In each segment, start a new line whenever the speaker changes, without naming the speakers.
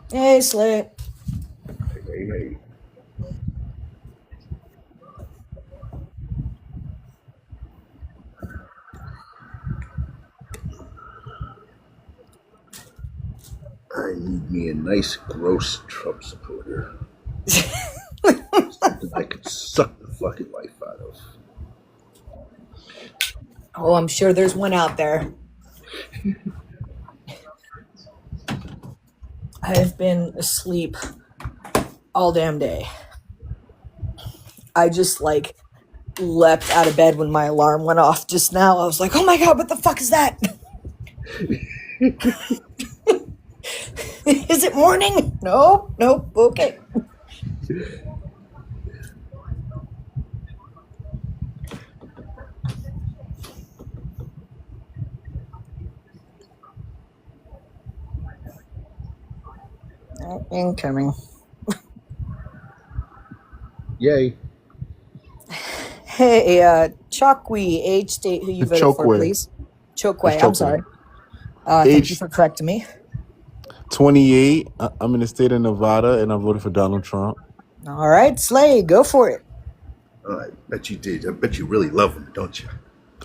Hey, Slay.
Hey. I need me a nice, gross Trump supporter. Something I could suck the fucking life out of.
Oh, I'm sure there's one out there. I've been asleep all damn day. I just leapt out of bed when my alarm went off just now. I was like, oh my god, what the fuck is that? Is it morning? Nope, nope, okay. Incoming.
Yay.
Hey, Chokwe, age, state, who you voted for,
Chokwe.
please.
It's
Chokwe, I'm sorry.
Chokwe.
Thank you
Age
for correcting me.
28. I'm in the state of Nevada, and I voted for Donald Trump.
All right, Slay, go for it.
Oh, I bet you did. I bet you really love him, don't you?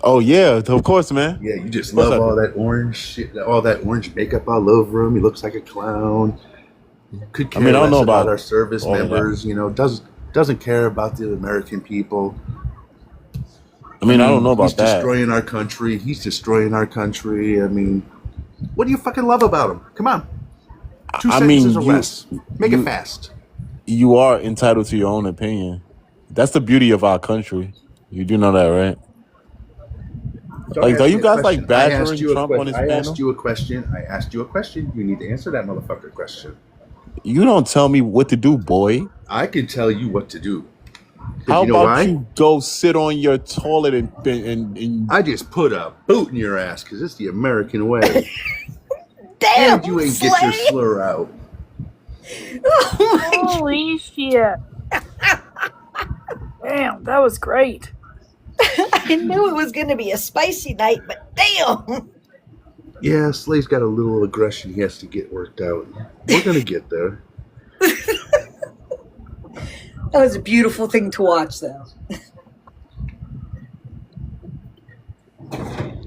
Oh yeah, of course, man.
Yeah, you just
Of course
love
I
all
do.
that orange shit, all that orange makeup all over him. He looks like a clown. Could
I mean,
care
I don't know
less about
about
our service
all of that.
members. Doesn't care about the American people.
I
I
mean, I don't
mean,
know
he's
about that.
destroying our country. He's destroying our country. I mean, what do you fucking love about him? Come on, two
I
sentences
mean,
or
you
less. Make it
you
fast.
you are entitled to your own opinion. That's the beauty of our country. You do know that, right?
Don't
Like, are
ask me
you
a
guys like
question. I asked
badgering
you a
Trump on
question.
his
I asked
panel?
you a question. I asked you a question. You need to answer that motherfucker question.
You don't tell me what to do, boy.
I can tell you what to do. Because
How
you know
about
why?
you go sit on your toilet and
I just put a boot in your ass because it's the American way. And you
Damn,
ain't get your
Slay!
slur out.
Oh my god.
Holy shit. Damn, that was great.
I knew it was going to be a spicy night, but damn.
Yeah, Slay's got a little aggression he has to get worked out. We're going to get there.
That was a beautiful thing to watch, though.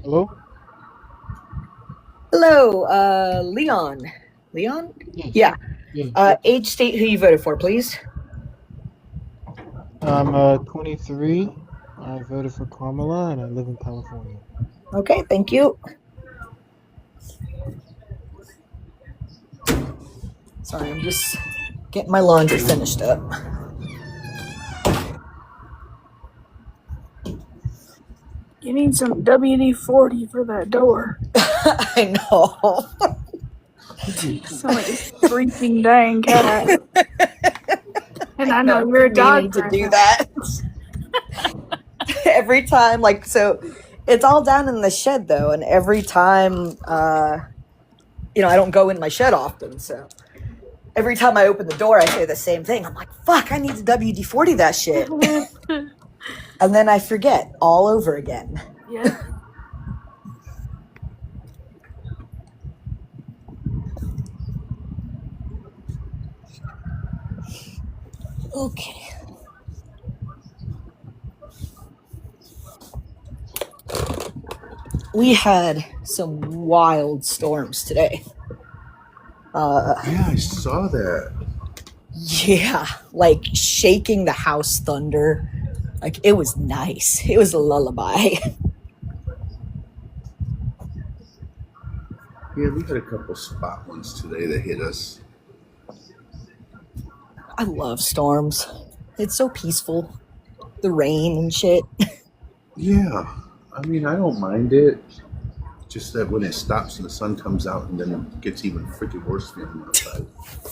Hello?
Hello, Leon. Leon?
Yes.
Yeah.
Yes.
Age, state, who you voted for, please.
I'm 23. I voted for Kamala and I live in California.
Okay, thank you. Sorry, I'm just getting my laundry finished up.
You need some WD-40 for that door.
I know.
You sound like a freaking dang cat. And I know
I've
you're a
been meaning
dog
to do
grandma.
that. Every time, so it's all down in the shed, though, and every time, I don't go in my shed often, so every time I open the door, I say the same thing. I'm like, fuck, I need to WD 40 that shit. And then I forget all over again.
Yeah.
Okay. We had some wild storms today.
Yeah, I saw that.
Yeah, like shaking the house thunder. Like, it was nice. It was a lullaby.
Yeah, we had a couple spot ones today that hit us.
I love storms. It's so peaceful. The rain and shit.
Yeah, I mean, I don't mind it. Just that when it stops and the sun comes out and then it gets even freaking worse feeling outside.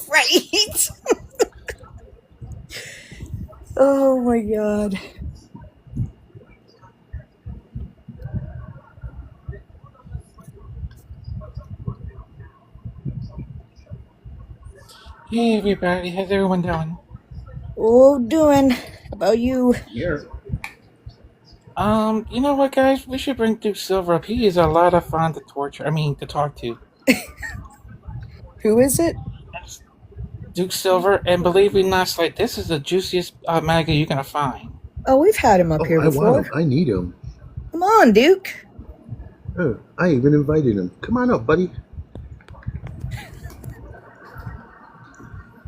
Right? Oh my god.
Hey everybody, how's everyone doing?
Oh, doing? How about you?
Here.
You know what guys, we should bring Duke Silver up. He is a lot of fun to to talk to.
Who is it?
Duke Silver, and believe me not, like this is the juiciest maga you're gonna find.
Oh, we've had him up
Oh,
here
I want
before.
him. I need him.
Come on, Duke.
Oh, I even invited him. Come on up, buddy.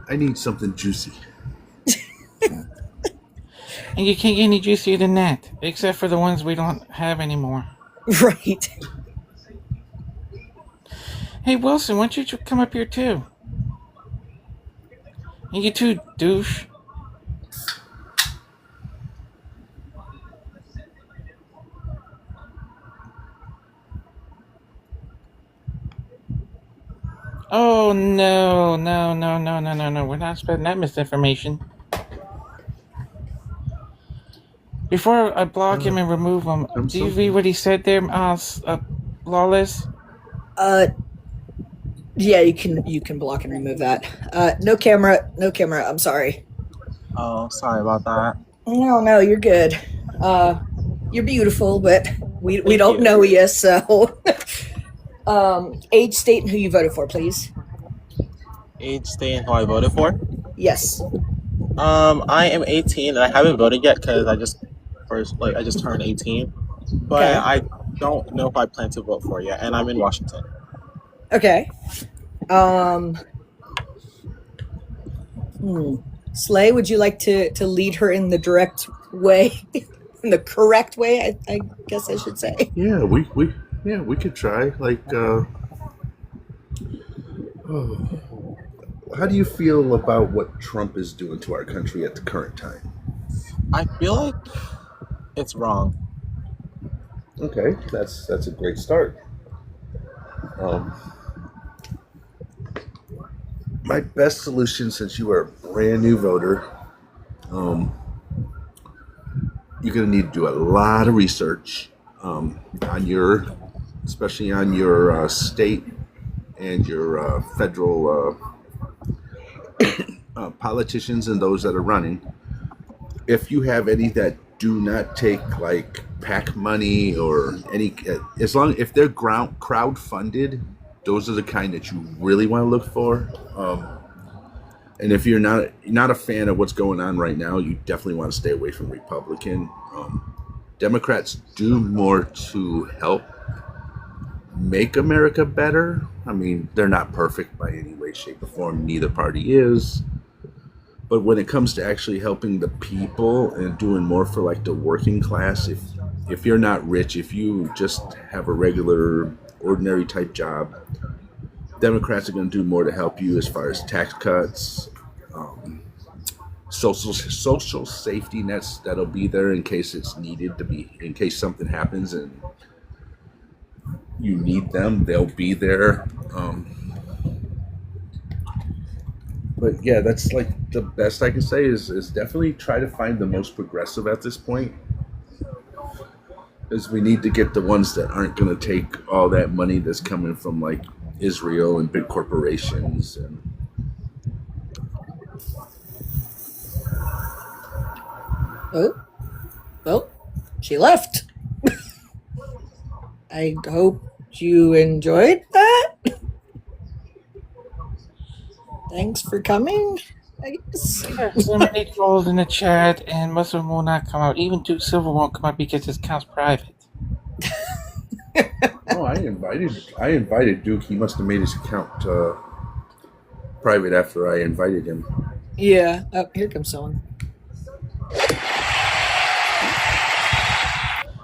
I need something juicy.
And you can't get any juicier than that, except for the ones we don't have anymore.
Right.
Hey Wilson, why don't you come up here too? And you too, douche. Oh no. We're not spreading that misinformation. Before I block him and remove him, do you read what he said there, Lawless?
Yeah, you can block and remove that. No camera. I'm sorry.
Oh, sorry about that.
No, you're good. You're beautiful, but we
Thank
don't
you.
know you, so. Age, state, and who you voted for, please.
Age, state, and who I voted for.
Yes.
I am 18 and I haven't voted yet because I just turned 18, but
Okay.
I don't know if I plan to vote for yet, and I'm in Washington.
Okay. Slay, would you like to lead her in the direct way, in the correct way? I guess I should say.
Yeah, we could try. Like, how do you feel about what Trump is doing to our country at the current time?
I feel like it's wrong.
Okay, that's a great start. My best solution, since you are a brand new voter, you're going to need to do a lot of research especially on your state and your federal politicians and those that are running. If you have any that do not take like PAC money or any, if they're crowd funded, those are the kind that you really want to look for. And if you're not a fan of what's going on right now, you definitely want to stay away from Republican. Democrats do more to help make America better. I mean, they're not perfect by any way, shape, or form. Neither party is. But when it comes to actually helping the people and doing more for like the working class, if you're not rich, if you just have a regular, ordinary type job, Democrats are going to do more to help you as far as tax cuts, social safety nets that'll be there in case it's needed to be, in case something happens and you need them, they'll be there. But yeah, that's like the best I can say is definitely try to find the most progressive at this point. Because we need to get the ones that aren't going to take all that money that's coming from like Israel and big corporations. And
Oh, she left. I hope you enjoyed that. Thanks for coming, I guess.
Yes, so many trolls in the chat, and most of them will not come out. Even Duke Silver won't come out because his account's private.
oh, I invited Duke. He must have made his account private after I invited him.
Yeah. Oh, here comes someone.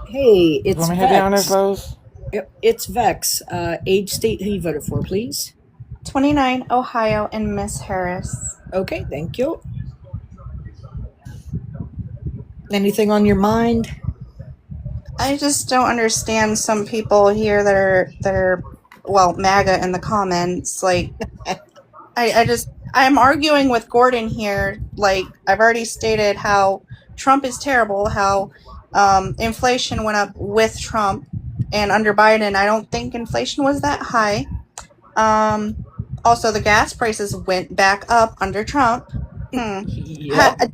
Hey, it's
Want me to head down there,
Vex.
Lowe's?
Yep, it's Vex. Age, state, who you voted for, please.
29, Ohio, and Miss Harris.
Okay, thank you. Anything on your mind?
I just don't understand some people here that are well, MAGA in the comments. Like, I'm arguing with Gordon here. Like, I've already stated how Trump is terrible, how inflation went up with Trump, and under Biden, I don't think inflation was that high. Also, the gas prices went back up under Trump.
Yep.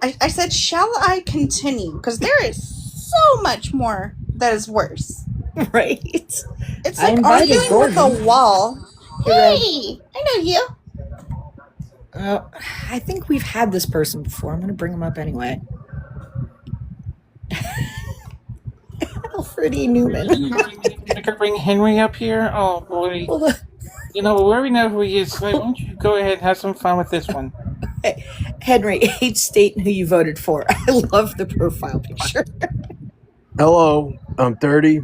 I said, shall I continue? Because there is so much more that is worse.
Right.
It's
I
like
invited
arguing with
Gordon.
a wall. Hey, I know you.
I think we've had this person before. I'm going to bring him up anyway. Alfred E. Newman.
I could bring Henry up here. Oh boy. You know, we already know who he is. So why don't you go ahead and have some fun with this one?
Hey, Henry, age, state, and who you voted for. I love the profile picture.
Hello, I'm 30.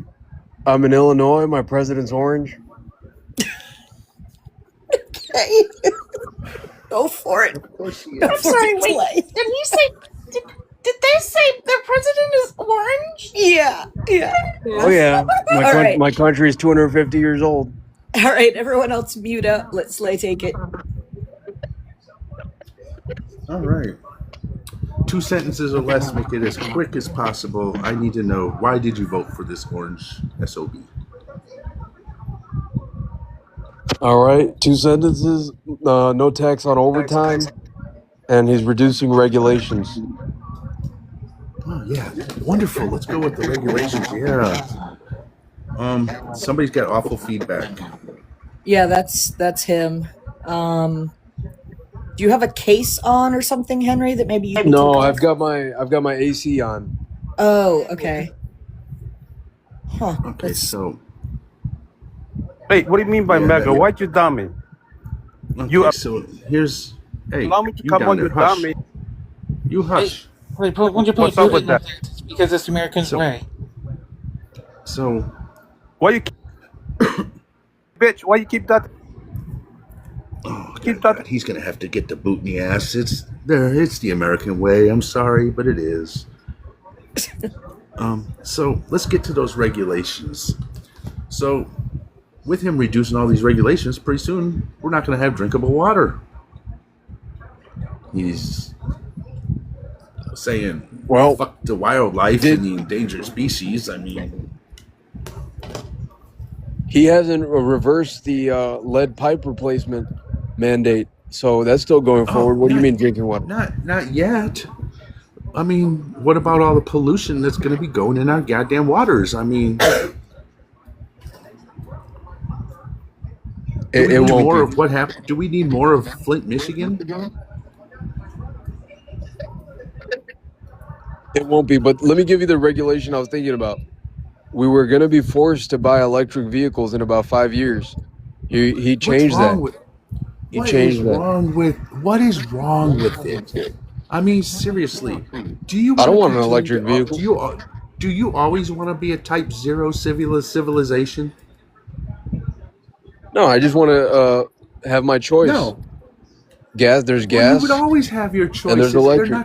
I'm in Illinois. My president's orange.
Okay. Go for it.
I'm sorry, wait. Did he say? Did they say the president is orange?
Yeah.
Oh yeah,
right.
my country is 250 years old.
All right, everyone else mute up. Let Slay take it.
All right. 2 sentences or less. Make it as quick as possible. I need to know, why did you vote for this orange SOB?
All right, 2 sentences. No tax on overtime, and he's reducing regulations.
Oh yeah, wonderful. Let's go with the regulations. Yeah. Somebody's got awful feedback.
Yeah, that's him. Do you have a case on or something, Henry? That maybe you?
No, I've got my AC on.
Oh, okay. Huh.
Okay, so.
Wait, what do you mean by maga? Why'd you dummy?
Okay, so here's. Hey,
allow me to
you
come
down
on,
there,
you
hush.
dummy.
You hush.
Wait, won't you put
What's up with that?
Because it's American's way.
So.
Why you bitch, why you keep that?
Oh, God, he's gonna have to get the boot in the ass. It's the American way. I'm sorry, but it is. So let's get to those regulations. So, with him reducing all these regulations, pretty soon we're not gonna have drinkable water. He's saying,
well,
fuck the wildlife and the endangered species. I mean,
he hasn't reversed the lead pipe replacement mandate, so that's still going forward. What do you mean drinking water?
Not yet. I mean, what about all the pollution that's going to be going in our goddamn waters? I mean, it won't more be. Of what happened? Do we need more of Flint, Michigan?
It won't be, but let me give you the regulation I was thinking about. We were going to be forced to buy electric vehicles in about 5 years. He changed that.
What is wrong with it? I mean, seriously, do you?
I don't want an electric vehicle.
Do you always want to be a Type 0 civilization?
No, I just want to have my choice.
No.
There's
Well,
gas.
you would always have your choices.
And there's electric.
They're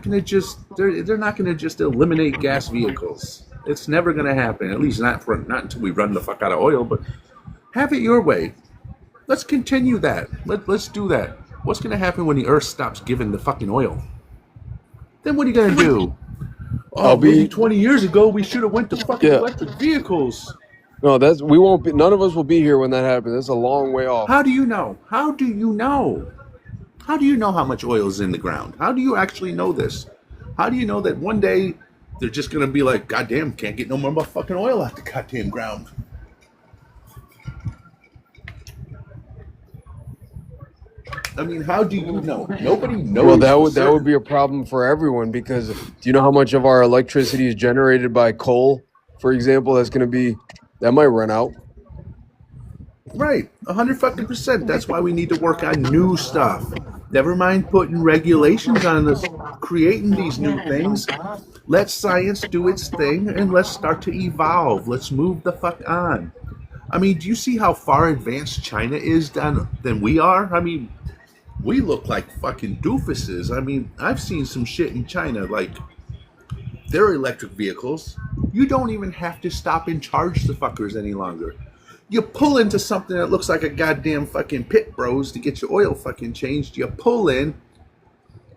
not going to just eliminate gas vehicles. It's never going to happen. At least not until we run the fuck out of oil. But have it your way. Let's continue that. Let's do that. What's going to happen when the Earth stops giving the fucking oil? Then what are you going to do? Oh, maybe 20 years ago we should have went to fucking electric vehicles.
No, we won't be. None of us will be here when that happens. That's a long way off.
How do you know? How do you know? How do you know how much oil is in the ground? How do you actually know this? How do you know that one day they're just going to be like, goddamn, can't get no more fucking oil out the goddamn ground? I mean, how do you know? Nobody knows.
Well, that would be a problem for everyone, because do you know how much of our electricity is generated by coal, for example? That might run out.
Right, 100%. That's why we need to work on new stuff. Never mind putting regulations on us, creating these new things. Let science do its thing, and let's start to evolve. Let's move the fuck on. I mean, do you see how far advanced China is than we are? I mean, we look like fucking doofuses. I mean, I've seen some shit in China, like their electric vehicles. You don't even have to stop and charge the fuckers any longer. You pull into something that looks like a goddamn fucking Pit Bros to get your oil fucking changed. You pull in,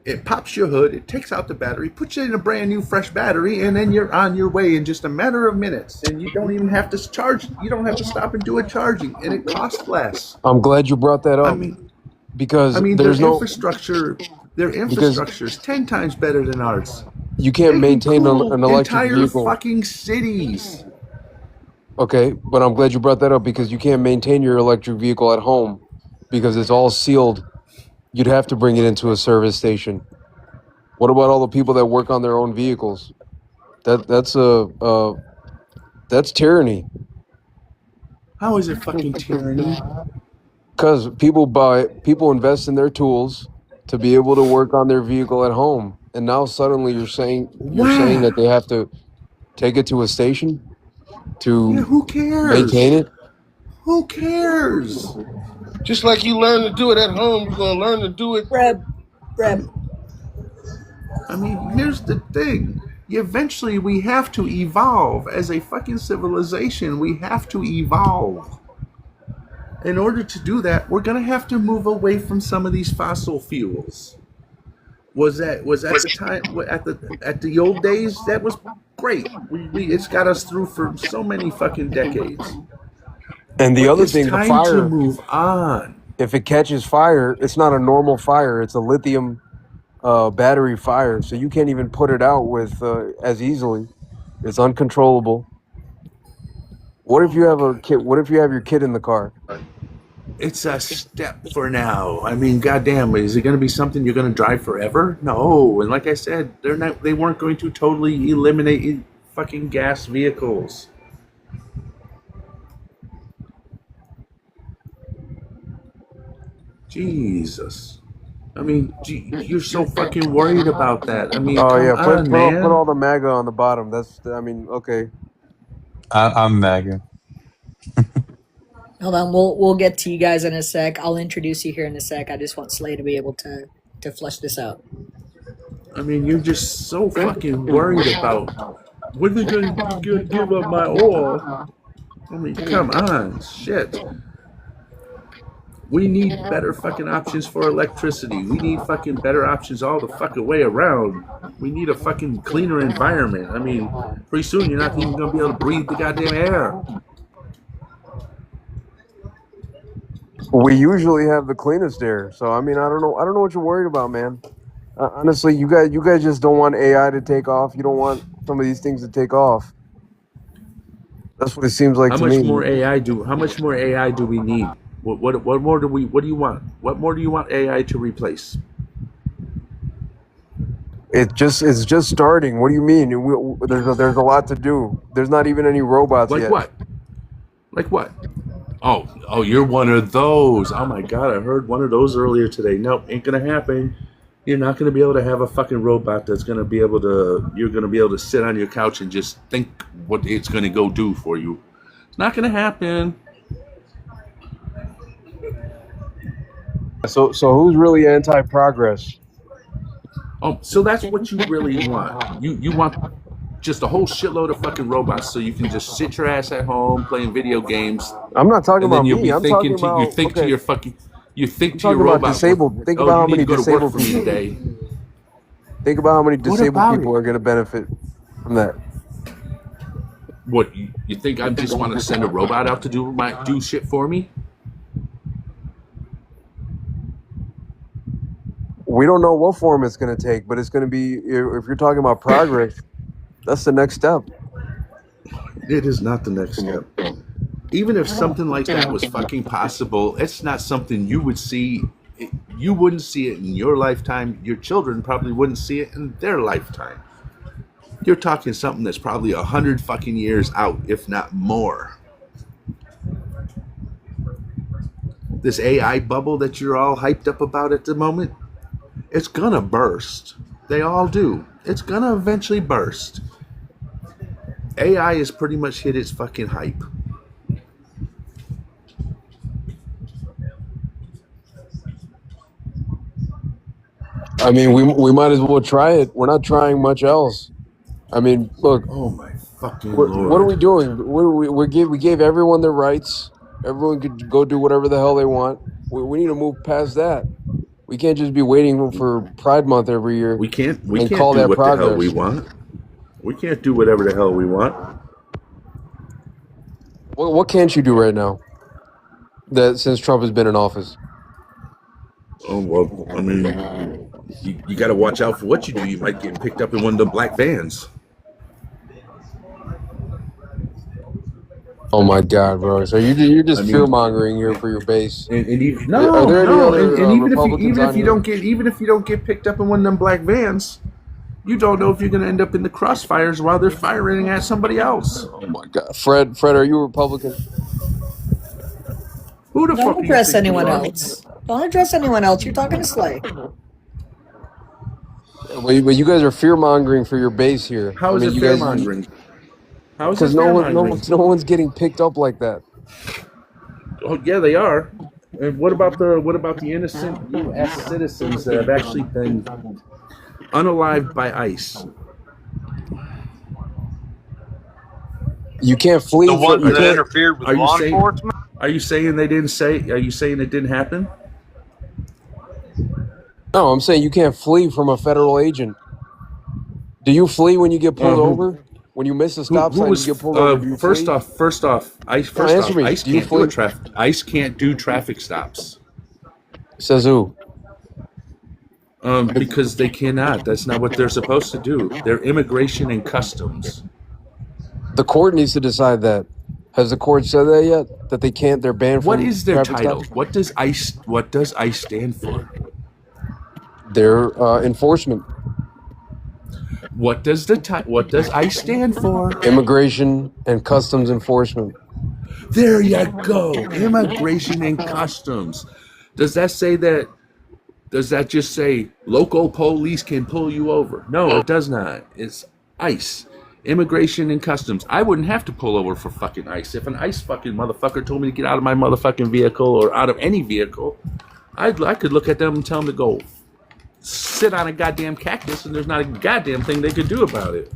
it pops your hood, it takes out the battery, puts you in a brand new fresh battery, and then you're on your way in just a matter of minutes. And you don't even have to charge. You don't have to stop and do a charging, and it costs less.
I'm glad you brought that up.
I mean,
because
their infrastructure is 10 times better than ours.
You can't maintain an electric vehicle.
Entire fucking cities.
Okay, but I'm glad you brought that up, because you can't maintain your electric vehicle at home because it's all sealed you'd have to bring it into a service station. What about all the people that work on their own vehicles? That's tyranny.
How is it fucking tyranny?
Because people invest in their tools to be able to work on their vehicle at home, and now suddenly you're saying that they have to take it to a station to
Who cares?
maintain it.
Who cares?
Just like you learn to do it at home, you're gonna learn to do it.
Breb.
I mean, here's the thing. Eventually, we have to evolve as a fucking civilization. We have to evolve. In order to do that, we're gonna have to move away from some of these fossil fuels. Was that the time at the old days? That was great. It's got us through for so many fucking decades.
And the other thing, the
time
fire.
to move on.
If it catches fire, it's not a normal fire. It's a lithium battery fire, so you can't even put it out with as easily. It's uncontrollable. What if you have a kid? What if you have your kid in the car?
It's a step for now. I mean, goddamn, is it going to be something you're going to drive forever? No. And like I said, they weren't going to totally eliminate fucking gas vehicles. Jesus. I mean, you're so fucking worried about that. I mean,
Oh yeah,
on, man.
put all the MAGA on the bottom. Okay.
I'm maga.
Hold on, we'll get to you guys in a sec. I'll introduce you here in a sec. I just want Slay to be able to flesh this out.
I mean, you're just so fucking worried about when they're going to give up my oil. I mean, come on, shit. We need better fucking options for electricity. We need fucking better options all the fucking way around. We need a fucking cleaner environment. I mean, pretty soon you're not even going to be able to breathe the goddamn air.
We usually have the cleanest air, so I mean, I don't know what you're worried about, man. Honestly, you guys just don't want AI to take off. You don't want some of these things to take off. That's what it seems like to me.
How much more AI do we need? What more do we? What do you want? What more do you want AI to replace?
It's just starting. What do you mean? There's a lot to do. There's not even any robots yet.
Like what? Oh, you're one of those. Oh my God, I heard one of those earlier today. Nope, ain't gonna happen. You're not gonna be able to have a fucking robot that's gonna be able to. You're gonna be able to sit on your couch and just think what it's gonna go do for you. It's not gonna happen.
So who's really anti-progress?
Oh, so that's what you really want. You want just a whole shitload of fucking robots so you can just sit your ass at home playing video games.
I'm not talking about me.
You think to your robot.
Disabled. Think about how many disabled people
today.
Think about how many disabled people are going to benefit from that.
What you think? I just want to send a robot out to do shit for me?
We don't know what form it's going to take, but it's going to be. If you're talking about progress, that's the next step.
It is not the next step. Even if something like that was fucking possible, it's not something you would see. You wouldn't see it in your lifetime. Your children probably wouldn't see it in their lifetime. You're talking something that's probably 100 fucking years out, if not more. This AI bubble that you're all hyped up about at the moment, it's gonna burst. They all do. It's gonna eventually burst. AI has pretty much hit its fucking hype.
I mean, we might as well try it. We're not trying much else. I mean, look.
Oh my fucking Lord.
What are we doing? We gave everyone their rights. Everyone could go do whatever the hell they want. We need to move past that. We can't just be waiting for Pride Month every year.
We can't
call
do
that
what
progress.
the hell we want. We can't do whatever the hell we want.
What can't you do right now? That since Trump has been in office.
Oh well, I mean, you got to watch out for what you do. You might get picked up in one of the black vans.
Oh my God, bro! So you're just
I mean,
fear mongering here for your base.
And even,
Are there any other
and
Republicans on here?
even if you don't get picked up in one of them black vans, you don't know if you're going to end up in the crossfires while they're firing at somebody else.
Oh my God, Fred, are you a Republican?
Who the fuck
Don't
do you
address
think you
anyone
are?
else. Don't address anyone else. You're talking to Slay.
Well, you guys are fear mongering for your base here.
How is it
you
fear
guys,
mongering? How is it
because
fear
no
mongering?
one's getting picked up like that.
Oh yeah, they are. And what about the innocent U.S. citizens that have actually been unalived by ICE?
You can't flee.
The ones
you
that
can't,
interfered with
Are you
law
saying?
enforcement?
Are you saying they didn't say? Are you saying it didn't happen?
No, I'm saying you can't flee from a federal agent. Do you flee when you get pulled over? When you miss a stop
Who
sign,
was
you get pulled over. Do you
first
flee?
off?
Answer me.
ICE
Do you
can't do a
flee?
ICE can't do traffic stops.
Says who?
Because they cannot. That's not what they're supposed to do. They're immigration and customs.
The court needs to decide that. Has the court said that yet? That they can't? They're banned
What
from
is their
traffic
title?
stops?
What does ICE stand for?
Their enforcement,
What does ICE stand for?
immigration and customs enforcement.
There you go. Immigration and customs. Does that say that? Does that just say local police can pull you over? No, it does not. It's ICE. Immigration and customs. I wouldn't have to pull over for fucking ICE. If an ICE fucking motherfucker told me to get out of my motherfucking vehicle or out of any vehicle, I could look at them and tell them to go sit on a goddamn cactus, and there's not a goddamn thing they could do about it.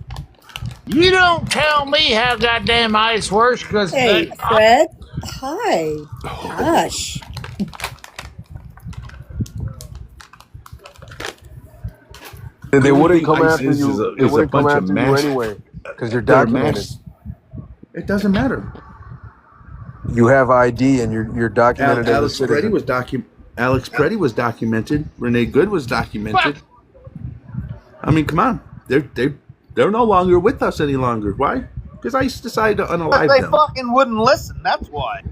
You don't tell me how goddamn ice works, because
Hey, Fred. Hi. Gosh.
They wouldn't come
ICE
after
is
you.
a-
They
is a
wouldn't come
bunch of
after you
mass-
anyway because you're
They're
documented.
mass- It doesn't matter.
You have ID and you're documented as a
Alex Preddy
citizen.
was documented. Renee Good was documented. I mean, come on. They're no longer with us any longer. Why? Because ICE decided to unalive
They
them.
fucking wouldn't listen. That's why.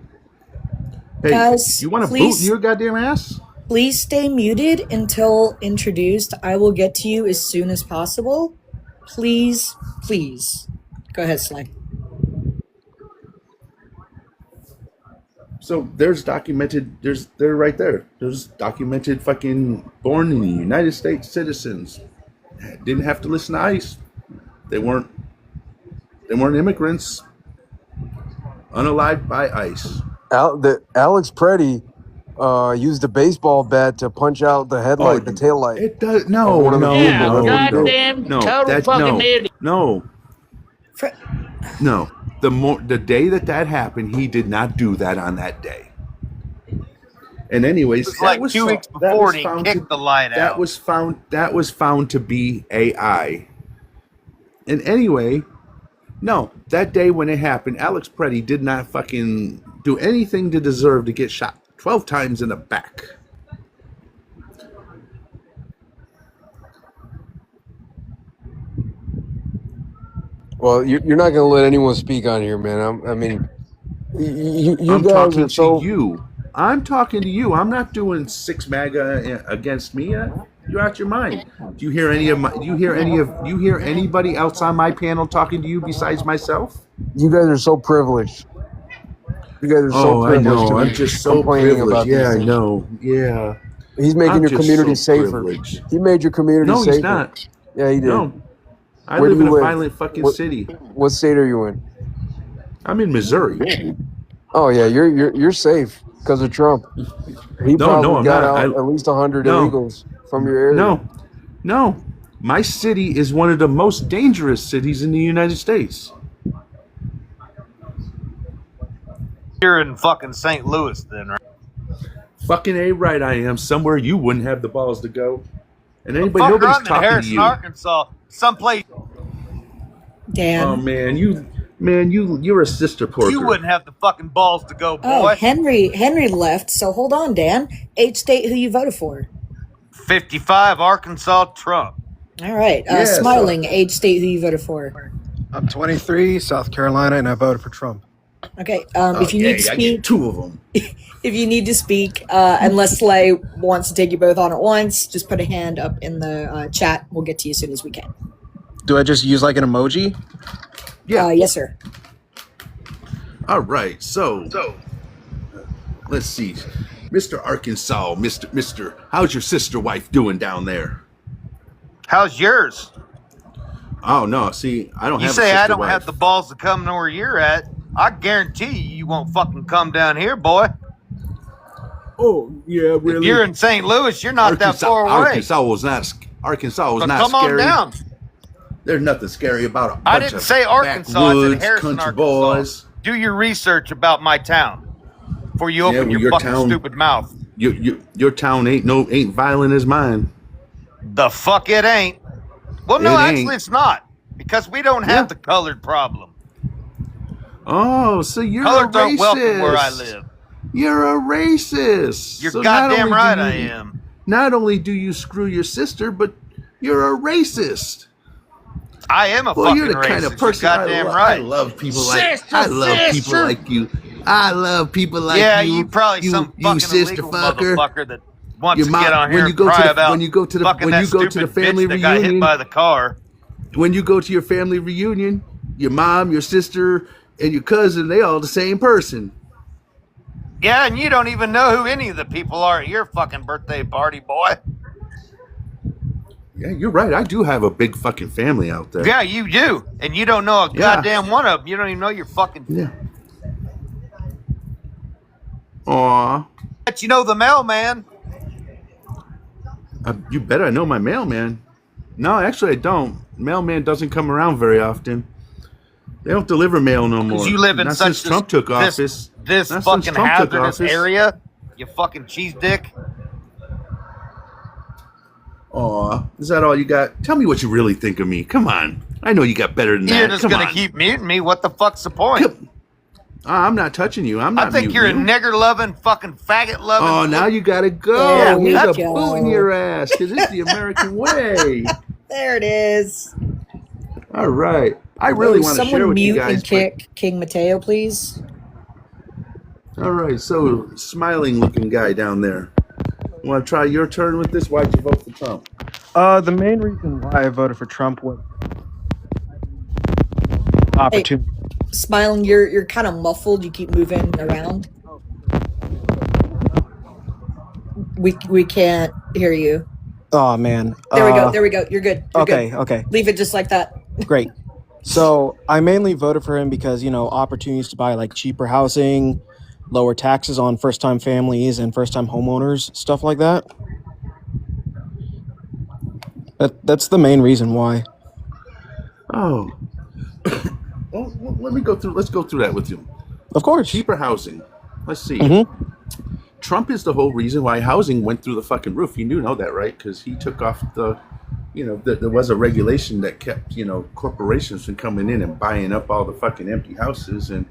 Hey,
Guys,
you want to boot
please-
in your goddamn ass?
Please stay muted until introduced. I will get to you as soon as possible. Please, please. Go ahead, Slay.
So they're right there. There's documented fucking born in the United States citizens. Didn't have to listen to ICE. They weren't immigrants. Unalived by ICE.
Alex Preddy used a baseball bat to punch out the headlight, the tail light.
It does no.
Yeah, goddamn total fucking idiot.
No. The day that happened, he did not do that on that day. And anyways,
It was like 2 weeks before and he kicked the light out.
That was found to be AI. And anyway, no, that day when it happened, Alex Preddy did not fucking do anything to deserve to get shot 12 times in the back.
Well, you're not going to let anyone speak on here, man. I mean, you
I'm
guys
talking
are so.
to you. I'm talking to you. I'm not doing six MAGA against me. You're out your mind. Do you hear anybody else on my panel talking to you besides myself?
You guys are so privileged. You guys are so privileged.
I know.
To be
I'm just so
complaining
privileged.
about these
Yeah, I
things.
know. Yeah.
He's making
I'm
your
just
community
so
safer.
privileged.
He made your community
No,
safer.
he's not.
Yeah, he did.
No. I
Where
live
do
in
you
a
live?
violent fucking city.
What state are you in?
I'm in Missouri.
Oh yeah, you're safe because of Trump. He probably
I'm
got
not.
out at least 100
No.
illegals from your area.
No. My city is one of the most dangerous cities in the United States.
You're in fucking St. Louis then, right?
Fucking A right I am. Somewhere you wouldn't have the balls to go. And
Fucker,
nobody's
I'm in
talking to
Harrison,
you.
Arkansas. Someplace
Dan.
Oh man, you're a sister porker.
you wouldn't have the fucking balls to go, boy.
Oh, Henry left, so hold on, Dan. H state who you voted for.
55 Arkansas Trump.
All right.
Yeah,
Smiling, H state who you voted for.
I'm 23, South Carolina, and I voted for Trump.
Okay. If you need to
I get
speak,
2 of them.
if you need to speak, unless Slay wants to take you both on at once, just put a hand up in the chat. We'll get to you as soon as we can.
Do I just use like an emoji?
Yeah.
Yes, sir.
All right. So let's see, Mr. Arkansas, Mr. How's your sister wife doing down there?
How's yours?
Oh no, see, I don't
You
have.
say
a sister
I don't
wife.
have the balls to come to where you're at. I guarantee you won't fucking come down here, boy.
Oh yeah, really?
If you're in St. Louis, you're not that far away.
Arkansas was not
But
not
come
scary.
on down.
There's nothing scary about a bunch
I didn't
of
say Arkansas. I said
backwoods
Harrison,
country
Arkansas.
boys.
Do your research about my town before you open
well,
your fucking stupid mouth.
Your town ain't violent as mine.
The fuck it ain't. Well, no,
It
actually
ain't.
it's not, because we don't have the colored problem.
Oh, so you're
Colors
a racist.
aren't welcome where I live.
You're a racist.
You're
So
goddamn
not only
right
do
I
you-
am.
Not only do you screw your sister, but you're a racist.
I am a
Well,
fucking
you're the
racist.
kind of person
You're goddamn
I
right.
love people
Sister,
I love people
sister.
like you. I love people like
yeah,
you.
you probably some fucking
sister
illegal
fucker.
motherfucker that wants
Your
to
mom-
get on
when
here
you
and
go to
cry
the-
about
when you go to the-
fucking
when
that
you go to the
stupid
family
bitch that got hit
reunion-
by the car.
When you go to your family reunion, your mom, your sister, and your cousin, they all the same person.
Yeah, and you don't even know who any of the people are at your fucking birthday party, boy.
Yeah, you're right. I do have a big fucking family out there.
Yeah, you do. And you don't know a
Yeah.
goddamn one of them. You don't even know your fucking...
Yeah. Aw.
But you know the mailman.
You bet I know my mailman. No, actually I don't. Mailman doesn't come around very often. They don't deliver mail no more.
Because you live in
Not
such
since Trump took office.
this
Not since
fucking
Trump took
hazardous
office.
area. You fucking cheese dick.
Aw, is that all you got? Tell me what you really think of me. Come on. I know you got better than
You're
that.
just
Come
gonna
on.
keep muting me. What the fuck's the point?
I'm not touching you. I'm not
I think
muting
you're a
you.
nigger loving, fucking faggot loving.
Oh, now you gotta go.
There we
Here's a
go.
boot in your ass, because it's the American way.
There it is.
All right. I really want to
someone
share with you
mute
guys.
and kick King Mateo, please.
All right, so smiling looking guy down there. You want to try your turn with this? Why'd you vote for Trump?
The main reason why I voted for Trump was opportunity.
Smiling, you're kind of muffled. You keep moving around. We can't hear you.
Oh man.
There we go. There we go. You're good. You're
Okay.
good.
Okay.
Leave it just like that.
Great. So I mainly voted for him because, you know, opportunities to buy like cheaper housing, lower taxes on first-time families and first-time homeowners, stuff like that. That's the main reason why.
Oh. Well, let me go through. Let's go through that with you.
Of course.
Cheaper housing. Let's see.
Mm-hmm.
Trump is the whole reason why housing went through the fucking roof. You do know that, right? Because he took off the, there was a regulation that kept, corporations from coming in and buying up all the fucking empty houses. And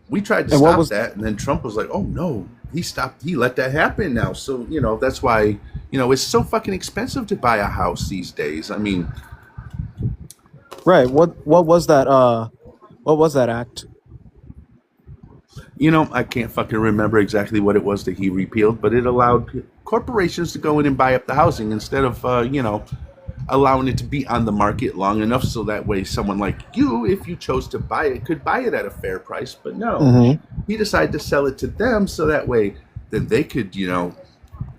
we tried to stop that. And then Trump was like, oh, no. He let that happen now. So, that's why, it's so fucking expensive to buy a house these days. I mean.
Right. What was that? What was that act?
I can't fucking remember exactly what it was that he repealed, but it allowed corporations to go in and buy up the housing instead of, allowing it to be on the market long enough so that way someone like you, if you chose to buy it, could buy it at a fair price. But no, he decided to sell it to them so that way then they could,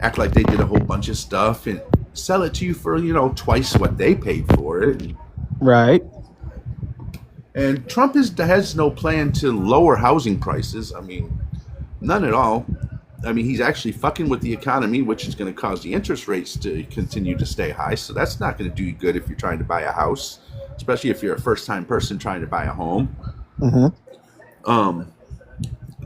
act like they did a whole bunch of stuff and sell it to you for, twice what they paid for it.
Right.
And Trump has no plan to lower housing prices. I mean, none at all. I mean, he's actually fucking with the economy, which is going to cause the interest rates to continue to stay high. So that's not going to do you good if you're trying to buy a house, especially if you're a first-time person trying to buy a home.
Mm-hmm.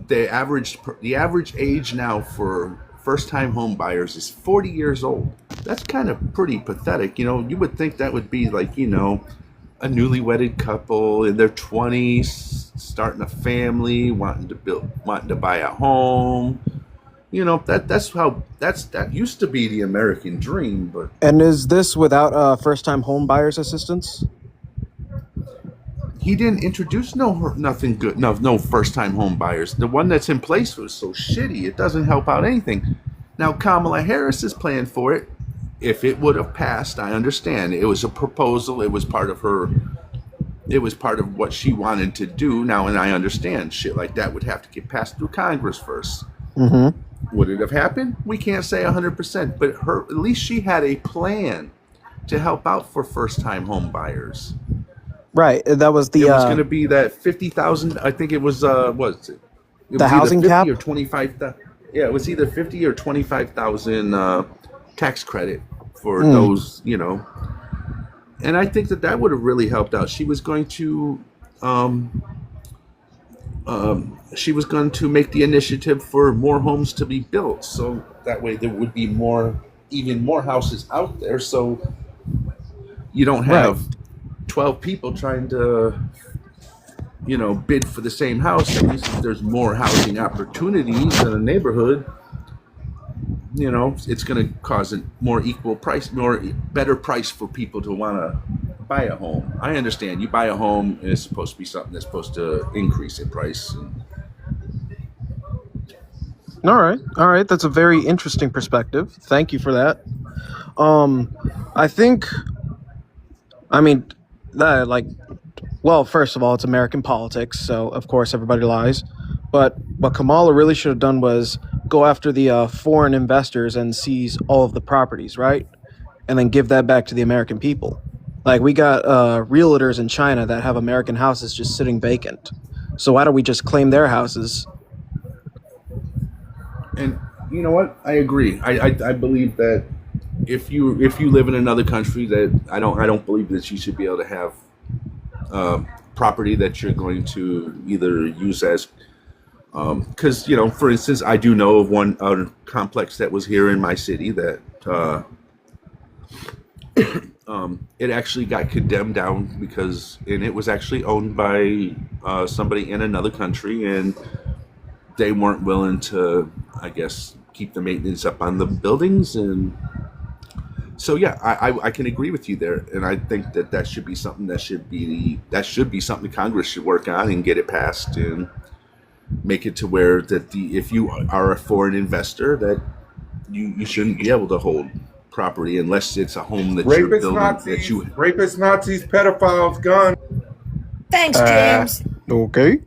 The average age now for first-time home buyers is 40 years old. That's kind of pretty pathetic. You would think that would be like, a newly wedded couple in their 20s, starting a family, wanting to buy a home. That used to be the American dream, but.
And is this without first-time home buyers assistance?
he didn't introduce nothing good. No first time home buyers. The one that's in place was so shitty. It doesn't help out anything. Now Kamala Harris is playing for it. If it would have passed, I understand. It was a proposal. It was part of her. It was part of what she wanted to do. Now, and I understand shit like that would have to get passed through Congress first.
Mm-hmm.
Would it have happened? We can't say 100%, but at least she had a plan to help out for first-time home buyers.
Right. That was the.
It was going to be that 50,000. I think it was. What was it? It
the
was
housing
either 50
cap
or 25. Yeah, it was either 50 or 25,000 tax credit for those. And I think that would have really helped out. She was going to. She was going to make the initiative for more homes to be built, so that way there would be even more houses out there. So you don't have 12 people trying to, bid for the same house. At least if there's more housing opportunities in a neighborhood, it's going to cause a more equal price, better price for people to want to buy a home. I understand you buy a home and it's supposed to be something that's supposed to increase in price.
All right. That's a very interesting perspective. Thank you for that. Well, first of all, it's American politics, so of course everybody lies. But what Kamala really should have done was go after the foreign investors and seize all of the properties, right? And then give that back to the American people. Like, we got realtors in China that have American houses just sitting vacant. So why don't we just claim their houses?
And you know what? I agree. I believe that if you live in another country, that I don't believe that you should be able to have property that you're going to either use as because for instance, I do know of one complex that was here in my city that it actually got condemned down and it was actually owned by somebody in another country, and they weren't willing to, I guess, keep the maintenance up on the buildings. And so yeah, I can agree with you there, and I think that should be something that should be something Congress should work on and get it passed and make it to where that if you are a foreign investor, that you shouldn't be able to hold property unless it's a home that you're building.
Rapists, Nazis, pedophiles, guns.
Thanks, James.
Okay.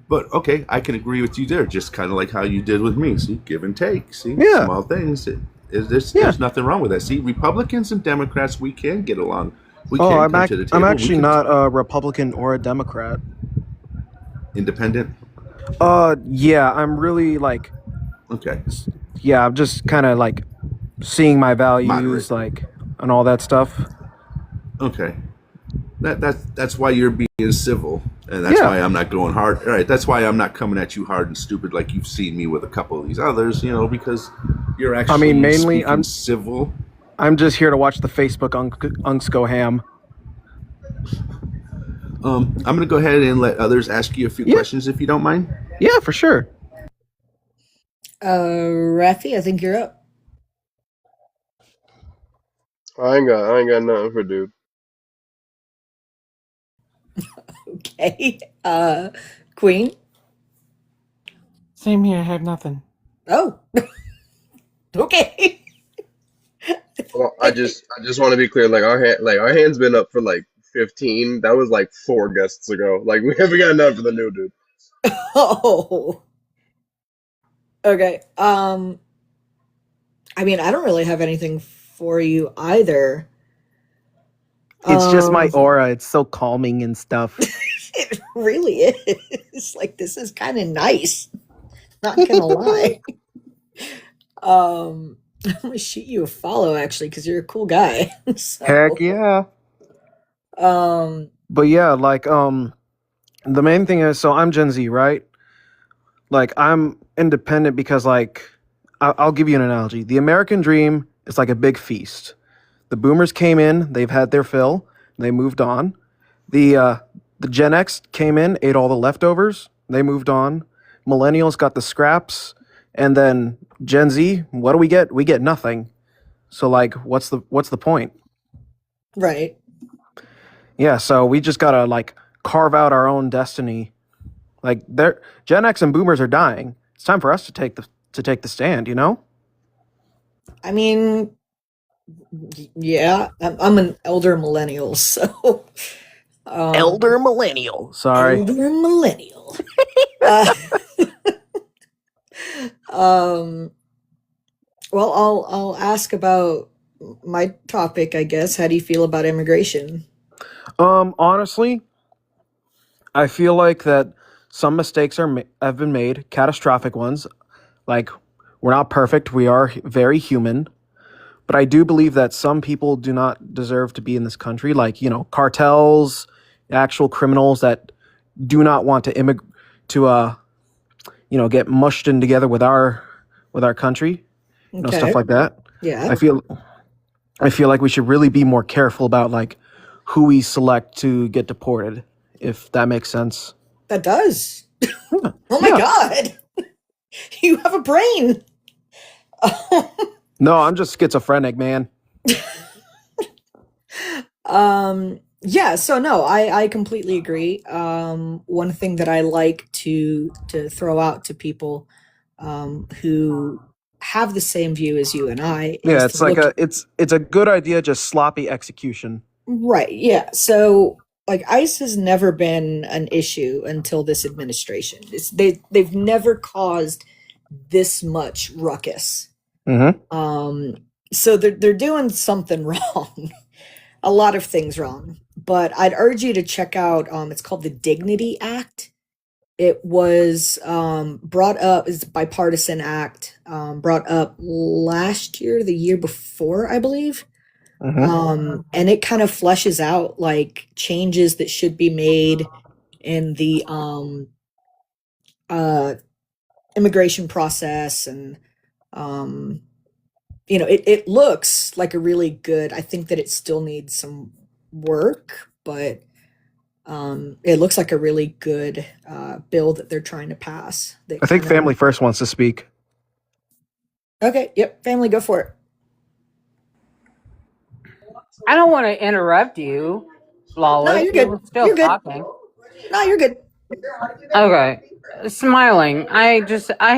But okay, I can agree with you there. Just kind of like how you did with me. See, give and take. See,
Yeah.
Small things. There's nothing wrong with that. See, Republicans and Democrats, we can get along. We can come to the table.
I'm actually not a Republican or a Democrat.
Independent?
Yeah, I'm really
okay.
Yeah, I'm just kind of seeing my values,
moderate,
and all that stuff.
Okay. That's why you're being civil, and that's why I'm not going hard. All right, that's why I'm not coming at you hard and stupid like you've seen me with a couple of these others, because you're actually
mainly I'm
civil.
I'm just here to watch the Facebook unks go ham.
I'm going to go ahead and let others ask you a few questions if you don't mind.
Yeah, for sure.
Rafi, I think you're up.
I ain't got nothing for dude.
Okay. Queen?
Same here. I have nothing.
Oh. Okay.
Well, I just want to be clear. Our hand's been up for 15. That was 4 guests ago. We haven't got nothing for the new dude.
Oh. Okay. I don't really have anything for you either.
It's just my aura. It's so calming and stuff.
It really is. This is kind of nice. Not gonna lie. I'm gonna shoot you a follow actually because you're a cool guy. So,
Heck yeah. But yeah, the main thing is, so I'm Gen Z, right? I'm independent because I'll give you an analogy. The American dream is like a big feast. The boomers came in, they've had their fill, they moved on. The Gen X came in, ate all the leftovers, they moved on. Millennials got the scraps, and then Gen Z, what do we get? We get nothing. So what's the point?
right.
Yeah, so we just gotta like carve out our own destiny. Like Gen X and Boomers are dying. It's time for us to take the stand. You know?
I mean, yeah, I'm an elder millennial, so
Elder millennial. Sorry.
elder millennial. uh, um, well, I'll ask about my topic, I guess. How do you feel about immigration?
Honestly, I feel like that some mistakes have been made, catastrophic ones. Like we're not perfect. We are very human. But I do believe that some people do not deserve to be in this country, like cartels, actual criminals that do not want to get mushed in together with our country, stuff
Okay.
like that.
Yeah,
I feel like we should really be more careful about like who we select to get deported, if that makes sense.
that does.
Yeah.
Oh my
Yeah.
God, you have a brain.
No, I'm just schizophrenic, man.
Yeah, so no, I completely agree. One thing that I like to throw out to people who have the same view as you and I
Yeah,
is to
it's like
look
it's a good idea, just sloppy execution.
right. Yeah. So like ICE has never been an issue until this administration. They've never caused this much ruckus.
Mm-hmm.
So they're doing something wrong. A lot of things wrong. But I'd urge you to check out it's called the Dignity Act. It was brought up as a bipartisan act, brought up last year, the year before, I believe.
Mm-hmm.
And it kind of fleshes out like changes that should be made in the uh immigration process, and it looks like a really good. I think that it still needs some work, but it looks like a really good bill that they're trying to pass. That
I think
kind of
Family First wants to speak.
okay. Yep, family, go for it.
I don't want to interrupt you,
No,
Lawless.
you're
You
good.
were still
You're good.
talking.
No, you're good.
Okay. Smiling. I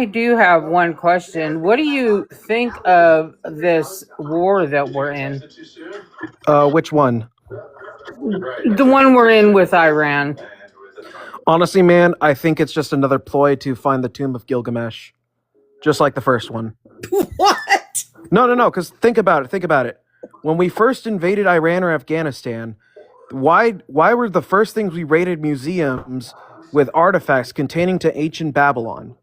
do have one question. What do you think of this war that we're in?
Which one?
The one we're in with Iran.
Honestly, man, I think it's just another ploy to find the tomb of Gilgamesh, just like the first one.
What?
No, because think about it. When we first invaded Iran or Afghanistan, why were the first things we raided museums with artifacts containing to ancient Babylon?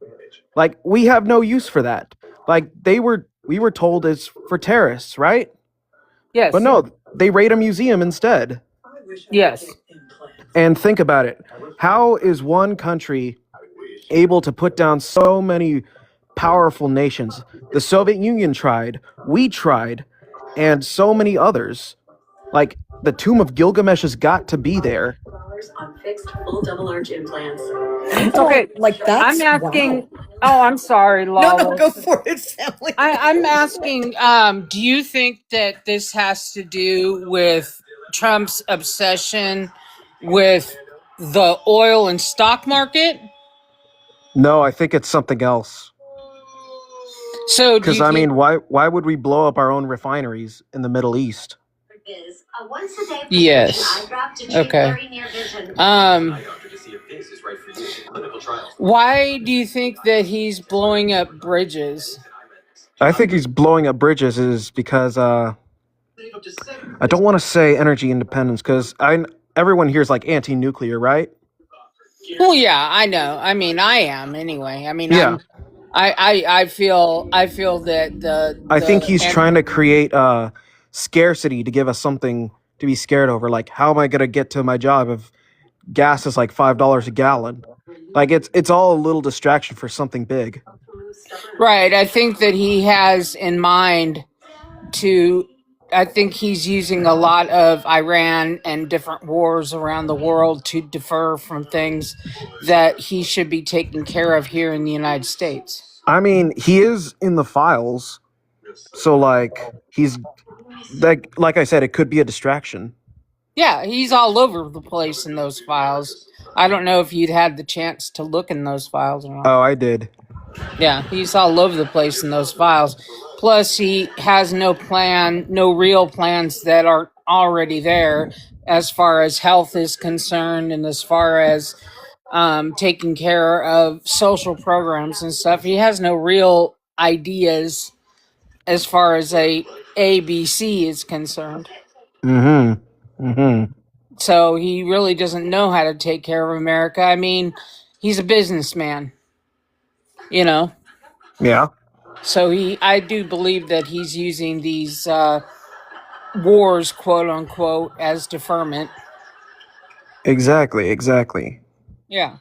Like, we have no use for that. Like, we were told it's for terrorists, right?
Yes.
But no, they raid a museum instead.
Yes.
And think about it. How is one country able to put down so many powerful nations? The Soviet Union tried, we tried, and so many others. Like, the Tomb of Gilgamesh has got to be there.
Okay,
like that's
I'm asking.
wow.
Oh, I'm sorry,
No,
Lawless.
go for it, family.
I'm asking. Do you think that this has to do with Trump's obsession with the oil and stock market?
No, I think it's something else.
So, do
Because
you
I
think?
mean, why would we blow up our own refineries in the Middle East?
Yes. Okay. Why do you think that he's blowing up bridges?
I think he's blowing up bridges is because I don't want to say energy independence because everyone here is like anti-nuclear, right?
Well, yeah, I know. I mean, I am anyway. I mean,
Yeah.
I feel that
I think he's
and
trying to create scarcity to give us something to be scared over. Like, how am I going to get to my job if gas is like $5 a gallon? Like, it's all a little distraction for something big.
right. I think that he has in mind to. I think he's using a lot of Iran and different wars around the world to defer from things that he should be taking care of here in the United States.
I mean, he is in the files, so like he's like I said, it could be a distraction.
Yeah, he's all over the place in those files. I don't know if you'd had the chance to look in those files or not.
Oh, I did.
Yeah, he's all over the place in those files. Plus, he has no plan, no real plans that are already there as far as health is concerned and as far as taking care of social programs and stuff. He has no real ideas as far as a ABC is concerned.
Mm-hmm. Mm-hmm.
So he really doesn't know how to take care of America. I mean, he's a businessman, you know.
Yeah.
So I do believe that he's using these wars, quote unquote, as deferment.
Exactly. Exactly.
Yeah.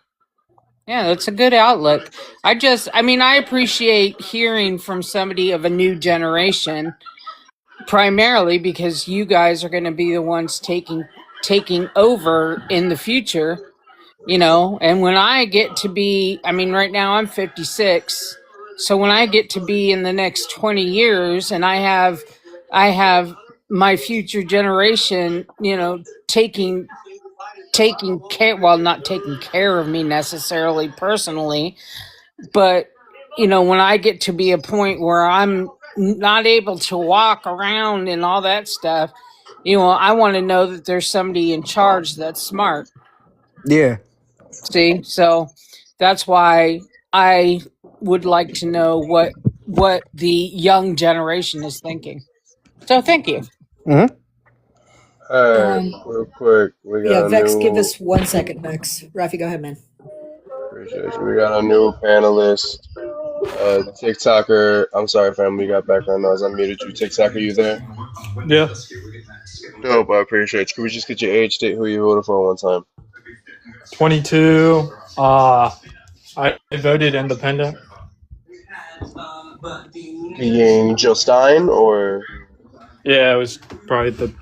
Yeah, that's a good outlook. I mean, I appreciate hearing from somebody of a new generation, primarily because you guys are going to be the ones taking over in the future, and when I get to be, I mean, right now I'm 56. So when I get to be in the next 20 years and I have my future generation, taking care, well, not taking care of me necessarily personally, but when I get to be a point where I'm not able to walk around and all that stuff, I want to know that there's somebody in charge that's smart.
Yeah.
See, so that's why I would like to know what the young generation is thinking. So thank you.
Mm-hmm.
Alright, real quick, we
Yeah,
got a
Vex, give
new.
us 1 second, Vex. Rafi, go ahead, man.
Appreciate you. We got a new panelist, TikToker. I'm sorry, fam, we got background noise. I muted you. TikToker, you there?
Yeah.
Dope, I appreciate you. Can we just get your age, date, who you voted for one time?
22. I voted independent.
Being Jill Stein or?
Yeah, it was probably the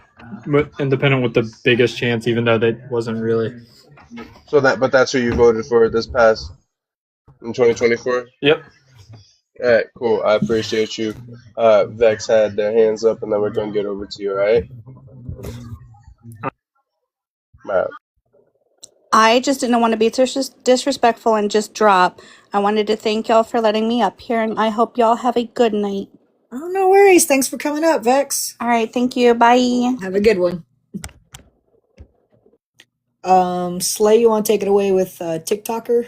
independent with the biggest chance, even though that wasn't really.
But that's who you voted for this past in 2024?
Yep.
Alright, cool. I appreciate you. Vex had their hands up, and then we're gonna get over to you, alright? Alright.
I just didn't want to be disrespectful and just drop. I wanted to thank y'all for letting me up here, and I hope y'all have a good night.
Oh, no worries. Thanks for coming up, Vex.
All right, thank you. Bye.
Have a good one. Slay, you want to take it away with TikToker?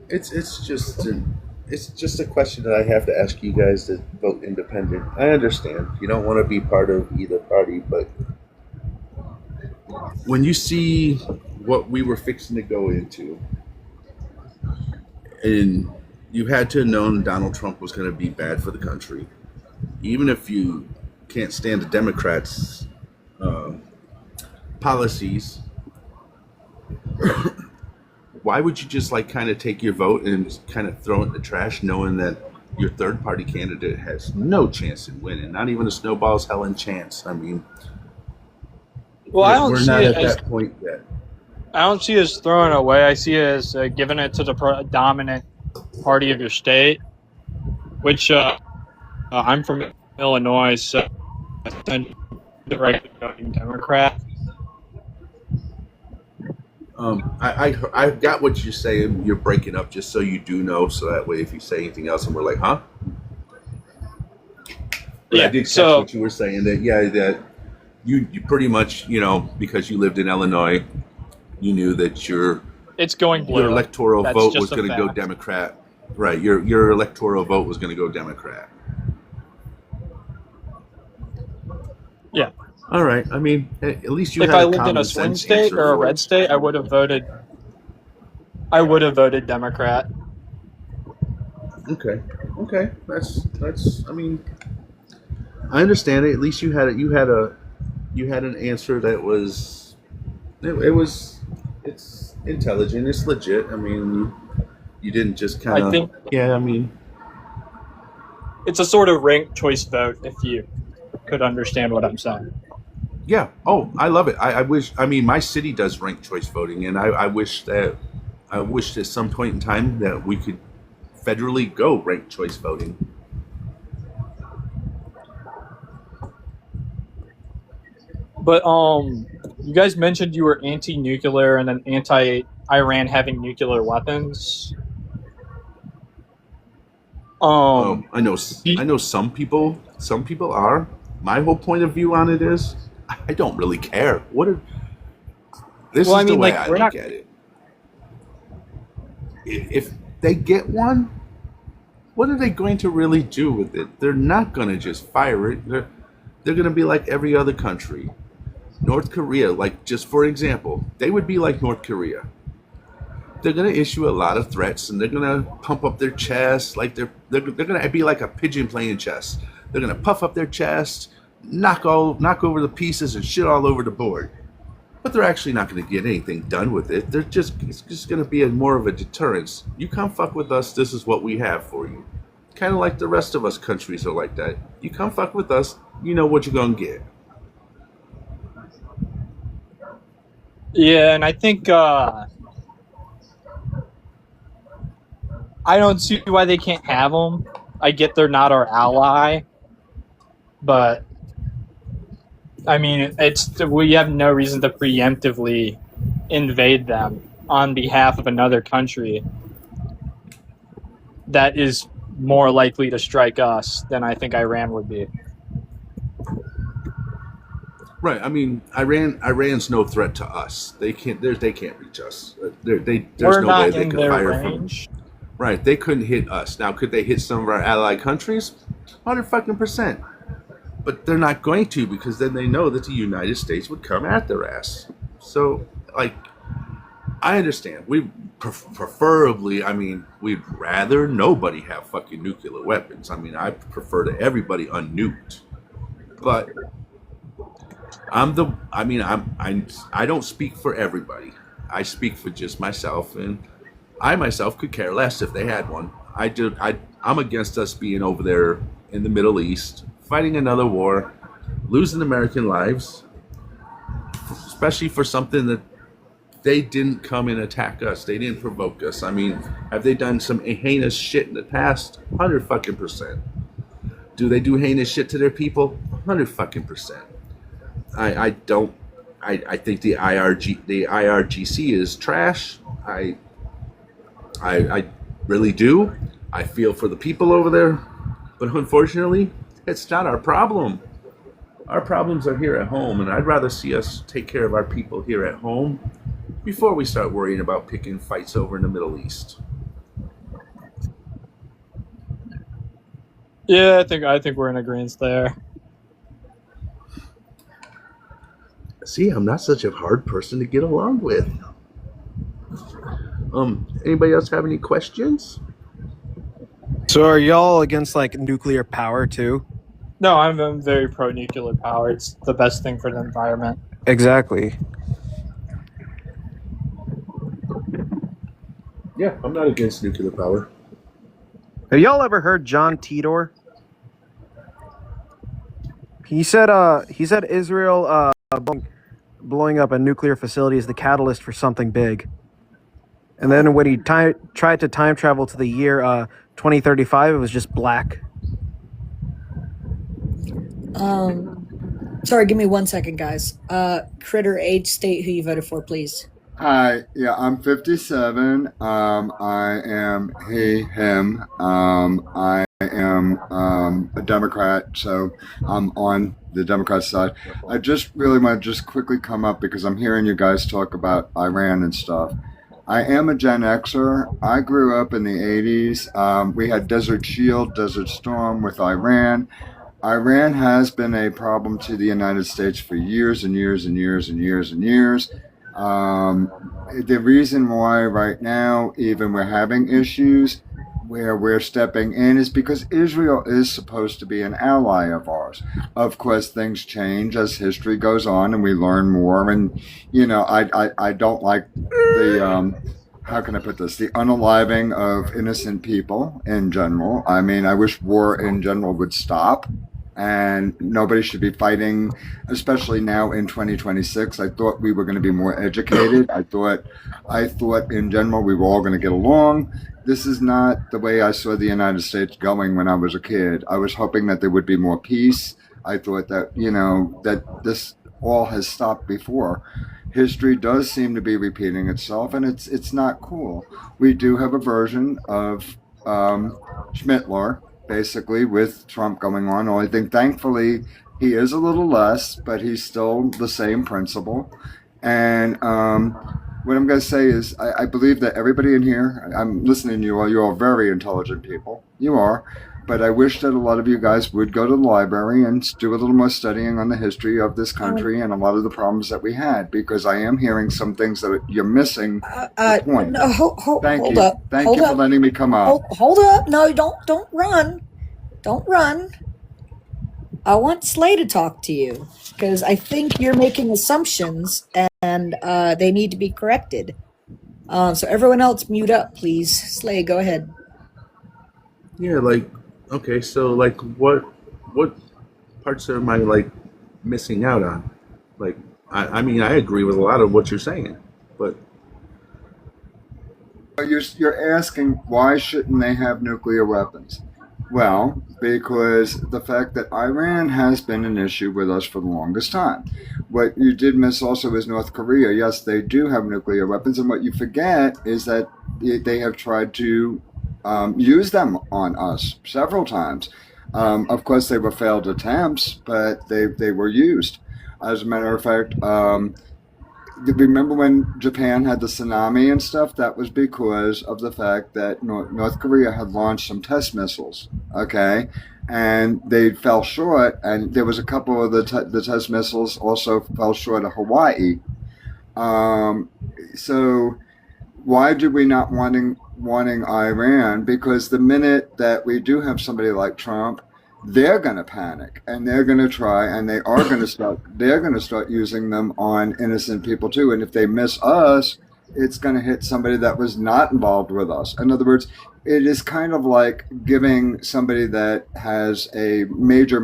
It's just a question that I have to ask you guys to vote independent. I understand you don't want to be part of either party, but when you see what we were fixing to go into, and you had to have known Donald Trump was going to be bad for the country, even if you can't stand the Democrats' policies. Why would you just kind of take your vote and kind of throw it in the trash, knowing that your third party candidate has no chance in winning, not even a snowball's hell in chance? I mean,
Well,
we're not at that point yet.
I don't see it as throwing it away. I see it as giving it to the dominant party of your state, which I'm from Illinois, so I tend to regular voting Democrat.
I got what you're saying. You're breaking up just so you do know, so that way if you say anything else and we're like, huh? But I did catch what you were saying, that you pretty much, because you lived in Illinois, you knew that your electoral vote was going to go Democrat. Right, your electoral vote was going to go Democrat.
Yeah.
All right. I mean, at least you.
If I lived in a swing state or a red state, I would have voted Democrat.
Okay. That's. I mean, I understand it. At least you had an answer that was. It's intelligent. It's legit. I mean, you didn't just kind of.
I think.
Yeah. I mean,
it's a sort of ranked choice vote. If you could understand what I'm saying.
Yeah. Oh, I love it. I wish. I mean, my city does ranked choice voting, and I wish at some point in time that we could federally go ranked choice voting.
But you guys mentioned you were anti-nuclear and then anti-Iran having nuclear weapons.
I know some people are. My whole point of view on it is, I don't really care. This
Well,
is
I mean,
the way
like,
I
we're
look
not.
at it. If they get one, what are they going to really do with it? They're not going to just fire it. They're going to be like every other country. North Korea, like, just for example, they would be like North Korea. They're going to issue a lot of threats, and they're going to pump up their chest, like they're going to be like a pigeon playing chess. They're going to puff up their chest, knock over the pieces and shit all over the board. But they're actually not going to get anything done with it. It's just going to be more of a deterrence. You come fuck with us, this is what we have for you. Kind of like the rest of us countries are like that. You come fuck with us, you know what you're going to get.
Yeah, and I think I don't see why they can't have them. I get they're not our ally, but I mean, we have no reason to preemptively invade them on behalf of another country that is more likely to strike us than I think Iran would be.
Right. I mean, Iran's no threat to us. They can't reach us. There's
We're
no way
not
they
in
could
their
fire
range.
from. Right. They couldn't hit us. Now, could they hit some of our allied countries? 100%. But they're not going to, because then they know that the United States would come at their ass. So, like, I understand. We preferably, I mean, we'd rather nobody have fucking nuclear weapons. I mean, I prefer to everybody unnuked. But I don't speak for everybody. I speak for just myself, and I myself could care less if they had one. I'm against us being over there in the Middle East, fighting another war, losing American lives, especially for something that they didn't come and attack us. They didn't provoke us. I mean, have they done some heinous shit in the past? 100%. Do they do heinous shit to their people? 100%. I don't. I think the IRGC is trash. I really do. I feel for the people over there, but unfortunately, it's not our problem. Our problems are here at home, and I'd rather see us take care of our people here at home before we start worrying about picking fights over in the Middle East.
Yeah, I think we're in agreement there.
See, I'm not such a hard person to get along with. Anybody else have any questions?
So are y'all against like nuclear power too?
No, I'm very pro-nuclear power. It's the best thing for the environment.
Exactly.
Yeah, I'm not against nuclear power.
Have y'all ever heard John Titor? He said Israel blowing up a nuclear facility is the catalyst for something big. And then when he tried to time travel to the year 2035, it was just black.
Sorry, give me 1 second, guys. Critter, age, state, who you voted for, please.
Hi, yeah, I'm 57. I am he, him. I am a Democrat, so I'm on the Democrat side. I just really want to just quickly come up because I'm hearing you guys talk about Iran and stuff. I am a Gen Xer. I grew up in the 80s. We had Desert Shield, Desert Storm with Iran. Iran has been a problem to the United States for years and years and years and years and years. The reason why right now even we're having issues where we're stepping in is because Israel is supposed to be an ally of ours. Of course, things change as history goes on and we learn more. And, you know, I don't like the, how can I put this, the unaliving of innocent people in general. I mean, I wish war in general would stop. And nobody should be fighting, especially now in 2026. I thought we were going to be more educated. I thought in general we were all going to get along. This is not the way I saw the United States going when I was a kid. I was hoping that there would be more peace. I thought that, you know, that this all has stopped before. History does seem to be repeating itself, and it's not cool. We do have a version of Schmittler, basically, with Trump going on. I think, thankfully, he is a little less, but he's still the same principle. And what I'm going to say is, I believe that everybody in here, I'm listening to you all, you're all very intelligent people. You are. But I wish that a lot of you guys would go to the library and do a little more studying on the history of this country and a lot of the problems that we had, because I am hearing some things that you're missing the point.
No,
Thank
hold
you.
up.
Thank
Hold
you for
up.
letting me come up.
Hold up. No, don't run. Don't run. I want Slay to talk to you because I think you're making assumptions and they need to be corrected. So everyone else mute up, please. Slay, go ahead.
Yeah, like, okay, so like what parts am I like missing out on? Like, I mean, I agree with a lot of what you're saying, but
You're asking, why shouldn't they have nuclear weapons? Well, because the fact that Iran has been an issue with us for the longest time. What you did miss also is North Korea. Yes, they do have nuclear weapons, and what you forget is that they have tried to use them on us several times. Of course, they were failed attempts, but they were used. As a matter of fact, remember when Japan had the tsunami and stuff? That was because of the fact that North Korea had launched some test missiles, okay? And they fell short, and there was a couple of the test missiles also fell short of Hawaii. So why do we not wanting Iran? Because the minute that we do have somebody like Trump, they're going to panic and they're going to try, and they're going to start using them on innocent people too. And if they miss us, it's going to hit somebody that was not involved with us. In other words, it is kind of like giving somebody that has a major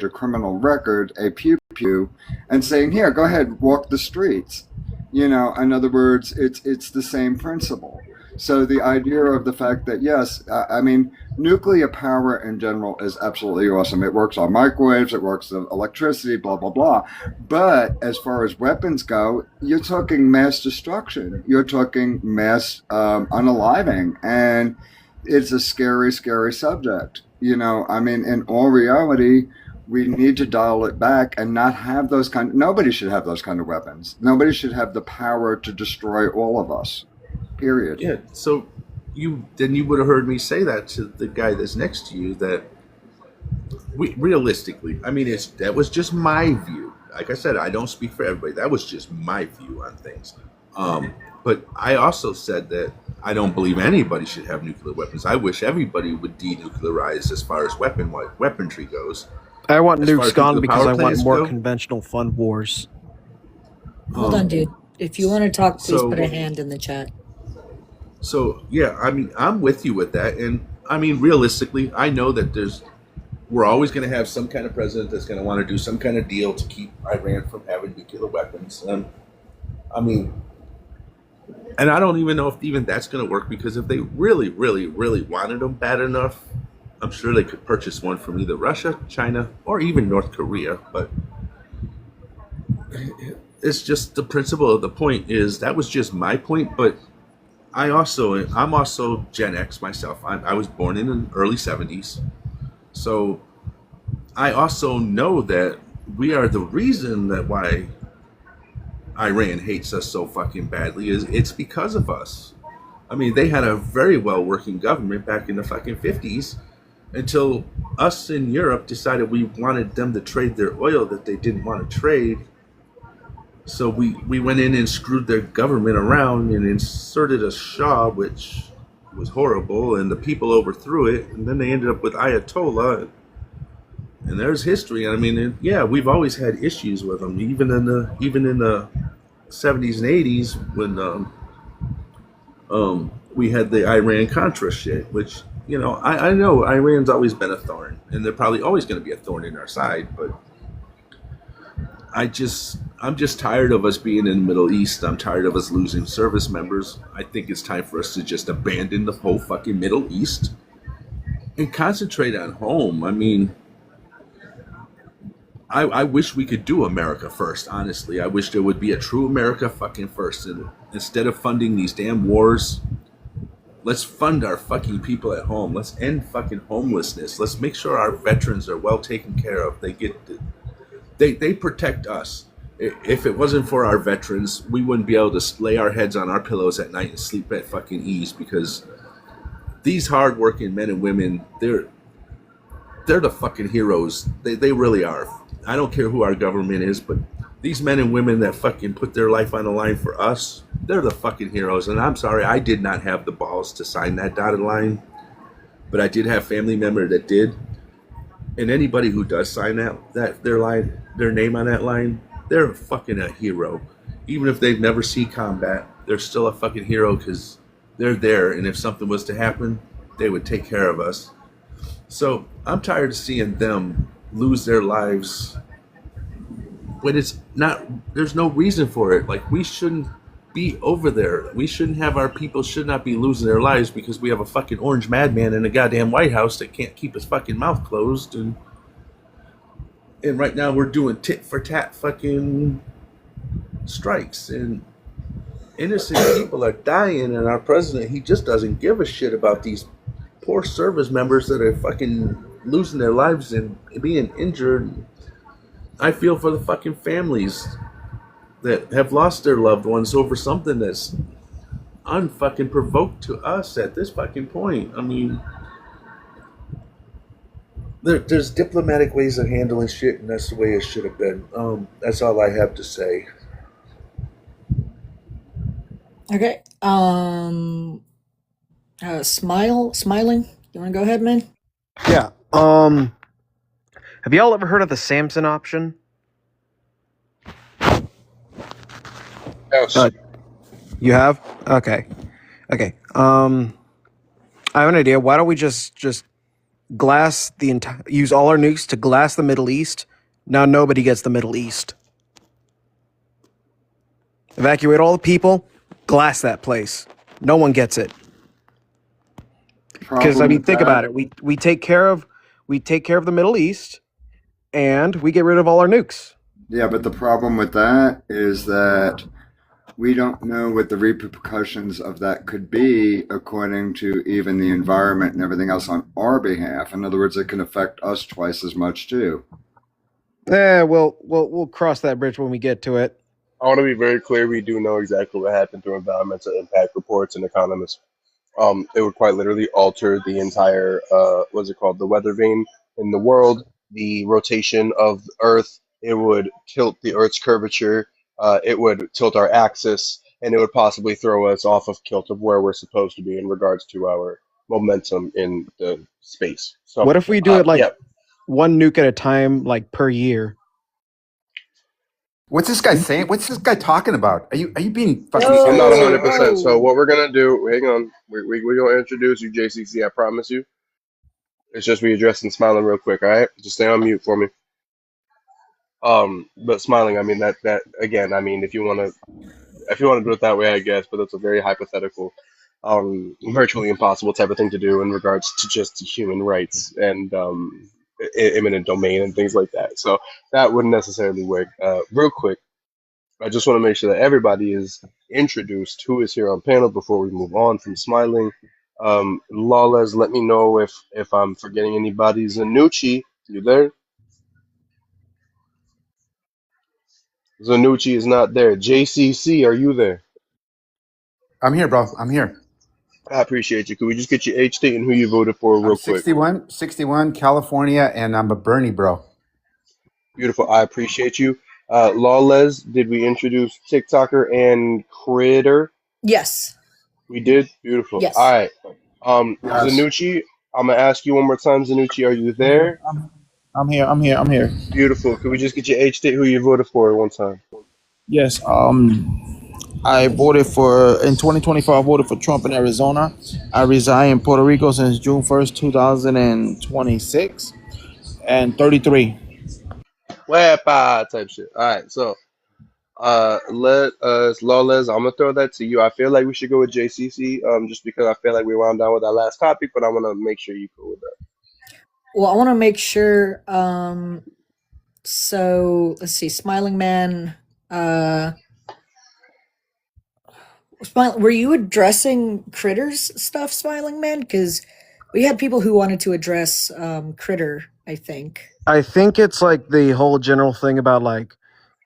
criminal record a pew pew and saying, here, go ahead, walk the streets. In other words, it's the same principle. So the idea of the fact that, yes, I mean, nuclear power in general is absolutely awesome. It works on microwaves, it works on electricity, blah, blah, blah. But as far as weapons go, you're talking mass destruction. You're talking mass unaliving. And it's a scary, scary subject. I mean, in all reality, we need to dial it back and not have nobody should have those kind of weapons. Nobody should have the power to destroy all of us. Period.
yeah, so you would have heard me say that to the guy that's next to you, that realistically, I mean, that was just my view. Like I said, I don't speak for everybody. That was just my view on things. But I also said that I don't believe anybody should have nuclear weapons. I wish everybody would denuclearize as far as weaponry goes.
I want
As far
nukes
as
gone
nuclear
because
power
I want
plants
more
go.
conventional fun wars.
Hold on, dude. If you want to talk, please
So-
put a hand in the chat.
So yeah, I mean, I'm with you with that, and I mean, realistically, I know that we're always going to have some kind of president that's going to want to do some kind of deal to keep Iran from having nuclear weapons. I mean, and I don't even know if even that's going to work, because if they really, really, really wanted them bad enough, I'm sure they could purchase one from either Russia, China, or even North Korea. But it's just the principle of the point is that was just my point, but I'm also Gen X myself. I was born in the early 70s. So I also know that we are the reason that why Iran hates us so fucking badly it's because of us. I mean, they had a very well working government back in the fucking 50s until us in Europe decided we wanted them to trade their oil that they didn't want to trade. So we went in and screwed their government around and inserted a Shah, which was horrible, and the people overthrew it, and then they ended up with Ayatollah, and there's history. I mean, yeah, we've always had issues with them, even in the 70s and 80s when we had the Iran-Contra shit, which, I know Iran's always been a thorn, and they're probably always going to be a thorn in our side, but I'm just tired of us being in the Middle East. I'm tired of us losing service members. I think it's time for us to just abandon the whole fucking Middle East and concentrate on home. I mean, I wish we could do America first, honestly. I wish there would be a true America fucking first. And instead of funding these damn wars, let's fund our fucking people at home. Let's end fucking homelessness. Let's make sure our veterans are well taken care of. They protect us. If it wasn't for our veterans, we wouldn't be able to lay our heads on our pillows at night and sleep at fucking ease, because these hardworking men and women, they're the fucking heroes. They really are. I don't care who our government is, but these men and women that fucking put their life on the line for us, they're the fucking heroes. And I'm sorry, I did not have the balls to sign that dotted line, but I did have family member that did. And anybody who does sign their name on that line, they're fucking a hero. Even if they've never seen combat, they're still a fucking hero, because they're there. And if something was to happen, they would take care of us. So I'm tired of seeing them lose their lives when it's not, there's no reason for it. Like, we shouldn't be over there. We shouldn't have, our people should not be losing their lives because we have a fucking orange madman in the goddamn White House that can't keep his fucking mouth closed. And right now we're doing tit for tat fucking strikes, and innocent people are dying, and our president, he just doesn't give a shit about these poor service members that are fucking losing their lives and being injured. I feel for the fucking families that have lost their loved ones over something that's unfucking provoked to us at this fucking point. I mean, there's diplomatic ways of handling shit, and that's the way it should have been. That's all I have to say.
Okay. Smiling. You want to go ahead, man?
Yeah. Have y'all ever heard of the Samson option?
Yes.
You have? Okay. I have an idea. Why don't we just glass the entire, use all our nukes to glass the Middle East? Now nobody gets the Middle East. Evacuate all the people, glass that place. No one gets it. Because I mean, think about it. We take care of the Middle East, and we get rid of all our nukes.
Yeah, but the problem with that is that we don't know what the repercussions of that could be according to even the environment and everything else on our behalf. In other words, it can affect us twice as much too.
We'll cross that bridge when we get to it.
I want to be very clear. We do know exactly what happened through environmental impact reports and economists. It would quite literally alter the entire, what's it called, the weather vane in the world, the rotation of Earth. It would tilt the Earth's curvature. It would tilt our axis, and it would possibly throw us off of kilt of where we're supposed to be in regards to our momentum in the space. So,
What if we do it like
yeah.
one nuke at a time, like per year?
What's this guy saying? What's this guy talking about? Are you being fucking?
I'm not 100%. So what we're gonna do? Hang on. We're gonna introduce you, JCC. I promise you. It's just we addressing smiling real quick. All right, just stay on mute for me. But smiling. I mean that again. I mean if you wanna do it that way, I guess. But that's a very hypothetical, virtually impossible type of thing to do in regards to just human rights and eminent domain and things like that. So that wouldn't necessarily work. Real quick. I just want to make sure that everybody is introduced who is here on panel before we move on from smiling. Lawless, let me know if I'm forgetting anybody. Zanucci, you there? Zanucci is not there. JCC, are you there?
I'm here, bro. I'm here.
I appreciate you. Could we just get your age state and who you voted for real
I'm 61, California, and I'm a Bernie, bro.
Beautiful. I appreciate you. Lawless, did we introduce TikToker and Critter?
Yes.
We did? Beautiful.
Yes.
All right.
Yes.
Zanucci, I'm going to ask you one more time. Zanucci, are you there?
I'm here.
Beautiful. Could we just get your age state, who you voted for one time?
Yes. I voted for in 2024. I voted for Trump in Arizona. I reside in Puerto Rico since June 1st, 2026, and 33.
Wepa type shit. All right. So, let us Lawless. I'm gonna throw that to you. I feel like we should go with JCC. Just because I feel like we wound down with our last topic, but I want to make sure you go with that.
Well, I want to make sure So let's see, Smiling Man. Uh, were you addressing critters stuff, Smiling Man? Because we had people who wanted to address critter. I think.
I think it's like the whole general thing about like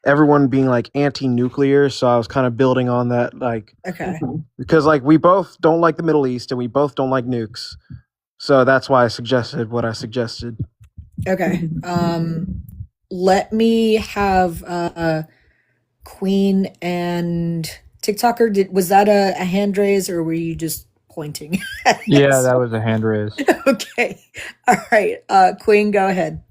everyone being like anti-nuclear. So I was kind of building on that, like
Okay.
because like we both don't like the Middle East and we both don't like nukes. So that's why I suggested what I suggested.
Okay. Let me have Queen and TikToker. Was that a hand raise or were you just pointing?
Yeah, that was a hand raise.
Okay. All right. Queen, go ahead.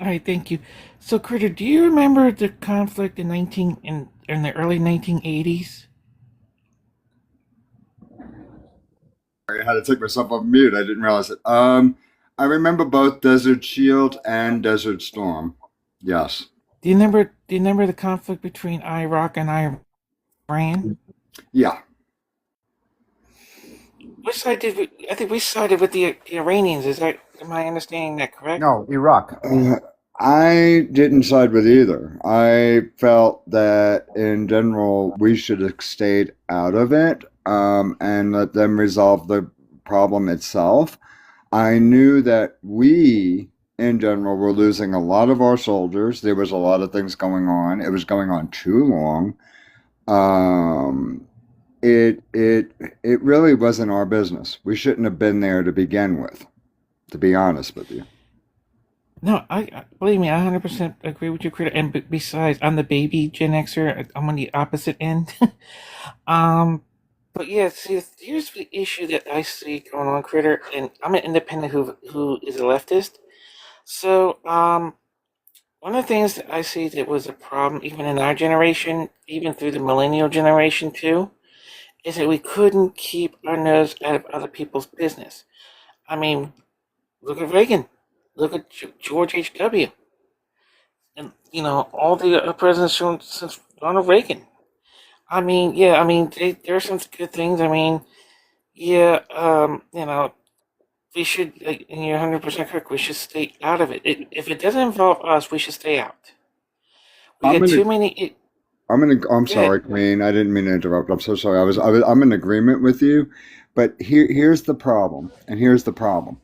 All right, thank you. So, Critter, do you remember the conflict in the early 1980s?
I had to take myself off mute. I didn't realize it. I remember both Desert Shield and Desert Storm. Yes.
Do you remember the conflict between Iraq and Iran?
Yeah.
Which side did we? I think we sided with the Iranians. Am I understanding that correct?
No, Iraq.
I didn't side with either. I felt that in general we should have stayed out of it and let them resolve the problem itself. I knew that we, in general, were losing a lot of our soldiers. There was a lot of things going on. It was going on too long. Um, it really wasn't our business. We shouldn't have been there to begin with, to be honest with you.
No, I believe me, I 100% agree with you, Critter. And besides, I'm the baby Gen Xer. I'm on the opposite end. But yeah, see, here's the issue that I see going on, Critter. And I'm an independent who is a leftist. So, one of the things that I see that was a problem, even in our generation, even through the millennial generation too, is that we couldn't keep our nose out of other people's business. I mean, look at Reagan. Look at George H.W. And, all the presidents since Ronald Reagan. I mean, yeah, there are some good things. I mean, yeah, we should, and you're 100% correct, we should stay out of it. If it doesn't involve us, we should stay out. We
I'm
get
gonna
too many.
I'm
Go ahead.
sorry, Queen. I didn't mean to interrupt. I'm so sorry. I'm in agreement with you, but here's the problem, and here's the problem.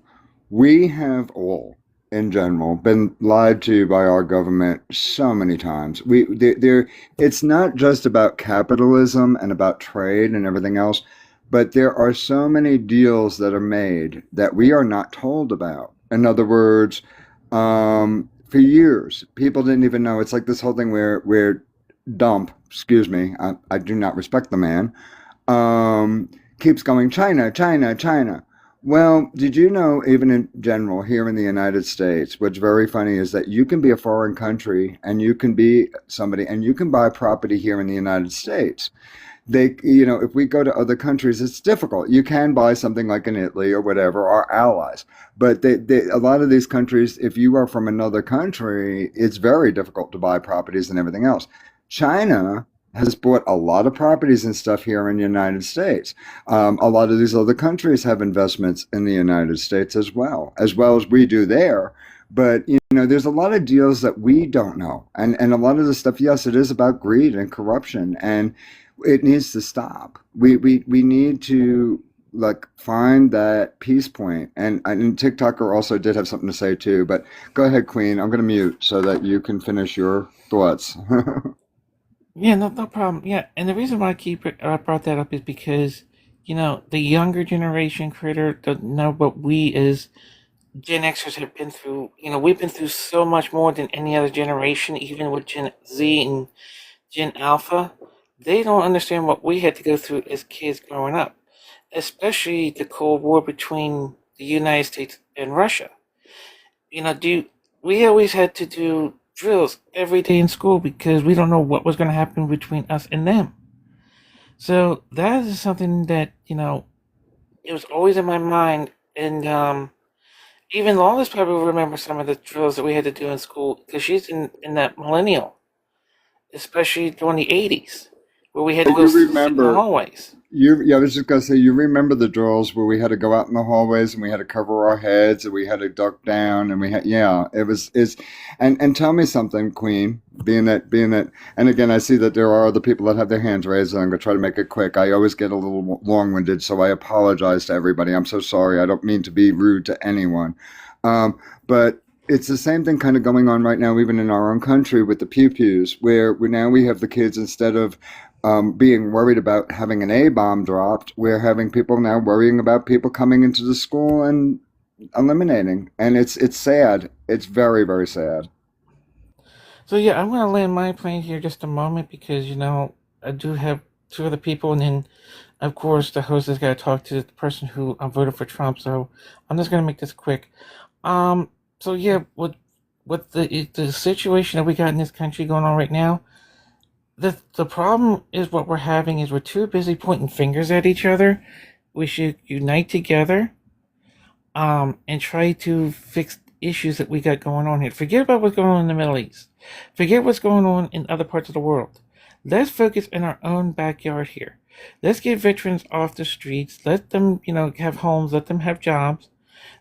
We have all, in general, been lied to by our government so many times. It's not just about capitalism and about trade and everything else, but there are so many deals that are made that we are not told about. In other words, for years, people didn't even know. It's like this whole thing where Dump, excuse me, I do not respect the man, um, keeps going, China, China, China. Well, did you know, even in general, here in the United States, what's very funny is that you can be a foreign country and you can be somebody and you can buy property here in the United States. If we go to other countries, it's difficult. You can buy something like in Italy or whatever, our allies. But a lot of these countries, if you are from another country, it's very difficult to buy properties and everything else. China has bought a lot of properties and stuff here in the United States. A lot of these other countries have investments in the United States as well as we do there. But there's a lot of deals that we don't know, and a lot of the stuff. Yes, it is about greed and corruption, and it needs to stop. We need to find that peace point. And TikToker also did have something to say too. But go ahead, Queen. I'm going to mute so that you can finish your thoughts.
Yeah, no problem. Yeah, and the reason why I brought that up is because, the younger generation, Critter, doesn't know what we as Gen Xers have been through. We've been through so much more than any other generation, even with Gen Z and Gen Alpha. They don't understand what we had to go through as kids growing up, especially the Cold War between the United States and Russia. We always had to do drills every day in school because we don't know what was going to happen between us and them. So that is something that, it was always in my mind. And even Lawless probably will remember some of the drills that we had to do in school because she's in that millennial, especially during the 80s, where we had to
You
go sit in the
remember
hallways.
yeah, I was just gonna say, you remember the drills where we had to go out in the hallways and we had to cover our heads and we had to duck down and we had, yeah, it's, and tell me something, Queen, being that, and again, I see that there are other people that have their hands raised, and I'm gonna try to make it quick. I always get a little long-winded, so I apologize to everybody. I'm so sorry. I don't mean to be rude to anyone, but it's the same thing kind of going on right now, even in our own country with the pew-pews, where now we have the kids, instead of being worried about having an A bomb dropped, we're having people now worrying about people coming into the school and eliminating. And it's sad. It's very, very sad.
So yeah, I'm gonna land my plane here just a moment because I do have two other people, and then of course the host has got to talk to the person who voted for Trump. So I'm just gonna make this quick. So yeah, with the situation that we got in this country going on right now, the problem is what we're having is we're too busy pointing fingers at each other. We should unite together, and try to fix issues that we got going on here. Forget about what's going on in the Middle East. Forget what's going on in other parts of the world. Let's focus in our own backyard here. Let's get veterans off the streets. Let them, have homes. Let them have jobs.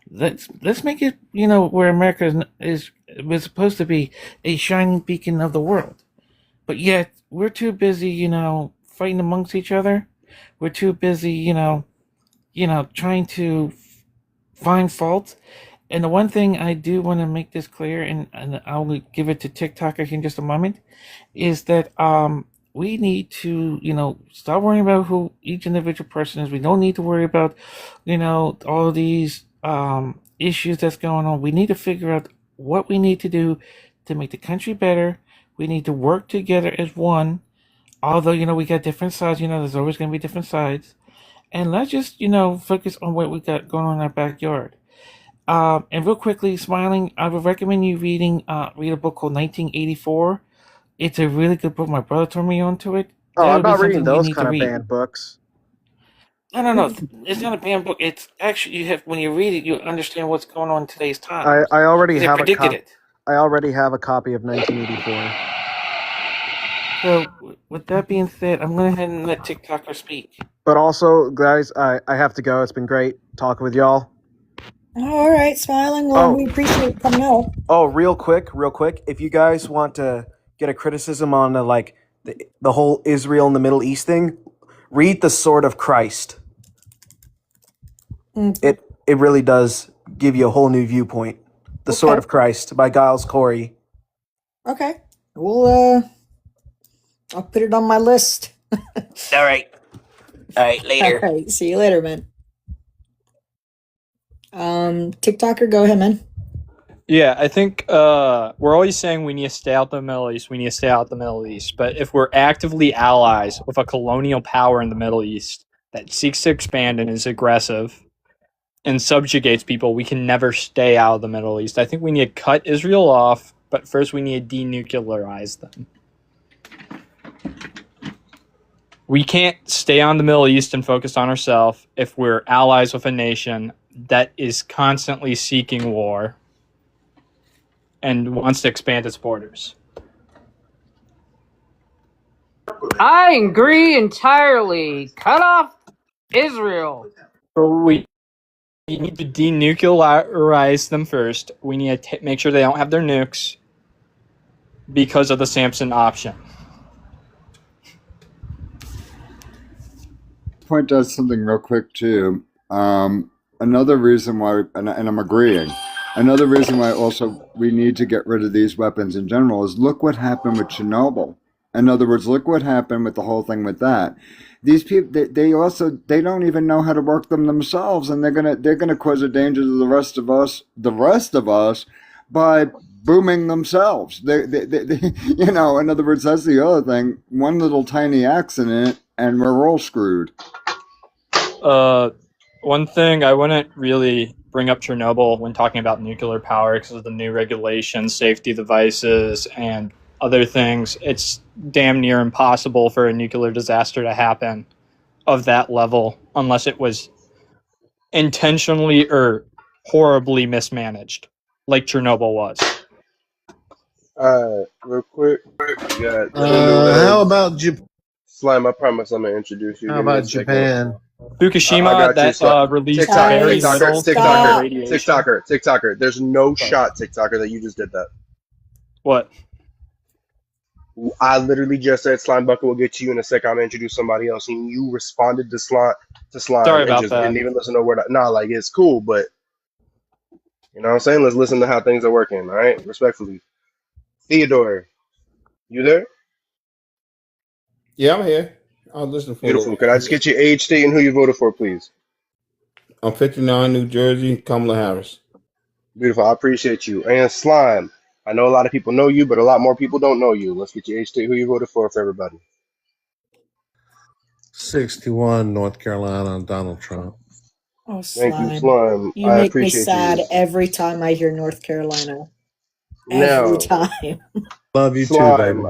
Let's make it, where America was supposed to be a shining beacon of the world. But yet we're too busy, fighting amongst each other. We're too busy, trying to find fault. And the one thing I do want to make this clear, and I'll give it to TikTok in just a moment, is that we need to, stop worrying about who each individual person is. We don't need to worry about, all of these issues that's going on. We need to figure out what we need to do to make the country better. We need to work together as one. Although, we got different sides, there's always going to be different sides. And let's just, focus on what we got going on in our backyard. And real quickly, Smiling, I would recommend you read a book called 1984. It's a really good book. My brother turned me on to it.
Oh,
That
I'm
would be
not reading
something you
those
need to
kind of
read.
banned books.
No. It's not a banned book. It's actually, when you read it, you understand what's going on in today's
I,
time.
I already
They
have
predicted it.
I already have a copy of 1984.
So, with that being said, I'm going to go ahead and let TikToker speak.
But also, guys, I have to go. It's been great talking with y'all.
All right, Smiling. Well, we appreciate you coming out.
Oh, real quick. If you guys want to get a criticism on the whole Israel and the Middle East thing, read The Sword of Christ. It really does give you a whole new viewpoint. The Sword of Christ by Giles Corey.
Okay. Well, I'll put it on my list.
All right. Later.
All right. See you later, man. TikToker, go ahead, man.
Yeah, I think we're always saying we need to stay out the Middle East. We need to stay out the Middle East. But if we're actively allies with a colonial power in the Middle East that seeks to expand and is aggressive and subjugates people, we can never stay out of the Middle East. I think we need to cut Israel off, but first we need to denuclearize them. We can't stay on the Middle East and focus on ourselves if we're allies with a nation that is constantly seeking war and wants to expand its borders.
I agree entirely. Cut off Israel.
So we need to denuclearize them first. We need to make sure they don't have their nukes because of the Samson option.
Point out something real quick too. Another reason why, and I'm agreeing. Another reason why also we need to get rid of these weapons in general is look what happened with Chernobyl. In other words, look what happened with the whole thing with that. These people, they don't even know how to work them themselves, and they're gonna cause a danger to the rest of us by booming themselves. They in other words, that's the other thing. One little tiny accident, and we're all screwed.
One thing I wouldn't really bring up Chernobyl when talking about nuclear power because of the new regulations, safety devices, and other things. It's damn near impossible for a nuclear disaster to happen of that level unless it was intentionally or horribly mismanaged, like Chernobyl was.
Real quick. We got
How about Japan?
Slime, I promise I'm gonna introduce you.
How
Give me a
about
second.
Japan?
I
Fukushima
got you.
that
So,
released
TikTok,
very
Guys,
TikToker,
little nuclear
TikToker,
stop.
radiation.
TikToker, TikToker. There's no
Sorry.
shot, TikToker, that you just did that.
What?
I literally just said Slime Bucket will get to you in a second. I'm gonna introduce somebody else, and you responded to Slime
Sorry
and
about
just
that.
didn't even listen to a word. Nah, like it's cool, but you know what I'm saying? Let's listen to how things are working, all right? Respectfully. Theodore, you there?
Yeah, I'm here. I was listening for a little
Beautiful. Could I just
while.
get your age, state, and who you voted for, please?
I'm 59, New Jersey, Kamala Harris.
Beautiful. I appreciate you. And Slime, I know a lot of people know you, but a lot more people don't know you. Let's get your age, state, who you voted for everybody.
61, North Carolina, Donald Trump.
Oh,
Thank you,
slime.
Slime.
You
I
make me
appreciate
sad
you.
every time I hear North Carolina. Every
Now,
time.
Love you too,
Slime,
baby.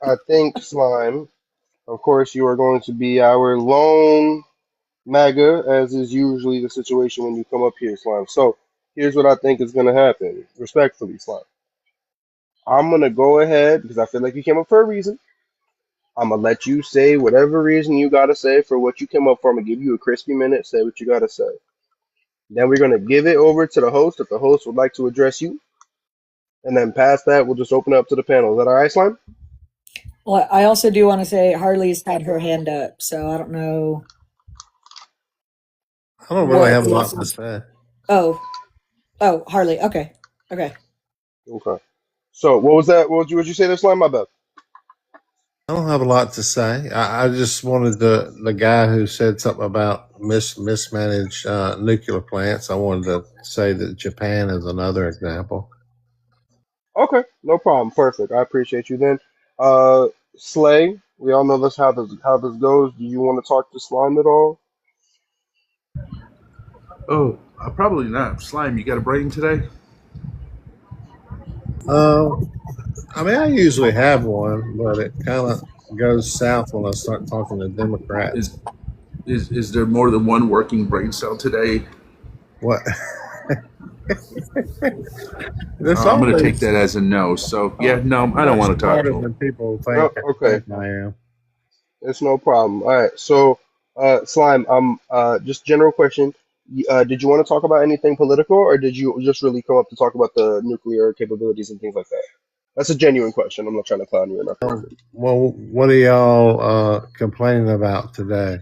I think Slime, of course, you are going to be our lone maga, as is usually the situation when you come up here, Slime. So here's what I think is going to happen. Respectfully, Slime. I'm going to go ahead because I feel like you came up for a reason. I'm going to let you say whatever reason you got to say for what you came up for. I'm going to give you a crispy minute. Say what you got to say. Then we're going to give it over to the host if the host would like to address you. And then past that, we'll just open it up to the panel. Is that all right, Slime?
Well, I also do want to say Harley's had her hand up, so I don't know
I don't really
what
have a lot
is.
to say.
Oh, oh, Harley. Okay, okay.
Okay. So what was that? What you say there, Slime? My bad.
I don't have a lot to say. I just wanted the guy who said something about mismanaged nuclear plants. I wanted to say that Japan is another example.
Okay, no problem. Perfect. I appreciate you then. Slay, we all know this how this goes. Do you want to talk to Slime at all?
Oh, probably not. Slime, you got a brain today?
Uh, I mean, I usually have one, but it kind of goes south when I start talking to Democrats.
Is is there more than one working brain cell today?
What? There's
I'm going to take
always.
that as a no. So yeah,
I'm
no, I don't
much
want to talk
smarter
to him.
than people
No. Okay,
think I am.
it's no problem. All right. So, Slime, just general question. Did you want to talk about anything political, or did you just really come up to talk about the nuclear capabilities and things like that? That's a genuine question. I'm not trying to clown you or nothing like that.
Well, what are y'all complaining about today?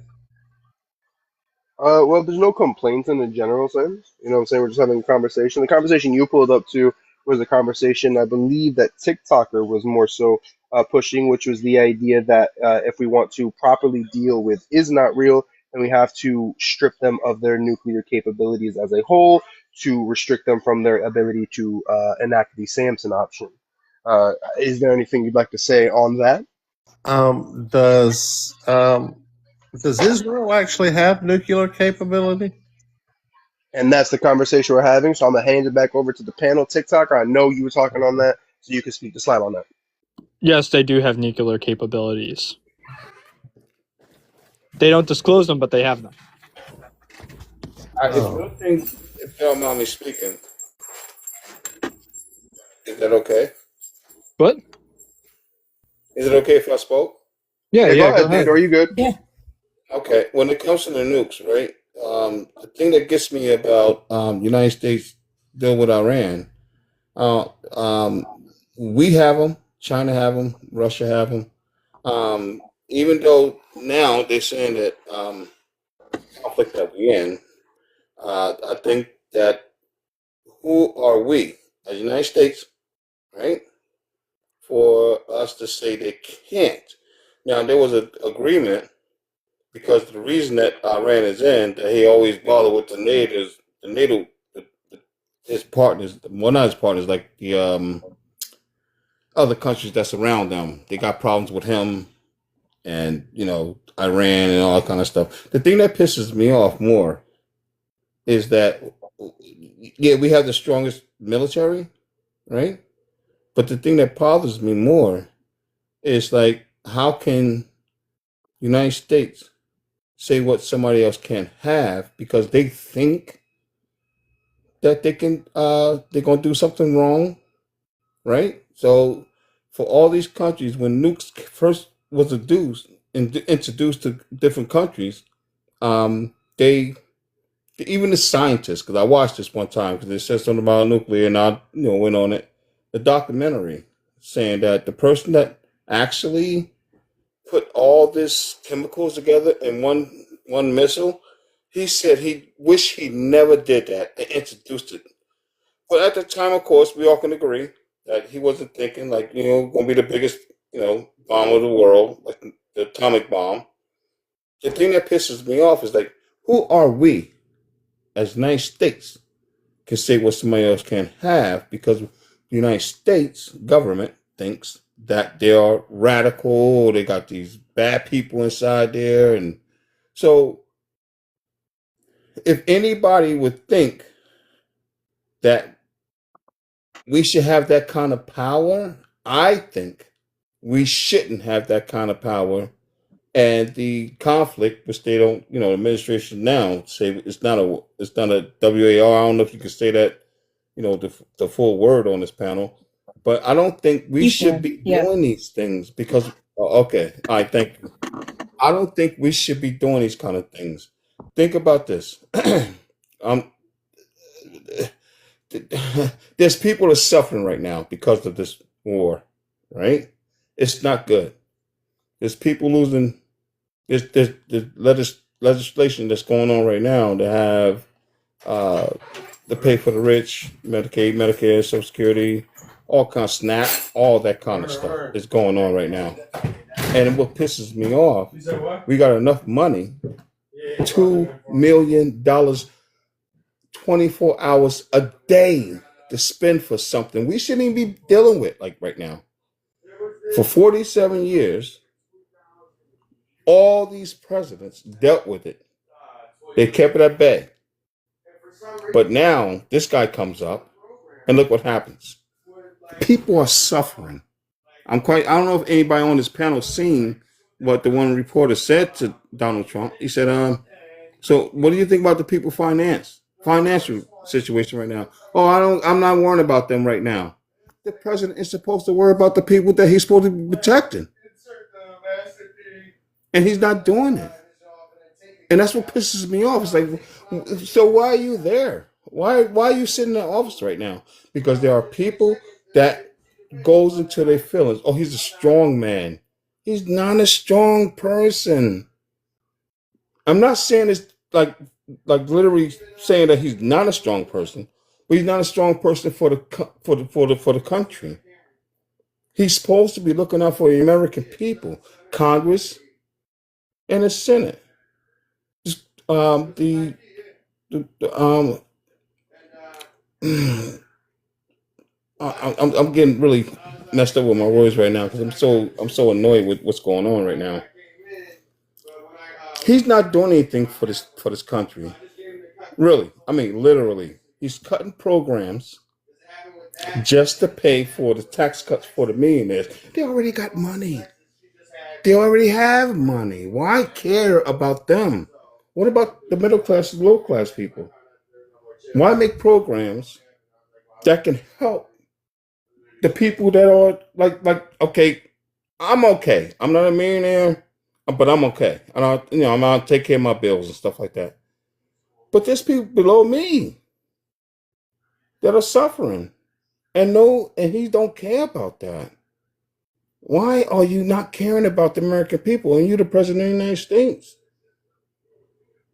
Well, there's no complaints in the general sense. You know what I'm saying? We're just having a conversation. The conversation you pulled up to was a conversation I believe that TikToker was more so pushing, which was the idea that if we want to properly deal with is not real, then we have to strip them of their nuclear capabilities as a whole to restrict them from their ability to enact the Samson option. Is there anything you'd like to say on that?
Um, does um, does Israel actually have nuclear capability?
And that's the conversation we're having. So I'm gonna hand it back over to the panel. TikToker, I know you were talking on that, so you can speak to Slime on that.
Yes, they do have nuclear capabilities. They don't disclose them, but they have them.
It's
Oh,
one thing, if you don't mind me speaking. Is that okay?
What?
Is it okay if I spoke?
Yeah,
Yeah, go
yeah, go
ahead,
ahead.
Theodore. You good?
Yeah.
Okay. When it comes to the nukes, right? The thing that gets me about United States dealing with Iran, uh, um, we have them, China have them, Russia have them. Even though now they're saying that conflict that we're in, I think that who are we as United States, right, for us to say they can't? Now there was an agreement because the reason that Iran is in that he always bother with the NATO, his partners, well not his partners, like the other countries that surround them. They got problems with him and Iran and all that kind of stuff. The thing that pisses me off more is that yeah, we have the strongest military, right? But the thing that bothers me more is like how can United States say what somebody else can't have because they think that they're gonna do something wrong, right? So for all these countries, when nukes first was introduced, introduced to different countries, they even the scientists, because I watched this one time because it said something about nuclear, and I went on it, the documentary saying that the person that actually put all this chemicals together in one missile, he said he wished he never did that and introduced it. But at the time, of course, we all can agree that he wasn't thinking like going to be the biggest bomb of the world, like the atomic bomb. The thing that pisses me off is like, who are we as United States can say what somebody else can't have because the United States government thinks that they are radical, they got these bad people inside there. And so if anybody would think that we should have that kind of power, I think we shouldn't have that kind of power. And the conflict, which they don't, administration now say it's not a WAR. I don't know if you can say that, the full word on this panel, but I don't think we
You
should
can,
be
yeah.
doing these things because. Okay, all right, thank you. I don't think we should be doing these kind of things. Think about this. um, there's people that are suffering right now because of this war, right? It's not good. There's people losing. There's legislation that's going on right now to have to pay for the rich, Medicaid, Medicare, Social Security, all kinds of SNAP, all that kind of stuff is going on right now. And what pisses me off, we got enough money, $2 million, 24 hours a day to spend for something we shouldn't even be dealing with like right now. For 47 years, all these presidents dealt with it. They kept it at bay. But now this guy comes up and look what happens. People are suffering. I don't know if anybody on this panel seen what the one reporter said to Donald Trump. He said, so what do you think about the people financial situation right now? Oh, I'm not worrying about them right now. The president is supposed to worry about the people that he's supposed to be protecting. And he's not doing it. And that's what pisses me off. It's like, so why are you there? Why are you sitting in the office right now? Because there are people that goes into their feelings. Oh, he's a strong man. He's not a strong person. I'm not saying it's like literally saying that he's not a strong person, but he's not a strong person for the country. He's supposed to be looking out for the American people, Congress, and the Senate. The I'm getting really messed up with my words right now because I'm so annoyed with what's going on right now. He's not doing anything for this country, really. I mean, literally, he's cutting programs just to pay for the tax cuts for the millionaires. They already got money. They already have money. Why care about them? What about the middle class and low class people? Why make programs that can help the people that are okay, I'm okay. I'm not a millionaire, but I'm okay. And I'm out take care of my bills and stuff like that. But there's people below me that are suffering. And he don't care about that. Why are you not caring about the American people and you're the president of the United States?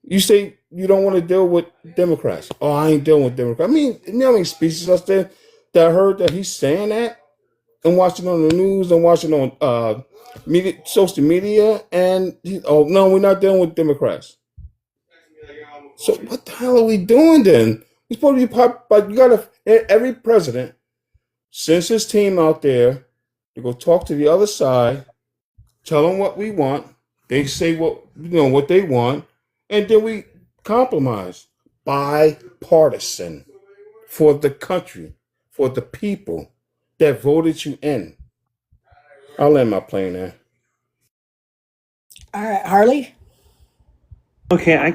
You say you don't want to deal with Democrats. Oh, I ain't dealing with Democrats. I mean, you know how many speeches I said that I heard that he's saying that and watching on the news and watching on social media, and oh no, we're not dealing with Democrats. So what the hell are we doing then? We're supposed to be like you gotta every president sends his team out there to go talk to the other side, tell them what we want. They say what they want, and then we compromise. Bipartisan for the country, for the people that voted you in. I'll land my plane there.
All right, Harley.
Okay,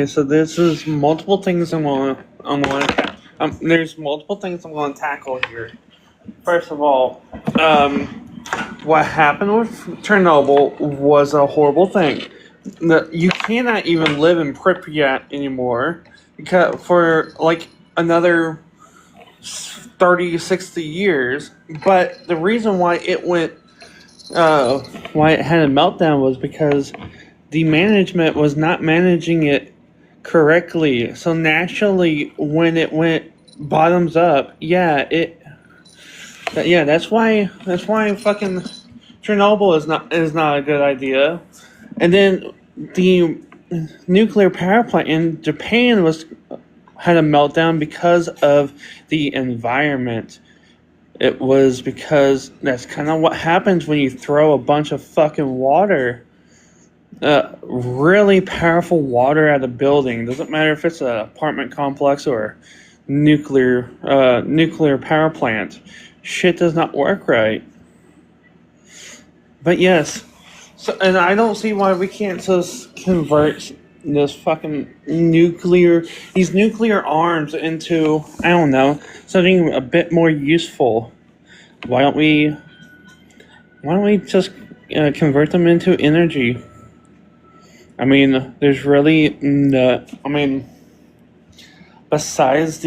so this is multiple things there's multiple things I'm going to tackle here. First of all, what happened with Chernobyl was a horrible thing. You cannot even live in Pripyat anymore because for like another 30, 60 years. But the reason why why it had a meltdown was because the management was not managing it correctly. So naturally, when it went bottoms up, that's why fucking Chernobyl is not a good idea. And then the nuclear power plant in Japan had a meltdown because of the environment. It was because that's kind of what happens when you throw a bunch of fucking water, really powerful water at a building. Doesn't matter if it's an apartment complex or nuclear power plant. Shit does not work right. But yes, so and I don't see why we can't just convert this fucking these nuclear arms into, I don't know, something a bit more useful. Why don't we just convert them into energy? I mean, there's really no. I mean, besides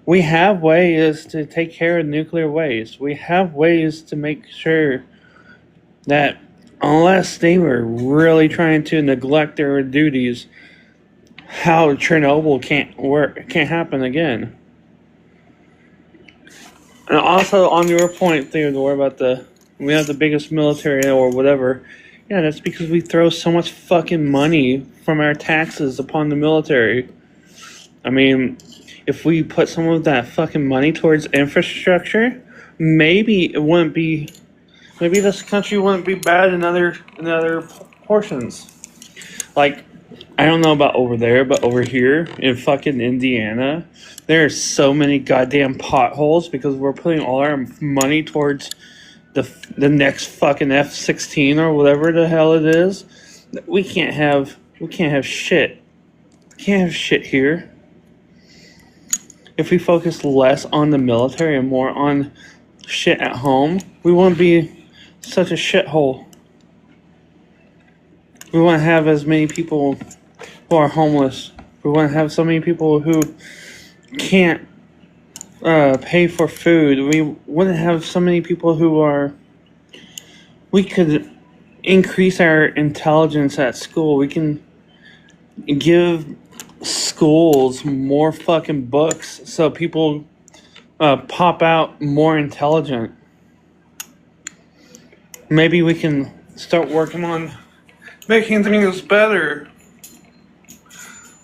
we have ways to take care of nuclear waste. We have ways to make sure that unless they were really trying to neglect their duties, how Chernobyl can't happen again. And also on your point, Theodore, about we have the biggest military or whatever. Yeah, that's because we throw so much fucking money from our taxes upon the military. I mean, if we put some of that fucking money towards infrastructure, maybe this country wouldn't be bad in other portions. Like, I don't know about over there, but over here in fucking Indiana, there are so many goddamn potholes because we're putting all our money towards the next fucking F-16 or whatever the hell it is. We can't have shit. We can't have shit here. If we focus less on the military and more on shit at home, we wouldn't be such a shithole. We wouldn't have as many people who are homeless. We wouldn't have so many people who can't pay for food. We wouldn't have so many people we could increase our intelligence at school. We can give schools more fucking books so people pop out more intelligent. Maybe we can start working on making things better.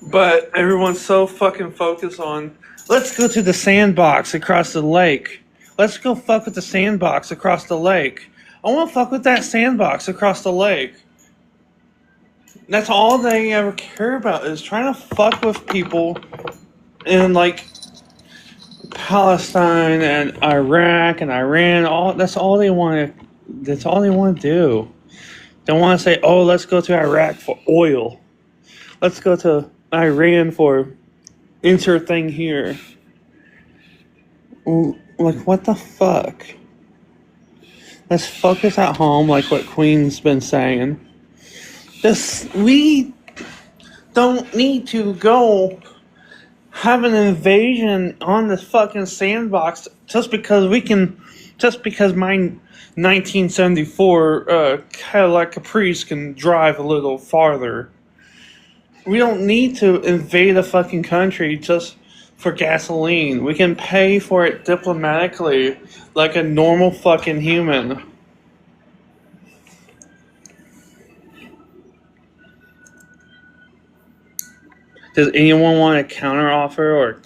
But everyone's so fucking focused on, let's go to the sandbox across the lake. Let's go fuck with the sandbox across the lake. I want to fuck with that sandbox across the lake. That's all they ever care about is trying to fuck with people in like Palestine and Iraq and Iran. That's all they want to do. They want to say, oh, let's go to Iraq for oil. Let's go to Iran for insert thing here. Like, what the fuck? Let's focus at home, like what Queen's been saying. We don't need to go have an invasion on this fucking sandbox just because my 1974 Cadillac Caprice can drive a little farther. We don't need to invade a fucking country just for gasoline. We can pay for it diplomatically like a normal fucking human. Does anyone want a counter offer or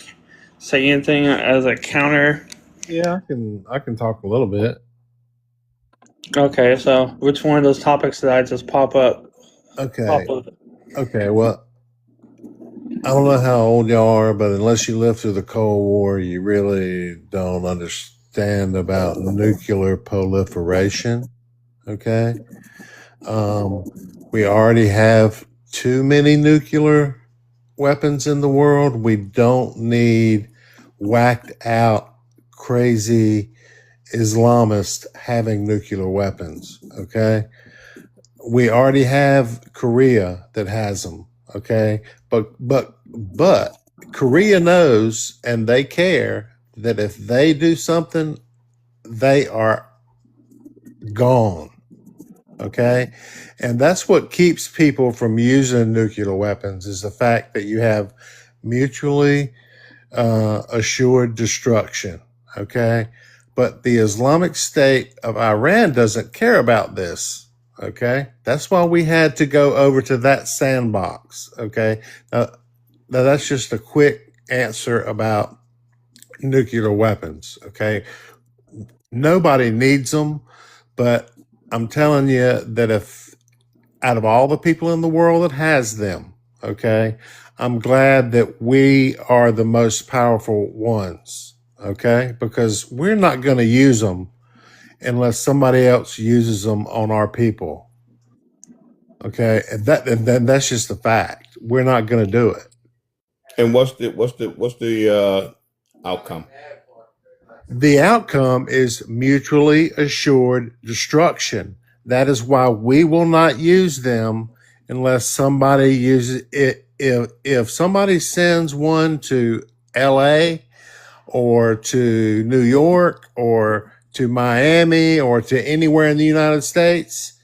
say anything as a counter?
Yeah, I can talk a little bit.
Okay, so which one of those topics did I just pop up?
Okay. Well, I don't know how old y'all are, but unless you lived through the Cold War, you really don't understand about nuclear proliferation. Okay. We already have too many nuclear weapons in the world. We don't need whacked out, crazy, Islamists having nuclear weapons. Okay, we already have Korea that has them. Okay, but Korea knows and they care that if they do something, they are gone. Okay, and that's what keeps people from using nuclear weapons is the fact that you have mutually assured destruction. Okay, but the Islamic State of Iran doesn't care about this. Okay, that's why we had to go over to that sandbox. Okay, now that's just a quick answer about nuclear weapons. Okay, nobody needs them, but I'm telling you that if out of all the people in the world that has them, okay, I'm glad that we are the most powerful ones, okay, because we're not going to use them unless somebody else uses them on our people, okay, and then that's just the fact. We're not going to do it.
And what's the outcome?
The outcome is mutually assured destruction. That is why we will not use them unless somebody uses it. If somebody sends one to LA or to New York or to Miami or to anywhere in the United States,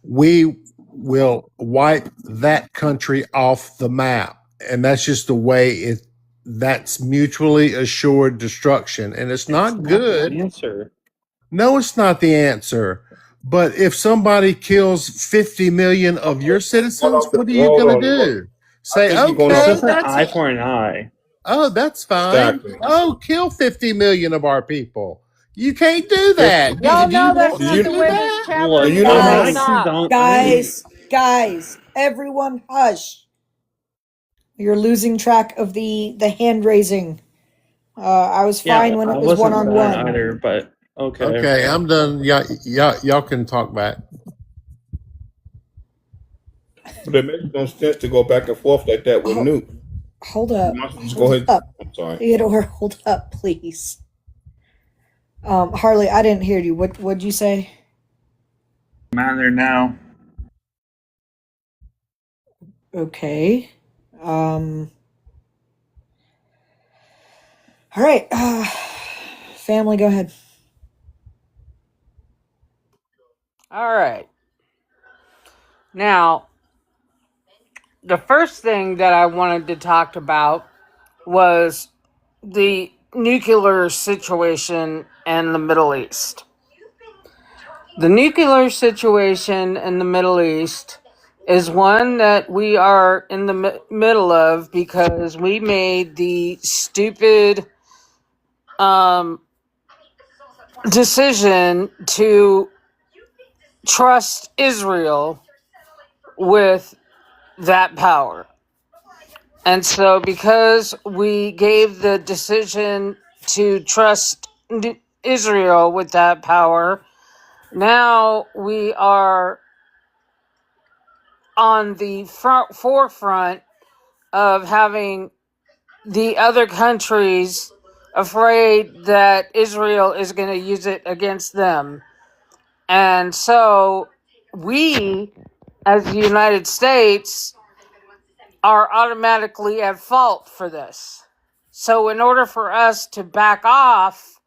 we will wipe that country off the map. And that's just the way that's mutually assured destruction. And it's not
Not the
good.
answer.
No, it's not the answer. But if somebody kills 50 million of your citizens, what are you
Hold
going to
on.
do?
I
Say,
think you're going
It's
off
okay,
just
the
an
that's
eye for an eye.
oh, that's fine.
exactly.
Oh, kill 50 million of our people. You can't do that.
Y'all
Do you
know that's
want
Do
to
not the
you
do
way this
that?
chapter
do
Look,
you
is
know
I'm
how
going.
many?
actually
Guys,
don't.
guys, everyone hush. You're losing track of the hand raising. I was fine
Yeah,
when
I
it was one
wasn't
on
fine
one.
either, but okay.
Okay, I'm done. Y'all can talk back.
But it makes no sense to go back and forth like that with
Oh,
Nuke.
hold
You
up,
might as well just go
hold
ahead.
up,
I'm sorry.
Theodore, hold up, please. Harley, I didn't hear you. What'd you say?
Matter now.
Okay. All right. Family, go ahead.
All right. Now, the first thing that I wanted to talk about was the nuclear situation in the Middle East. The nuclear situation in the Middle East is one that we are in the middle of because we made the stupid decision to trust Israel with that power. And so, because we gave the decision to trust Israel with that power, now we are on the forefront of having the other countries afraid that Israel is going to use it against them. And so, we, as the United States, are automatically at fault for this. So, in order for us to back off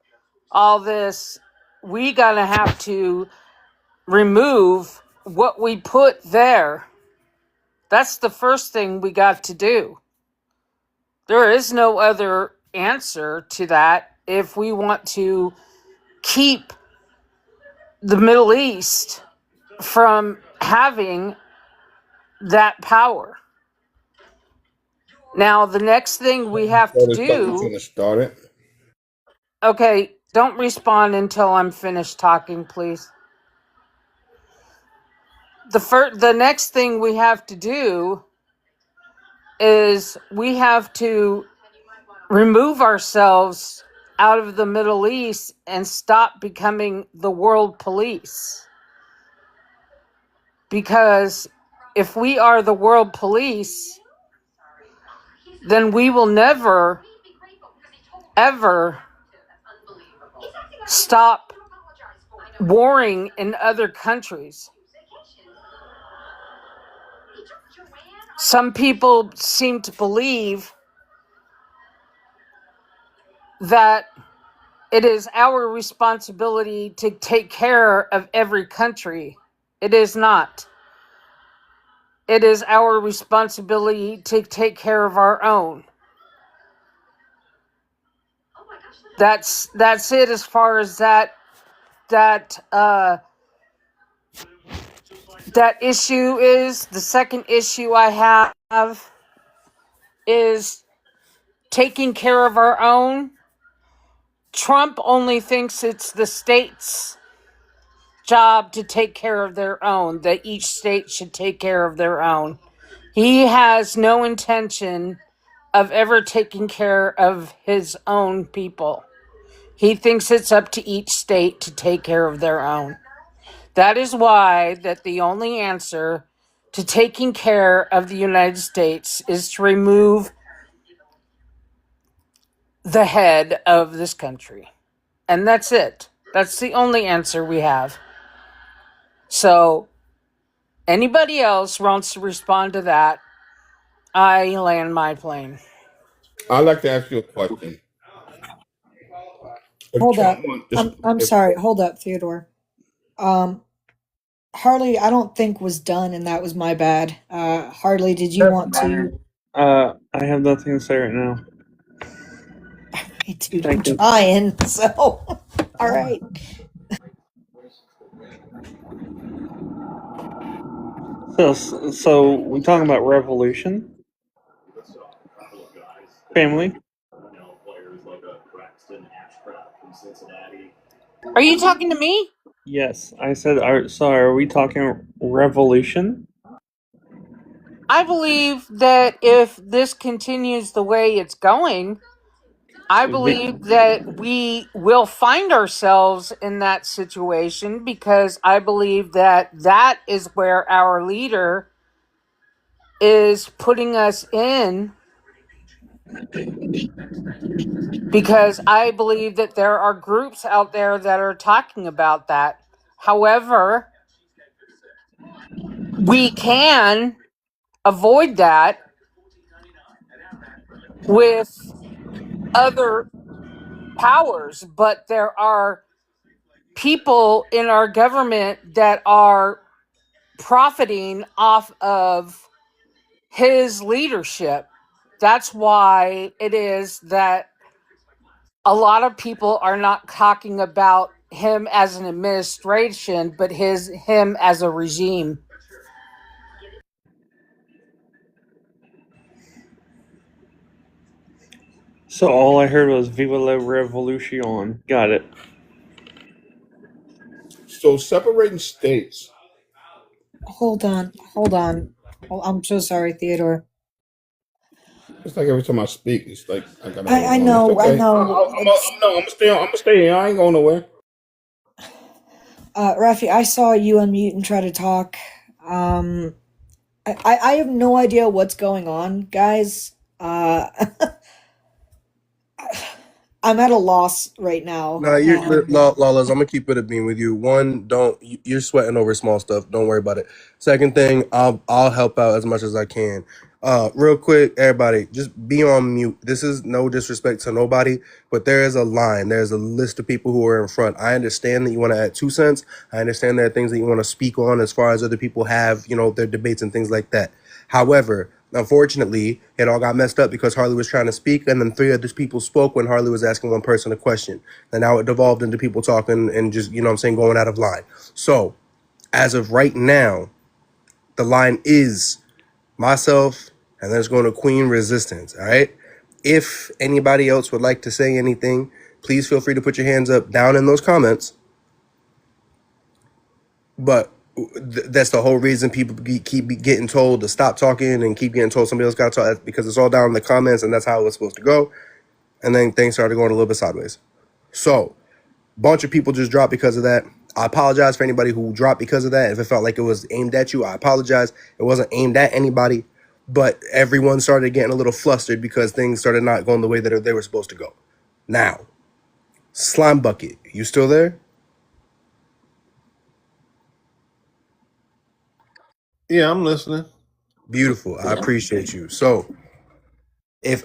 all this, we gotta have to remove what we put there. That's the first thing we got to do. There is no other answer to that if we want to keep the Middle East from having that power. Now, the next thing we have to
So this stuff is
do.
gonna start it.
Okay, don't respond until I'm finished talking, please. The next thing we have to do is we have to remove ourselves out of the Middle East and stop becoming the world police. Because if we are the world police, then we will never, ever stop warring in other countries. Some people seem to believe that it is our responsibility to take care of every country. It is not. It is our responsibility to take care of our own. That's it as far as that that issue is. The second issue I have is taking care of our own. Trump only thinks it's the states' job to take care of their own, that each state should take care of their own. He has no intention of ever taking care of his own people. He thinks it's up to each state to take care of their own. That is why that the only answer to taking care of the United States is to remove the head of this country. And that's it. That's the only answer we have. So, anybody else wants to respond to that, I land my plane.
I'd like to ask you a question. If
Hold
Trump
up.
wants to,
I'm
if,
sorry. Hold up, Theodore. Harley, I don't think was done, and that was my bad. Harley, did you want to?
I have nothing to say right now.
Hey, dude, I'm
Thank you.
trying. So, all right.
So we talking about revolution, family.
Are you talking to me?
Yes, I said. Are we talking revolution?
I believe that if this continues the way it's going, I believe that we will find ourselves in that situation, because I believe that that is where our leader is putting us in, because I believe that there are groups out there that are talking about that. However, we can avoid that with other powers, but there are people in our government that are profiting off of his leadership. That's why it is that a lot of people are not talking about him as an administration, but him as a regime.
So all I heard was "Viva la Revolution." Got it.
so separating states.
Hold on. Hold on. Oh, I'm so sorry, Theodore.
It's like every time I speak, it's like I gotta hold
I
on. It's
know. I
okay.
know.
I'm gonna stay. I'm gonna stay here. I ain't going nowhere.
Rafi, I saw you unmute and try to talk. I have no idea what's going on, guys. I'm at a loss right now.
Nah, Lawless. I'm gonna keep it a beam with you. One, you're sweating over small stuff. Don't worry about it. Second thing, I'll help out as much as I can. Real quick, everybody, just be on mute. This is no disrespect to nobody, but there is a line. There's a list of people who are in front. I understand that you want to add 2 cents. I understand there are things that you want to speak on as far as other people have, their debates and things like that. However, unfortunately, it all got messed up because Harley was trying to speak, and then 3 other people spoke when Harley was asking one person a question. And now it devolved into people talking and just, going out of line. So, as of right now, the line is myself, and then it's going to Queen Resistance, all right? If anybody else would like to say anything, please feel free to put your hands up down in those comments. But that's the whole reason people keep getting told to stop talking and keep getting told somebody else got to talk, because it's all down in the comments, and that's how it was supposed to go. And then things started going a little bit sideways. So, bunch of people just dropped because of that. I apologize for anybody who dropped because of that. If it felt like it was aimed at you, I apologize. It wasn't aimed at anybody, but everyone started getting a little flustered because things started not going the way that they were supposed to go. Now, Slime Bucket, you still there?
Yeah, I'm listening.
Beautiful. I appreciate you. So, if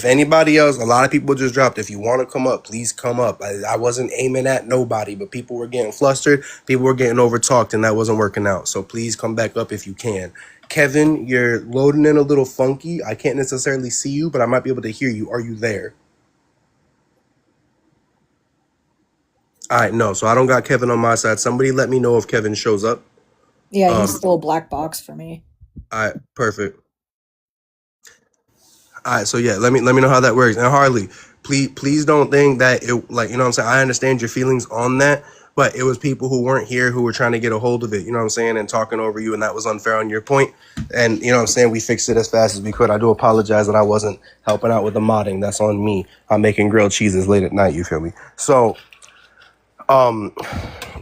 anybody else, a lot of people just dropped. If you want to come up, please come up. I wasn't aiming at nobody, but people were getting flustered. People were getting overtalked, and that wasn't working out. So please come back up if you can. Kevin, you're loading in a little funky. I can't necessarily see you, but I might be able to hear you. Are you there? All right, no. So I don't got Kevin on my side. Somebody let me know if Kevin shows up.
Yeah, he's still a black box for me.
All right, perfect. All right, so yeah, let me know how that works. And Harley, please don't think that it, like, you know what I'm saying. I understand your feelings on that, but it was people who weren't here who were trying to get a hold of it. You know what I'm saying, and talking over you, and that was unfair on your point. And you know what I'm saying. We fixed it as fast as we could. I do apologize that I wasn't helping out with the modding. That's on me. I'm making grilled cheeses late at night. You feel me? So,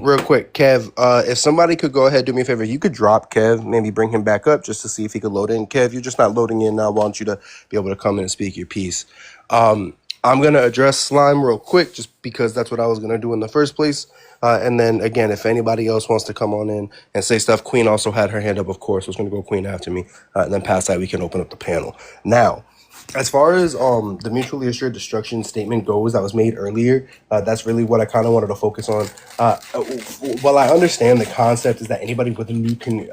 real quick, Kev, if somebody could go ahead, do me a favor. You could drop Kev, maybe bring him back up just to see if he could load in. Kev, you're just not loading in. I want you to be able to come in and speak your piece. I'm going to address Slime real quick just because that's what I was going to do in the first place. And then, again, if anybody else wants to come on in and say stuff, Queen also had her hand up, of course. So it's going to go Queen after me. And then past that, we can open up the panel. Now, as far as the mutually assured destruction statement goes that was made earlier, that's really what I kind of wanted to focus on. While I understand the concept is that anybody with a nuke can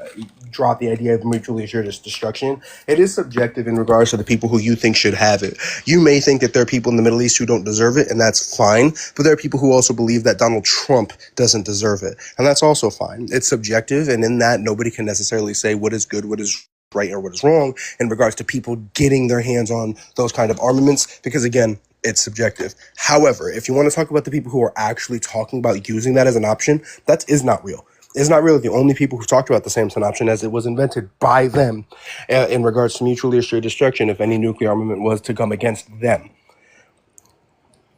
drop the idea of mutually assured destruction, it is subjective in regards to the people who you think should have it. You may think that there are people in the Middle East who don't deserve it, and that's fine, but there are people who also believe that Donald Trump doesn't deserve it, and that's also fine. It's subjective, and in that, nobody can necessarily say what is good, what is right, or what is wrong in regards to people getting their hands on those kind of armaments, because again, it's subjective. However, if you want to talk about the people who are actually talking about using that as an option, that is not real. It's not really the only people who talked about the same option, as it was invented by them in regards to mutually assured destruction if any nuclear armament was to come against them.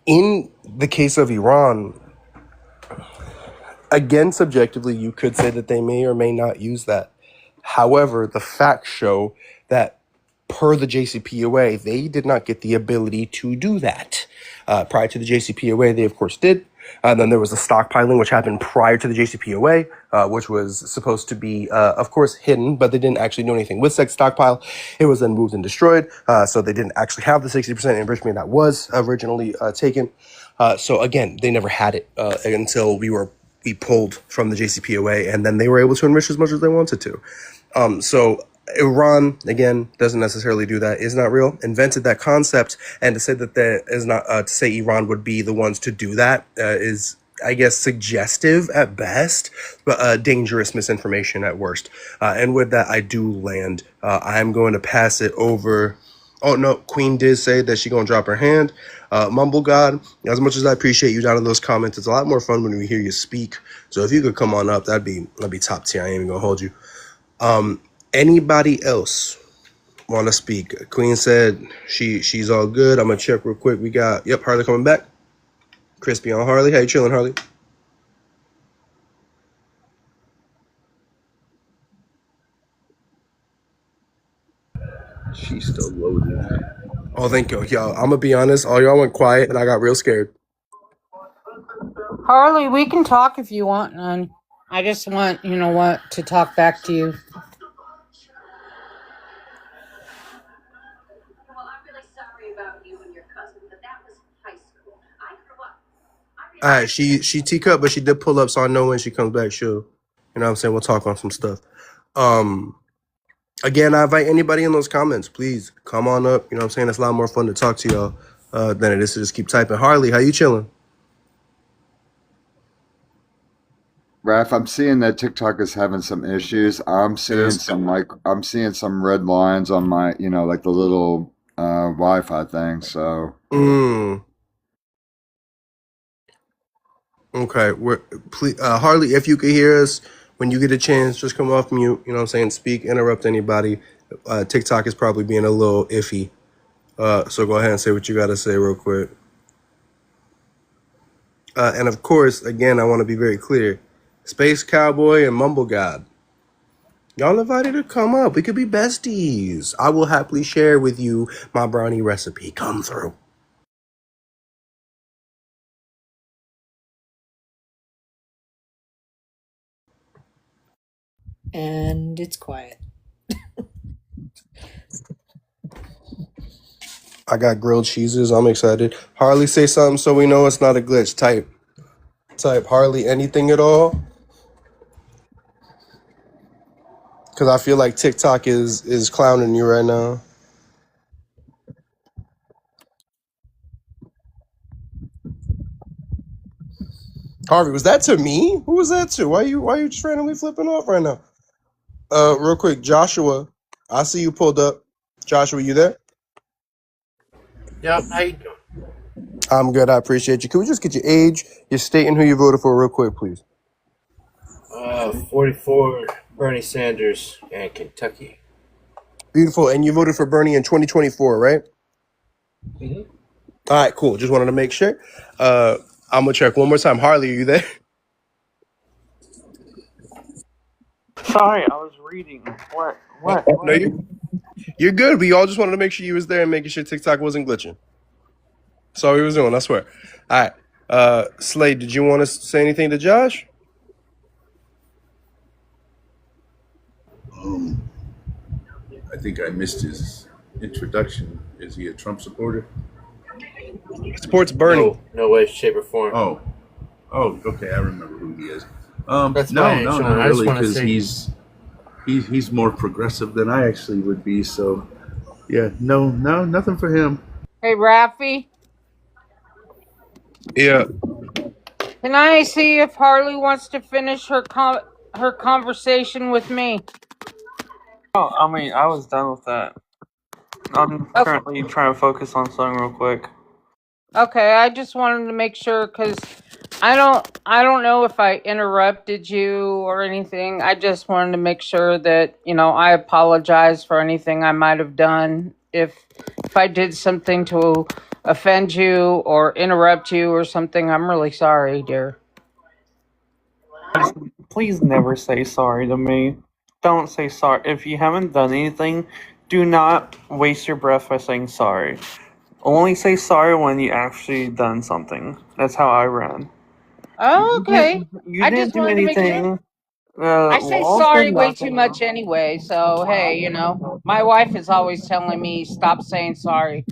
In the case of Iran, again, subjectively, you could say that they may or may not use that. However, the facts show that per the JCPOA, they did not get the ability to do that. Prior to the JCPOA, they of course did. Then there was the stockpiling, which happened prior to the JCPOA, which was supposed to be, of course, hidden, but they didn't actually do anything with said stockpile. It was then moved and destroyed, so they didn't actually have the 60% enrichment that was originally taken. So again, they never had it until we pulled from the JCPOA, and then they were able to enrich as much as they wanted to. So Iran, again, doesn't necessarily do that, is not real, invented that concept, and to say that there is not, to say Iran would be the ones to do that is, I guess, suggestive at best, but dangerous misinformation at worst. And with that, I do land. I'm going to pass it over. Oh, no, Queen did say that she's going to drop her hand. Mumble God, as much as I appreciate you down in those comments, it's a lot more fun when we hear you speak. So if you could come on up, that'd be top tier. I ain't even going to hold you. Anybody else want to speak? Queen said she's all good. I'm gonna check real quick. We got Harley coming back. Crispy on Harley. How you chilling, Harley? She's still loading. Oh, thank you, y'all. I'm gonna be honest. All y'all went quiet, and I got real scared.
Harley, we can talk if you want, and I just want to talk back to you.
All right, she teacup, but she did pull up, so I know when she comes back, she'll, you know what I'm saying, we'll talk on some stuff. Again, I invite anybody in those comments, please come on up. You know what I'm saying? It's a lot more fun to talk to y'all than it is to just keep typing. Harley, how you chilling?
Raph, I'm seeing that TikTok is having some issues. I'm seeing some red lines on my, like the little Wi-Fi thing. So.
Okay, please, Harley, if you could hear us when you get a chance, just come off mute. You know what I'm saying? Speak, interrupt anybody. TikTok is probably being a little iffy. So go ahead and say what you got to say real quick. And of course, again, I want to be very clear. Space Cowboy and Mumble God, y'all invited to come up. We could be besties. I will happily share with you my brownie recipe. Come through.
and it's quiet.
I got grilled cheeses. I'm excited. Harley, say something so we know it's not a glitch. Type Harley anything at all? Because I feel like TikTok is clowning you right now. Harvey, was that to me? Who was that to? Why you just randomly flipping off right now? Real quick, Joshua, I see you pulled up. Joshua, you there?
Yep, how you doing?
I'm good. I appreciate you. Can we just get your age, your state, and who you voted for real quick, please?
44, Bernie Sanders, and Kentucky.
Beautiful. And you voted for Bernie in 2024, right?
Mm-hmm.
All right, cool. Just wanted to make sure. I'm gonna check one more time. Harley, are you there?
Sorry, I was reading. What?
No, you're good. We all just wanted to make sure you was there and making sure TikTok wasn't glitching. That's all we was doing, I swear. All right. Slade, did you want to say anything to Josh?
I think I missed his introduction. Is he a Trump supporter?
Supports Bernie.
No way, shape, or form.
Oh, okay. I remember who he is.
That's
No,
fine,
not
Sean. I just
really,
wanna
because
say-
he's more progressive than I actually would be. So, yeah, no, nothing for him.
Hey, Rafi,
Yeah.
can I see if Harley wants to finish her conversation with me?
Oh, I mean, I was done with that. I'm currently trying to focus on something real quick.
Okay, I just wanted to make sure because I don't know if I interrupted you or anything. I just wanted to make sure that, I apologize for anything I might have done. If I did something to offend you or interrupt you or something, I'm really sorry, dear.
Please never say sorry to me. Don't say sorry. If you haven't done anything, do not waste your breath by saying sorry. Only say sorry when you actually done something. That's how I ran.
Oh, okay.
You
I
didn't
just
do
wanted to make sure.
anything.
I say
Walls
sorry
did
way too
nothing.
much anyway, so hey, my wife is always telling me stop saying sorry.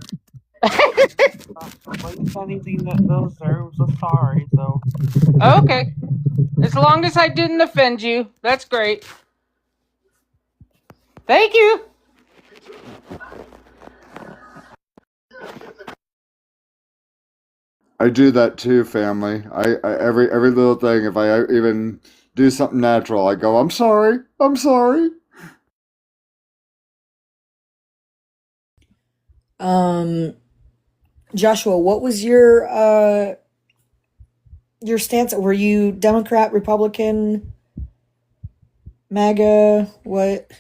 Nobody's done anything that deserves a sorry, so.
Okay. As long as I didn't offend you, that's great. Thank you.
I do that too, family. I every little thing. If I even do something natural, I go, "I'm sorry. I'm sorry."
Joshua, what was your stance? Were you Democrat, Republican, MAGA? What?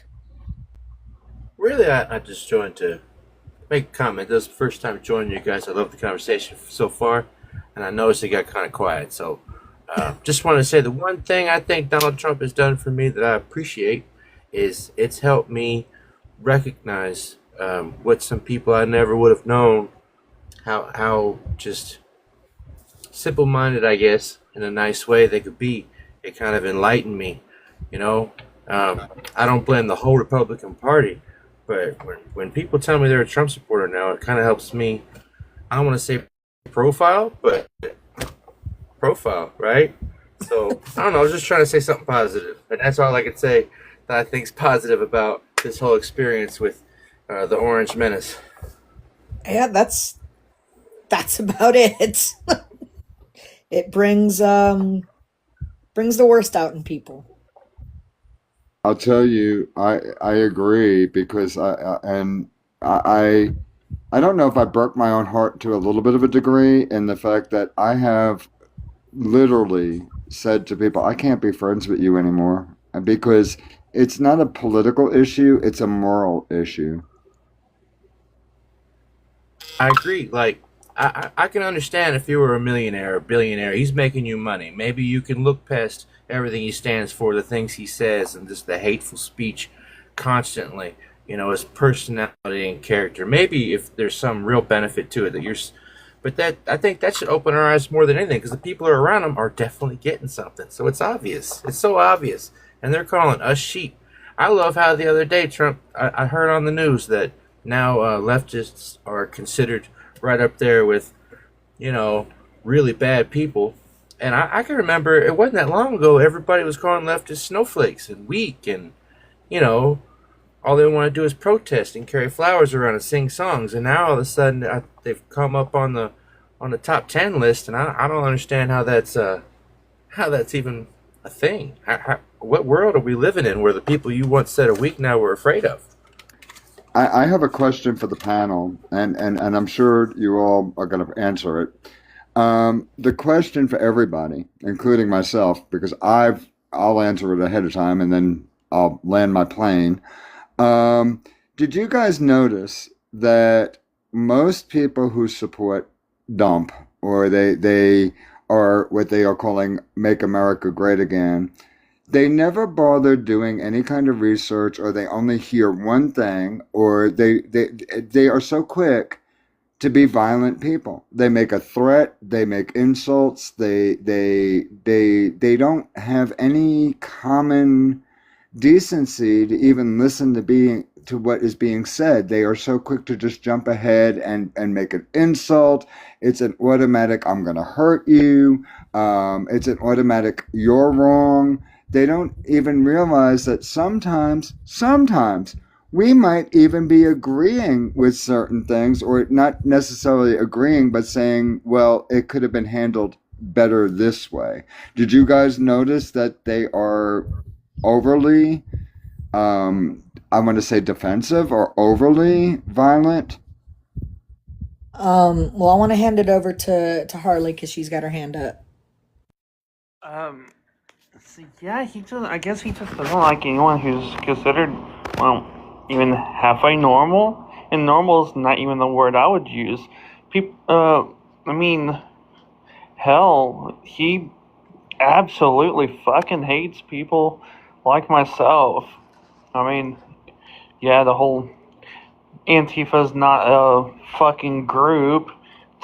Really, I just joined to make a comment. This is the first time joining you guys. I love the conversation so far, and I noticed it got kind of quiet. So, just want to say the one thing I think Donald Trump has done for me that I appreciate is it's helped me recognize what some people I never would have known how just simple-minded, I guess, in a nice way they could be. It kind of enlightened me, you know. I don't blame the whole Republican Party, but when people tell me they're a Trump supporter now, it kind of helps me. I don't want to say profile, but profile, right? So I don't know. I was just trying to say something positive, and that's all I could say that I think's positive about this whole experience with the Orange Menace.
Yeah, that's about it. It brings the worst out in people.
I'll tell you, I agree because I don't know if I broke my own heart to a little bit of a degree in the fact that I have literally said to people, I can't be friends with you anymore because it's not a political issue, it's a moral issue.
I agree. Like, I can understand if you were a millionaire or billionaire, he's making you money. Maybe you can look past everything he stands for, the things he says, and just the hateful speech constantly. You know, his personality and character. Maybe if there's some real benefit to it but that I think that should open our eyes more than anything because the people who are around him are definitely getting something. So it's obvious. It's so obvious. and they're calling us sheep. I love how the other day I heard on the news that now leftists are considered right up there with, you know, really bad people. And I can remember it wasn't that long ago everybody was calling leftists snowflakes and weak, and, you know, all they want to do is protest and carry flowers around and sing songs. And now all of a sudden they've come up on the top 10 list, and I don't understand how that's even a thing. What world are we living in where the people you once said are weak now we're afraid of?
I have a question for the panel, and I'm sure you all are going to answer it. The question for everybody, including myself, because I'll answer it ahead of time and then I'll land my plane. Did you guys notice that most people who support dump, or they are what they are calling Make America Great Again, they never bother doing any kind of research, or they only hear one thing, or they are so quick to be violent people. They make a threat, they make insults, they don't have any common decency to even listen to what is being said. They are so quick to just jump ahead and make an insult. It's an automatic, I'm going to hurt you. It's an automatic, you're wrong. They don't even realize that sometimes we might even be agreeing with certain things, or not necessarily agreeing, but saying, well, it could have been handled better this way. Did you guys notice that they are overly, I want to say defensive or overly violent?
Well, I want to hand it over to Harley because she's got her hand up.
So yeah, I guess he just doesn't like anyone who's considered, well, even halfway normal. And normal is not even the word I would use. I mean, hell, he absolutely fucking hates people like myself. I mean, yeah, the whole Antifa's not a fucking group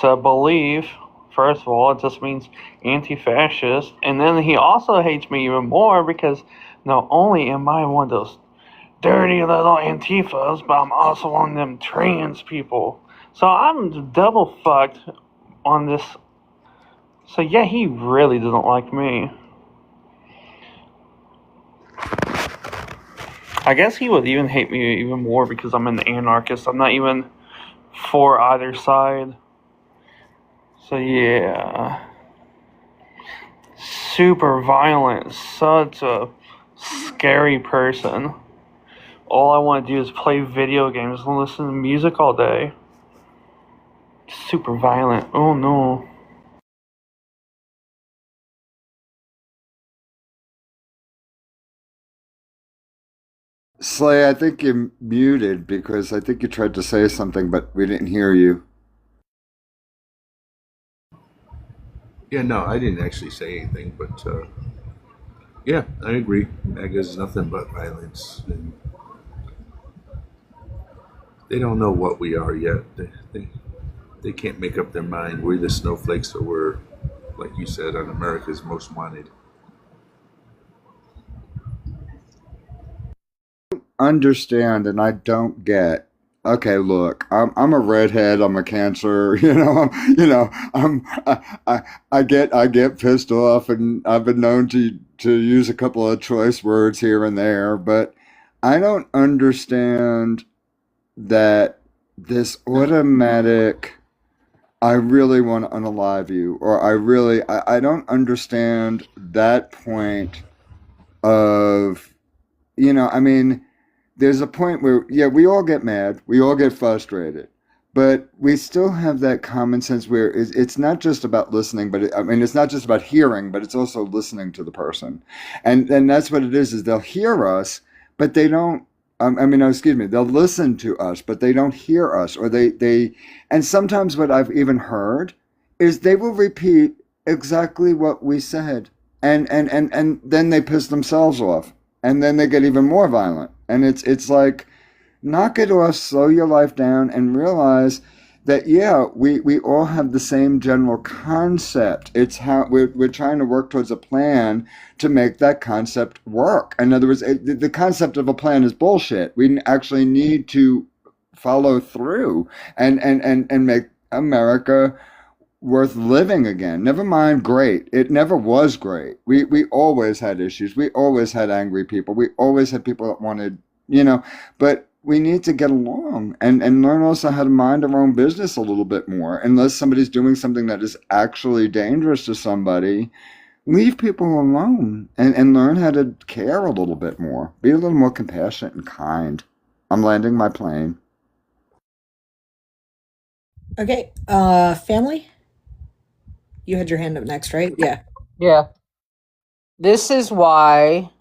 to believe. First of all, it just means anti-fascist. And then he also hates me even more because not only am I one of those dirty little Antifas, but I'm also one of them trans people. So I'm double fucked on this. So yeah, he really doesn't like me. I guess he would even hate me even more because I'm an anarchist. I'm not even for either side. So yeah. Super violent. Such a scary person. All I want to do is play video games and listen to music all day. Super violent. Oh no.
Slay, I think you're muted because I think you tried to say something, but we didn't hear you.
Yeah, no, I didn't actually say anything, but yeah, I agree. MAGA is nothing but violence, and they don't know what we are yet. They can't make up their mind. We're the snowflakes, or we're, like you said, on America's Most Wanted.
Understand, and I don't get. Okay, look, I'm a redhead. I'm a Cancer. I get pissed off, and I've been known to use a couple of choice words here and there, but I don't understand that this automatic. I really want to unalive you, or I don't understand that point of, I mean, there's a point where, yeah, we all get mad, we all get frustrated, but we still have that common sense where it's not just about listening, but it's not just about hearing, but it's also listening to the person, and that's what it is they'll hear us, but they don't. Excuse me, they'll listen to us, but they don't hear us, or and sometimes what I've even heard is they will repeat exactly what we said, and then they piss themselves off, and then they get even more violent, and it's like, knock it off, slow your life down, and realize that yeah, we all have the same general concept. It's how we're trying to work towards a plan to make that concept work. In other words, the concept of a plan is bullshit. We actually need to follow through and make America worth living again. Never mind great. It never was great. We always had issues. We always had angry people. We always had people that wanted, but we need to get along and learn also how to mind our own business a little bit more. Unless somebody's doing something that is actually dangerous to somebody, leave people alone and learn how to care a little bit more. Be a little more compassionate and kind. I'm landing my plane.
Okay, family? You had your hand up next, right? Yeah.
Yeah. This is why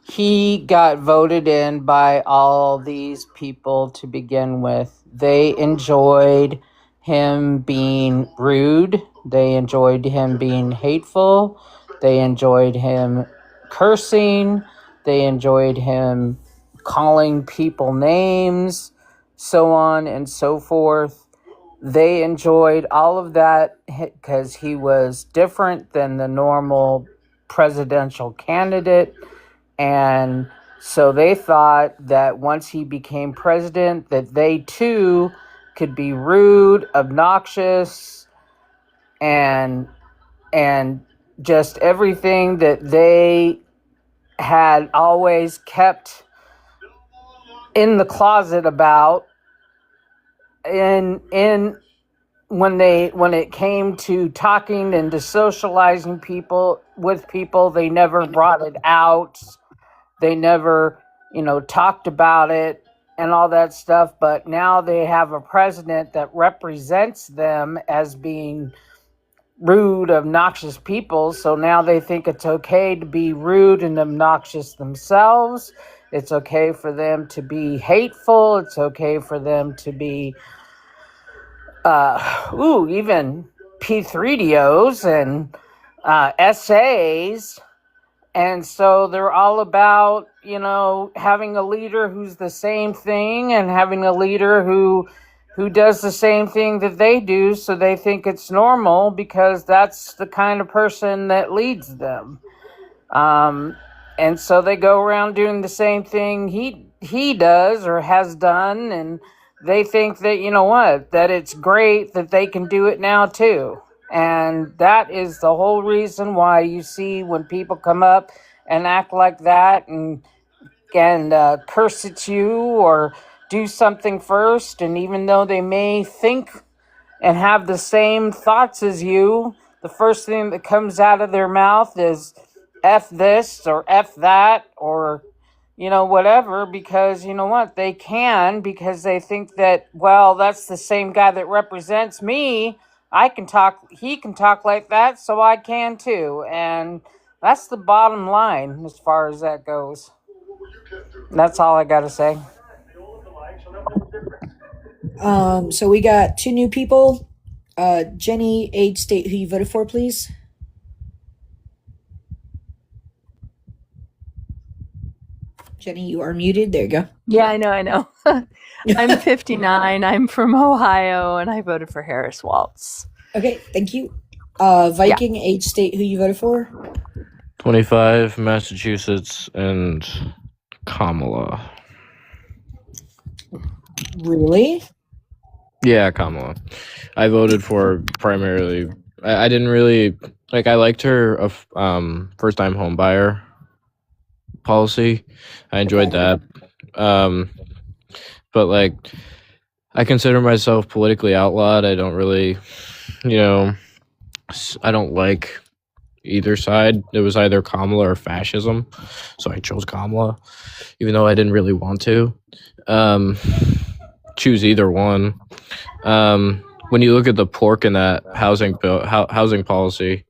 he got voted in by all these people to begin with. They enjoyed him being rude. They enjoyed him being hateful. They enjoyed him cursing. They enjoyed him calling people names, so on and so forth. They enjoyed all of that because he was different than the normal presidential candidate. And so they thought that once he became president, that they too could be rude, obnoxious, and just everything that they had always kept in the closet about in when it came to talking and to socializing with people, they never brought it out. They never, talked about it and all that stuff. But now they have a president that represents them as being rude, obnoxious people. So now they think it's okay to be rude and obnoxious themselves. It's okay for them to be hateful. It's okay for them to be, even P3DOs and essays. And so they're all about, having a leader who's the same thing and having a leader who does the same thing that they do. So they think it's normal because that's the kind of person that leads them. And so they go around doing the same thing he does or has done. And they think that, that it's great that they can do it now too. And that is the whole reason why you see when people come up and act like that and curse at you or do something first. And even though they may think and have the same thoughts as you, the first thing that comes out of their mouth is F this or F that or whatever, because they can, because they think that, well, that's the same guy that represents me. He can talk like that, so I can too. And that's the bottom line as far as that goes. That's all I got to say.
So we got two new people. Jenny, age, state who you voted for, please. Jenny, you are muted. There you go.
Yeah, I know. I'm 59. I'm from Ohio, and I voted for Harris Waltz.
Okay, thank you. Viking, age, state who you voted for.
25, Massachusetts, and Kamala.
Really?
Yeah, Kamala. I voted for primarily. I didn't really like. I liked her first-time home buyer policy. I enjoyed that. But like, I consider myself politically outlawed. I don't really, I don't like either side. It was either Kamala or fascism, so I chose Kamala, even though I didn't really want to choose either one. When you look at the pork in that housing policy,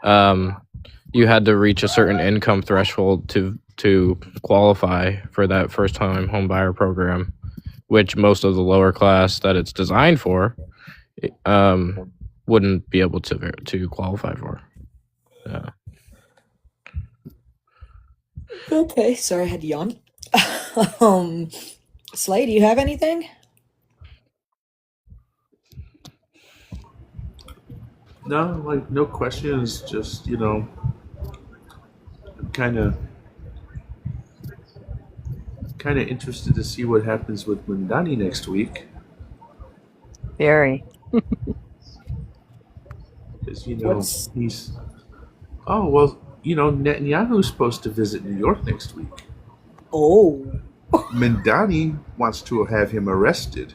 you had to reach a certain income threshold to qualify for that first-time home buyer program, which most of the lower class that it's designed for wouldn't be able to qualify for.
Okay, sorry, I had to yawn. Slay, do you have anything?
No, like no questions. Just I'm kind of interested to see what happens with Mundani next week,
Very.
because
What's
he's oh well, Netanyahu's supposed to visit New York next week.
oh
Mundani wants to have him arrested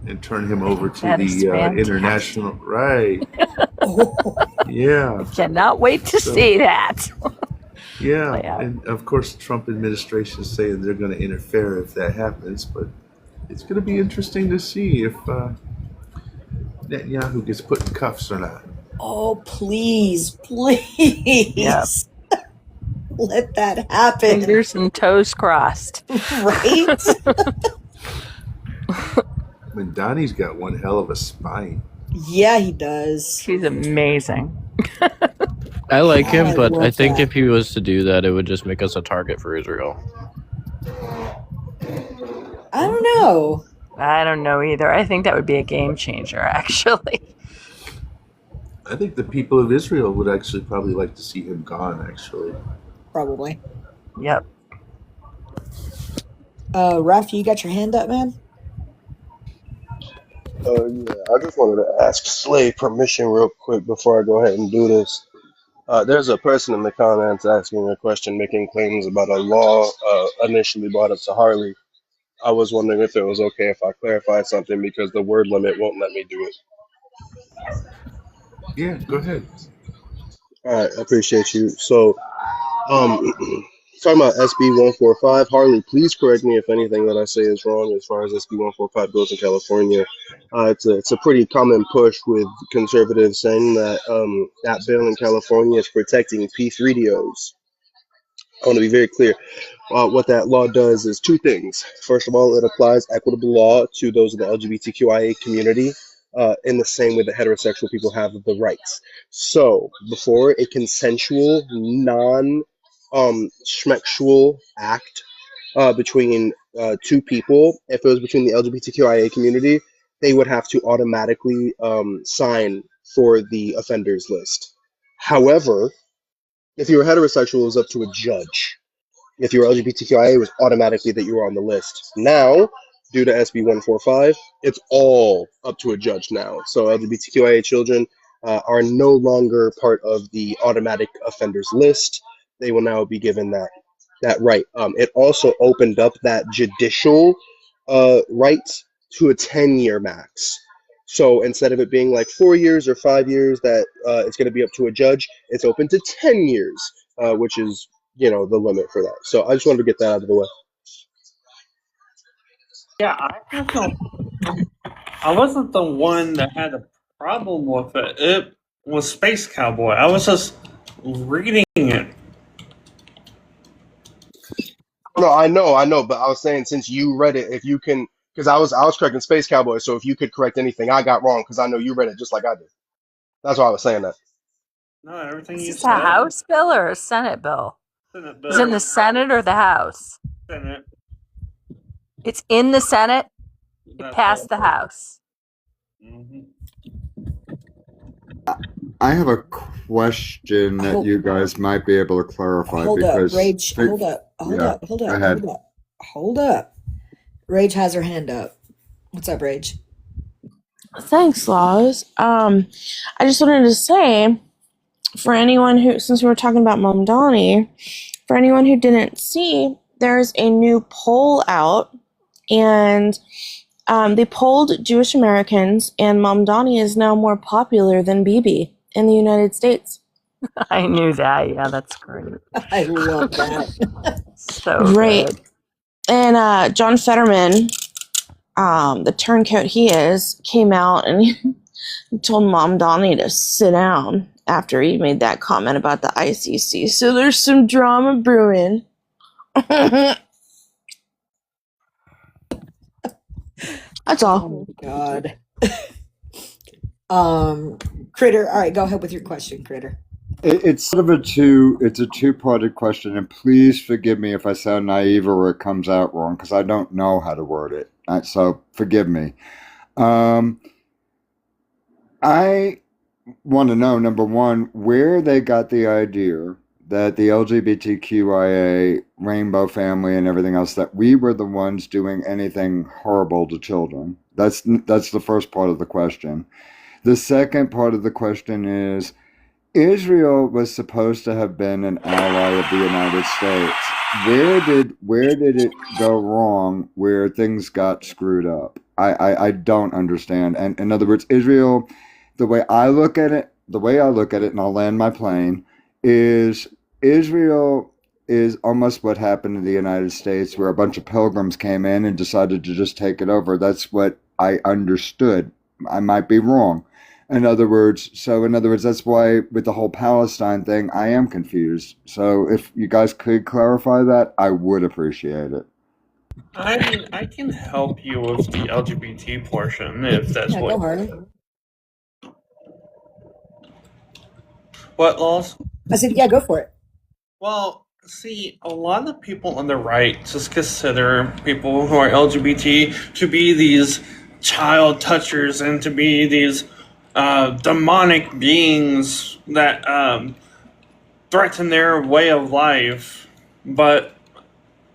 and turn him over to
That is
the
fantastic.
international. Right?
oh
Yeah.
Cannot wait to
So
see that
yeah,
play out.
and of course, the Trump administration is saying they're going to interfere if that happens, but it's going to be interesting to see if Netanyahu gets put in cuffs or not.
oh please
Yep.
please let that happen.
Fingers and toes crossed.
Right?
Mundani's got one hell of a spine.
Yeah, he does.
She's amazing.
I like
God,
him,
I
but I
love
think
that.
if he was to do that, it would just make us a target for Israel.
I don't know.
I don't know either. I think that would be a game changer, actually.
I think the people of Israel would actually probably like to see him gone, actually.
Probably.
Yep.
Raf, you got your hand up, man?
Yeah, I just wanted to ask Slay permission real quick before I go ahead and do this. There's a person in the comments asking a question, making claims about a law initially brought up to Harley. I was wondering if it was okay if I clarified something because the word limit won't let me do it.
Yeah, go ahead.
All right, I appreciate you. So, um, talking about SB 145, Harley, please correct me if anything that I say is wrong as far as SB 145 goes in California. It's a pretty common push with conservatives saying that that bill in California is protecting P3DOs. I want to be very clear. What that law does is two things. First of all, it applies equitable law to those of the LGBTQIA community in the same way that heterosexual people have the rights. So, before a consensual, non schmexual act between two people, if it was between the LGBTQIA community, they would have to automatically sign for the offenders list. However, if you were heterosexual, it was up to a judge. If you were LGBTQIA, it was automatically that you were on the list. Now, due to SB 145, it's all up to a judge now. So LGBTQIA children are no longer part of the automatic offenders list. They will now be given that right. It also opened up that judicial right to a 10-year max. So instead of it being like 4 years or 5 years that it's going to be up to a judge, it's open to 10 years, which is the limit for that. So I just wanted to get that out of the way.
Yeah, I wasn't the one that had a problem with it. It was Space Cowboy. I was just reading it.
No, I know, but I was saying since you read it, if you can, because I was correcting Space Cowboy. So if you could correct anything I got wrong, because I know you read it just like I did. That's why I was saying that.
No, everything
Is
you
this a
said.
House bill or a Senate bill?
Senate
Is it in
bill.
the Senate or the House?
Senate.
It's in the Senate. It
That's
passed the
right.
House.
Mm-hmm.
I have a question that
Hold,
you guys might be able to clarify
hold up,
because
Rage. Hold up. Hold
yeah,
up. Hold
go
up.
ahead.
Hold up. Hold up. Rage has her hand up. What's up, Rage?
Thanks, Laws. I just wanted to say, for anyone who, since we were talking about Mom Donnie, for anyone who didn't see, there's a new poll out, and they polled Jewish Americans, and Mom Donnie is now more popular than Bibi in the United States.
I knew that. Yeah, that's great.
I love that.
So
Right.
good.
And John Fetterman, the turncoat he is, came out and he told Mom Donnie to sit down after he made that comment about the ICC. So there's some drama brewing. That's all.
Oh God. Critter. All right, go ahead with your question, Critter.
It's sort of it's a two-parted question, and please forgive me if I sound naive or it comes out wrong because I don't know how to word it. So forgive me. I want to know, number one, where they got the idea that the LGBTQIA rainbow family and everything else, that we were the ones doing anything horrible to children. That's the first part of the question. The second part of the question is, Israel was supposed to have been an ally of the United States. Where did it go wrong where things got screwed up? I don't understand. And in other words, Israel, the way I look at it, and I'll land my plane, is Israel is almost what happened in the United States, where a bunch of pilgrims came in and decided to just take it over. That's what I understood. I might be wrong. In other words, that's why with the whole Palestine thing, I am confused. So if you guys could clarify that, I would appreciate it.
I mean, I can help you with the LGBT portion if that's
Yeah,
what.
go hard.
What, Laws?
I said, yeah, go for it.
Well, see, a lot of people on the right just consider people who are LGBT to be these child touchers and to be these demonic beings that threaten their way of life. But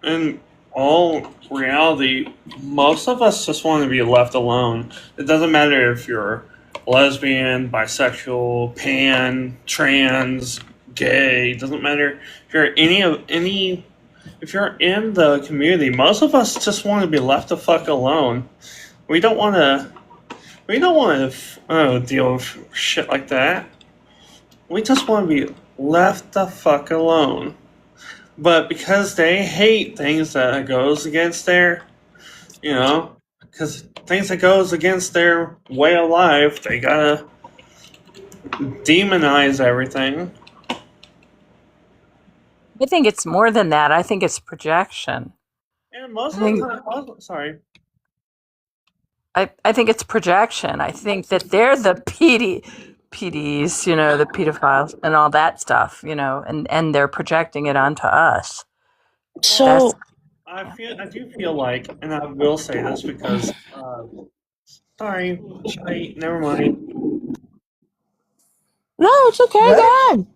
in all reality, most of us just want to be left alone. It doesn't matter if you're lesbian, bisexual, pan, trans, gay. It doesn't matter if you're if you're in the community. Most of us just want to be left the fuck alone. We don't want to. We don't want to deal with shit like that. We just want to be left the fuck alone. But because they hate things that goes against their, because things that goes against their way of life, they gotta demonize everything.
I think it's more than that. I think it's projection.
And most
I
of the
think
time, sorry.
I think it's projection. I think that they're the PDs, the pedophiles and all that stuff, and they're projecting it onto us.
So
I do feel like, and I will say this because, sorry, never mind.
No, it's okay. Go ahead.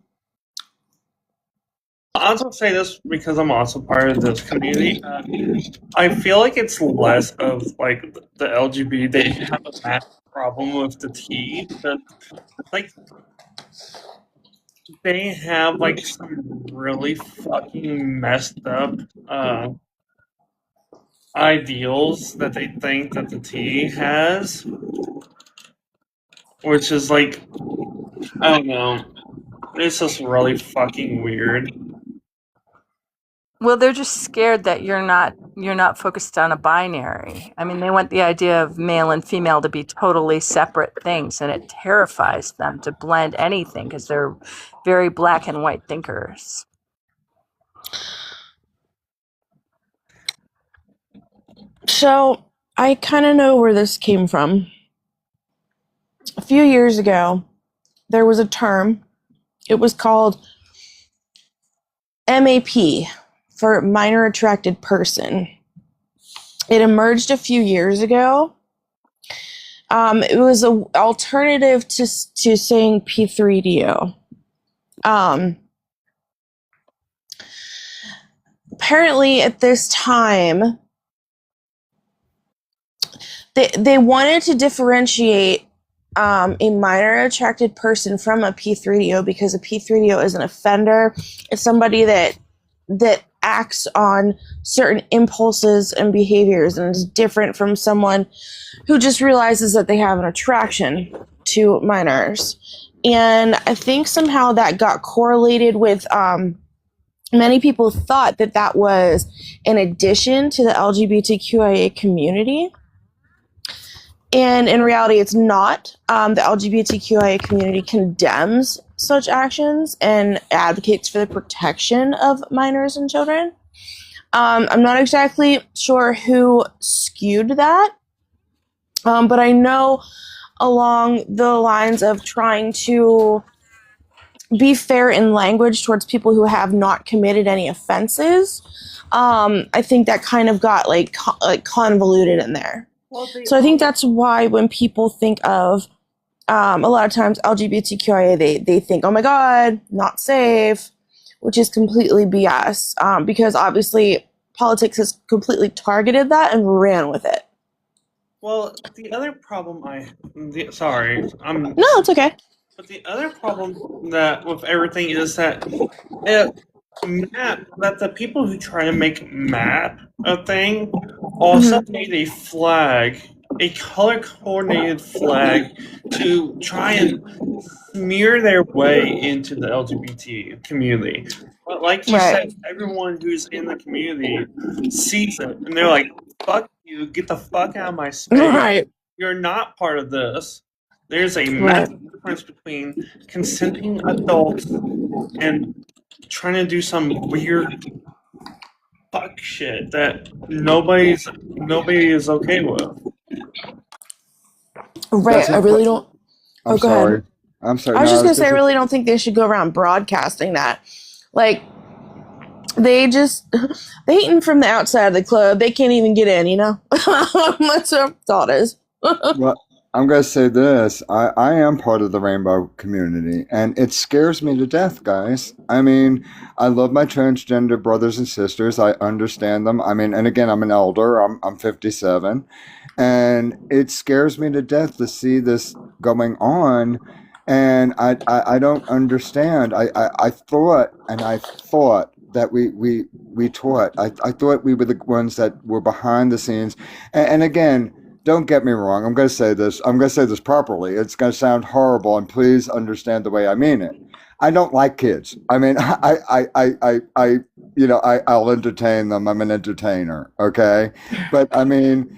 I'll also say this because I'm also part of this community. I feel like it's less of like the LGBT. They have a massive problem with the T. Like they have like some really fucking messed up ideals that they think that the T has, which is like, I don't know. It's just really fucking weird.
Well, they're just scared that you're not focused on a binary. I mean, they want the idea of male and female to be totally separate things, and it terrifies them to blend anything because they're very black and white thinkers.
So I kind of know where this came from. A few years ago, there was a term. It was called MAP, for minor attracted person. It emerged a few years ago. It was an alternative to saying P3DO. Apparently, at this time, they wanted to differentiate a minor attracted person from a P3DO because a P3DO is an offender. It's somebody that acts on certain impulses and behaviors and is different from someone who just realizes that they have an attraction to minors. And I think somehow that got correlated with many people thought that was an addition to the LGBTQIA community. And in reality, it's not. The LGBTQIA community condemns such actions and advocates for the protection of minors and children. I'm not exactly sure who skewed that, but I know along the lines of trying to be fair in language towards people who have not committed any offenses, I think that kind of got like convoluted in there. So I think that's why when people think of a lot of times LGBTQIA, they think, oh my God, not safe, which is completely BS, because obviously politics has completely targeted that and ran with it.
Well, the other problem sorry,
No, it's okay.
But the other problem that with everything is that that the people who try to make map a thing also made a flag, a color coordinated flag, to try and smear their way into the LGBT community. But like you said, everyone who's in the community sees it and they're like, fuck you, get the fuck out of my space.
Right.
You're not part of this. There's a massive difference between consenting adults and trying to do some weird fuck shit that nobody is okay with.
Right. I really don't.
I'm
go
sorry.
ahead.
I'm sorry.
I was
No,
just gonna say, I really don't think they should go around broadcasting that. Like, they hating from the outside of the club. They can't even get in. That's what I thought is.
Well, I'm going to say this. I am part of the rainbow community, and it scares me to death, guys. I mean, I love my transgender brothers and sisters. I understand them. I mean, and again, I'm an elder. I'm 57, and it scares me to death to see this going on. And I don't understand. I thought that we taught. I thought we were the ones that were behind the scenes. And again, don't get me wrong. I'm going to say this. I'm going to say this properly. It's going to sound horrible, and please understand the way I mean it. I don't like kids. I mean, I'll entertain them. I'm an entertainer. Okay. But I mean,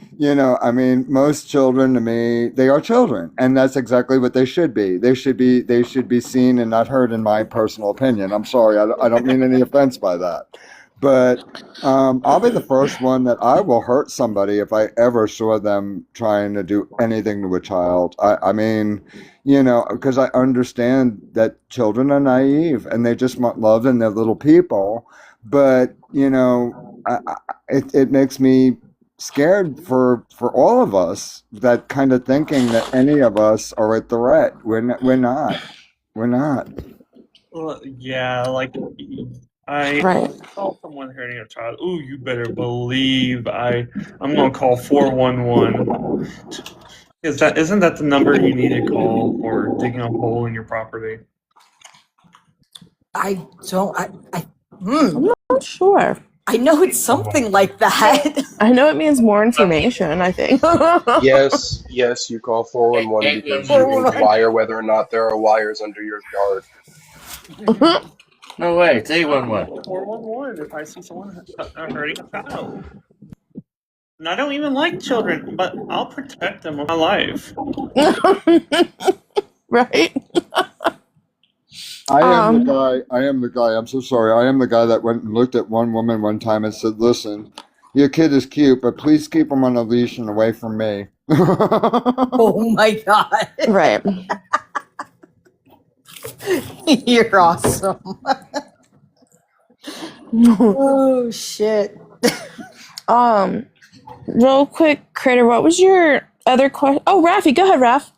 most children to me, they are children, and that's exactly what they should be. They should be seen and not heard, in my personal opinion. I'm sorry. I don't mean any offense by that. But I'll be the first one that I will hurt somebody if I ever saw them trying to do anything to a child. I mean, because I understand that children are naive and they just want love and they're little people. But, it makes me scared for all of us, that kind of thinking that any of us are a threat. We're not. We're not.
Well, yeah, like I saw someone hurting a child. Ooh, you better believe I'm gonna call 411. Isn't that the number you need to call for digging a hole in your property?
I don't.
I'm not sure.
I know it's something like that.
I know it means more information, I think.
Yes, you call 411 because you inquire whether or not there are wires under your yard.
No way, it's 811.
411 if I see someone hurting a child. And I don't even like children, but I'll protect them with my life.
Right?
I am the guy. I'm so sorry. I am the guy that went and looked at one woman one time and said, "Listen, your kid is cute, but please keep him on a leash and away from me."
Oh my God.
Right.
You're awesome. Oh shit.
Real quick, Critter, what was your other question? Oh, Rafi, go ahead, Raf.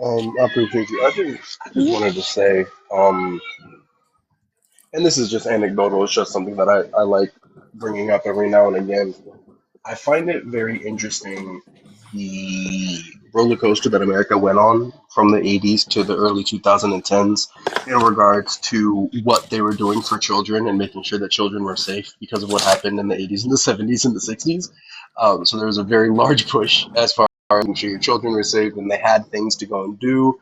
I appreciate you. I just wanted to say, and this is just anecdotal, it's just something that I like bringing up every now and again. I find it very interesting, the roller coaster that America went on from the 80s to the early 2010s in regards to what they were doing for children and making sure that children were safe because of what happened in the 80s and the 70s and the 60s. So there was a very large push as far as making sure your children were safe, and they had things to go and do,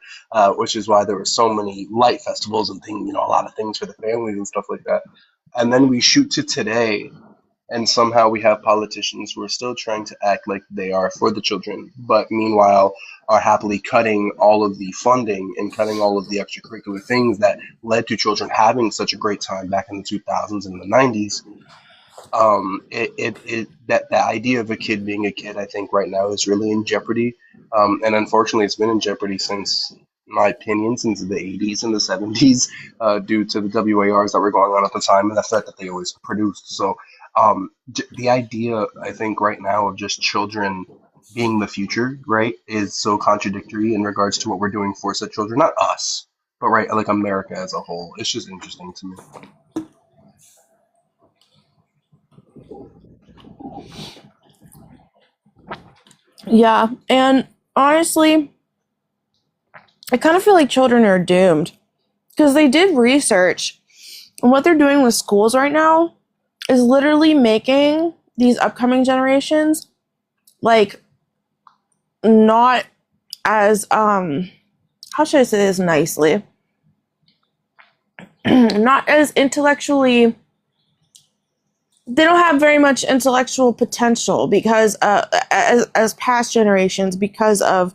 which is why there were so many light festivals and things, a lot of things for the families and stuff like that. And then we shoot to today, and somehow we have politicians who are still trying to act like they are for the children, but meanwhile are happily cutting all of the funding and cutting all of the extracurricular things that led to children having such a great time back in the 2000s and the 90s. That the idea of a kid being a kid, I think right now is really in jeopardy, and unfortunately, it's been in jeopardy since, in my opinion, since the 80s and the 70s, due to the WARs that were going on at the time and the threat that they always produced. So, the idea, I think, right now of just children
being the future, right, is so contradictory in regards to what we're doing for such children. Not us, but right, like America as a whole. It's just interesting to me.
Yeah, and honestly, I kind of feel like children are doomed because they did research, and what they're doing with schools right now is literally making these upcoming generations like not as how should I say this nicely? Not as intellectually, they don't have very much intellectual potential because as past generations, because of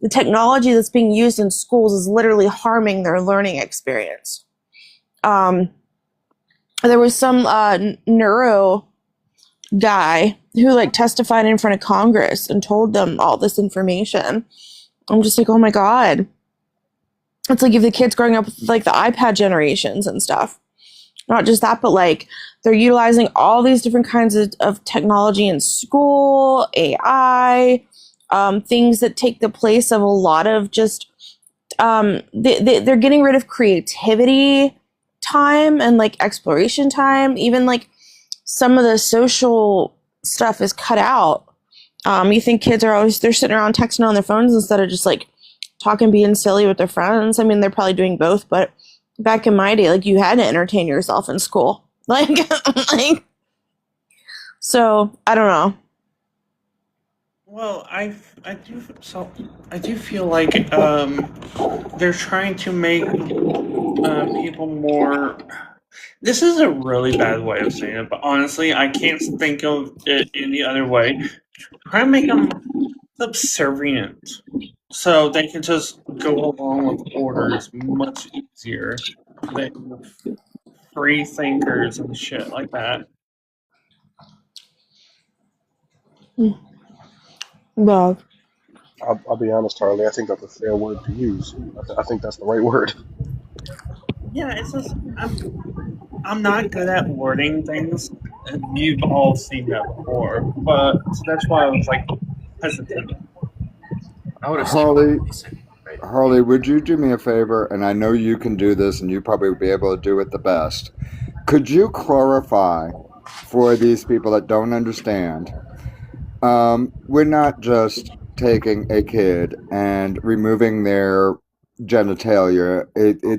the technology that's being used in schools is literally harming their learning experience. There was some neuro guy who like testified in front of Congress and told them all this information. I'm just like, oh my God. It's like if the kids growing up with like the iPad generations and stuff. Not just that, but like they're utilizing all these different kinds of technology in school, AI, things that take the place of a lot of just, they're getting rid of creativity time and like exploration time. Even like some of the social stuff is cut out. You think kids are always, they're sitting around texting on their phones instead of just like talking, being silly with their friends. I mean, they're probably doing both, but back in my day, like you had to entertain yourself in school. Like, so I don't know.
Well, I do feel like they're trying to make people more. This is a really bad way of saying it, but honestly, I can't think of it any other way. Try to make them subservient, so they can just go along with orders much easier than free thinkers and shit like that.
Well,
I'll be honest, Harley. I think that's a fair word to use. I think that's the right word.
Yeah, it's just I'm not good at wording things, and you've all seen that before, but that's why I was like hesitant.
I would have said
Harley,
basic, right?
Harley, would you do me a favor? And I know you can do this, and you probably would be able to do it the best. Could you clarify for these people that don't understand? We're not just taking a kid and removing their genitalia.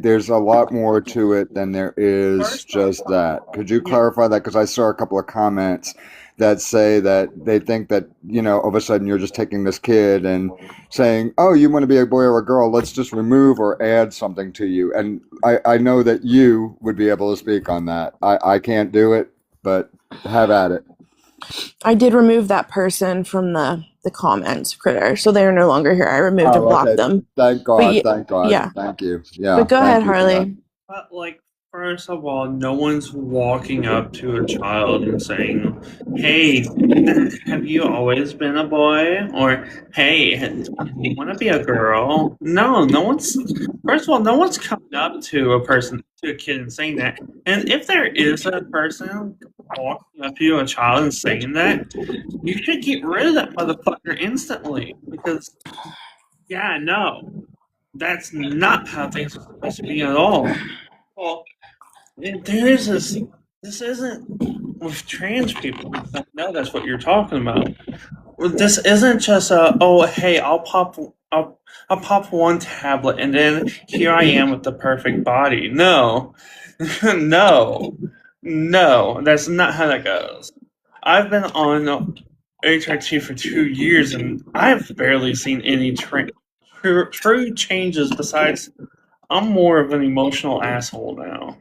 There's a lot more to it than there is just that. Could you clarify that? Because I saw a couple of comments that say that they think that, all of a sudden you're just taking this kid and saying, oh, you want to be a boy or a girl, let's just remove or add something to you. And I know that you would be able to speak on that. I can't do it, but have at it.
I did remove that person from the comments, Critter, so they are no longer here. I removed and blocked them.
Thank God, thank God,
yeah.
thank you. Yeah,
but go ahead,
you for that.
Harley.
But like, first of all, no one's walking up to a child and saying, "Hey, have you always been a boy?" Or, "Hey, do you want to be a girl?" No one's. First of all, no one's coming up to a kid and saying that. And if there is a person walking up to a child and saying that, you should get rid of that motherfucker instantly. Because, yeah, no, that's not how things are supposed to be at all. Well, there is this. This isn't with trans people. I know that's what you're talking about. This isn't just hey, I'll pop one tablet and then here I am with the perfect body. No, no, that's not how that goes. I've been on HRT for 2 years and I've barely seen any true changes besides I'm more of an emotional asshole now.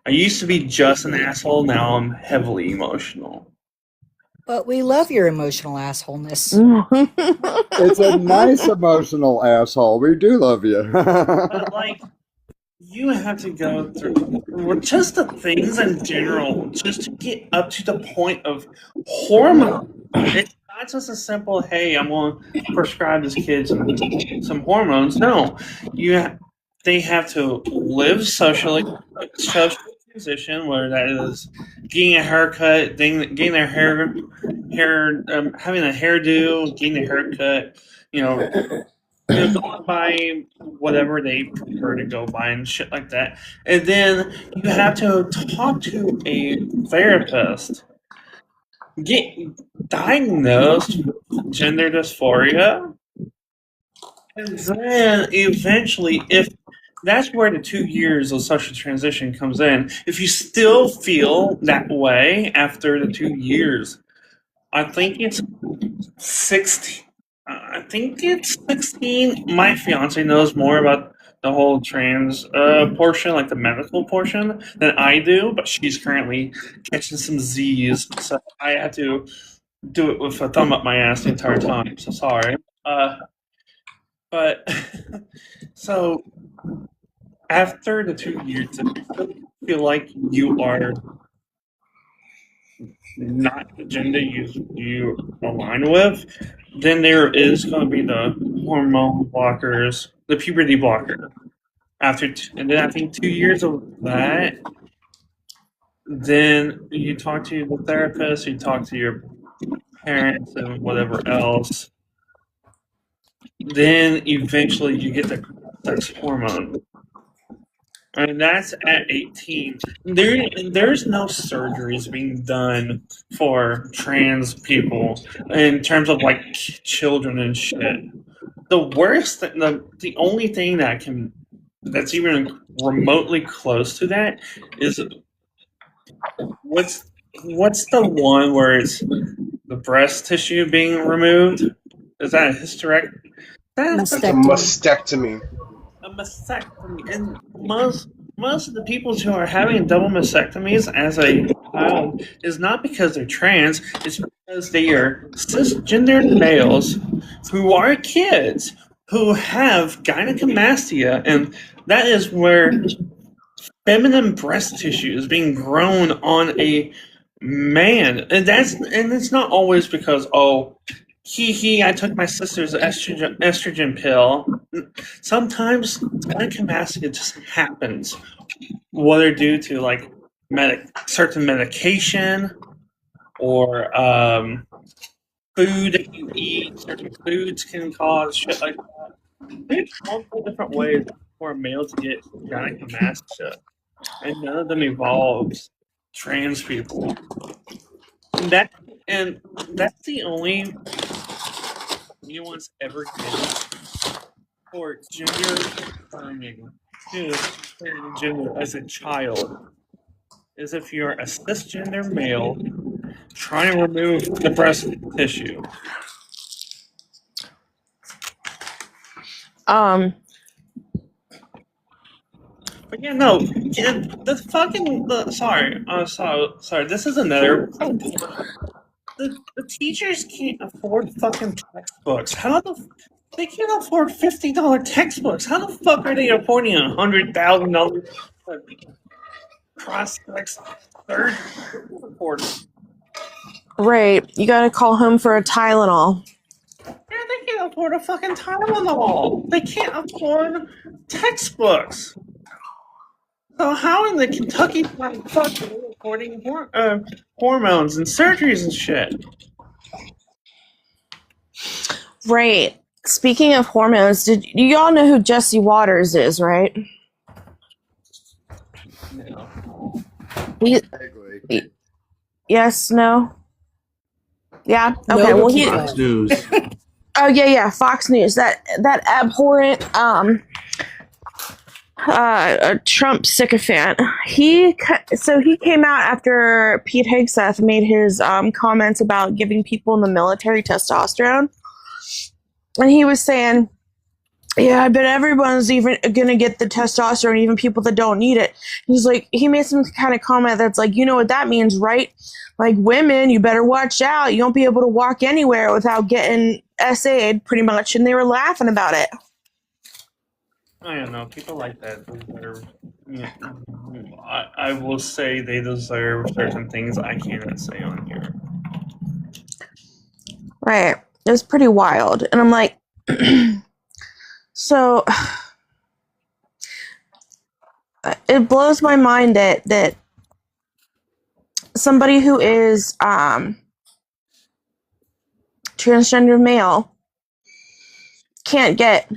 I used to be just an asshole, now I'm heavily emotional.
But we love your emotional assholeness.
It's a nice emotional asshole. We do love you.
But like, you have to go through just the things in general, just to get up to the point of hormone. It's not just a simple, hey, I'm going to prescribe this kid some hormones. No, they have to live socially transition, whether that is getting a haircut, getting their hair, having a hairdo, getting a haircut, going by whatever they prefer to go by and shit like that. And then you have to talk to a therapist, get diagnosed with gender dysphoria, and then eventually, if that's where the 2 years of social transition comes in, if you still feel that way after the 2 years, I think it's 16. I think it's 16. My fiance knows more about the whole trans portion, like the medical portion, than I do, but she's currently catching some Z's, so I have to do it with a thumb up my ass the entire time. So sorry. But so after the 2 years, if you still feel like you are not the gender you align with, then there is going to be the hormone blockers, the puberty blocker. And then I think 2 years of that, then you talk to the therapist, you talk to your parents and whatever else. Then eventually you get the sex hormone. And that's at 18. There's no surgeries being done for trans people in terms of like children and shit. The worst, the only thing that's even remotely close to that is what's the one where it's the breast tissue being removed? Is that a hysterectomy?
That's a mastectomy.
A mastectomy, and most of the people who are having double mastectomies as a child is not because they're trans, it's because they are cisgendered males who are kids who have gynecomastia, and that is where feminine breast tissue is being grown on a man, and it's not always because I took my sister's estrogen pill. Sometimes gynecomastia just happens, whether due to like certain medication or food that you eat. Certain foods can cause shit like that. There's multiple different ways for males to get gynecomastia, and none of them involves trans people. And that's the only anyone's ever given for gender affirming to gender as a child is if you're a cisgender male trying to remove the breast tissue. But yeah, no, the fucking sorry. This is another. The teachers can't afford fucking textbooks. They can't afford $50 textbooks? How the fuck are they affording $100,000 prospects third reporters?
Right. You gotta call home for a Tylenol.
Yeah, they can't afford a fucking Tylenol. They can't afford textbooks. So how in the Kentucky fuck are they affording hormones and surgeries and shit?
Right. Speaking of hormones, did you all know who Jesse Waters is, right?
No.
Yes, no? Yeah?
No,
Okay,
but
well
keep
Fox News.
Oh yeah, Fox News. That abhorrent Trump sycophant. He came out after Pete Hegseth made his comments about giving people in the military testosterone, and he was saying, "Yeah, I bet everyone's even gonna get the testosterone, even people that don't need it." He's like, he made some kind of comment that's like, you know what that means, right? Like, women, you better watch out. You won't be able to walk anywhere without getting SA'd, pretty much. And they were laughing about it.
I don't know. People like that deserve. I will say they deserve certain things I cannot say on here.
Right. It was pretty wild. And I'm like, so it blows my mind that somebody who is transgender male can't get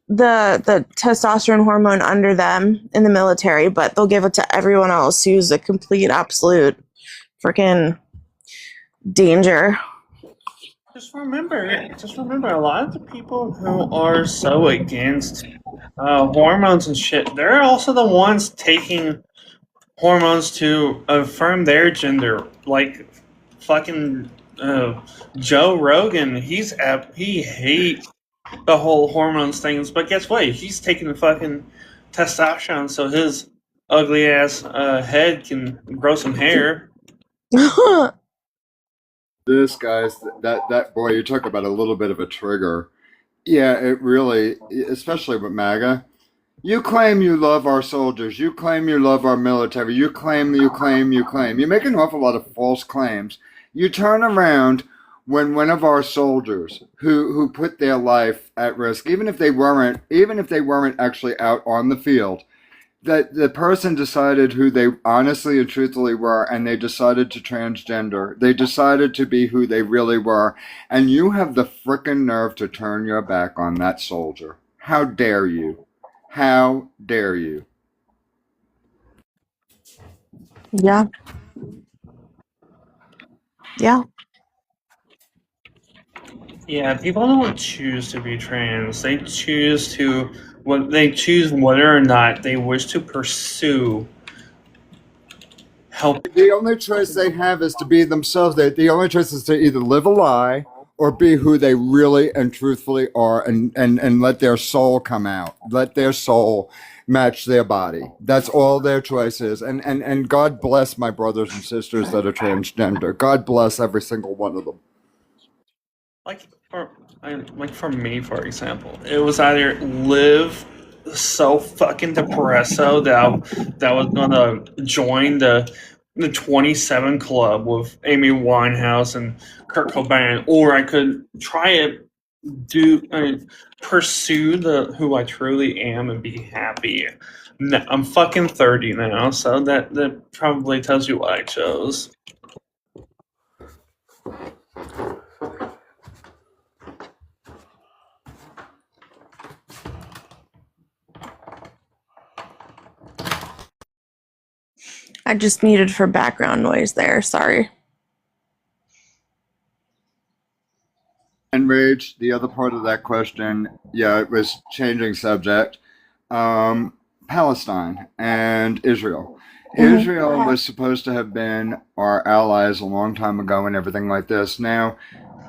the testosterone hormone under them in the military, but they'll give it to everyone else who's a complete absolute freaking danger.
Just remember, a lot of the people who are so against hormones and shit, they're also the ones taking hormones to affirm their gender. Like fucking Joe Rogan, he hates the whole hormones things, but guess what? He's taking the fucking testosterone so his ugly ass head can grow some hair.
This guy's that boy, you talk about a little bit of a trigger. Yeah, it really, especially with MAGA. You claim you love our soldiers. You claim you love our military. You claim. You make an awful lot of false claims. You turn around when one of our soldiers who put their life at risk, even if they weren't actually out on the field, that the person decided who they honestly and truthfully were, and they decided to transgender. They decided to be who they really were, and you have the frickin' nerve to turn your back on that soldier. How dare you? How dare you?
Yeah. Yeah.
Yeah, people don't choose to be trans. They choose whether or not they wish to pursue help.
The only choice they have is to be themselves. The only choice is to either live a lie or be who they really and truthfully are, and let their soul come out. Let their soul match their body. That's all their choice is. And God bless my brothers and sisters that are transgender. God bless every single one of them.
Like for me, for example, it was either live so fucking depresso that I was gonna join the 27 Club with Amy Winehouse and Kurt Cobain, or I could try it, pursue who I truly am and be happy. I'm fucking 30 now, so that probably tells you what I chose.
I just muted for background noise there. Sorry.
And Rage, the other part of that question, yeah, it was changing subject. Palestine and Israel. Israel was supposed to have been our allies a long time ago and everything like this. Now,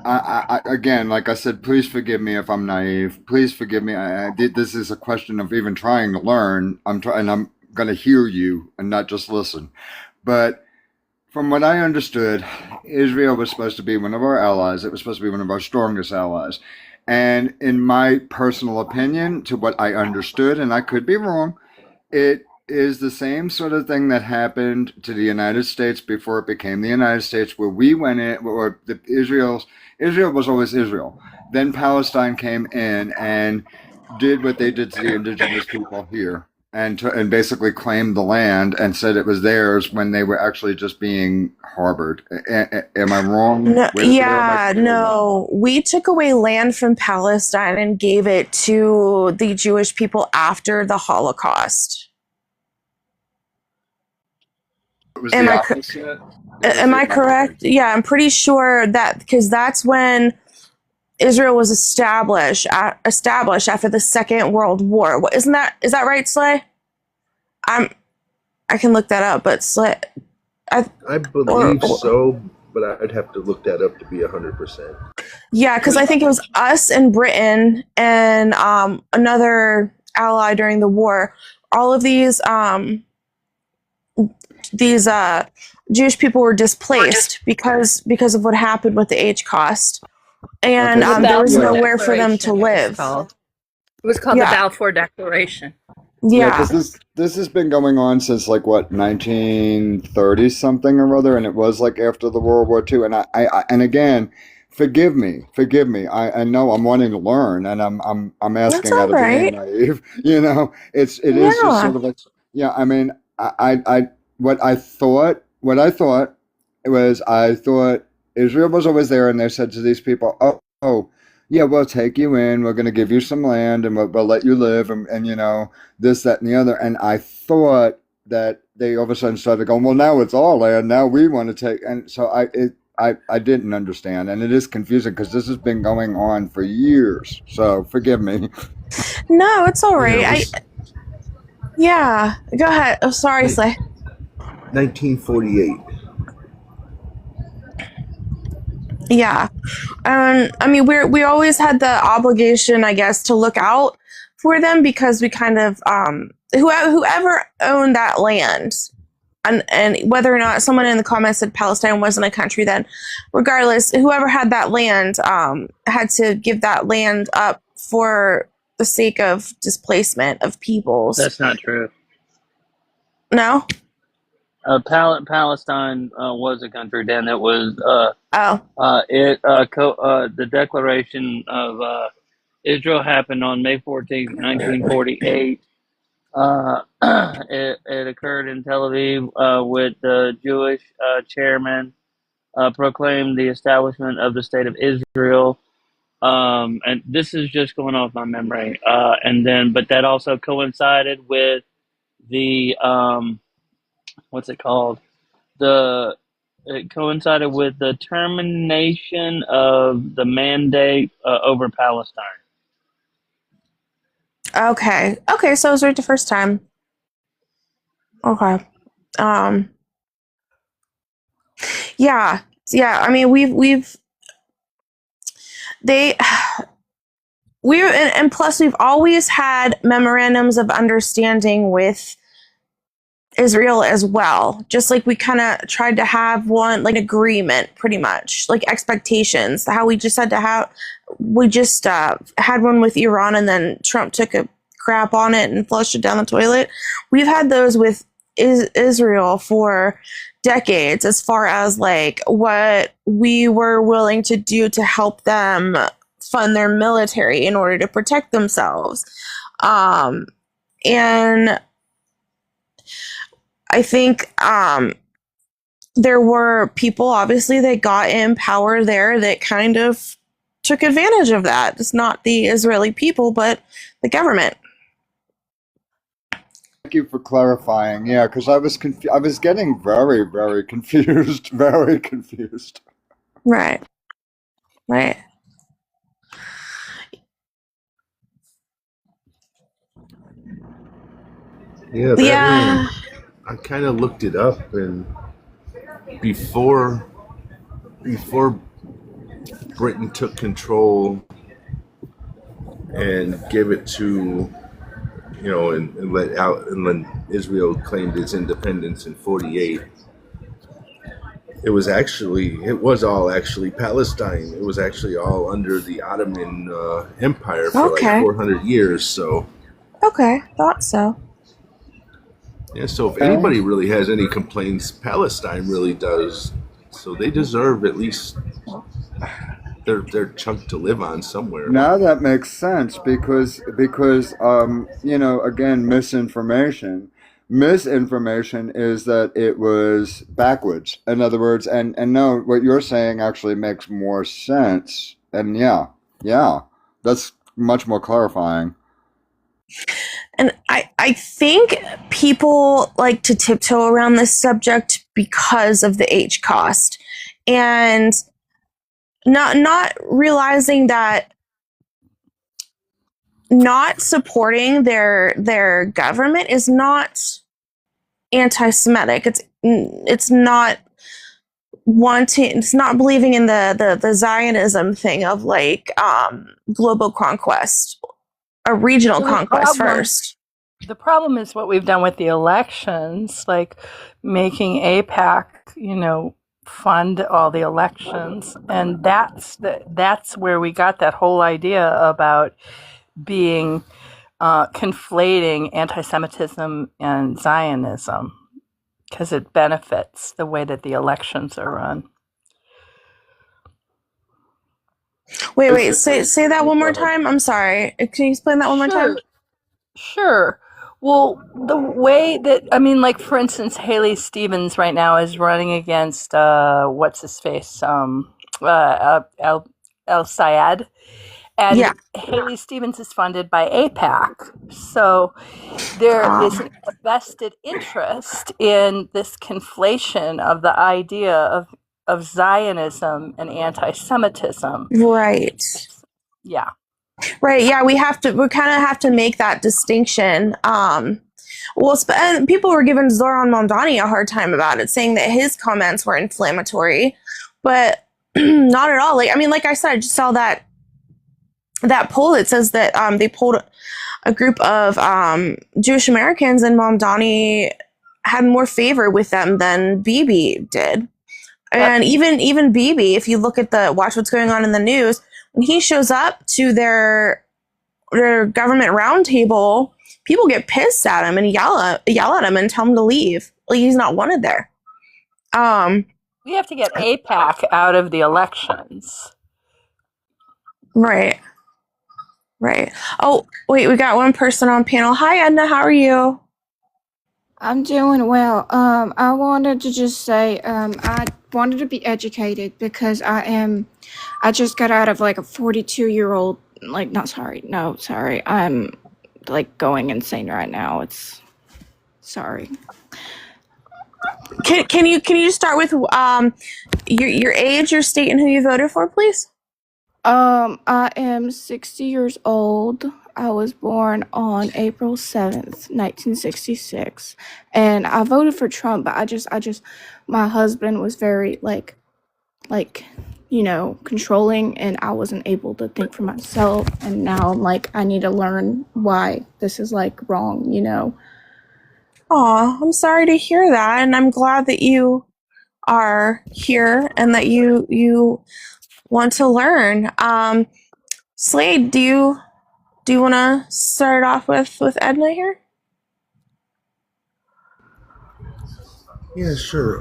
again, like I said, please forgive me if I'm naive. Please forgive me. This is a question of even trying to learn. I'm going to hear you and not just listen. But from what I understood, Israel was supposed to be one of our allies. It was supposed to be one of our strongest allies. And in my personal opinion, to what I understood, and I could be wrong, it is the same sort of thing that happened to the United States before it became the United States, where we went in, or Israel was always Israel. Then Palestine came in and did what they did to the indigenous people here, and basically claimed the land and said it was theirs when they were actually just being harbored. Am I wrong?
No. We took away land from Palestine and gave it to the Jewish people after the Holocaust. Am I correct? Yeah, I'm pretty sure that, because that's when Israel was established after the Second World War. Is that right, Slay? I can look that up, but Slay,
I believe so, but I'd have to look that up to be 100%.
Yeah, because I think it was us and Britain and another ally during the war. All of these Jewish people were displaced because of what happened with the H cost, and there was nowhere for them to live.
It was called the Balfour Declaration.
Yeah,
because this has been going on since 1930 something or other, and it was after the World War II. And I again, forgive me, forgive me. I know I'm wanting to learn, and I'm
That's
asking
all
out of being
right.
naive. You know, it is just
Yeah.
sort of like, yeah. I mean, I what I thought was I thought Israel was always there, and they said to these people, oh, yeah, we'll take you in. We're going to give you some land, and we'll let you live, and you know this, that, and the other. And I thought that they all of a sudden started going, well, now it's our land. Now we want to take, and so I didn't understand, and it is confusing because this has been going on for years. So forgive me.
No, it's all
Yeah,
right.
it was
Yeah. Go ahead. Oh, sorry, Slay.
1948.
Yeah. I mean, we always had the obligation, I guess, to look out for them because we kind of whoever owned that land, and whether or not someone in the comments said Palestine wasn't a country, then regardless, whoever had that land had to give that land up for the sake of displacement of peoples.
That's not true.
No.
Palestine was a country then. It was
Oh.
the Declaration of Israel happened on May 14th, 1948. It occurred in Tel Aviv with the Jewish chairman proclaimed the establishment of the state of Israel. And this is just going off my memory. But that also coincided with the what's it called? It coincided with the termination of the mandate over Palestine.
Okay. Okay. So it was right the first time. Okay. Um. Yeah. Yeah. I mean, we've they and plus we've always had memorandums of understanding with Israel as well. Just like we kind of tried to have one, like agreement, pretty much like expectations. How we just had one with Iran, and then Trump took a crap on it and flushed it down the toilet. We've had those with Israel for decades, as far as like what we were willing to do to help them fund their military in order to protect themselves. And I think there were people, obviously, that got in power there that kind of took advantage of that. It's not the Israeli people, but the government.
Thank you for clarifying. Yeah, because I was I was getting very, very confused. Very confused.
Right. Right.
Yeah, that
Yeah.
land. I kind of looked it up, and before Britain took control and gave it to and let out, and when Israel claimed its independence in 48, it was all actually Palestine. It was actually all under the Ottoman Empire for like
Okay.
400 years. So
Okay. Thought so.
yeah, so if anybody really has any complaints, Palestine really does. So they deserve at least their chunk to live on somewhere.
Now that makes sense because you know, again, misinformation is that it was backwards. In other words, and no, what you're saying actually makes more sense. And yeah, that's much more clarifying.
And I think people like to tiptoe around this subject because of the H cost, and not realizing that not supporting their government is not anti-Semitic. It's not wanting. It's not believing in the Zionism thing of like global conquest, a regional
Well,
conquest first.
The problem is what we've done with the elections, like making APAC, fund all the elections, and that's where we got that whole idea about being conflating anti-Semitism and Zionism, because it benefits the way that the elections are run.
Wait. Say that one more time. I'm sorry. Can you explain that one more time?
Sure. Well, the way that, I mean, like, for instance, Haley Stevens right now is running against, what's his face? El Sayed. And
Yeah.
Haley Stevens is funded by APAC. So there is a vested interest in this conflation of the idea of Zionism and anti-Semitism.
Right.
Yeah.
Right. Yeah, we kind of have to make that distinction. And people were giving Zoran Mamdani a hard time about it, saying that his comments were inflammatory, but not at all. Like I said, I just saw that poll that says that they polled a group of Jewish Americans, and Mamdani had more favor with them than Bibi did. And even Bibi, if you look at watch what's going on in the news, when he shows up to their government roundtable, people get pissed at him and yell at him and tell him to leave. Like, he's not wanted there.
We have to get APAC out of the elections.
Right. Oh, wait, we got one person on panel. Hi, Edna. How are you?
I'm doing well. I wanted to just say, I wanted to be educated because I just got out of like a 42-year-old, I'm like going insane right now. Sorry.
Can you start with your age, your state, and who you voted for, please?
I am 60 years old. I was born on April 7th, 1966. And I voted for Trump, but I just my husband was very controlling, and I wasn't able to think for myself. And now I'm like, I need to learn why this is wrong,
Aw, I'm sorry to hear that, and I'm glad that you are here and that you want to learn. Slade, do you want to start off with Edna here?
Yeah, sure.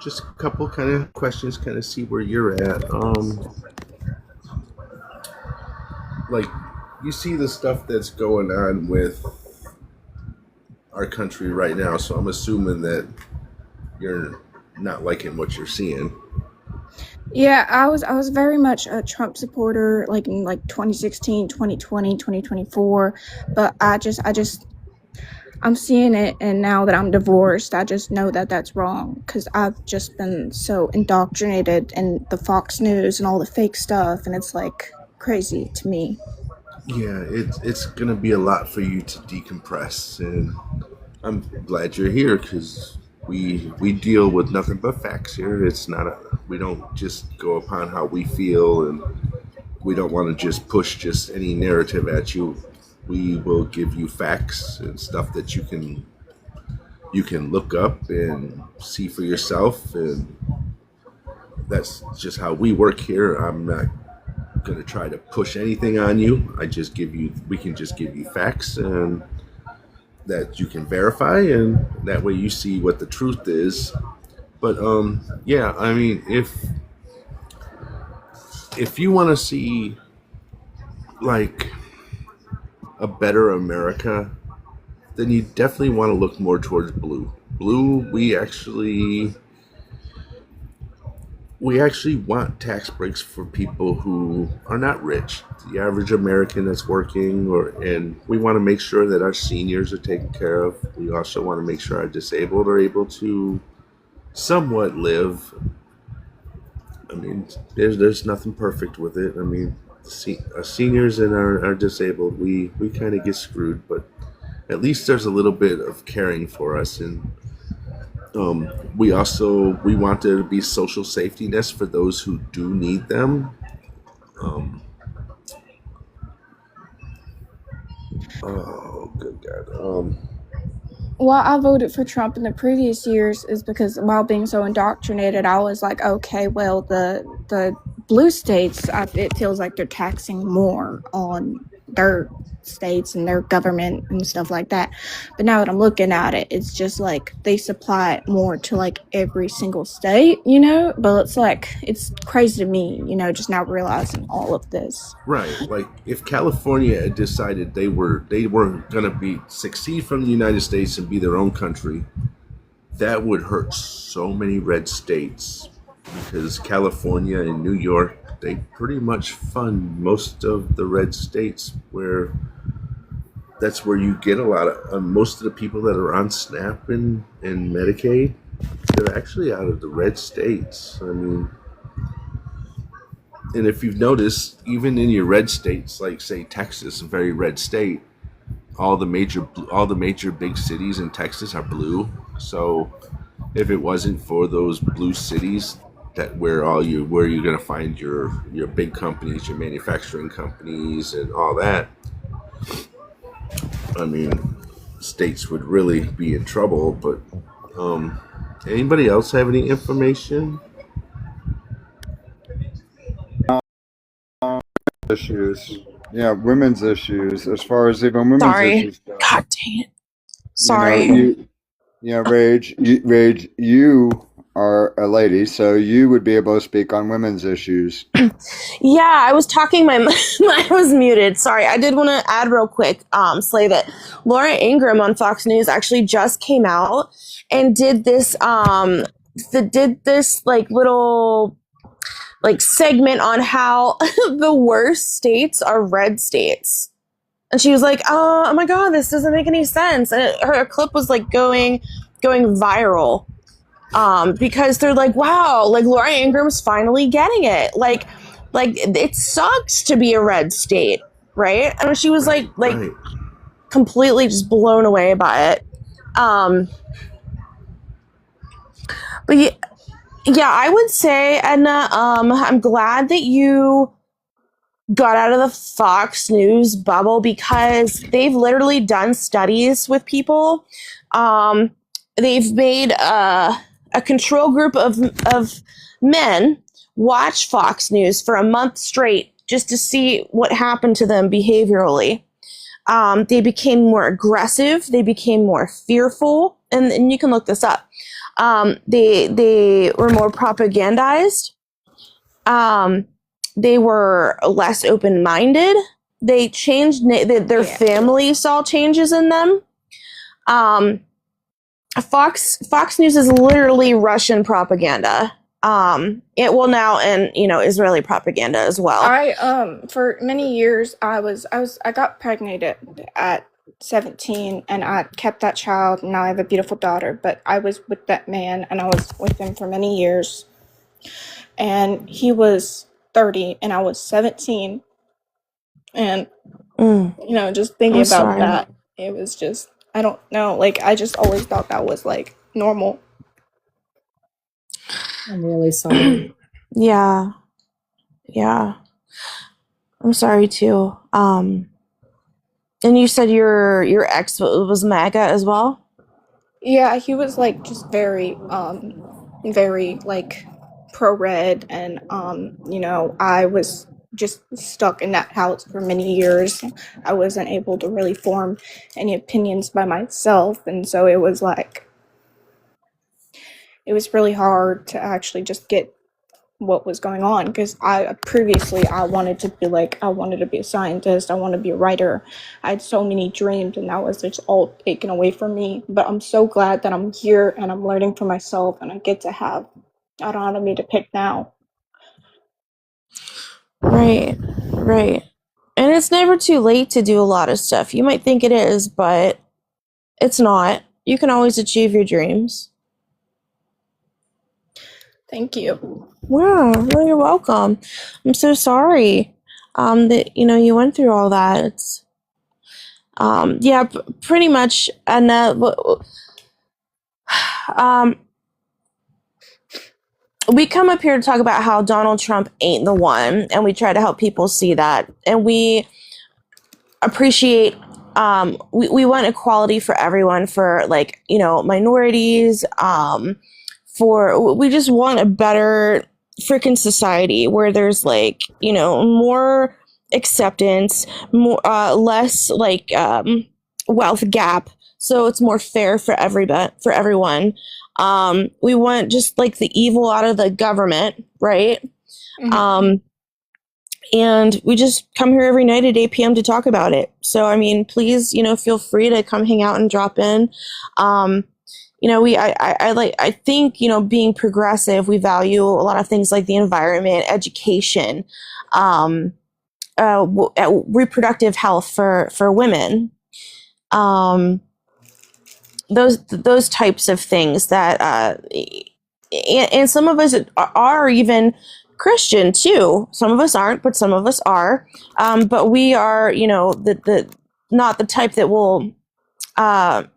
Just a couple kind of questions, kind of see where you're at. Like, you see the stuff that's going on with our country right now, so I'm assuming that you're not liking what you're seeing.
Yeah, I was very much a Trump supporter in 2016, 2020, 2024, but I'm seeing it, and now that I'm divorced, I just know that that's wrong because I've just been so indoctrinated in the Fox News and all the fake stuff, and it's crazy to me.
Yeah, it's gonna be a lot for you to decompress, and I'm glad you're here because we deal with nothing but facts here. We don't just go upon how we feel, and we don't want to just push just any narrative at you. We will give you facts and stuff that you can look up and see for yourself, and that's just how we work here. I'm not going to try to push anything on you. We can just give you facts and that you can verify, and that way you see what the truth is. But yeah, I mean, if you want to see like a better America, then you definitely want to look more towards blue. Blue, we actually want tax breaks for people who are not rich, the average American that's working, and we want to make sure that our seniors are taken care of. We also want to make sure our disabled are able to somewhat live. I mean, there's nothing perfect with it. I mean, our seniors and our disabled, we kind of get screwed, but at least there's a little bit of caring for us. And we want there to be social safety nets for those who do need them. Oh, good God.
Why I voted for Trump in the previous years is because while being so indoctrinated, I was like, okay, well, the blue states, it feels like they're taxing more on their states and their government and stuff like that. But now that I'm looking at it, it's just like they supply more to like every single state, you know. But it's like it's crazy to me, you know, just now realizing all of this.
Right. Like if California had decided they were gonna be succeed from the United States and be their own country, that would hurt so many red states because California and New York, they pretty much fund most of the red states where that's where you get a lot of most of the people that are on SNAP and Medicaid, they're actually out of the red states. I mean, and if you've noticed, even in your red states, like say Texas, a very red state, all the major big cities in Texas are blue. So if it wasn't for those blue cities, that where you're gonna find your big companies, your manufacturing companies, and all that, I mean, states would really be in trouble. But anybody else have any information?
Issues. Yeah, women's issues. As far as even women's
Sorry.
issues go.
God dang it.
Sorry.
Sorry.
Rage, you are a lady, so you would be able to speak on women's issues.
Yeah, I was talking. My I was muted. Sorry. I did want to add real quick, Slay, that Laura Ingraham on Fox News actually just came out and did this like little like segment on how the worst states are red states. And she was like, oh my God, this doesn't make any sense. And her clip was like going viral. Because they're like, wow, like Laura Ingram's finally getting it. Like it sucks to be a red state, right? And she was like
Right.
completely just blown away by it. But yeah, I would say, Edna, I'm glad that you got out of the Fox News bubble because they've literally done studies with people. They've made a control group of men watch Fox News for a month straight just to see what happened to them behaviorally. They became more aggressive. They became more fearful. And you can look this up. They were more propagandized. They were less open-minded. They changed, their family saw changes in them. Fox News is literally Russian propaganda. It will now, and Israeli propaganda as well.
For many years I got pregnant at 17 and I kept that child and now I have a beautiful daughter, but I was with that man and I was with him for many years and he was 30 and I was 17 and just thinking
I'm
about
sorry.
that, it was just, I don't know, like I just always thought that was like normal.
I'm really sorry.
Yeah. I'm sorry too. And you said your ex was MAGA as well?
Yeah, he was like just very like pro-red and I was just stuck in that house for many years. I wasn't able to really form any opinions by myself, and so it was really hard to actually just get what was going on because I wanted to be a scientist, I wanted to be a writer. I had so many dreams and that was just all taken away from me, but I'm so glad that I'm here and I'm learning for myself and I get to have autonomy to pick now.
Right. And it's never too late to do a lot of stuff. You might think it is, but it's not. You can always achieve your dreams.
Thank you.
Wow, well, you're welcome. I'm so sorry that you went through all that. It's pretty much we come up here to talk about how Donald Trump ain't the one, and we try to help people see that, and we appreciate we want equality for everyone, for minorities, we just want a better freaking society where there's more acceptance, more less like wealth gap, so it's more fair for everyone. We want just like the evil out of the government, right? And we just come here every night at 8 p.m. to talk about it. So, I mean, please, feel free to come hang out and drop in. I think, being progressive, we value a lot of things like the environment, education, reproductive health for women. Those types of things that, and some of us are even Christian too. Some of us aren't, but some of us are. But we are, the not the type that will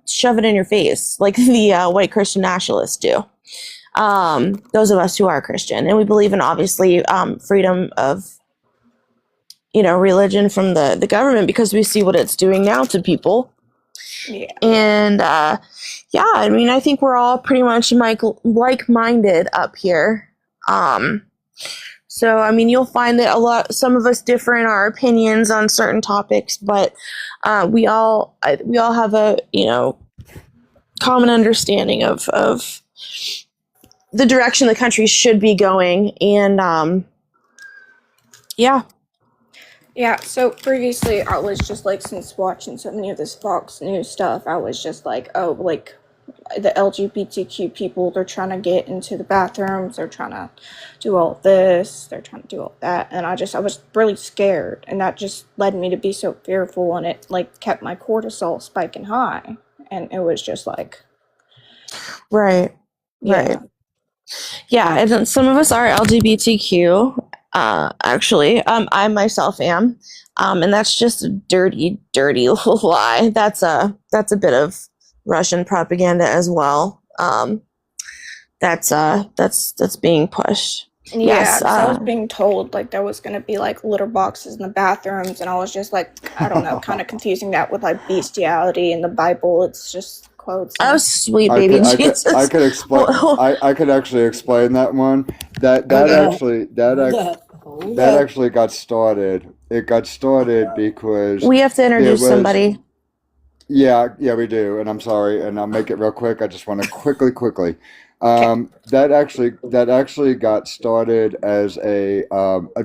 shove it in your face like the white Christian nationalists do. Those of us who are Christian, and we believe in obviously freedom of religion from the government, because we see what it's doing now to people.
Yeah.
And yeah, I mean, I think we're all pretty much like-minded up here. So, I mean, you'll find that some of us differ in our opinions on certain topics, but we all have a, common understanding of the direction the country should be going. And yeah.
Yeah, so previously I was just like, since watching so many of this Fox News stuff, I was just like, oh, like the LGBTQ people, they're trying to get into the bathrooms, they're trying to do all this, they're trying to do all that, and I was really scared, and that just led me to be so fearful, and it like kept my cortisol spiking high, and it was just like,
right. And then some of us are LGBTQ. Actually, I myself am, and that's just a dirty lie. That's a bit of Russian propaganda as well. That's being pushed.
yeah,
Yes,
because I was being told like there was gonna be like litter boxes in the bathrooms, and I was just like, I don't know, kind of confusing that with like bestiality in the Bible. It's just quotes.
Oh, sweet baby Jesus!
I could explain. I could actually explain that one. That actually got started. It got started because
we have to introduce somebody.
Yeah, we do, and I'm sorry, and I'll make it real quick. I just want to quickly. That actually got started as a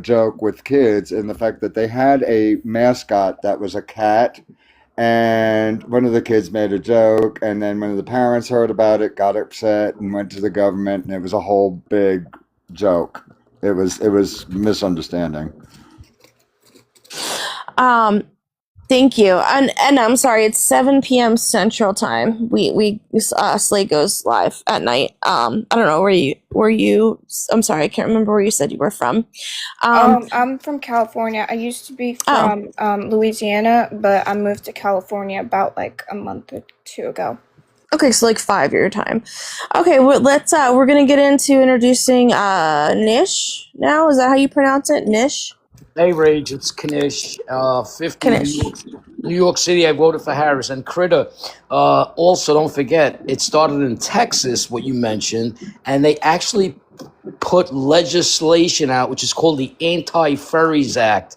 joke with kids, in the fact that they had a mascot that was a cat, and one of the kids made a joke, and then one of the parents heard about it, got upset, and went to the government, and it was a whole big joke. It was misunderstanding.
Thank you. And I'm sorry, it's 7 p.m. Central Time. We Slate goes live at night. I don't know where you I'm sorry, I can't remember where you said you were from.
I'm from California. I used to be from Louisiana, but I moved to California about like a month or two ago.
Okay, so like 5 your time. Okay, well, we're gonna get into introducing Nish now. Is that how you pronounce it? Nish?
Hey, Rage, it's Kanish. 50 New York City, I voted for Harris. And Critter, also don't forget, it started in Texas, what you mentioned, and they actually put legislation out, which is called the Anti-Furries Act,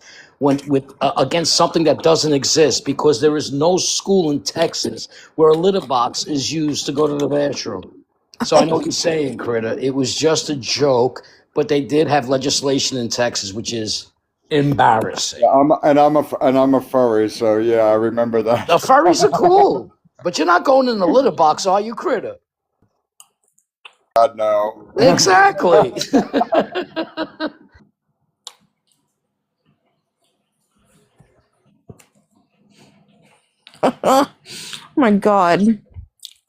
against something that doesn't exist, because there is no school in Texas where a litter box is used to go to the bathroom. So I know what you're saying, Critter. It was just a joke, but they did have legislation in Texas, which is embarrassing.
Yeah, I'm a furry, so yeah, I remember that.
The furries are cool, but you're not going in the litter box, are you, Critter?
God, no.
Exactly.
Oh my God.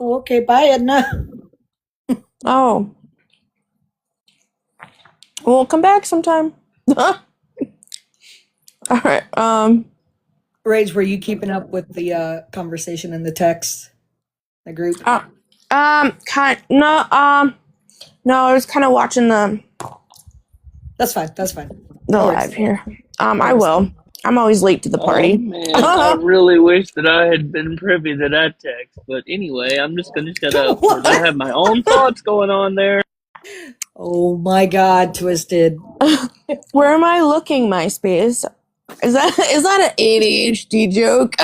Okay, bye, Edna.
Oh. We'll come back sometime. All right.
Rage, were you keeping up with the conversation in the text, the group?
No, I was kind of watching the.
That's fine.
The live here. I will. I'm always late to the party.
Oh, man, I really wish that I had been privy to that text. But anyway, I'm just going to shut up because I have my own thoughts going on there.
Oh my God, Twisted.
Where am I looking, MySpace? Is that an ADHD joke?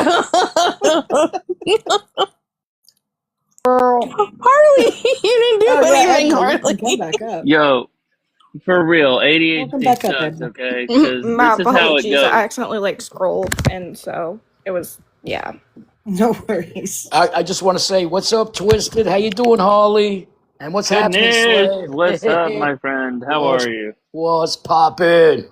Harley, you didn't do
Oh yeah,
anything,
Edna, you can come
Harley.
back up.
Yo, for real,
Welcome
ADHD
back up,
sucks.
Edna.
Okay, because
My
this is how it
apologies. I
goes.
accidentally like scrolled, and so it was yeah.
No worries.
I just want to say, what's up, Twisted? How you doing, Harley? And what's happening,
Goodness,
Slay?
what's up, my friend? How
what's
are you?
what's poppin'?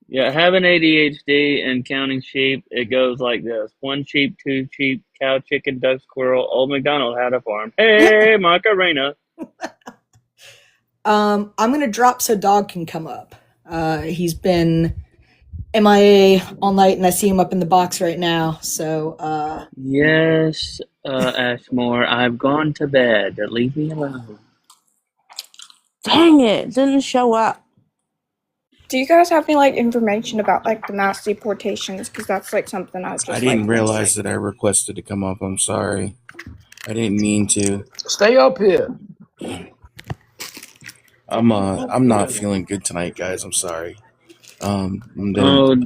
Yeah, having ADHD and counting sheep, it goes like this: one sheep, two sheep, cow, chicken, duck, squirrel. Old MacDonald had a farm. Hey, Macarena.
I'm gonna drop so Dog can come up. He's been MIA all night, and I see him up in the box right now. So,
Yes, Ashmore, I've gone to bed. Leave me alone.
Dang it, didn't show up.
Do you guys have any like information about like the mass deportations? Because that's like something I
I
just like
didn't
want to
realize
like.
that I requested to come up. I'm sorry. I didn't mean to.
Stay up here.
I'm not feeling good tonight, guys. I'm sorry. And then
Oh, Doug,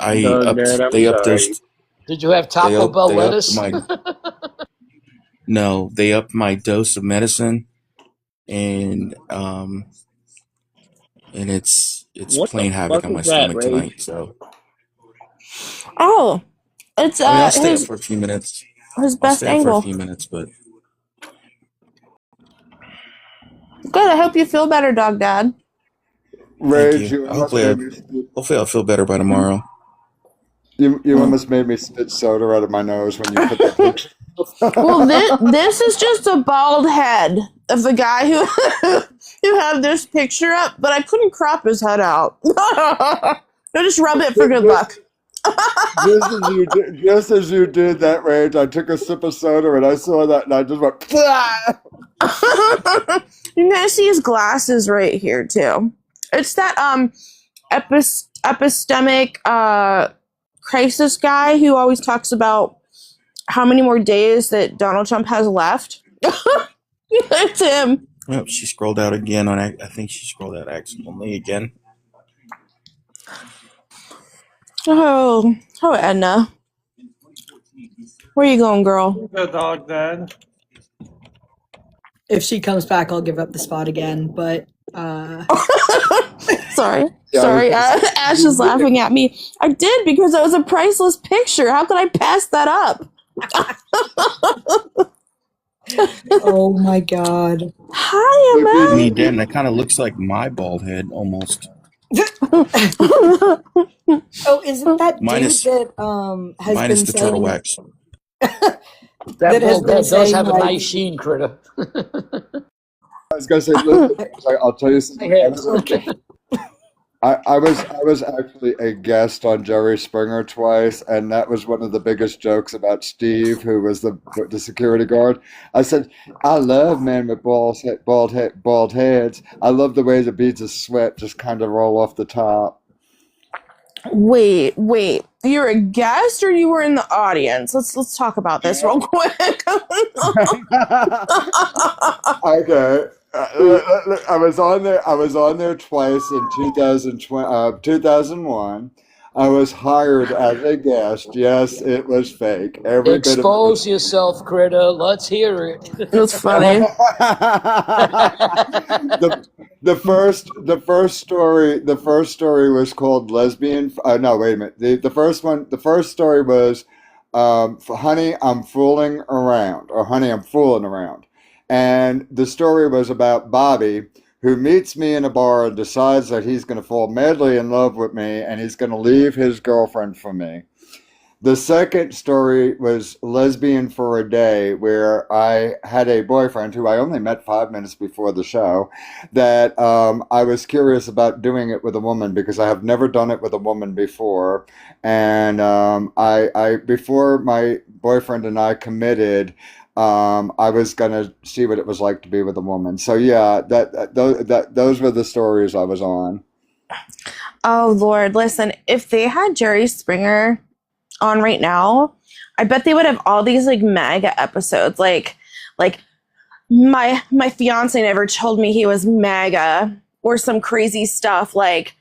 Dad, I'm
they
sorry.
Did you have Taco Bell
they upped
lettuce?
my no, they upped my dose of medicine, and it's
What the
playing havoc
fuck
on my
is that,
stomach
Rage?
tonight. So
Oh, it's
I mean, I'll stay up
his
for a few minutes. I'll
best
stay up for a
angle.
few minutes, but
Good. I hope you feel better, Dog Dad.
thank
Rage,
you.
you almost made me spit.
Hopefully I'll feel better by tomorrow.
You almost made me spit soda out of my nose when you put that picture.
Well, this is just a bald head of the guy who who had this picture up, but I couldn't crop his head out. I just rub it for good luck.
Just as you did that, Rage, I took a sip of soda and I saw that and I just went.
You guys see his glasses right here too. It's that epistemic crisis guy who always talks about how many more days that Donald Trump has left. It's him.
Oh, she scrolled out again on. I think she scrolled out accidentally again.
Oh, Edna. Where you going, girl?
The Dog Dad.
if she comes back, I'll give up the spot again. But
Sorry.
Yeah,
Sorry. Ash is laughing at me. I did because it was a priceless picture. How could I pass that up?
oh my god.
Hi,
I
Emma.
mean, damn, that kind of looks like my bald head almost.
Oh, isn't that
Minus-
dude that has
minus
been
the
saying
turtle wax.
That
has
bald
been
head does
saying
have a
like
nice sheen, critter.
I was gonna say, listen, I'll tell you something. I was actually a guest on Jerry Springer twice, and that was one of the biggest jokes about Steve, who was the security guard. I said, I love men with bald heads. I love the way the beads of sweat just kind of roll off the top.
Wait. You're a guest or you were in the audience? Let's talk about this real quick.
Okay. I was on there. I was on there twice in 2001. I was hired as a guest. Yes, it was fake. Every bit of it was
Expose yourself, critter. Let's hear it.
That's funny.
the first story was called lesbian. No, wait a minute. The first story was, honey, I'm fooling around, or honey, I'm fooling around, and the story was about Bobby, who meets me in a bar and decides that he's going to fall madly in love with me and he's going to leave his girlfriend for me. The second story was lesbian for a day, where I had a boyfriend who I only met 5 minutes before the show, that I was curious about doing it with a woman because I have never done it with a woman before. And I before my boyfriend and I committed, I was gonna see what it was like to be with a woman. So yeah, those were the stories I was on.
Oh Lord, listen, if they had Jerry Springer on right now, I bet they would have all these like MAGA episodes. Like my fiance never told me he was MAGA or some crazy stuff like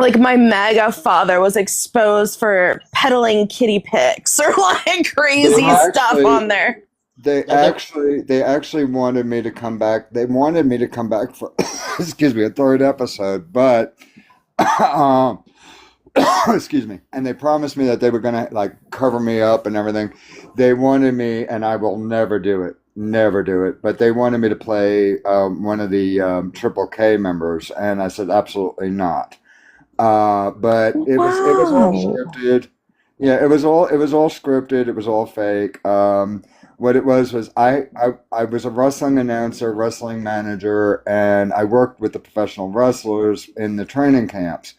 like my MAGA father was exposed for peddling kitty pics or like crazy stuff on there.
They actually wanted me to come back. They wanted me to come back for, excuse me, a third episode, but um, excuse me, and they promised me that they were gonna like cover me up and everything. They wanted me, and I will never do it, never do it. But they wanted me to play one of the Triple K members, and I said absolutely not. But it was all scripted. Yeah, it was all scripted. It was all fake. What it was I was a wrestling announcer, wrestling manager, and I worked with the professional wrestlers in the training camps.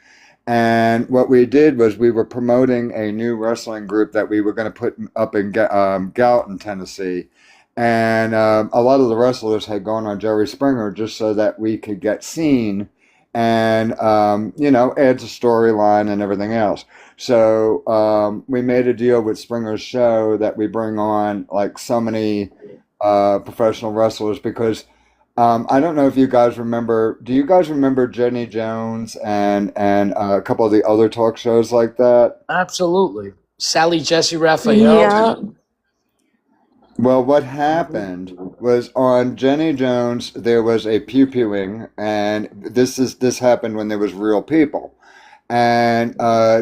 And what we did was we were promoting a new wrestling group that we were going to put up in Gallatin, Tennessee. And a lot of the wrestlers had gone on Jerry Springer just so that we could get seen and adds a storyline and everything else. So we made a deal with Springer's show that we bring on like so many professional wrestlers because I don't know if you guys remember. Do you guys remember Jenny Jones and a couple of the other talk shows like that?
Absolutely. Sally Jesse Raphael.
Yeah.
Well, what happened was on Jenny Jones there was a pew-pewing, and this happened when there was real people. And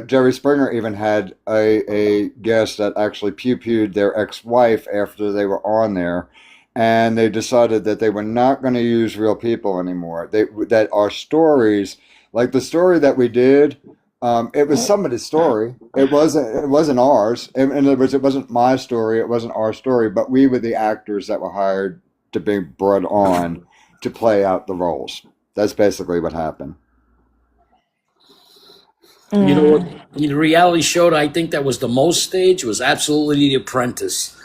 Jerry Springer even had a guest that actually pew-pewed their ex-wife after they were on there, and they decided that they were not going to use real people anymore. That our stories, like the story that we did, it was somebody's story. It wasn't ours. In other words, it wasn't my story. It wasn't our story. But we were the actors that were hired to be brought on to play out the roles. That's basically what happened.
You know what? The reality show that I think that was the most staged was absolutely The Apprentice.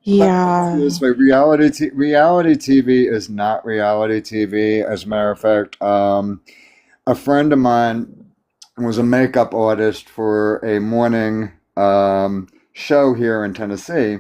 Yeah.
This way, reality TV is not reality TV. As a matter of fact, a friend of mine was a makeup artist for a morning show here in Tennessee,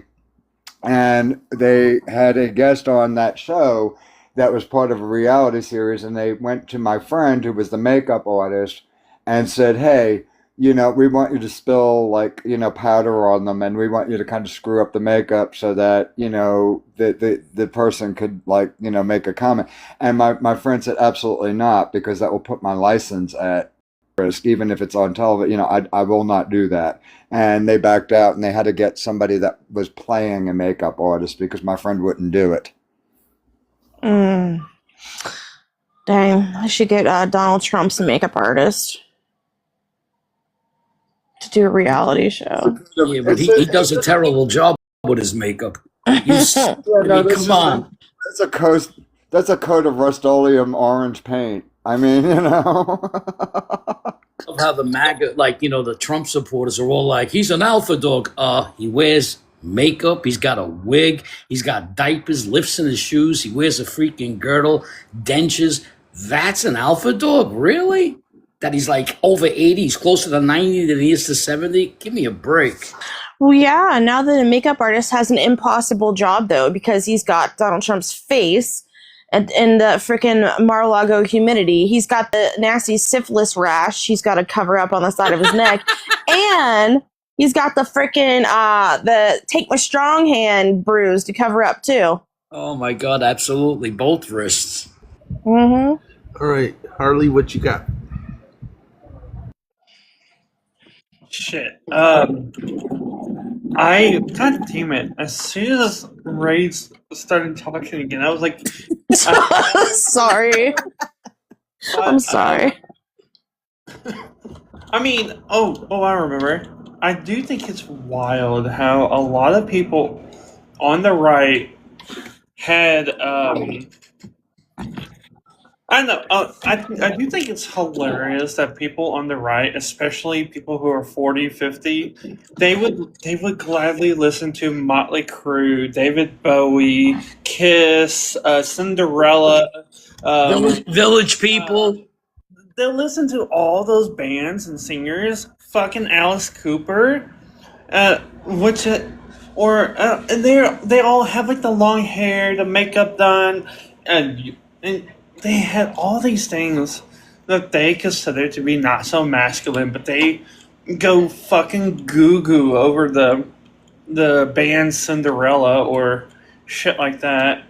and they had a guest on that show that was part of a reality series, and they went to my friend who was the makeup artist and said, hey, we want you to spill like, powder on them, and we want you to kind of screw up the makeup so that, the person could like, make a comment. And my friend said, absolutely not, because that will put my license at risk, even if it's on television. I will not do that. And they backed out, and they had to get somebody that was playing a makeup artist because my friend wouldn't do it.
Dang, I should get Donald Trump's makeup artist to do a reality show.
Yeah, but he does a terrible job with his makeup. Come on.
That's a coat of Rust-Oleum orange paint. I mean,
Of how the MAGA, the Trump supporters are all like, he's an alpha dog. He wears makeup, he's got a wig, he's got diapers, lifts in his shoes, he wears a freaking girdle, dentures. That's an alpha dog? Really? That he's like over 80, he's closer to 90 than he is to 70? Give me a break.
Well, yeah, now that a makeup artist has an impossible job, though, because he's got Donald Trump's face and the freaking Mar-a-Lago humidity. He's got the nasty syphilis rash he's got to cover up on the side of his neck. And he's got the freaking, the take my strong hand bruise to cover up, too.
Oh, my God, absolutely. Both wrists.
Mm-hmm.
All right, Harley, what you got?
Shit. God damn it. As soon as Ray started talking again, I was like,
sorry. I'm sorry.
I remember. I do think it's wild how a lot of people on the right had, I don't know. I do think it's hilarious that people on the right, especially people who are 40, 50, they would gladly listen to Motley Crue, David Bowie, Kiss, Cinderella,
Village People.
They'll listen to all those bands and singers. Fucking Alice Cooper, and they all have like the long hair, the makeup done, and they had all these things that they consider to be not so masculine, but they go fucking goo goo over the band Cinderella or shit like that.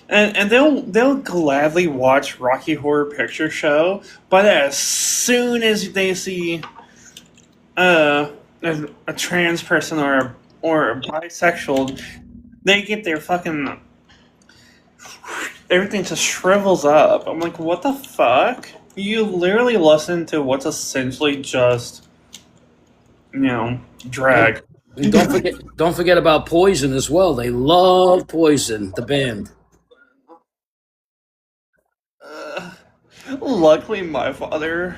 And they'll gladly watch Rocky Horror Picture Show, but as soon as they see a trans person or a bisexual, they get their fucking everything just shrivels up. I'm like, what the fuck? You literally listen to what's essentially just, drag.
And don't forget about Poison as well. They love Poison, the band.
Luckily, my father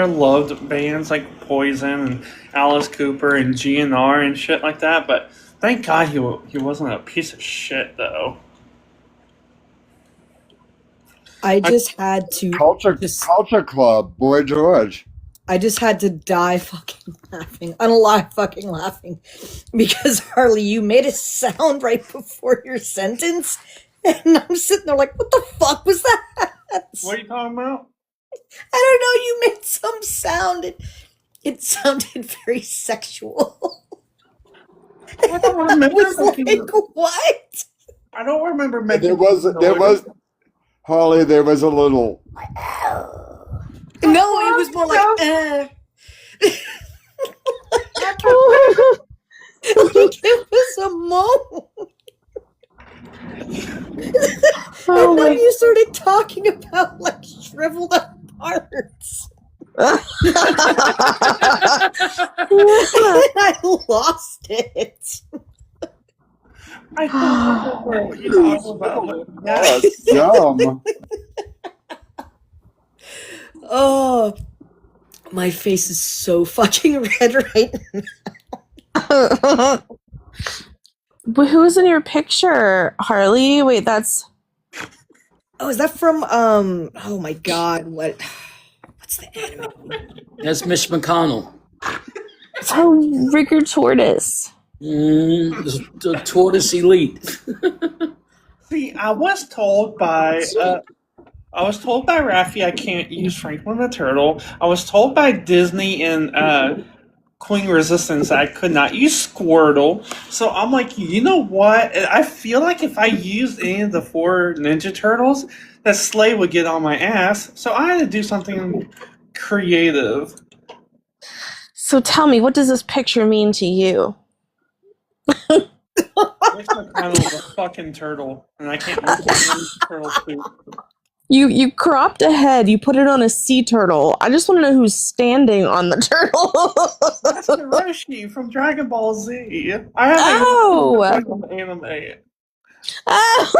loved bands like Poison and Alice Cooper and GNR and shit like that. But thank God he wasn't a piece of shit, though.
I just had to
Culture Club, Boy George.
I just had to die fucking laughing, unalive fucking laughing, because Harley, you made a sound right before your sentence, and I'm sitting there like, what the fuck was that?
What are you talking about?
I don't know. You made some sound. It sounded very sexual.
I don't remember.
I was like, what?
I don't remember making.
There was Harley. There was a little.
No, it was more like, like it was a moan. And then you started talking about like shriveled up parts. And I lost it.
I don't remember what you're talking about.
That's dumb.
Oh, my face is so fucking red right now.
But who's in your picture, Harley? Wait, that's.
Oh, is that from oh my god, what's the anime?
That's Mitch McConnell.
Oh, Rigger Tortoise.
The Tortoise Elite.
See, I was told by Raffi I can't use Franklin the Turtle. I was told by Disney and Queen Resistance I could not use Squirtle. So I'm like, you know what? I feel like if I used any of the 4 Ninja Turtles, that Slay would get on my ass. So I had to do something creative.
So tell me, what does this picture mean to you?
Mitch McConnell is a fucking turtle, and I can't wait to eat turtle soup.
You cropped a head, you put it on a sea turtle. I just want to know who's standing on the turtle.
That's Hiroshi from Dragon Ball Z. I have anime.
Oh,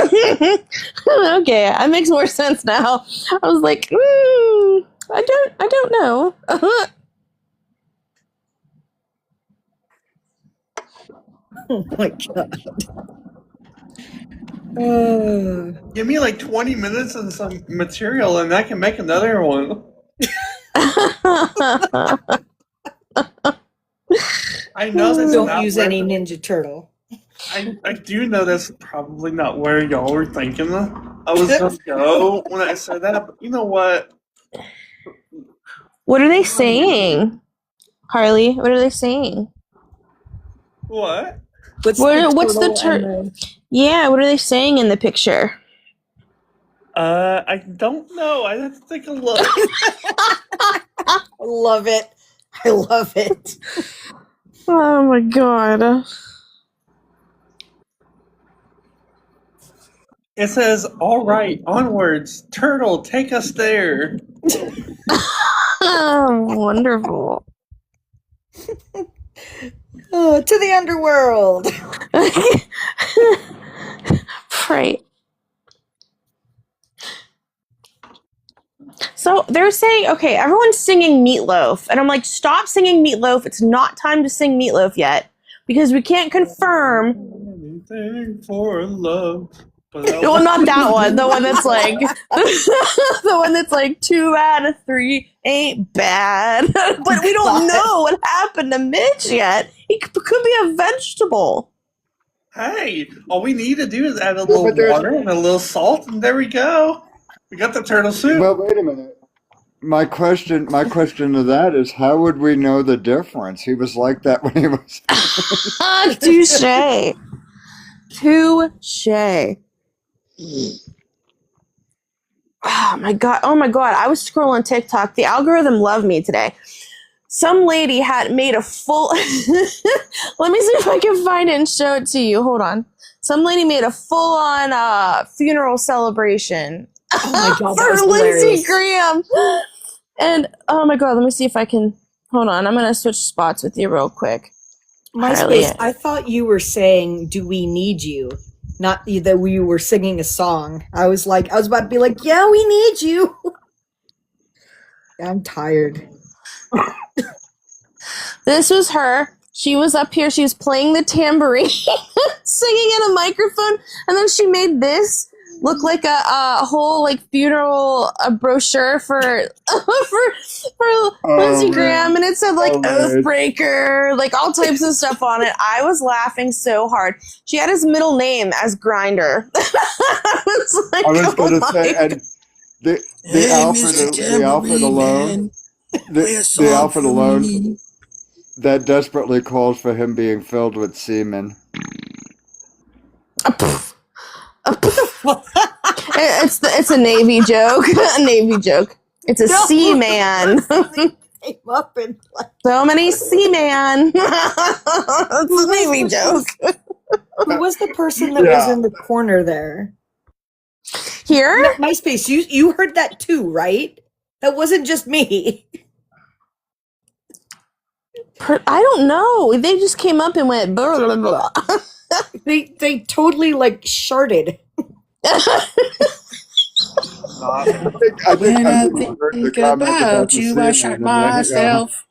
okay, that makes more sense now. I was like, I don't know.
Oh my god.
Give me like 20 minutes and some material, and I can make another one. I know that's
Don't
not
use
where
any Ninja Turtle.
I do know that's probably not where y'all were thinking I was gonna go when I said that, but you know what?
What are they saying, Harley? What are they saying?
What?
What's the turtle? Yeah, what are they saying in the picture?
I don't know. I have to take a look.
I love it. I love it.
Oh my god.
It says, all right, onwards. Turtle, take us there.
Wonderful.
Oh, to the underworld.
Right. So they're saying, okay, everyone's singing Meatloaf. And I'm like, stop singing Meatloaf. It's not time to sing Meatloaf yet. Because we can't confirm.
Anything for love.
Well, not that one. The one that's like, the one that's like 2 out of 3 ain't bad. But we don't know what happened to Mitch yet. He could be a vegetable.
Hey, all we need to do is add a
Well,
little
but there's
water and a little salt, and there we go. We got the turtle soup.
well, wait a minute. My question to that is, how would we know the difference? He was like that when he was.
Touche. Touche. Oh my god. Oh my god. I was scrolling TikTok. The algorithm loved me today. Some lady had made a full let me see if I can find it and show it to you. Hold on. Some lady made a full-on funeral celebration
Oh my god, that
for
was
Lindsey
hilarious.
Graham. And oh my god, let me see if I can hold on. I'm gonna switch spots with you real quick.
MySpace, I thought you were saying, "Do we need you?" Not that we were singing a song. I was about to be like, "Yeah, we need you." I'm tired.
This was her. She was up here. She was playing the tambourine, singing in a microphone, and then she made this look like a whole like funeral brochure for Lindsey Graham, and it said like Oathbreaker, like all types of stuff on it. I was laughing so hard. She had his middle name as Grinder. I was like,
I was going to say,
God.
and the Alfred alone, the Alfred alone, that desperately calls for him being filled with semen.
It's a Navy joke. A Navy joke. It's a seaman.
Came up and like,
so many seaman. It's a Navy joke.
Who was the person that was in the corner there?
Here?
No, MySpace, you heard that too, right? That wasn't just me.
I don't know. They just came up and went blah, blah, blah.
They totally like sharded.
I think about you, I shot myself.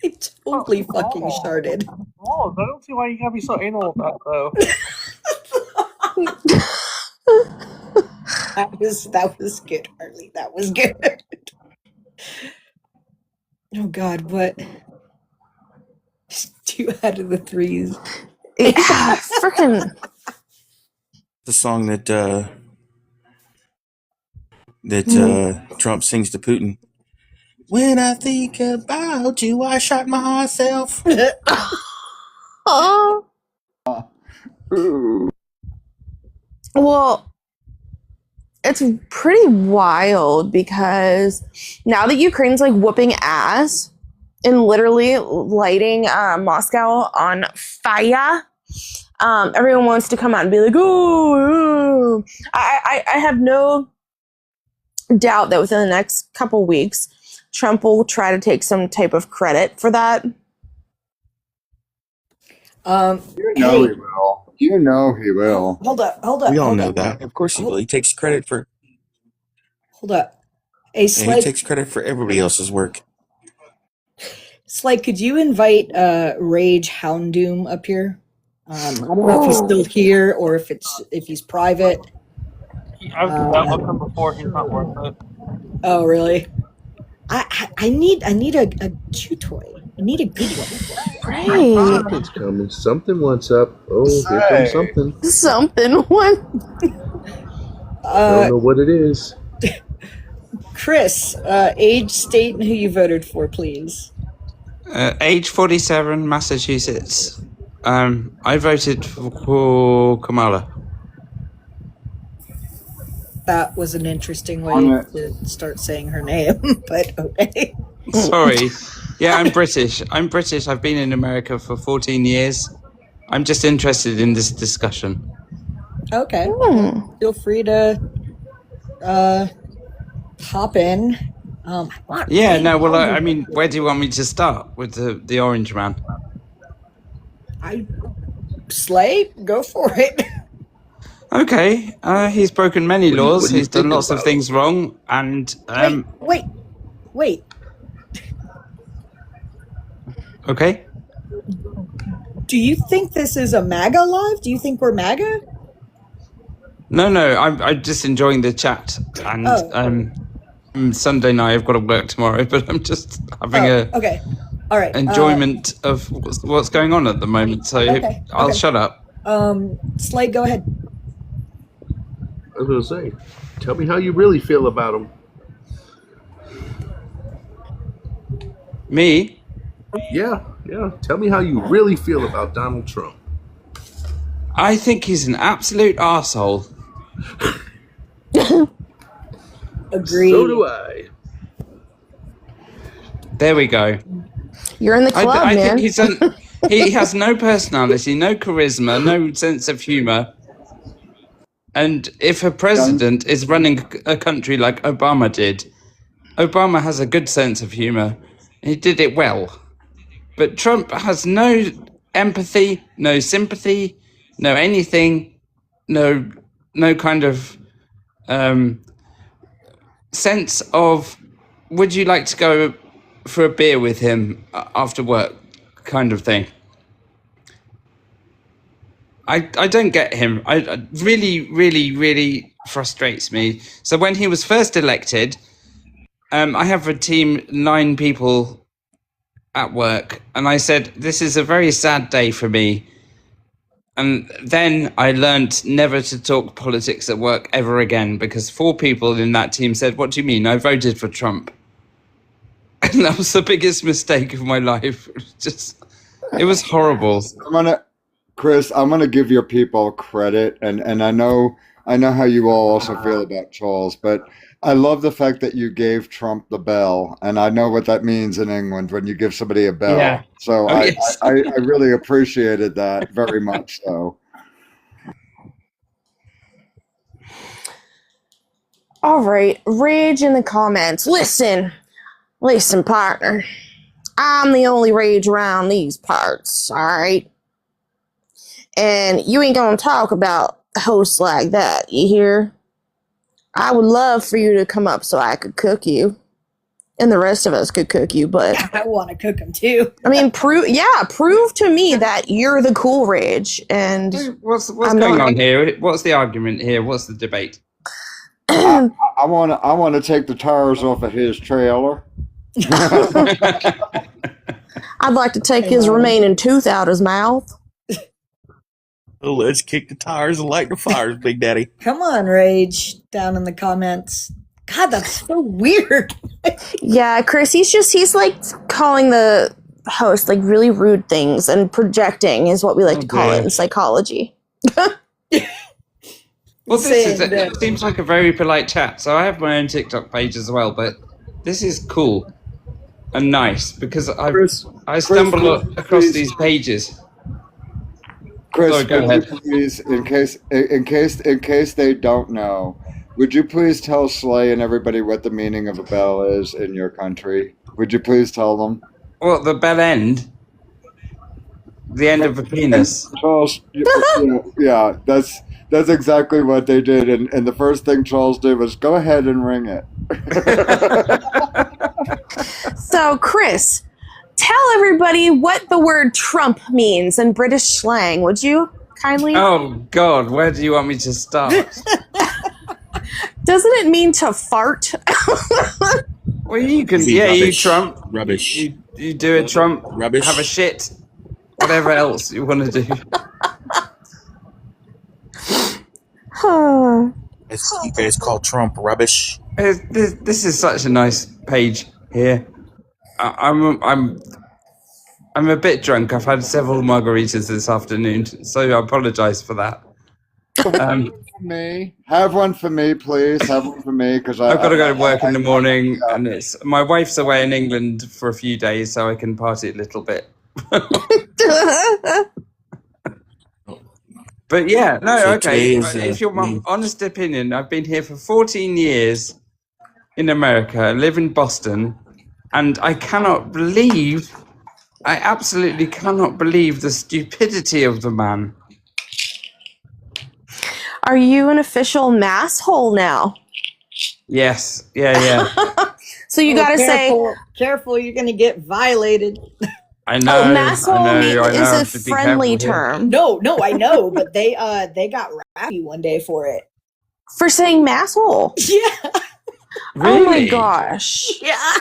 They totally fucking sharded.
Oh, I don't see why you gotta be so anal about though.
That was good, Harley. That was good. Oh God, what? Just 2 out of the 3s.
Yeah, freaking.
The song that Trump sings to Putin. When I think about you, I shot myself.
Oh. Well, it's pretty wild because now that Ukraine's like whooping ass and literally lighting Moscow on fire, everyone wants to come out and be like, "Oh, I have no doubt that within the next couple weeks, Trump will try to take some type of credit for that."
You know he will. You know he will.
Hold up.
We all know that. Of course he will. He takes credit for.
Hold up.
He takes credit for everybody else's work.
Slake, could you invite Rage Houndoom up here? I don't know if he's still here or if he's private.
I've dealt with him before. He's not worth it.
Oh, really? I need a Q toy. I need a good one.
Something's coming. Something wants up. Oh, here comes something.
Something. What?
I don't know what it is.
Chris, age, state, and who you voted for, please.
Age 47, Massachusetts. I voted for Kamala.
That was an interesting way to start saying her name, but okay.
Sorry. Yeah, I'm British. I've been in America for 14 years. I'm just interested in this discussion.
Okay. Feel free to hop in.
Yeah, no, well, I mean, where do you want me to start? With the orange man?
Slay, go for it.
Okay, he's broken many laws. He's done lots of things wrong, and
Wait.
Okay.
Do you think this is a MAGA live? Do you think we're MAGA?
No, I'm just enjoying the chat, and Sunday night I've got to work tomorrow, but I'm just having
Okay. All right.
enjoyment of what's going on at the moment. So
Okay,
I'll
okay.
shut up.
Slade, go ahead.
I was gonna say, tell me how you really feel about him.
Me?
Yeah. Tell me how you really feel about Donald Trump.
I think he's an absolute arsehole.
Agreed.
So do I.
There we go.
You're in the club,
I
man.
think he has no personality, no charisma, no sense of humor. And if a president is running a country like Obama did, Obama has a good sense of humor. He did it well. But Trump has no empathy, no sympathy, no anything, no kind of sense of, would you like to go for a beer with him after work kind of thing. I don't get him. I really, really, really frustrates me. So when he was first elected, I have a team, 9 people at work, and I said, this is a very sad day for me. And then I learned never to talk politics at work ever again, because 4 people in that team said, what do you mean? I voted for Trump. And that was the biggest mistake of my life. It was horrible.
Chris, I'm gonna give your people credit, and I know how you all also feel about Charles, but I love the fact that you gave Trump the bell, and I know what that means in England when you give somebody a bell.
Yeah.
So
Yes.
I really appreciated that very much. So.
All right, rage in the comments. Listen, partner. I'm the only rage around these parts, all right? And you ain't gonna talk about hosts like that, you hear? I would love for you to come up so I could cook you. And the rest of us could cook you, but...
I want to cook them too.
I mean, prove to me that you're the cool rage, and...
What's going on here? What's the argument here? What's the debate?
I want to take the tires off of his trailer.
I'd like to take his remaining tooth out his mouth.
Oh, let's kick the tires and light the fires, Big Daddy.
Come on, Rage, down in the comments. God, that's so weird.
Yeah, Chris, he's like calling the host like really rude things, and projecting is what we like to call it in psychology.
Well, it seems like a very polite chat. So I have my own TikTok page as well, but this is cool and nice because I stumble across these pages.
Chris,
Sorry, go ahead.
Please, in case they don't know, would you please tell Slay and everybody what the meaning of a bell is in your country? Would you please tell them?
Well, the bell end. The end of a penis.
Charles, yeah, that's exactly what they did, and the first thing Charles did was go ahead and ring it.
So, Chris, tell everybody what the word Trump means in British slang, would you kindly?
Oh, God, where do you want me to start?
Doesn't it mean to fart?
Well, you can, you Trump.
Rubbish.
You do a Trump.
Rubbish.
Have a shit. Whatever else you want to do.
You guys call Trump rubbish.
This is such a nice page here. I'm a bit drunk. I've had several margaritas this afternoon, so I apologise for that.
Have one for me, please. Have one for me, because
I've got to go to work in the morning, and my wife's away in England for a few days, so I can party a little bit. But yeah, no,
So
okay.
today
If you're my honest opinion, I've been here for 14 years in America. I live in Boston, and I absolutely cannot believe the stupidity of the man.
Are you an official masshole now?
Yes, yeah.
So you gotta say,
careful, you're gonna get violated.
I know.
masshole is a
to be
friendly
careful here.
term.
No, I know, but they got rappy one day for it.
For saying masshole.
Yeah.
Oh my
Really?
gosh.
Yeah.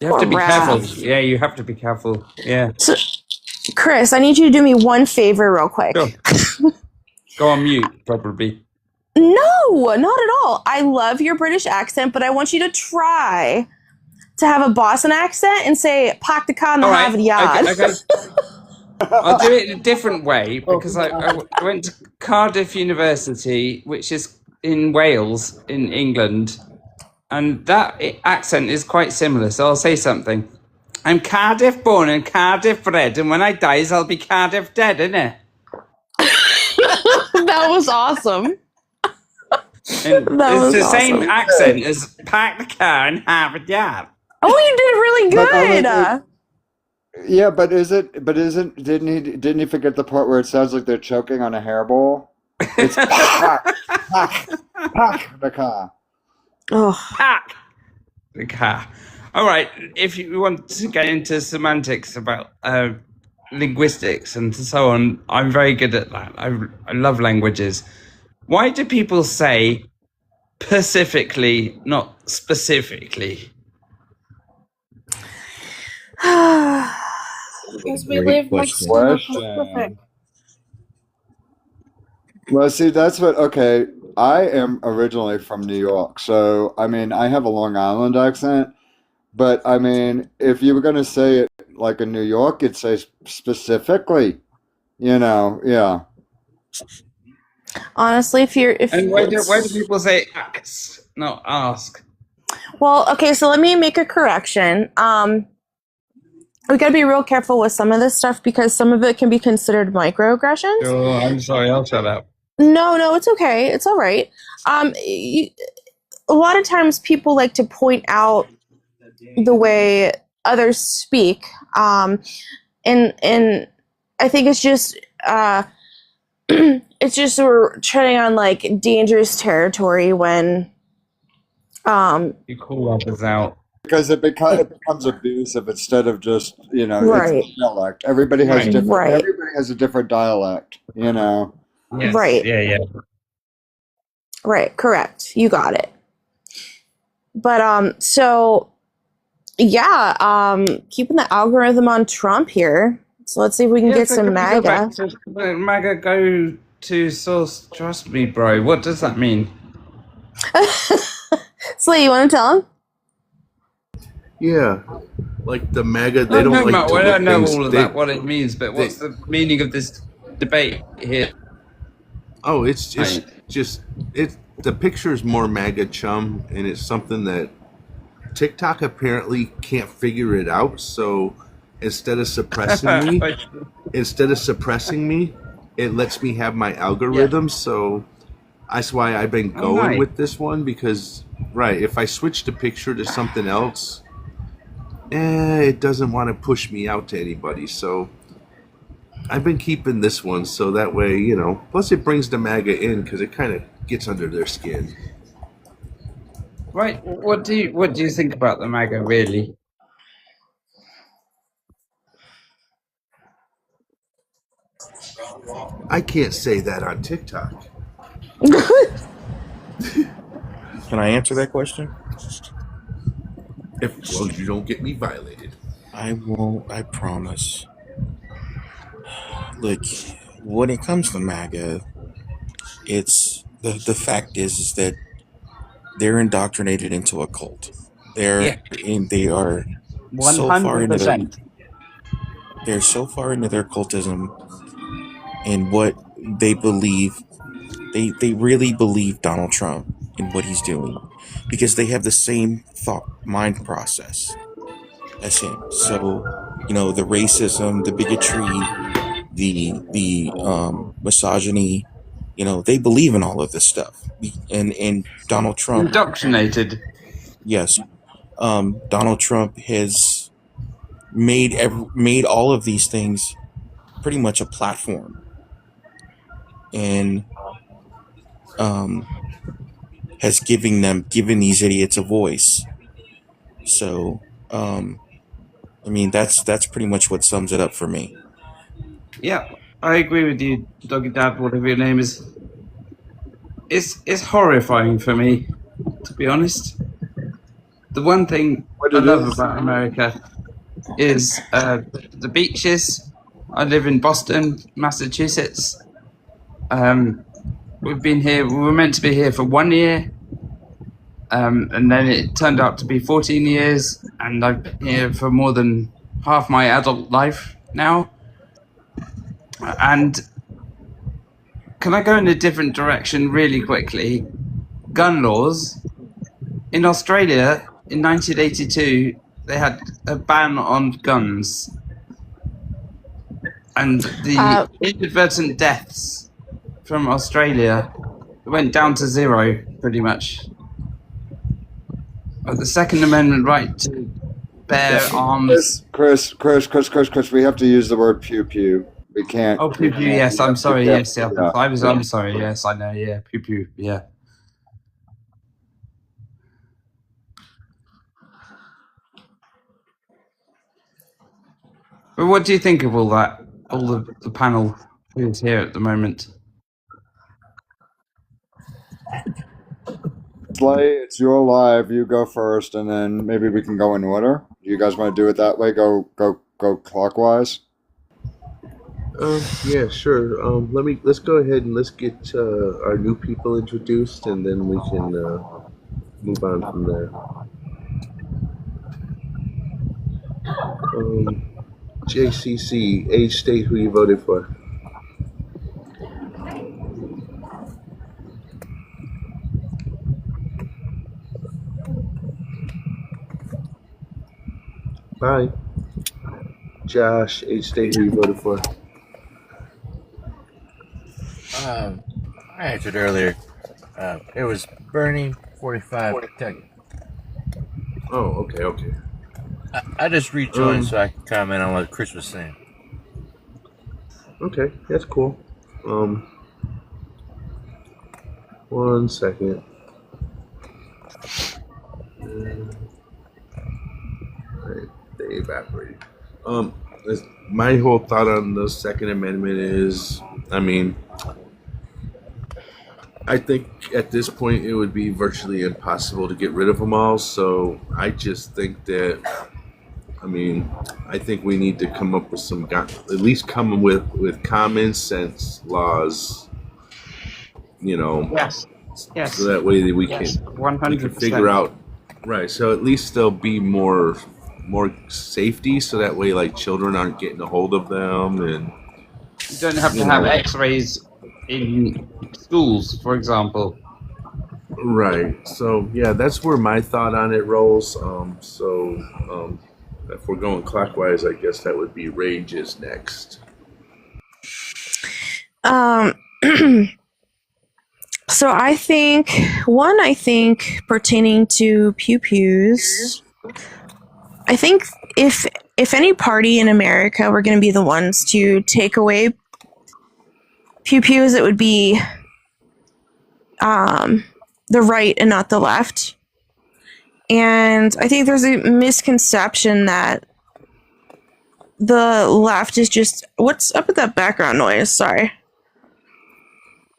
You have
Poor
to be careful.
Raph.
Yeah, you have to be careful. Yeah.
So, Chris, I need you to do me one favor real quick.
Sure. Go on mute, probably.
No, not at all. I love your British accent, but I want you to try to have a Boston accent and say "Park the car in the
All right.
Harvard yard."
Okay. I'll do it in a different way because I went to Cardiff University, which is in Wales, in England, and that accent is quite similar. So I'll say something. I'm Cardiff born and Cardiff bred, and when I dies, I'll be Cardiff dead, innit?
That was awesome.
And
That
it's
was
the same
awesome.
accent as park the car in Harvard Yard.
Oh, you did really
But
good.
yeah, but didn't he forget the part where it sounds like they're choking on a hairball? It's pack the car.
Oh,
Park the car. All right. If you want to get into semantics about linguistics and so on, I'm very good at that. I love languages. Why do people say pacifically, not specifically?
Because we live next to the Pacific.
Well, see, that's what. Okay, I am originally from New York, so I mean, I have a Long Island accent. But I mean, if you were going to say it like in New York, you'd say specifically. Yeah.
honestly, if
And why do people say ask, not ask?
well, okay, so let me make a correction. We got to be real careful with some of this stuff because some of it can be considered microaggressions.
Oh, I'm sorry. I'll shut up.
No, it's okay. It's all right. A lot of times people like to point out the way others speak, and I think it's just it's just we're treading on like dangerous territory when
You call others out.
Because it becomes abusive instead of just
Right.
it's dialect. Everybody has
Right.
different.
Right.
Everybody has a different dialect.
Yes.
Right.
Yeah.
Right, correct. You got it. But so yeah, keeping the algorithm on Trump here. So let's see if we can get
so
some
can we go back
MAGA.
to MAGA, go to source. Trust me, bro. What does that mean?
Slay, you want to tell him?
Yeah, like the MAGA, they
I
don't
don't
like
know,
to
I
look
don't know
things.
all of that, what it means, but what's the meaning of this debate here?
Oh, it's just the picture is more MAGA chum, and it's something that TikTok apparently can't figure it out. So instead of suppressing me, it lets me have my algorithm. So that's why I've been going
right.
with this one because if I switch the picture to something else, it doesn't want to push me out to anybody. So I've been keeping this one so that way, plus it brings the MAGA in because it kind of gets under their skin.
Right. What do you think about the MAGA, really?
I can't say that on TikTok.
Can I answer that question?
As long as you don't get me violated.
I won't, I promise. Look, when it comes to MAGA, it's the fact is that they're indoctrinated into a cult. They are so far into their
100%.
they're so far into their cultism and what they believe. They really believe Donald Trump and what he's doing because they have the same mind process as him. So, the racism, the bigotry, the misogyny, they believe in all of this stuff. And Donald Trump
Indoctrinated.
Yes. Donald Trump has made all of these things pretty much a platform. And has given these idiots a voice. So, that's pretty much what sums it up for me.
Yeah, I agree with you, Doggy Dad, whatever your name is. It's horrifying for me, to be honest. The one thing I love about America is the beaches. I live in Boston, Massachusetts. We've been here. We were meant to be here for 1 year, and then it turned out to be 14 years, and I've been here for more than half my adult life now. And can I go in a different direction really quickly? Gun laws. In Australia, in 1982, they had a ban on guns. And the inadvertent deaths from Australia went down to 0, pretty much. But the Second Amendment right to bear arms.
Chris, we have to use the word pew pew. We can't.
Oh, pew pew, yes, I'm sorry, yes, yeah. I'm sorry, yes, I know, yeah, pew pew, yeah. But what do you think of all that? All the panel who's here at the moment?
Slay, it's your live. You go first, and then maybe we can go in order. You guys want to do it that way? Go clockwise.
Yeah, sure. Let's go ahead and let's get our new people introduced, and then we can move on from there. JCC, age, state, who you voted for. Bye. Josh, age, state, who you voted for.
I answered earlier. It was Bernie, 45 Kentucky.
Oh, okay.
I just rejoined so I can comment on what Chris was saying.
Okay, that's cool. 1 second. Right, they evaporated. My whole thought on the Second Amendment is, I think at this point it would be virtually impossible to get rid of them all. So I just think that, I think we need to come up with at least come with common sense laws.
Yes.
So that way that we can
100%.
figure out. Right. So at least there'll be more safety. So that way, like, children aren't getting a hold of them, and
you don't have to have X-rays in schools, for example.
Right. So yeah, that's where my thought on it rolls. If we're going clockwise, I guess that would be Rage's next.
So I think pertaining to pew pews, I think if any party in America were going to be the ones to take away pew pews, it would be the right and not the left. And I think there's a misconception that the left is just... What's up with that background noise? Sorry.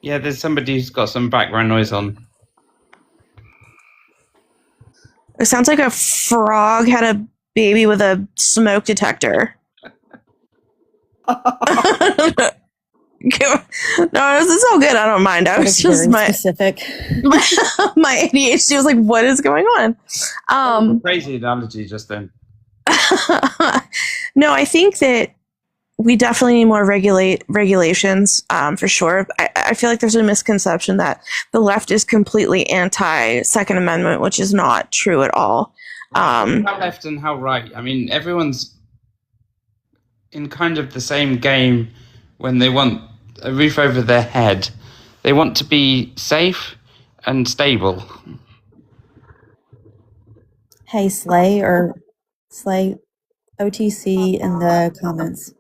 Yeah, there's somebody who's got some background noise on.
It sounds like a frog had a baby with a smoke detector. No, it's all good. I don't mind. I was just
specific.
My ADHD was like, what is going on?
Crazy analogy just then.
No, I think that we definitely need more regulations, for sure. I feel like there's a misconception that the left is completely anti-Second Amendment, which is not true at all.
How left and how right? Everyone's in kind of the same game when they want a roof over their head. They want to be safe and stable.
Hey, Slay OTC in the comments.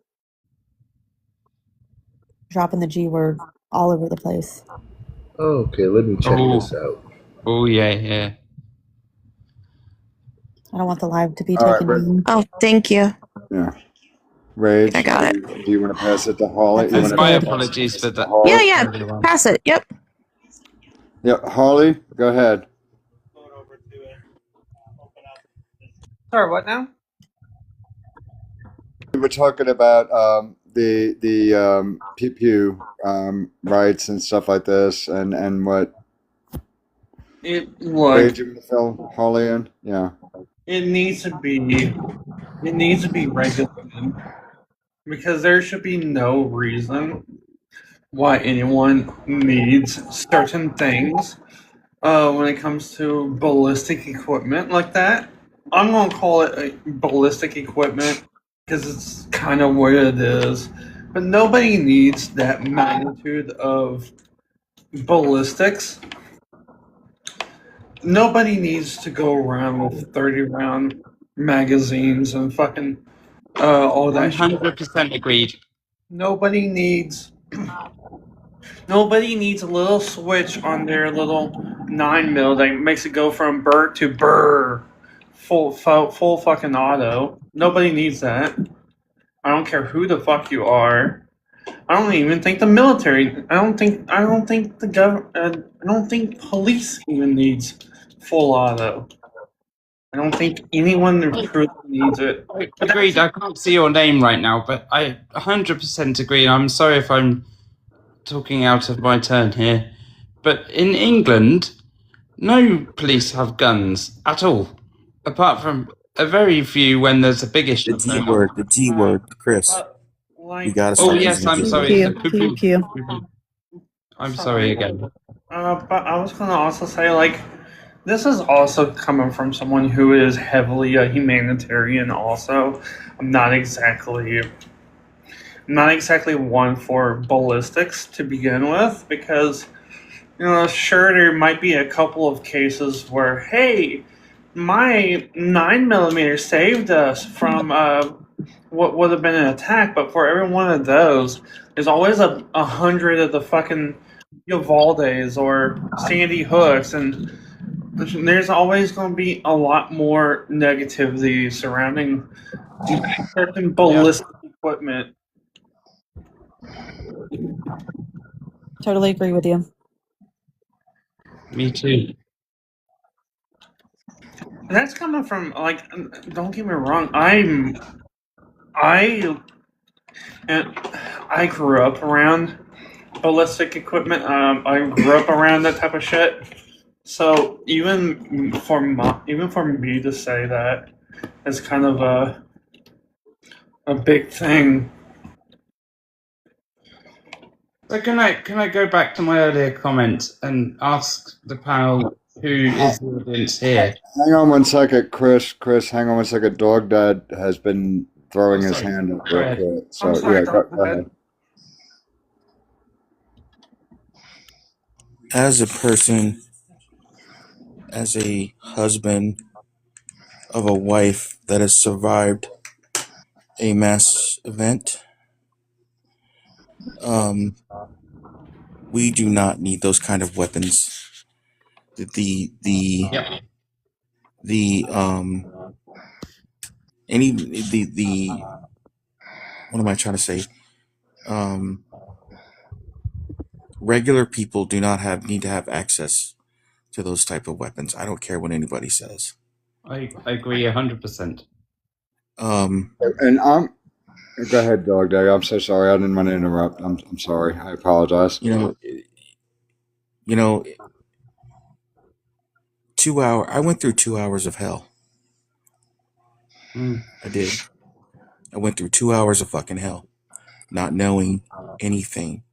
Dropping the G word all over the place.
Okay, let me check this out.
Oh, yeah.
I don't want the live to be taken down.
Oh, thank you.
Yeah. Rage,
I got it.
Do you want to pass it to Holly?
My apologies for that.
Yeah. Pass it. Yep.
Yeah, Harley, go ahead.
Sorry, what now?
We were talking about the pew pew rights and stuff like this, and what
Look,
Rage in the film Harley in. Yeah.
it needs to be it needs to be regulated because there should be no reason why anyone needs certain things when it comes to ballistic equipment like that. I'm gonna call it ballistic equipment because it's kind of what it is. But nobody needs that magnitude of ballistics. Nobody needs to go around with 30 round magazines and fucking all that shit.
100% agreed.
Nobody needs Nobody needs a little switch on their little 9 mil that makes it go from burr to burr, full fucking auto. Nobody needs that. I don't care who the fuck you are. I don't even think the military. I don't think the I don't think police even needs full auto. I don't think anyone truly needs it.
Agreed. I can't see your name right now, but I 100% agree. I'm sorry if I'm talking out of my turn here, but in England, no police have guns at all, apart from a very few when there's a big issue.
The T word, Chris. You gotta
Oh
stop
yes,
using
I'm
the
sorry.
T
The
word.
poo poo. I'm sorry again.
But I was gonna also say, like, this is also coming from someone who is heavily a humanitarian. Also, I'm not exactly one for ballistics to begin with, because sure, there might be a couple of cases where, hey, my 9 millimeter saved us from what would have been an attack, but for every one of those, there's always 100 of the fucking Uvaldes or Sandy Hooks, and there's always going to be a lot more negativity surrounding certain ballistic equipment.
Totally agree with you.
Me too.
That's coming from, like, don't get me wrong, I grew up around ballistic equipment. I grew up around that type of shit. So even for me to say that is kind of a big thing.
So can I go back to my earlier comment and ask the panel who is the audience here?
Hang on one second, Chris. Chris, hang on one second. Dog Dad has been throwing his hand up real quick. So yeah, go ahead.
As a person, as a husband of a wife that has survived a mass event, we do not need those kind of weapons. The what am I trying to say? Regular people do not need to have access to those type of weapons. I don't care what anybody says.
I agree 100%.
And go ahead, Dog Dad. I'm so sorry. I didn't want to interrupt. I'm sorry. I apologize.
You know, 2 hour. I went through 2 hours of hell. I did. I went through 2 hours of fucking hell, not knowing anything.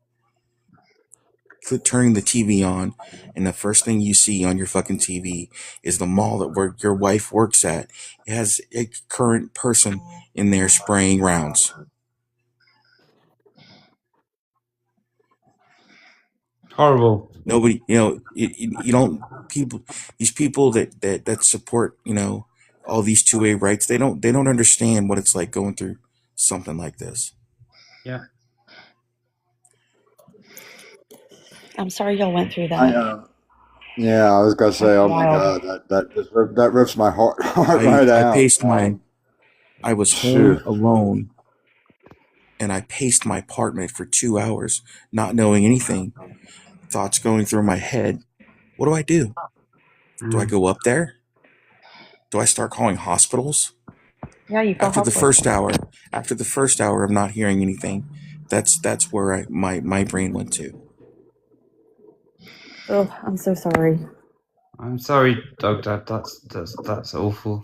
Turning the TV on, and the first thing you see on your fucking TV is the mall that where your wife works at. It has a current person in there spraying rounds.
Horrible.
Nobody, you don't these people that support, all these 2A rights. They don't understand what it's like going through something like this.
Yeah.
I'm sorry y'all went through that.
Yeah, I was gonna say, oh my God, that rips my heart right out.
I was home alone, and I paced my apartment for 2 hours, not knowing anything. Thoughts going through my head. What do I do? Do I go up there? Do I start calling hospitals?
Yeah, you feel
After the
helpless.
first hour of not hearing anything, that's where my brain went to.
Oh, I'm so sorry.
I'm sorry, Dog Dad. That's awful.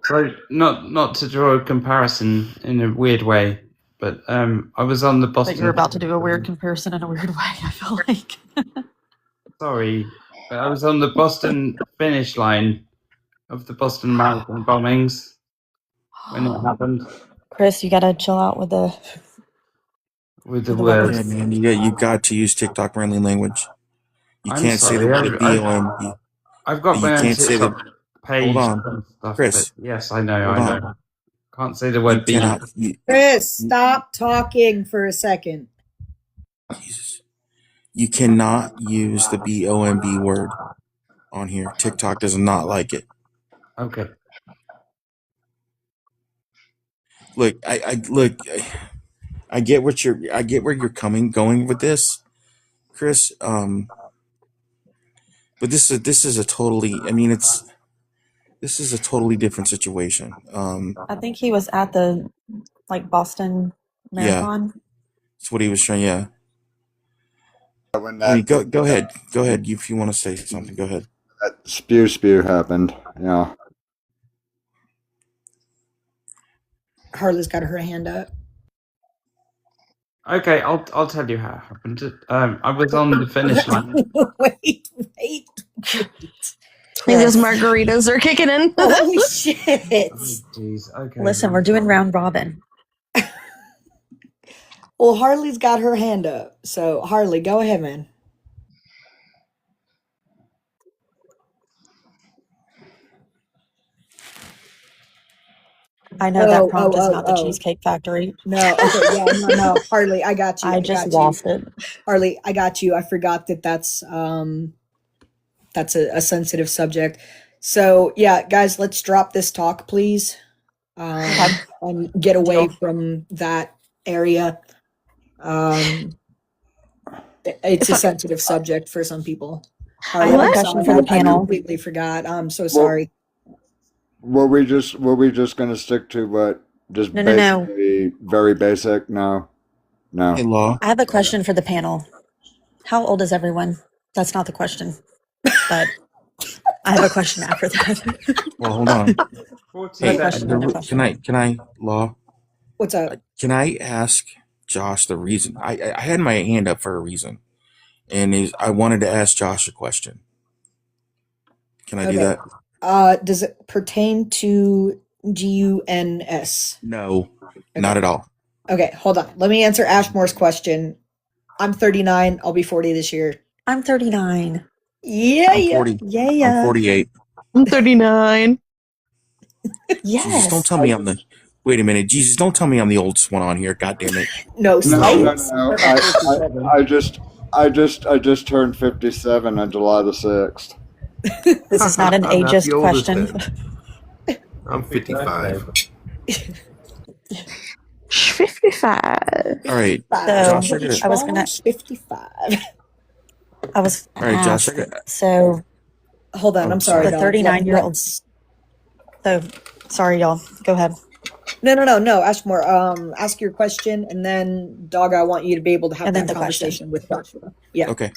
So not to draw a comparison in a weird way, but I was on the Boston.
But you're about to do a weird comparison in a weird way, I feel like.
Sorry, but I was on the Boston finish line of the Boston Marathon bombings when it happened.
Chris, you gotta chill out with the
words.
Yeah, man, you got to use TikTok friendly language. You
I'm
can't say the
sorry,
word BOMB.
I've got
You
my own
can't say the.
TikTok page
Hold on,
and stuff,
Chris.
but yes, I know.
Hold
I
on.
know. Can't say the
You
word
cannot.
Chris, stop talking for a second.
You cannot use the BOMB word on here. TikTok does not like it.
Okay.
Look, I get where you're going with this, Chris. But this is a totally. I mean, this is a totally different situation.
I think he was at the Boston
Yeah,
Marathon.
that's what he was trying. Yeah.
When
I mean,
that
go ahead. Go ahead. If you want to say something, go ahead.
that spew happened, yeah.
Harley's got her hand up.
Okay, I'll tell you how it happened. I was on the finish line.
wait.
I think those margaritas are kicking in.
Holy shit.
Jeez. Okay.
Listen, we're doing round robin.
Well, Harley's got her hand up. So, Harley, go ahead, man.
I know that prompt is not the Cheesecake Factory.
No, okay, yeah, no, Harley, I got you.
I just lost it.
Harley, I got you. I forgot that's a sensitive subject. So yeah, guys, let's drop this talk, please, and get away from that area. It's a sensitive subject for some people.
I have a question for the panel.
I completely forgot. I'm so sorry.
Were we just gonna stick to what just
No.
basically very basic? No.
Hey, Law.
I have a question for the panel. How old is everyone? That's not the question, but I have a question after that.
Well, hold on. Hey,
Question.
can I, Law?
What's up?
Can I ask Josh the reason? I had my hand up for a reason, and I wanted to ask Josh a question. Can I do that?
Does it pertain to GUNS?
No, not at all.
Okay, hold on. Let me answer Ashmore's question. I'm 39. I'll be 40 this year.
I'm 39.
Yeah,
I'm 40. I'm 48.
I'm 39. Yes.
Jesus, don't tell me I'm the. Wait a minute, Jesus! Don't tell me I'm the oldest one on here. God damn it!
No.
I just turned 57 on July the 6th.
This is not an ageist question.
I'm 55.
55.
All right,
So
Josh,
I was gonna
55.
I was
all right, Josh.
So
hold on, I'm sorry.
The 39-year-olds. So sorry, y'all. Go ahead.
No, Ashmore. Ask your question, and then, Dog, I want you to be able to have that conversation with Joshua. Yeah.
Okay.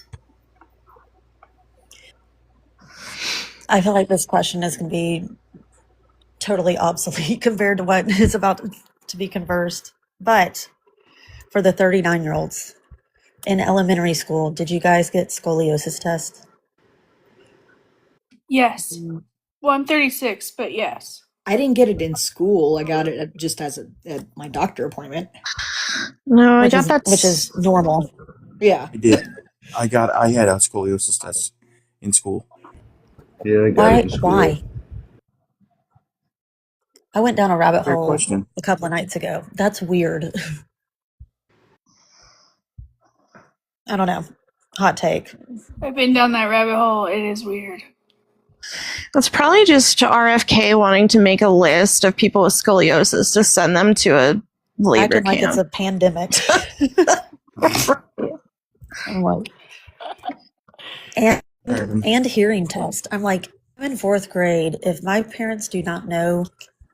I feel like this question is going to be totally obsolete compared to what is about to be conversed. But for the 39-year-olds in elementary school, did you guys get scoliosis tests?
Yes. Well, I'm 36, but yes.
I didn't get it in school. I got it just at my doctor appointment.
No, I got that, which is normal.
Yeah.
I did. I had a scoliosis test in school.
Yeah, I got it in school.
Why? I went down a rabbit
Fair
hole
question.
a couple of nights ago. That's weird. I don't know. Hot take.
I've been down that rabbit hole. It is weird.
That's probably just RFK wanting to make a list of people with scoliosis to send them to a labor camp. Like it's a pandemic. I'm like, and hearing test. I'm like,
I'm in fourth grade. If my parents do not know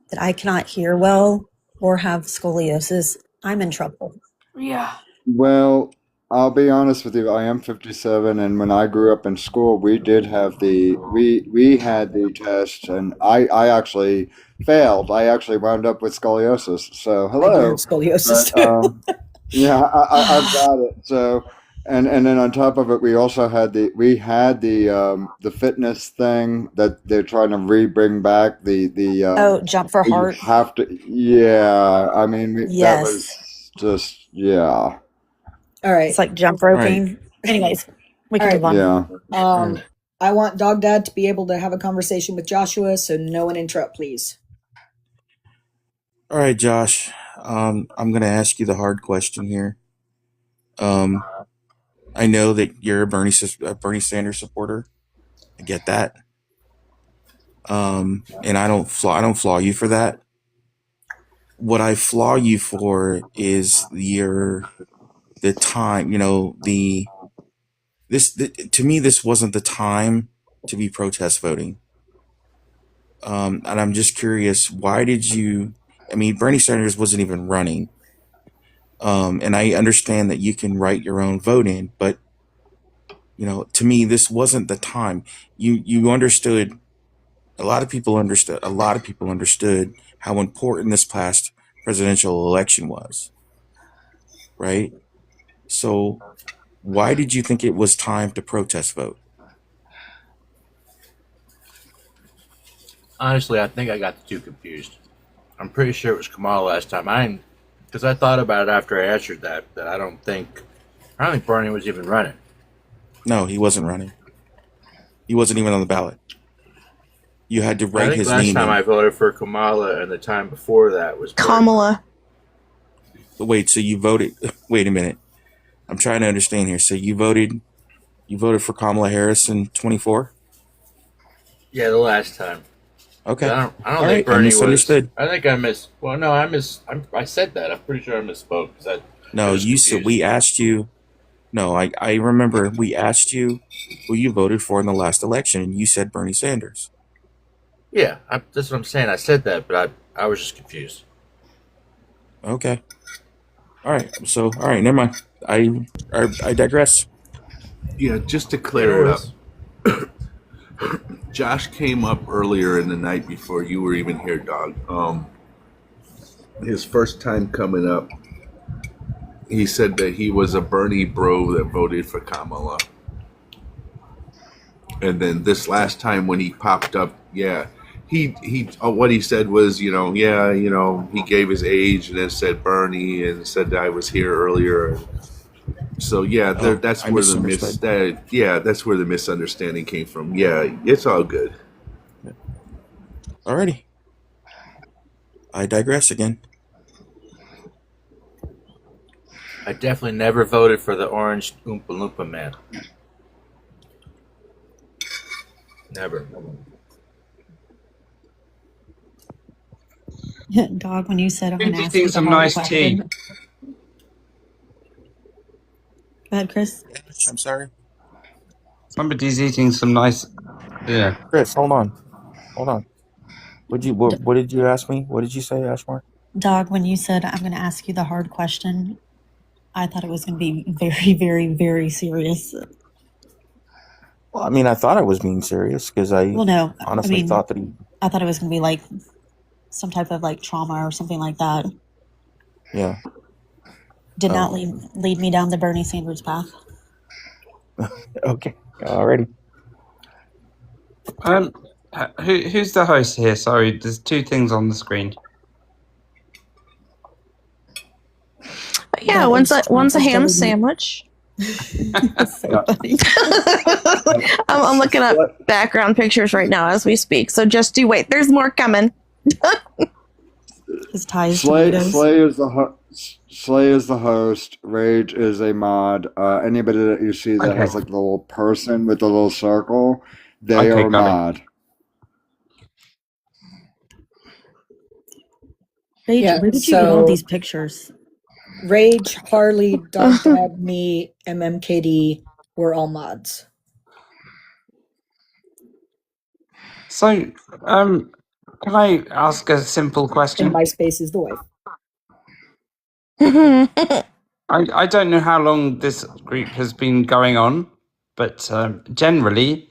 that I cannot hear well or have scoliosis, I'm in trouble.
Yeah.
Well, I'll be honest with you. I am 57, and when I grew up in school, we did have we had the test, and I actually failed. I actually wound up with scoliosis. So
I do have
hello,
scoliosis
but
too.
yeah, I've got it. So and then on top of it, we also had the fitness thing that they're trying to bring back
Oh, jump for
where you
heart.
have to. Yeah, I mean that was
Yes.
just yeah.
All right.
It's like jump
All right.
roping. Anyways, we
All
can
right.
move on.
Yeah.
I want Dog Dad to be able to have a conversation with Joshua, so no one interrupt, please.
All right, Josh. I'm gonna ask you the hard question here. Um, I know that you're a Bernie Sanders supporter. I get that. And I don't flaw you for that. What I flaw you for is the time. You know, to me this wasn't the time to be protest voting. And I'm just curious, why did you? I mean, Bernie Sanders wasn't even running. And I understand that you can write your own vote in, but to me, this wasn't the time. You understood. A lot of people understood how important this past presidential election was, right? So why did you think it was time to protest vote?
Honestly, I think I got the two confused. I'm pretty sure it was Kamal last time. Because I thought about it after I answered that I don't think Bernie was even running.
No, he wasn't running. He wasn't even on the ballot. You had to
I
write
think
his
last
name
time
in.
I voted for Kamala, and the time before that was Bernie.
Kamala.
But wait, so you voted? Wait a minute. I'm trying to understand here. So you voted for Kamala Harris in 24?
Yeah, the last time.
Okay.
I don't
All
think
right. I
Bernie was.
misunderstood.
I think I missed. Well, no, I said that. I'm pretty sure I misspoke because it
No,
was
you said
confusing.
we asked you. No, I remember we asked you who you voted for in the last election, and you said Bernie Sanders.
Yeah, that's what I'm saying. I said that, but I was just confused.
Okay. All right. So, all right. Never mind. I digress.
Yeah, just to
Yeah, no
clear it up,
worries.
Josh came up earlier in the night before you were even here, dog. His first time coming up, he said that he was a Bernie bro that voted for Kamala. And then this last time when he popped up, yeah, he what he said was, he gave his age and then said Bernie and said that I was here earlier. So yeah,
Oh,
that's
I
where
misunderstood.
that's where the misunderstanding came from. Yeah, it's all good.
Alrighty. I digress again.
I definitely never voted for the orange Oompa Loompa man. Never.
Dog, when you said I'm going to
Somebody's
ask you
eating
the
some
hard
nice tea.
question. Go ahead, Chris.
I'm sorry.
Somebody's eating some nice. Yeah.
Chris, hold on. Hold on. What did you ask me? What did you say, Ashmore?
Dog, when you said I'm going to ask you the hard question, I thought it was going to be very, very, very serious.
Well, I mean, I thought I was being serious because I
Well, no, I
honestly
mean,
thought that he.
I thought it was going to be like some type of like trauma or something like that.
Yeah.
Did not
Oh.
lead me down the Bernie Sanders path.
Okay. Alrighty.
Who's the host here? Sorry, there's two things on the screen.
But yeah, one's a ham sandwich.
So funny.
I'm looking up background pictures right now as we speak. So just do wait. There's more coming.
His ties
Slay
tomatoes.
Slay is the host. Rage is a mod. Anybody that you see that
Okay.
has like the little person with the little circle, they
Okay,
are a
got it.
mod.
Rage,
Yeah,
where did you get all these pictures?
Rage, Harley, Dog Dad, me, MMKD, we're all mods.
So, can I ask a simple
And
question?
MySpace is the wife.
I don't know how long this group has been going on, but generally,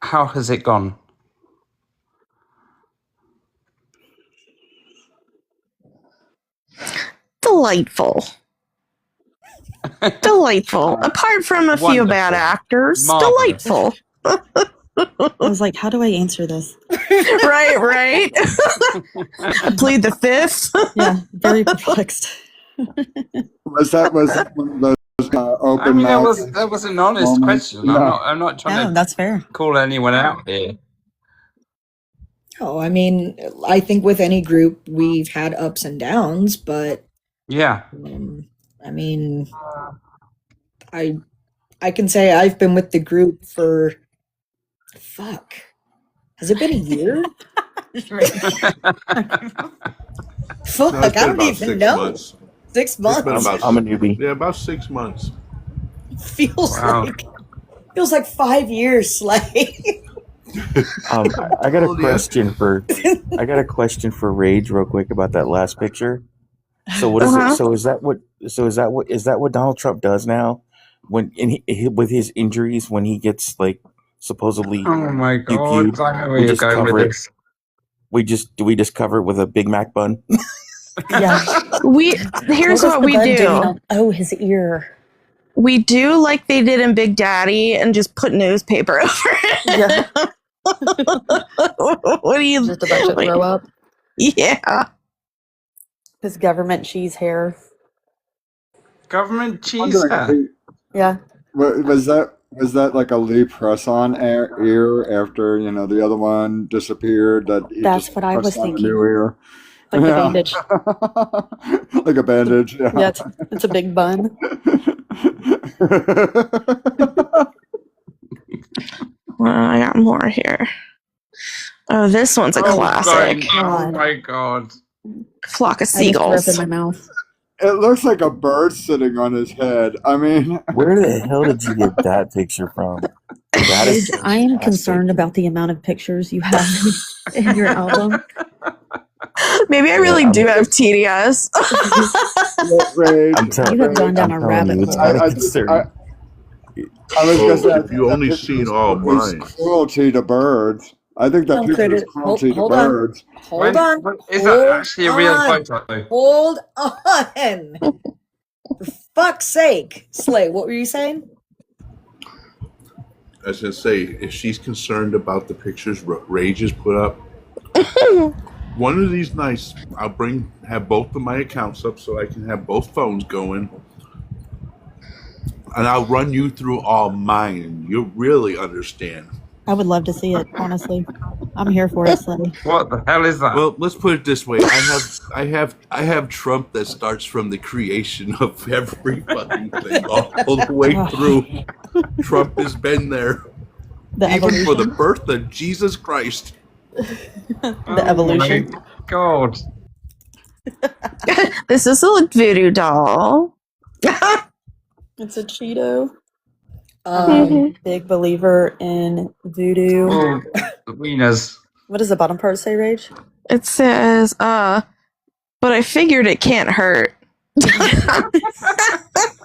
how has it gone?
Delightful. Delightful. Apart from a few bad
Wonderful.
actors,
Marvelous.
delightful.
I was like, how do I answer this?
right. Plead the fifth.
Yeah, very perplexed.
Was that one of those
I
open
mean,
mouth
that was an honest
moments?
question.
Yeah.
I'm not trying
Yeah,
to
that's fair.
call anyone out here.
Oh, I mean, I think with any group we've had ups and downs, but
Yeah.
I mean, I can say I've been with the group for fuck. Has it been a year? Fuck,
No, it's
I
been
don't
about
even
6
know.
months.
6
It's been
months.
about
I'm a newbie.
Yeah, about 6 months.
feels
Wow.
like 5 years, Slay.
I got a
Oh, yeah.
question for I got a question for Rage real quick about that last picture. So what is
Uh-huh.
it? Is that what Donald Trump does now? When with his injuries, when he gets like supposedly
Oh my
pew
god, I know where
we
you're
just
going with
cover it.
this.
We just cover it with a Big Mac bun.
Yeah.
Here's what we do.
Oh, his ear.
We do like they did in Big Daddy and just put newspaper over it.
Yeah.
What do you
Just a bunch of throw up.
Yeah.
His government cheese hair.
Government cheese
Wondering if
hair.
he,
Yeah.
was that like a Lee press-on ear after the other one disappeared? That he
That's
just
what I was
pressed on a
thinking.
new ear,
Like a bandage.
like a bandage. Yeah.
Yeah, it's a big bun.
I got more here. Oh, this one's a classic.
Oh my god.
Flock of
I just threw up
seagulls.
in my mouth.
It looks like a bird sitting on his head. I mean,
Where the hell did you get that picture from? That is
Paige, I am
fantastic.
concerned about the amount of pictures you have in your album.
Maybe I really do have TDS.
Rage,
You have gone down a rabbit
you, it's
hole.
kind of concerning.
I was gonna say, I
if
think
you
that
only
picture
seen
was
all
was
mine.
cruelty to birds. I think that
No,
picture is
Critter.
cruelty to
Hold on.
birds.
Hold on.
Is that actually a real
on.
photo?
Hold on. For fuck's sake. Slay, what were you saying?
I was gonna say, if she's concerned about the pictures Rage has put up, one of these nights I'll have both of my accounts up so I can have both phones going, and I'll run you through all mine, and you'll really understand.
I would love to see it, honestly. I'm here for it, Slay.
What the hell is that?
Well, let's put it this way: I have Trump that starts from the creation of every fucking thing all the way through. Trump has been there,
The
even for the
evolution.
birth of Jesus Christ.
The evolution.
My god.
This is a voodoo doll.
It's a Cheeto.
Mhm.
Big believer in voodoo.
Oh, the wieners.
What does the bottom part say, Rage?
It says, but I figured it can't hurt.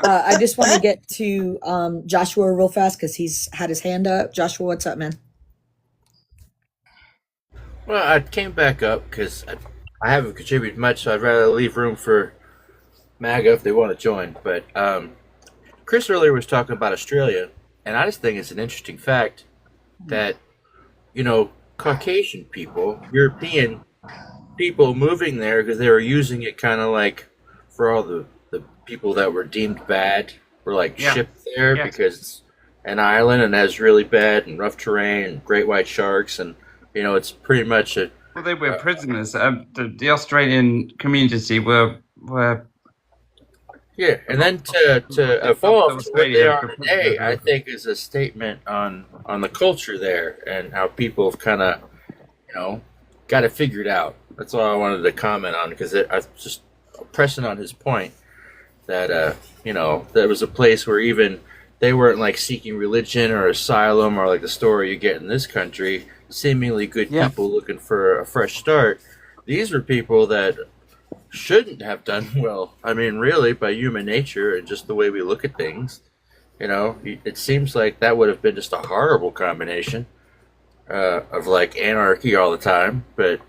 I just want to get to Joshua real fast because he's had his hand up. Joshua, what's up, man?
Well, I came back up because I haven't contributed much, so I'd rather leave room for MAGA if they want to join. But Chris earlier was talking about Australia, and I just think it's an interesting fact that, Caucasian people, European people moving there because they were using it kind of like for all the people that were deemed bad were like shipped there because it's an island and has really bad and rough terrain and great white sharks and it's pretty much a
Well, they were prisoners. The Australian community were
yeah, and then to evolve to what they are today, I think is a statement on the culture there and how people have kind of got it figured out. That's all I wanted to comment on because I was just pressing on his point that there was a place where even they weren't like seeking religion or asylum or like the story you get in this country. seemingly good
Yeah.
people looking for a fresh start. These were people that shouldn't have done well. I mean, really, by human nature and just the way we look at things, it seems like that would have been just a horrible combination of like anarchy all the time, but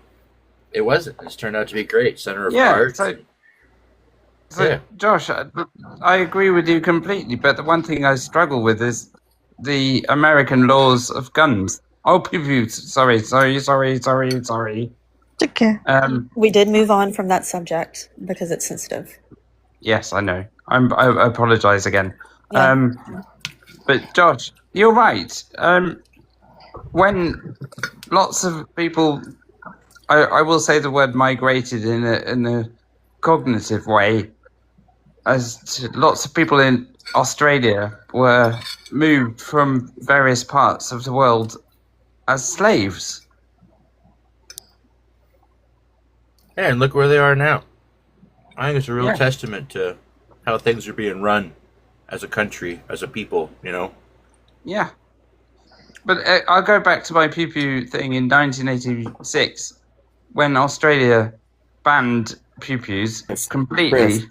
it wasn't. It's turned out to be great. Center of
Yeah.
hearts.
So
Yeah.
Josh, I agree with you completely, but the one thing I struggle with is the American laws of guns. Oh, pew, sorry.
Okay.
Um,
We did move on from that subject because it's sensitive.
yes, I know. I apologize again.
Yeah.
But Josh, you're right. When lots of people, I will say the word migrated in a cognitive way, as lots of people in Australia were moved from various parts of the world as slaves.
Yeah, and look where they are now. I think it's a real
Yeah.
testament to how things are being run as a country, as a people,
Yeah. But I'll go back to my pew thing in 1986 when Australia banned pews completely.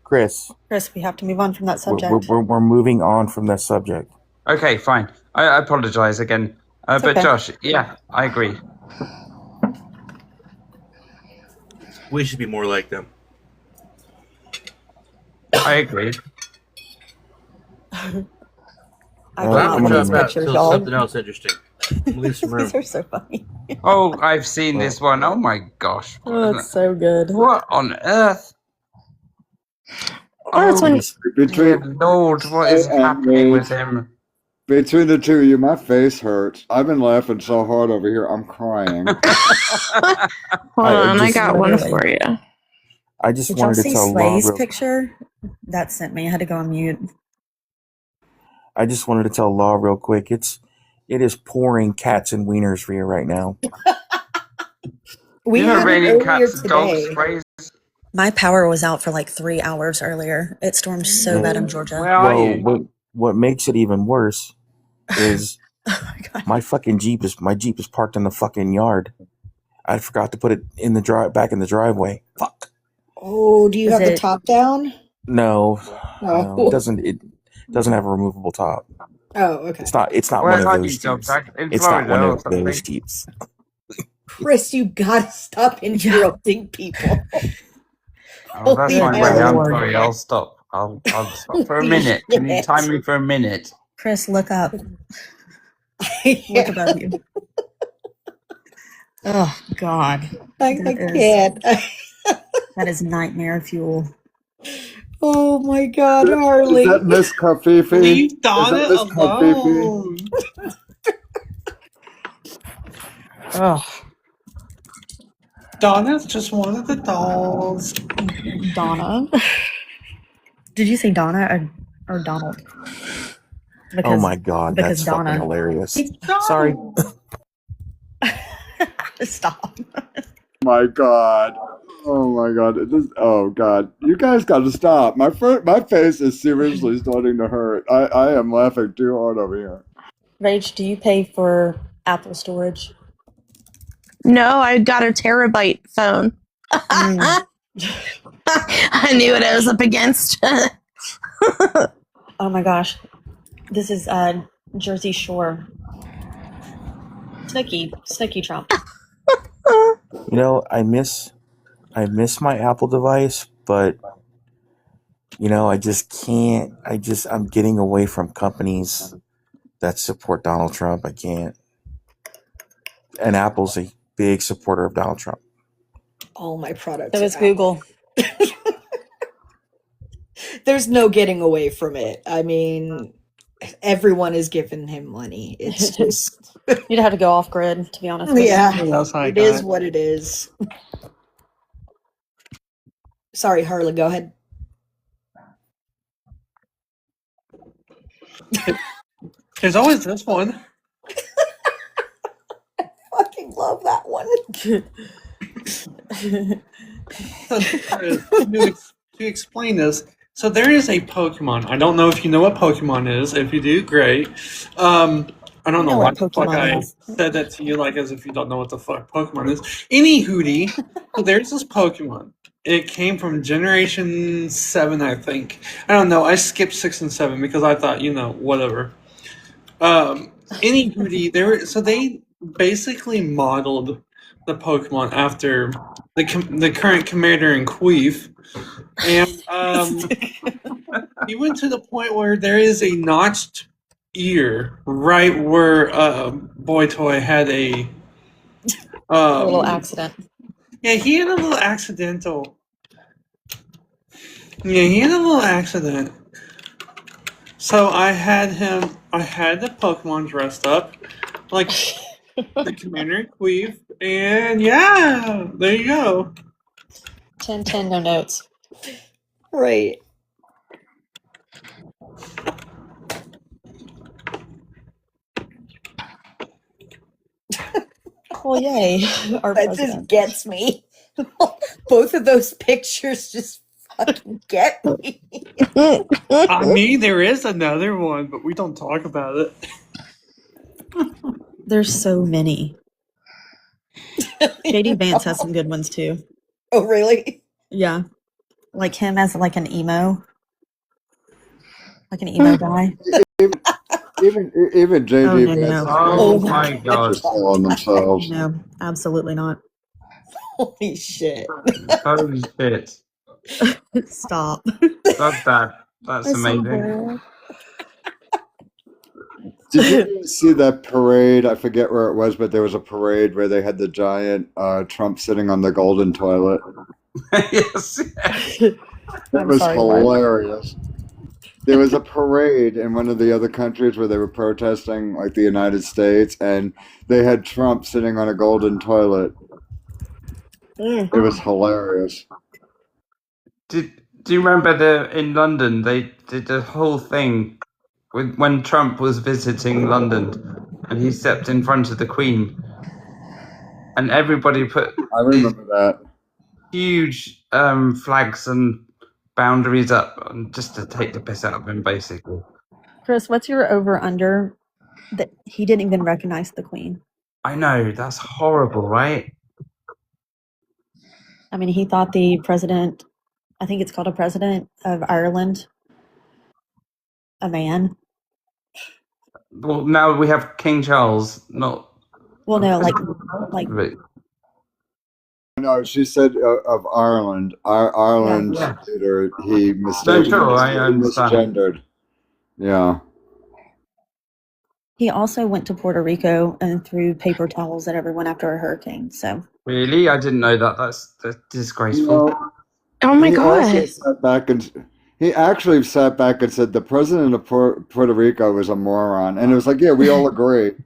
Chris,
Chris, we have to move on from that
we're,
subject.
we're moving on from that subject.
Okay, fine. I apologize again. But
okay.
Josh, yeah, I agree.
We should be more like them.
I agree.
I
I'm
cannot
gonna
with these
drop out
pictures,
till
y'all.
something else interesting. Leave some room.
These are so funny.
Oh, I've seen this one. Oh my gosh.
Oh, it's so good.
What on earth?
Oh, it's when
Dear Lord, what is happening with him?
Between the two of you, my face hurts. I've been laughing so hard over here, I'm crying.
Hold on, I
just-
got one for you.
I just
Did y'all
wanted to
see
tell
Slay's
Laura.
picture? That sent me. I had to go on mute.
I just wanted to tell Law real quick. It is pouring cats and wieners for you right now.
We
You know,
had it
raining
earlier
cats, dogs,
today.
sprays.
My power was out for like 3 hours earlier. It stormed so bad in Georgia.
Where are you?
What makes it even worse is
Oh my God.
my Jeep is parked in the fucking yard. I forgot to put it in the back in the driveway. Fuck.
Oh, do you
Is
have the
it-
top down?
No,
Oh.
it doesn't have a removable top.
Oh, okay.
It's not
Where
one of
are
those
you, Josh?
Jeeps.
In
It's not one
Florida or
of
something?
those Jeeps.
Chris, you gotta stop interrupting people.
Oh, that's
Holy
my
Good
way. I'm
Lord.
sorry. I'll stop. I'll stop for a minute. Can you time me for a minute?
Chris, look up.
Yeah.
Look above you. Oh, God.
I
That is-
can't.
That is nightmare fuel.
Oh my God,
Is
Harley.
that Miss Kafifi?
Leave
Is
Donna
that Miss Kafifi?
alone.
Oh,
Donna's just one of the dolls.
Donna. Did you say Donna or Donald?
Oh my God,
because
that's fucking
Donna.
hilarious. Sorry.
Stop.
My God. Oh my God. Oh God. You guys got to stop. My face is seriously starting to hurt. I am laughing too hard over here.
Rach, do you pay for Apple storage?
No, I got a terabyte phone.
Mm.
I knew what I was up against.
Oh my gosh. This is Jersey Shore. Snooky Trump.
You know, I miss my Apple device, but I just can't. I'm getting away from companies that support Donald Trump. I can't. And Apple's a big supporter of Donald Trump.
All my products.
So
are
is Google.
There's no getting away from it. I mean, everyone is giving him money. It's just,
You'd have to go off grid, to be honest with
yeah,
you.
That's how I
it
got
is
it.
what it is. Sorry, Harley, go ahead.
There's always this one.
Fucking love that one.
To explain this, so there is a Pokemon. I don't know if you know what Pokemon is. If you do, great. A I don't
You
know
know
why
what
the fuck
Pokemon
I
is.
said that to you, like as if you don't know what the fuck Pokemon is. Any hootie, so there's this Pokemon. It came from Generation 7, I think. I don't know. I skipped 6 and 7 because I thought, whatever. Any hootie, so they basically modeled the Pokemon after the current commander in Queef. And he went to the point where there is a notched ear right where Boy Toy had a
little accident.
Yeah, he had a little accidental. Yeah, he had a little accident. So I had the Pokemon dressed up like the Commander and Queef, and yeah, there you go.
10-10, no notes.
Right.
Well, yay, our
That
president.
just gets me. Both of those pictures just fucking get me.
I mean, there is another one, but we don't talk about it.
There's so many. JD Vance has some good ones too.
Oh, really?
Yeah. Like him as like an emo. Like an emo guy.
Even JD
no.
Vance
Oh
my
God.
just on themselves.
No, absolutely not.
Holy shit.
Holy shit.
Stop.
Love that. That's amazing.
Did you see that parade? I forget where it was, but there was a parade where they had the giant Trump sitting on the golden toilet.
Yes.
That was hilarious. There was a parade in one of the other countries where they were protesting, like the United States, and they had Trump sitting on a golden toilet. It was hilarious.
Do you remember in London they did the whole thing when Trump was visiting London and he stepped in front of the Queen and everybody put
I remember that
huge flags and boundaries up just to take the piss out of him, basically.
Chris, what's your over under that he didn't even recognize the Queen?
I know, that's horrible, right?
I mean, he thought the president, I think it's called a president of Ireland, a man.
Well, now we have King Charles, not.
Well, no, like.
No, she said of Ireland. Ireland's leader, he misgendered. Yeah.
He also went to Puerto Rico and threw paper towels at everyone after a hurricane. So.
Really? I didn't know that. That's disgraceful.
Oh my God.
He actually sat back and said the president of Puerto Rico was a moron. And it was like, yeah, we all agree.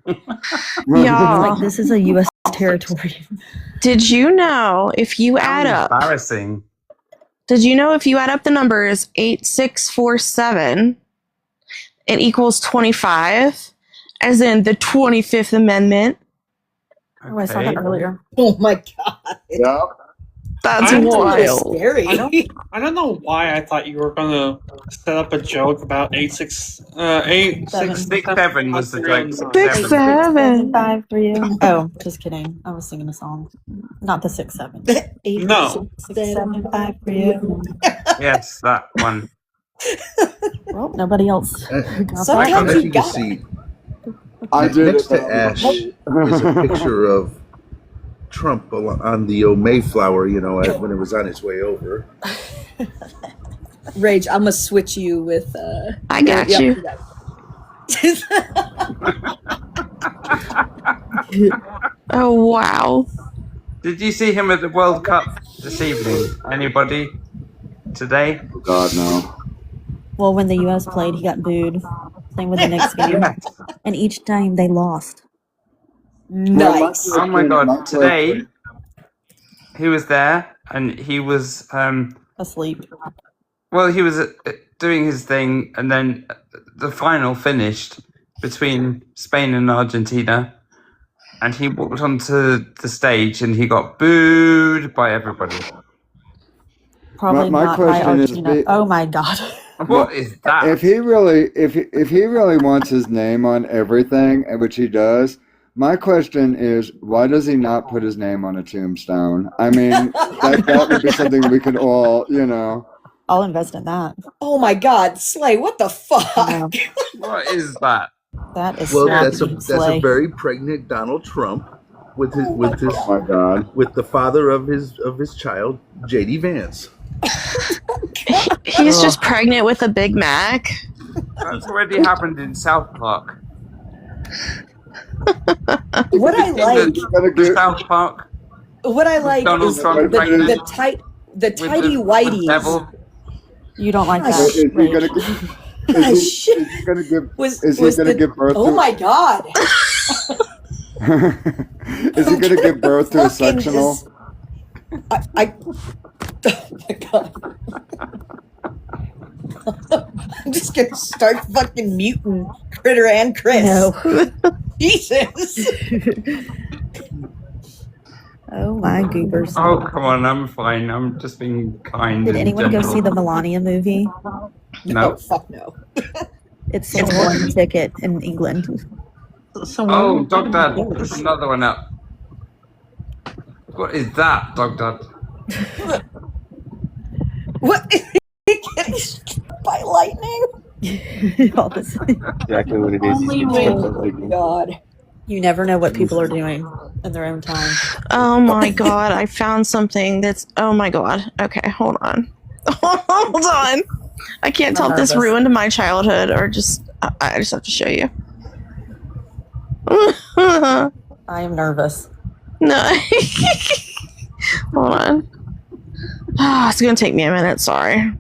Yeah.
Like, this is a U.S. territory.
Did you know if you add up?
Embarrassing.
Did you know if you add up the numbers 8647, it equals 25, as in the 25th Amendment?
Oh, I saw that earlier.
Oh my God.
Yeah.
That's wild.
Scary.
I don't know why I thought you were gonna set up a joke about
867 was the joke.
6-7.
5 for you. Oh, just kidding. I was singing a song. Not the 6-7. 8,
No.
6, 7, 5 for you.
Yes, that one.
Well, nobody else.
Sometimes you got
see.
I did
Next to Ash is a picture of Trump on the Mayflower, when it was on its way over.
Rage, I'm gonna switch you with
I got you. Oh wow.
Did you see him at the World Cup this evening? Anybody today?
Oh God, no.
Well, when the U.S. played, he got booed. Same with the next game. And each time they lost.
Nice.
Oh my God! Today, he was there, and he was
asleep.
Well, he was doing his thing, and then the final finished between Spain and Argentina, and he walked onto the stage, and he got booed by everybody.
Probably
My
not by
question is,
Argentina. Oh my God.
What is that?
If he really wants his name on everything, which he does, my question is, why does he not put his name on a tombstone? I mean, that would be something we could all,
I'll invest in that.
Oh my God, Slay! What the fuck?
No,
What is that?
that is
Well,
sloppy,
that's a
Slay.
very pregnant Donald Trump with his
Oh my God.
with the father of his child, JD Vance.
He's just pregnant with a Big Mac.
That's already happened in South Park.
What I like,
The South Park.
what I like
Donald
is
Trump
the
pregnant
tidy
with the
whities.
devil.
You don't like
Ah,
that.
Is he
Rach.
gonna give?
Was
Is he gonna give birth?
Oh
to,
my God!
Is he gonna give birth to a
Fucking
sectional?
I oh my God! I'm just gonna start fucking muting Critter and Chris.
No.
Jesus.
Oh my goobers.
Oh, come on, I'm fine. I'm just being kind.
Did
and
anyone go
gentle.
see the Melania movie?
No.
Fuck no.
It's sold one ticket in England.
Oh, Dog Dad, there's another one up. What is that, Dog Dad?
What? Is he getting struck by lightning?
All this.
Exactly what it is. He's getting struck by lightning.
God.
You never know what people are doing in their own time.
Oh my God, I found something that's. Oh my God. Okay, hold on. Hold on. I can't tell if this ruined my childhood or just. I just have to show you.
I am nervous.
No. Hold on. It's gonna take me a minute. Sorry.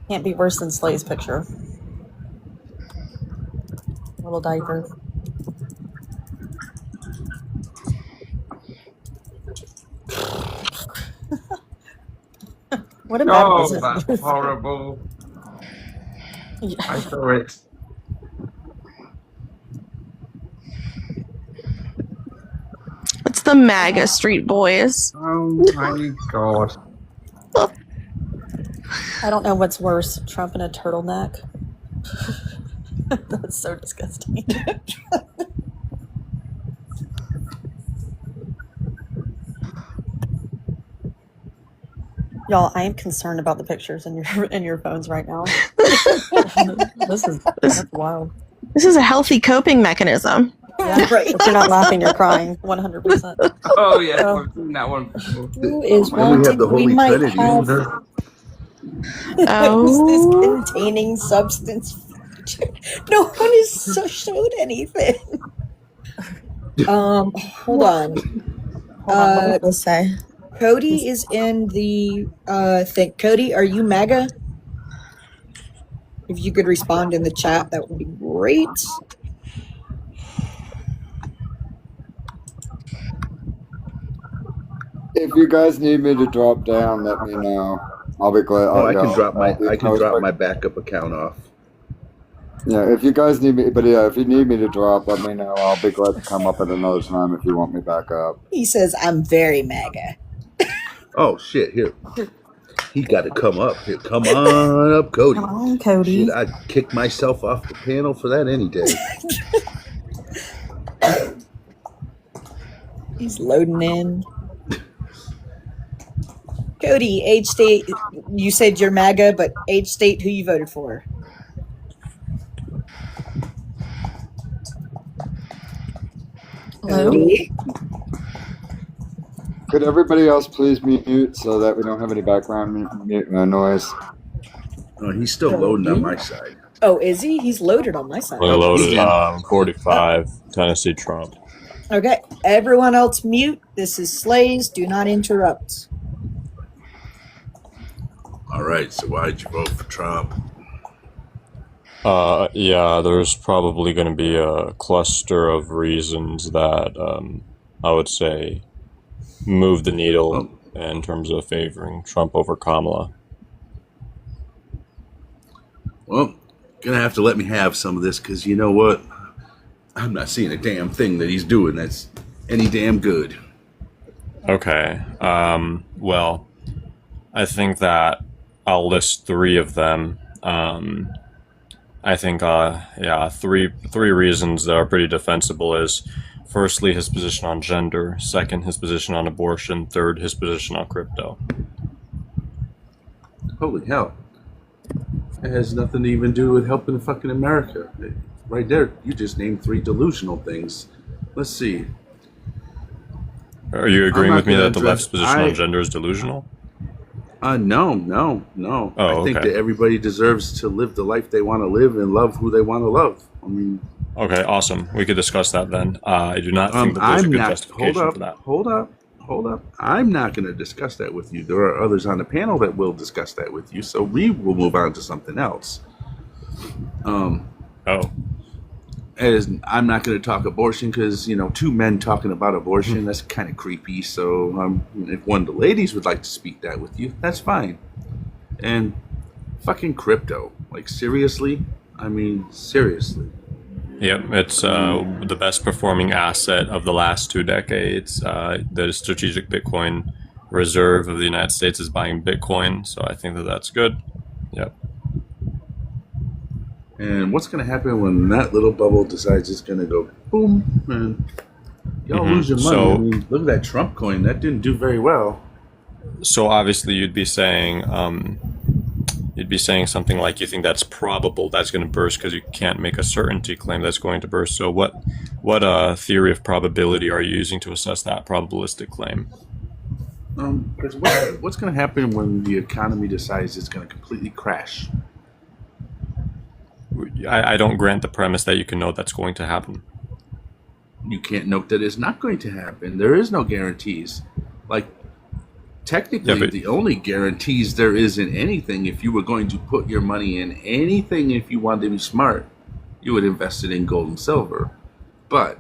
Can't be worse than Slay's picture. Little diaper. What a
Oh,
bad
that's horrible. I saw it.
It's the MAGA Street Boys.
Oh my God.
I don't know what's worse, Trump in a turtleneck. That's so disgusting. Y'all, I am concerned about the pictures in your phones right now. That's wild.
This is a healthy coping mechanism.
Yeah, right. If you're not laughing, you're crying. 100%.
Oh yeah, I've seen that one before.
Who is
Then we have
wanting?
the
We
Holy
might
Trinity.
have.
Oh.
Who's this containing substance? No one has showed anything. Hold on.
What did say?
Cody is in the thing. Cody, are you MAGA? If you could respond in the chat, that would be great.
If you guys need me to drop down, let me know. I'll be glad.
Oh, I can drop my backup account off.
Yeah, if you guys need me, but yeah, if you need me to drop, let me know. I'll be glad to come up at another time if you want me back up.
He says, I'm very MAGA.
Oh shit! Here, he got to come up. Here, come on up, Cody.
Come on, Cody.
Shit, I'd kick myself off the panel for that any day.
He's loading in. Cody, age state. You said you're MAGA, but age state who you voted for? Cody.
Could everybody else please mute so that we don't have any background noise?
Oh, he's still loading on my side.
Oh, is he? He's loaded on my side.
Fully loaded. 45. Tennessee Trump.
Okay, everyone else mute. This is Slays. Do not interrupt.
All right. So why'd you vote for Trump?
Yeah, there's probably going to be a cluster of reasons that I would say move the needle in terms of favoring Trump over Kamala.
Well, gonna have to let me have some of this because you know what? I'm not seeing a damn thing that he's doing that's any damn good.
Okay. Well, I think that I'll list three of them. I think, three reasons that are pretty defensible is, firstly, his position on gender. Second, his position on abortion. Third, his position on crypto.
Holy hell. It has nothing to even do with helping fucking America. Right there, you just named three delusional things. Let's see.
Are you agreeing with me that the left's position on
I-
gender is delusional?
No.
Oh,
I think
okay.
that everybody deserves to live the life they want to live and love who they want to love. I mean,
Okay, awesome. We could discuss that then. I do not think that there's a
I'm
good
not.
justification for that.
Hold up. I'm not going to discuss that with you. There are others on the panel that will discuss that with you. So we will move on to something else. As I'm not going to talk abortion because, two men talking about abortion, that's kind of creepy. So if one of the ladies would like to speak that with you, that's fine. And fucking crypto. Like, seriously? I mean, seriously.
Yep, it's the best performing asset of the last 2 decades. The Strategic Bitcoin Reserve of the United States is buying Bitcoin, so I think that that's good. Yep.
And what's going to happen when that little bubble decides it's going to go boom and y'all lose your money?
So-
I mean, look at that Trump coin. That didn't do very well.
So obviously you'd be saying something like you think that's probable that's going to burst because you can't make a certainty claim that's going to burst. So what theory of probability are you using to assess that probabilistic claim?
Because what's going to happen when the economy decides it's going to completely crash?
I don't grant the premise that you can know that's going to happen.
You can't note that it's not going to happen. There is no guarantees. Like, technically, the only guarantees there is in anything, if you were going to put your money in anything, if you wanted to be smart, you would invest it in gold and silver. But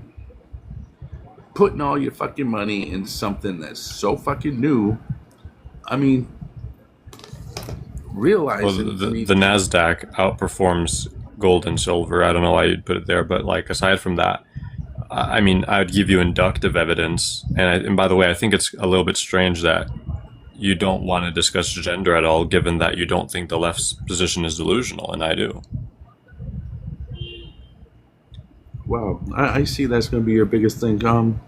putting all your fucking money in something that's so fucking new, I mean, realizing...
Well, the NASDAQ outperforms gold and silver. I don't know why you'd put it there, but like aside from that, I mean, I would give you inductive evidence. And by the way, I think it's a little bit strange that you don't want to discuss gender at all, given that you don't think the left's position is delusional, and I do.
Wow, I see that's going to be your biggest thing.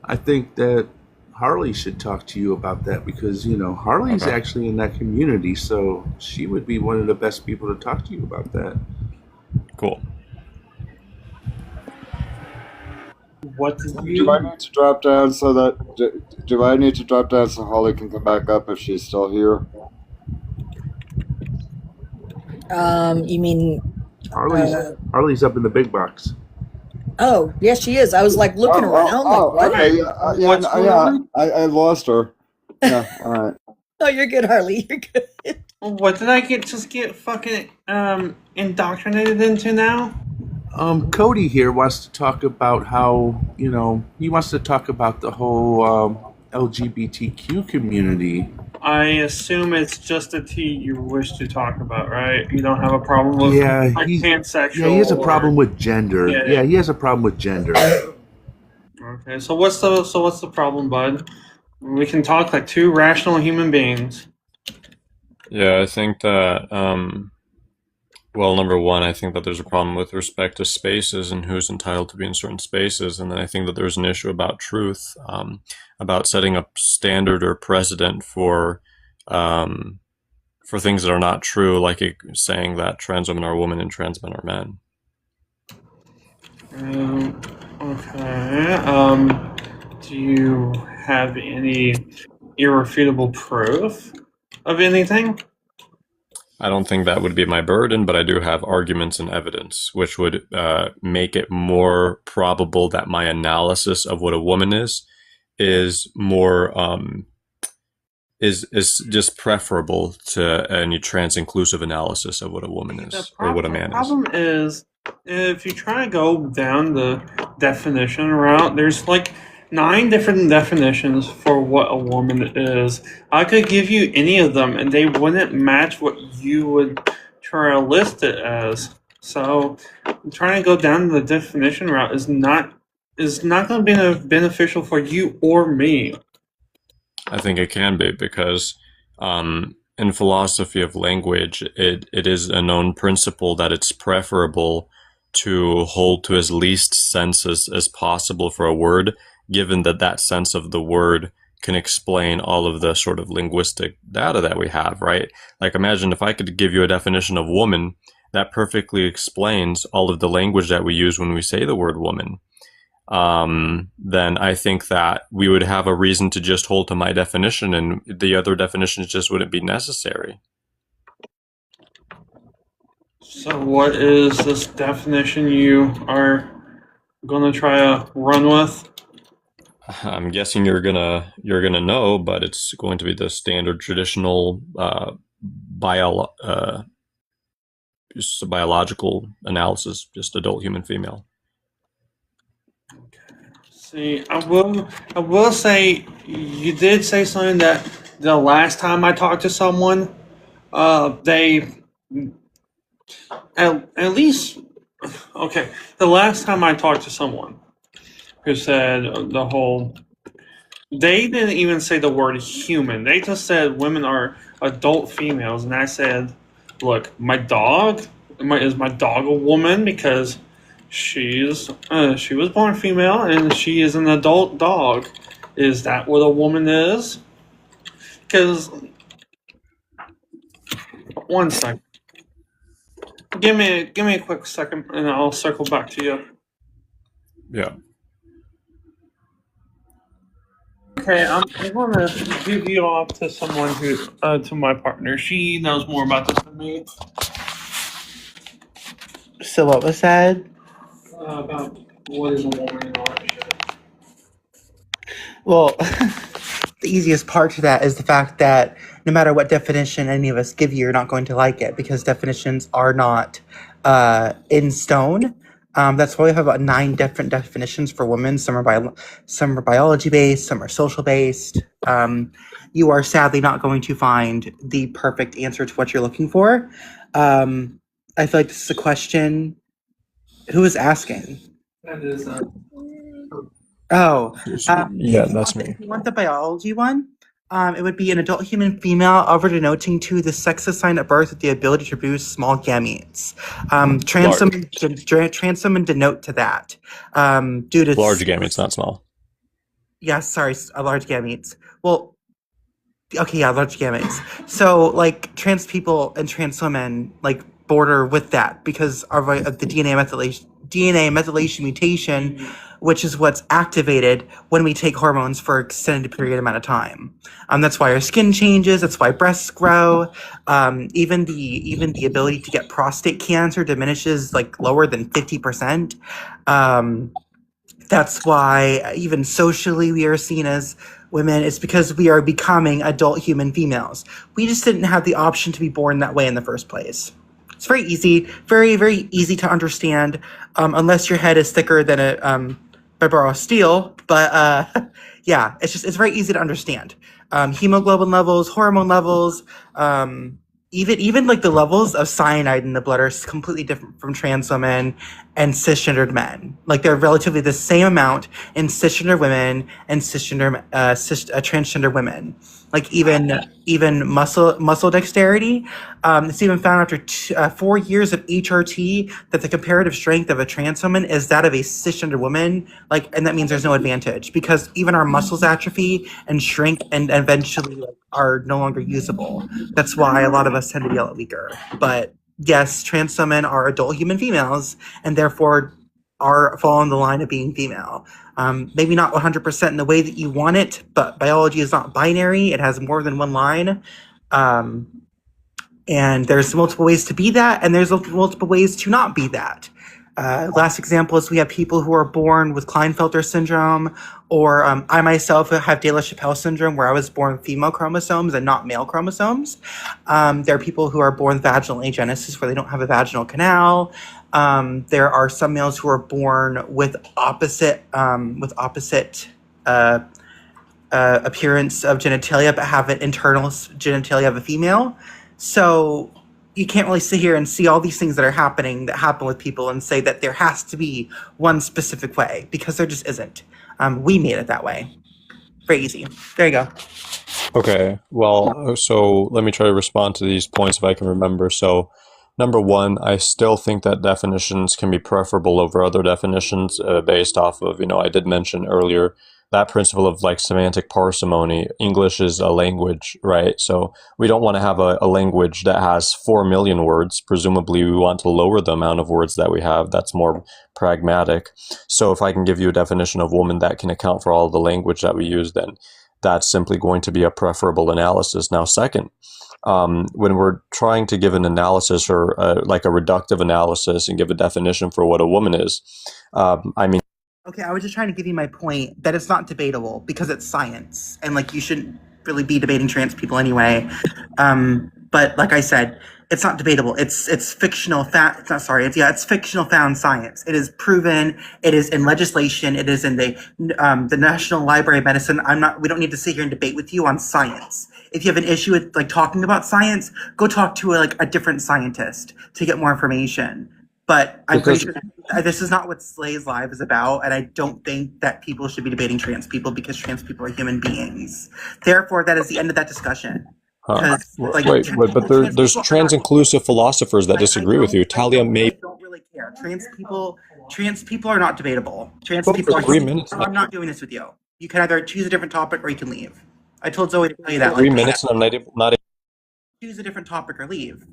I think that Harley should talk to you about that because, Harley's actually in that community, so she would be one of the best people to talk to you about that.
Cool.
What did
Do I need to drop down so that do I need to drop down so Holly can come back up if she's still here?
You mean
Harley's up in the big box.
Oh, yes, she is. I was like looking around. Like, what?
Okay. I lost her. Yeah, all right.
Oh, you're good, Harley. You're good.
What did I just get fucking indoctrinated into now?
Cody here wants to talk about how, he wants to talk about the whole LGBTQ community.
I assume it's just a T you wish to talk about, right? You don't have a problem with pansexual.
Yeah, he has a problem with gender. Yeah, he has a problem with gender.
Okay, so what's the problem, bud? We can talk like two rational human beings.
Yeah, I think that, well, number one, I think that there's a problem with respect to spaces and who's entitled to be in certain spaces. And then I think that there's an issue about truth, about setting a standard or precedent for things that are not true, like saying that trans women are women and trans men are men.
Okay. Do you have any irrefutable proof of anything?
I don't think that would be my burden, but I do have arguments and evidence, which would make it more probable that my analysis of what a woman is more is just preferable to any trans-inclusive analysis of what a woman is or what a man
The problem is, if you try to go down the definition route, there's like 9 different definitions for what a woman is. I could give you any of them, and they wouldn't match what you would try to list it as. So trying to go down the definition route is not going to be beneficial for you or me.
I think it can be because in philosophy of language, it is a known principle that it's preferable to hold to as least senses as possible for a word, given that that sense of the word can explain all of the sort of linguistic data that we have, right? Like imagine if I could give you a definition of woman that perfectly explains all of the language that we use when we say the word woman. Then I think that we would have a reason to just hold to my definition and the other definitions just wouldn't be necessary.
So what is this definition you are going to try to run with?
I'm guessing you're gonna know, but it's going to be the standard traditional just a biological analysis, just adult human female.
See, I will say you did say something that the last time I talked to someone, they at least okay. The last time I talked to someone who said the whole, they didn't even say the word human. They just said women are adult females, and I said, look, my dog is my dog a woman because she was born female and she is an adult dog. Is that what a woman is? Because one second, give me a quick second, and I'll circle back to you.
Yeah.
Okay, I'm gonna give you off to someone who, to my partner. She knows more about this than me.
So what was said?
About what is a woman and all that shit.
Well, the easiest part to that is the fact that no matter what definition any of us give you, you're not going to like it because definitions are not in stone. That's why we have about 9 different definitions for women. Some are biology based, some are social based. You are sadly not going to find the perfect answer to what you're looking for. I feel like this is a question. Who is asking?
That is
Oh,
Yeah, that's me.
if you want the biology one, it would be an adult human female, over denoting to the sex assigned at birth with the ability to produce small gametes. Transom denote to that. Due to
Large gametes, not small.
Yeah, sorry, large gametes. Well, okay, yeah, large gametes. So, like, trans people and trans women, like, border with that because of the DNA methylation mutation, which is what's activated when we take hormones for an extended period amount of time. That's why our skin changes. That's why breasts grow. Even the ability to get prostate cancer diminishes like lower than 50%. That's why even socially we are seen as women. It's because we are becoming adult human females. We just didn't have the option to be born that way in the first place. It's very easy, very, very easy to understand, unless your head is thicker than a Barbara steel. But yeah, it's very easy to understand. Hemoglobin levels, hormone levels, even like the levels of cyanide in the blood are completely different from trans women and cisgendered men. Like they're relatively the same amount in cisgender women and transgender women. Like even muscle dexterity. It's even found after 4 years of HRT that the comparative strength of a trans woman is that of a cisgender woman. Like, and that means there's no advantage because even our muscles atrophy and shrink and eventually are no longer usable. That's why a lot of us tend to be a lot weaker. But yes, trans women are adult human females and therefore fall in the line of being female. Maybe not 100% in the way that you want it, but biology is not binary. It has more than one line. And there's multiple ways to be that, and there's multiple ways to not be that. Last example is we have people who are born with Klinefelter syndrome, or I myself have De La Chapelle syndrome, where I was born with female chromosomes and not male chromosomes. There are people who are born vaginal agenesis, where they don't have a vaginal canal. There are some males who are born with opposite appearance of genitalia, but have an internal genitalia of a female. So, you can't really sit here and see all these things that are happening that happen with people and say that there has to be one specific way, because there just isn't. We made it that way. Very easy. There you go.
Okay, well, so let me try to respond to these points if I can remember. So, number one, I still think that definitions can be preferable over other definitions based off of, I did mention earlier that principle of like semantic parsimony. English is a language, right? So we don't want to have a language that has 4 million words. Presumably, we want to lower the amount of words that we have. That's more pragmatic. So if I can give you a definition of woman that can account for all the language that we use, then that's simply going to be a preferable analysis. Now, second, when we're trying to give an analysis or like a reductive analysis and give a definition for what a woman is,
Okay, I was just trying to give you my point that it's not debatable because it's science, and like you shouldn't really be debating trans people anyway. But like I said, it's not debatable. It's fictional fact. It's fictional found science. It is proven. It is in legislation. It is in the National Library of Medicine. We don't need to sit here and debate with you on science. If you have an issue with like talking about science, go talk to a different scientist to get more information. But I'm pretty sure that this is not what Slay's Live is about, and I don't think that people should be debating trans people because trans people are human beings. Therefore, that is the end of that discussion.
But there's trans-inclusive philosophers that disagree with you. Talia may...
I don't really care. Trans people are not debatable. Trans people are...
3 minutes.
I'm not doing this with you. You can either choose a different topic or you can leave. I told Zoe to tell you that.
3 minutes and I'm not...
Choose a different topic or leave,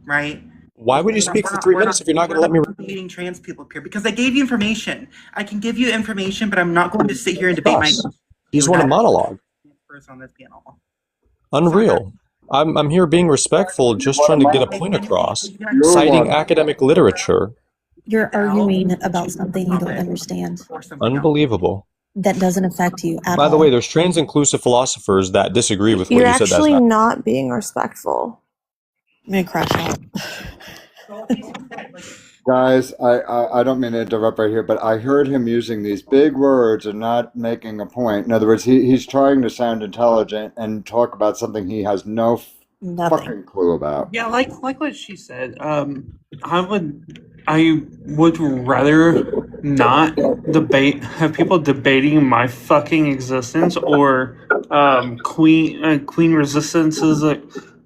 right?
Why would you speak for 3 minutes if you're not going to let me...
Debating trans people up here because I gave you information. I can give you information, but I'm not going to sit here and debate my...
You just want a monologue.
On this panel.
Unreal. I'm here being respectful, just trying to get a point across, citing academic literature.
You're arguing about something you don't understand.
Unbelievable.
That doesn't affect you at all.
By the way, there's trans-inclusive philosophers that disagree with what
You're
you said.
actually not being respectful.
I'm gonna crash out.
Guys, I don't mean to interrupt right here, but I heard him using these big words and not making a point. In other words, he's trying to sound intelligent and talk about something he has no fucking clue about.
Yeah, like what she said. I would rather not have people debating my fucking existence or Queen Resistance's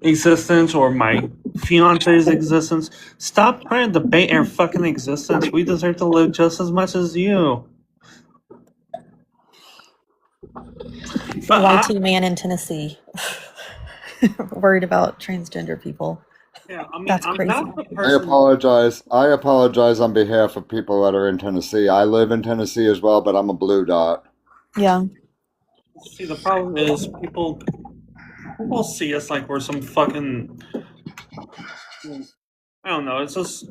existence or my fiance's existence. Stop trying to debate our fucking existence. We deserve to live just as much as you.
YT man in Tennessee. Worried about transgender people.
Yeah, I mean,
that's crazy.
I apologize. I apologize on behalf of people that are in Tennessee. I live in Tennessee as well, but I'm a blue dot.
Yeah.
See, the problem is people see us like we're some fucking... I don't know, it's just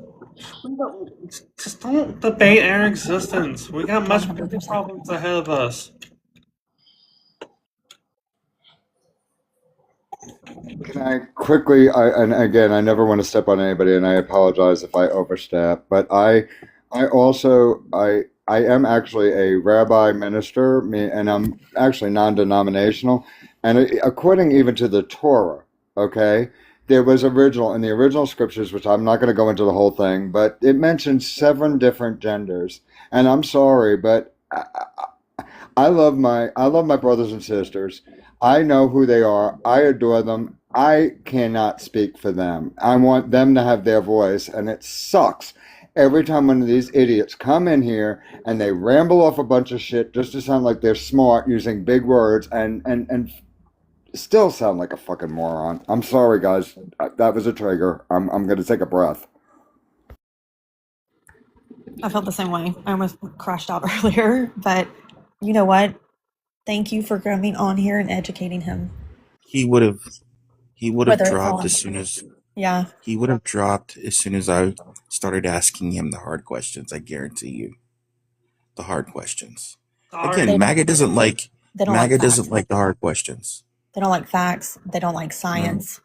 don't debate our existence. We got much bigger problems ahead of us.
Can I quickly, and again, I never want to step on anybody, and I apologize if I overstep, but I am actually a rabbi minister, and I'm actually non-denominational, and according even to the Torah, okay, there was in the original scriptures, which I'm not going to go into the whole thing, but it mentions 7 different genders, and I'm sorry, but I love my brothers and sisters. I know who they are. I adore them. I cannot speak for them. I want them to have their voice, and it sucks every time one of these idiots come in here and they ramble off a bunch of shit just to sound like they're smart using big words and still sound like a fucking moron. I'm sorry, guys. That was a trigger. I'm going to take a breath.
I felt the same way. I almost crashed out earlier, but you know what? Thank you for coming on here and educating him.
He would have
Whether it's
dropped
on-
as soon as
Yeah.
he would have dropped as soon as I started asking him the hard questions. I guarantee you, the hard questions. Again, MAGA doesn't like
They don't
MAGA
like
doesn't
facts.
like the hard questions.
They don't like facts. They don't like science.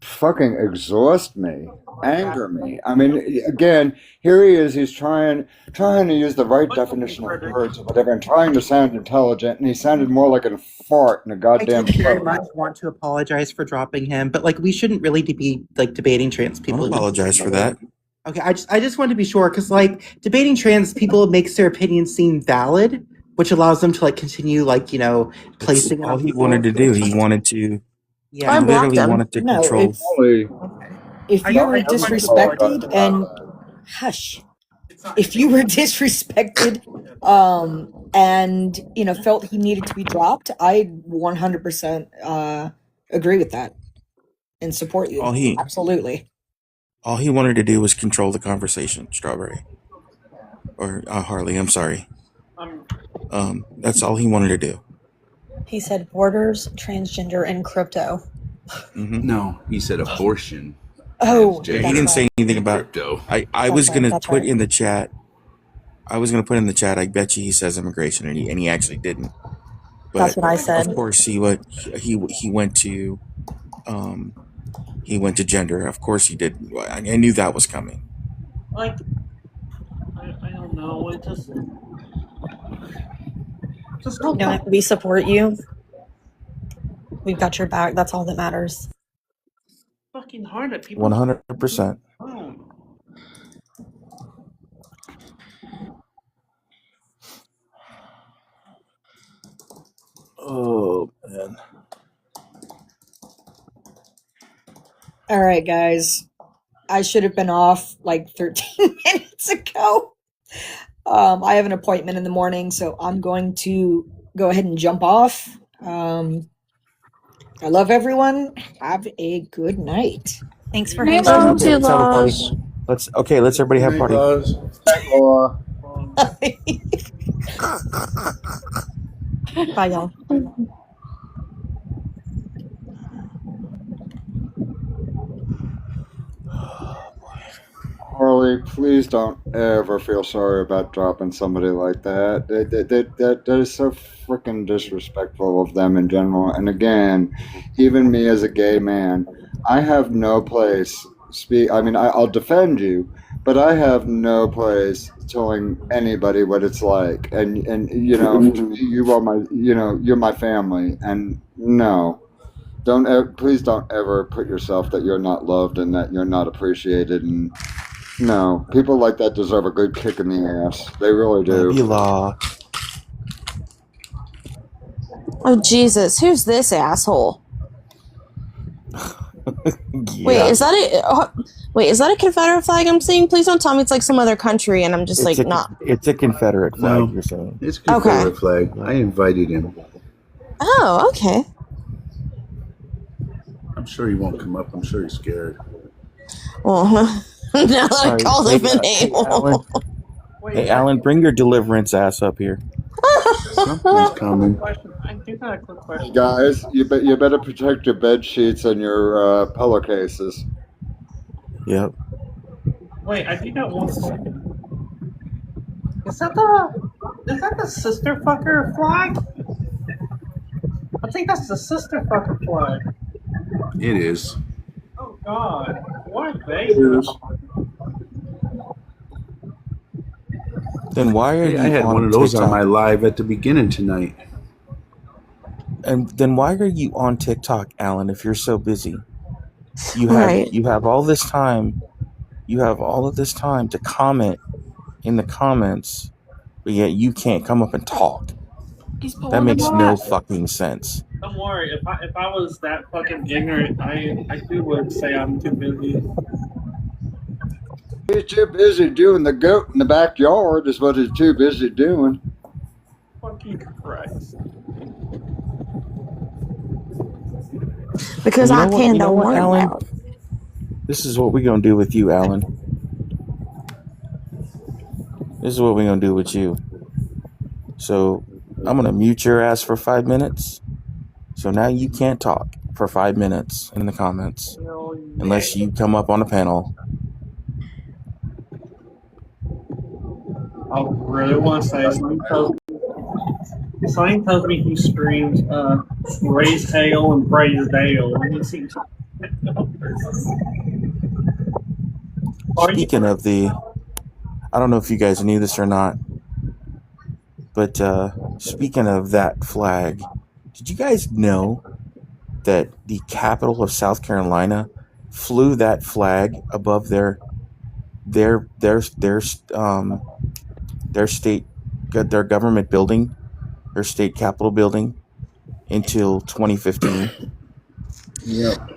Fucking exhaust me. anger me. I mean, again, here he is. He's trying to use the right definition of words or whatever, and trying to sound intelligent, and he sounded more like a fart in a
I
goddamn
do very
throat.
much want to apologize for dropping him, but like we shouldn't really be like debating trans people.
Don't apologize for that.
Okay, I just want to be sure because like debating trans people makes their opinions seem valid, which allows them to like continue like placing it
All
on
he
people.
wanted to do. He wanted to.
Yeah.
He literally wanted to
No,
control.
if you were disrespected and hush, if you were disrespected, and felt he needed to be dropped, I 100% agree with that and support you. Absolutely.
All he wanted to do was control the conversation, Strawberry. Or Harley, I'm sorry. That's all he wanted to do.
He said borders, transgender, and crypto.
No, he said abortion.
Oh,
he didn't say anything about
crypto.
I was
right,
gonna
that's
put
right.
in the chat. I was gonna put in the chat. I bet you he says immigration, and he actually didn't. But
That's what I said.
Of course, he went to gender. Of course, he did. I knew that was coming.
Like, I don't know. It just
We support you. We've got your back. That's all that matters.
fucking hard that people.
100%.
Oh man.
All right, guys. I should have been off like 13 minutes ago. I have an appointment in the morning, so I'm going to go ahead and jump off. I love everyone. Have a good night.
Thanks for
Let's
hosting.
have a party. Let's everybody have a party.
Bye, y'all.
Harley, please don't ever feel sorry about dropping somebody like that. That is so freaking disrespectful of them in general. And again, even me as a gay man, I have no place I'll defend you, but I have no place telling anybody what it's like. And you are my you're my family, and no. Please don't ever put yourself that you're not loved and that you're not appreciated. And no, people like that deserve a good kick in the ass. They really do.
Oh Jesus, who's this asshole? Wait, is that a Confederate flag I'm seeing? Please don't tell me it's like some other country and I'm just not.
It's a Confederate flag.
No,
you're saying
it's a Confederate flag. I invited him.
Oh, okay.
I'm sure he won't come up. I'm sure he's scared.
Well, now that I called him a name.
Hey, Alan, bring your deliverance ass up here.
Something's coming.
I do got a quick question.
Guys, you better protect your bed sheets and your pillowcases.
Yep.
Wait, I do got one question. Is that the sister fucker flag? I think that's the sister fucker flag.
It is.
Oh God, what they?
Then why are you
I had
on
one of those
TikTok?
on my live at the beginning tonight.
And then why are you on TikTok, Alan, if you're so busy? You have all this time. You have all of this time to comment in the comments, but yet you can't come up and talk. That makes no fucking sense.
Don't worry, if I was that fucking ignorant, I too would say I'm too busy.
He's too busy doing the goat in the backyard is what he's too busy doing.
Fucking Christ.
Because I can't know what,
Alan?
about.
This is what we're gonna do with you, Alan. This is what we're gonna do with you. So I'm gonna mute your ass for 5 minutes. So now you can't talk for 5 minutes in the comments unless you come up on a panel.
I really want to say something tells me he streams Raise Hail and Praise Dale. Let me see.
Speaking of the, I don't know if you guys knew this or not, but speaking of that flag, did you guys know that the capital of South Carolina flew that flag above their state, their government building, their state capitol building, until 2015?
Yep.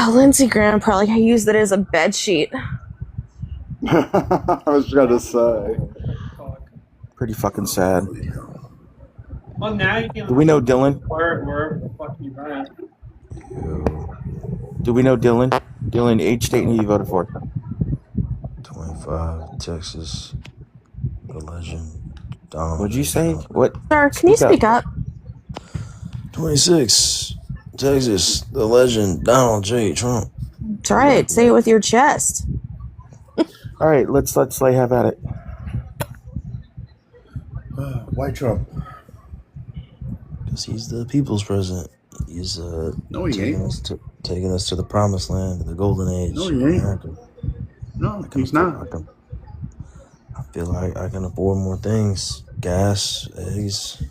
Lindsey Graham probably used it as a bed sheet.
I was gonna say.
Pretty fucking sad.
Well, now you can.
Do we know Dylan?
Where the fuck you at?
Do we know Dylan? Dylan, age, state, and who you voted for?
25, Texas, the legend, Donald.
What'd you say? What?
Sir, can you speak up?
26, Texas, the legend, Donald J. Trump.
That's right. Say it with your chest.
All right, let's have at it.
Why Trump?
Because he's the people's president. He's
No, he
taking
ain't.
taking us to the promised land, the golden age.
No, he ain't.
America.
No, he's not.
I feel like I can afford more things. Gas, eggs.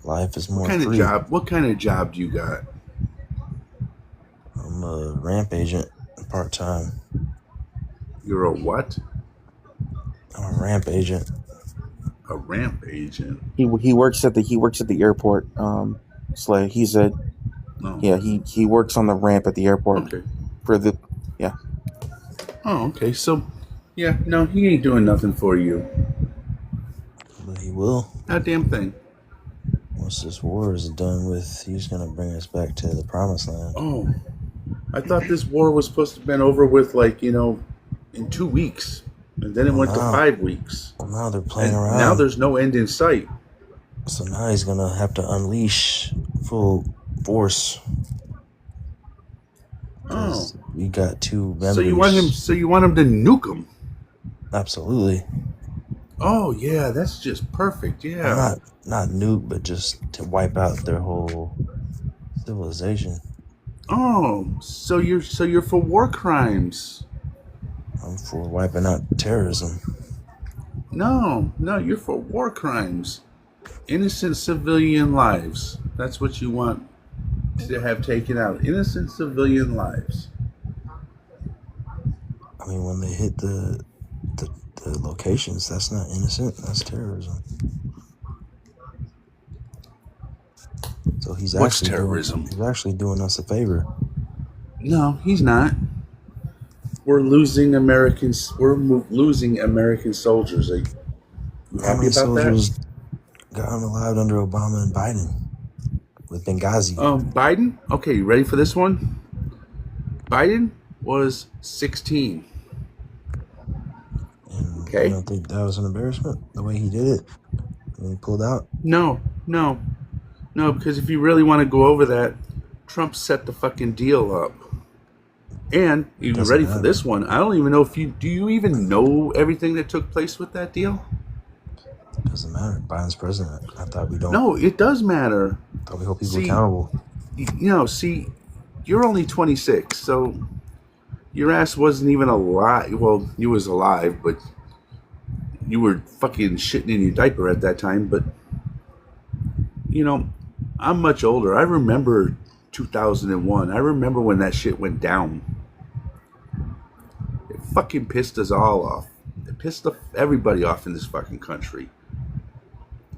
Life is more
What kind
free.
of job? What kind of job do you got?
I'm a ramp agent, part time.
You're a what?
I'm a ramp agent.
A ramp agent.
He works at the airport. Slay. He said, yeah, he works on the ramp at the airport.
Okay. Oh, okay. So, yeah, no, he ain't doing nothing for you.
But he will.
Not a damn thing.
Once this war is done with, he's gonna bring us back to the promised land.
Oh, I thought this war was supposed to have been over with, like, in 2 weeks. And then it went to 5 weeks.
Well, now they're playing
And
around.
now there's no end in sight.
So now he's gonna have to unleash full force.
Oh,
We got two members.
so you want him to nuke him?
Absolutely.
Oh yeah, that's just perfect. Yeah.
Well, not nuke, but just to wipe out their whole civilization.
Oh, so you're for war crimes?
I'm for wiping out terrorism.
No, you're for war crimes. Innocent civilian lives. That's what you want to have taken out. Innocent civilian lives.
I mean, when they hit the locations, that's not innocent. That's terrorism. So he's
What's
actually
terrorism?
he's actually doing us a favor.
No, he's not. We're losing Americans. We're losing American soldiers. Are you
How
happy
many
about that?
soldiers got unalived under Obama and Biden with Benghazi?
Biden? Okay, you ready for this one? Biden was 16. Okay.
You don't think that was an embarrassment, the way he did it? When he pulled out?
No, because if you really want to go over that, Trump set the fucking deal up. And you ready for this one? I don't even know if do you even know everything that took place with that deal?
Doesn't matter. Biden's president. I thought we don't.
No, it does matter.
I thought we hold people accountable.
See, you're only 26, so your ass wasn't even alive. Well, you was alive, but you were fucking shitting in your diaper at that time. But, I'm much older. I remember 2001. I remember when that shit went down. It fucking pissed us all off. It pissed everybody off in this fucking country.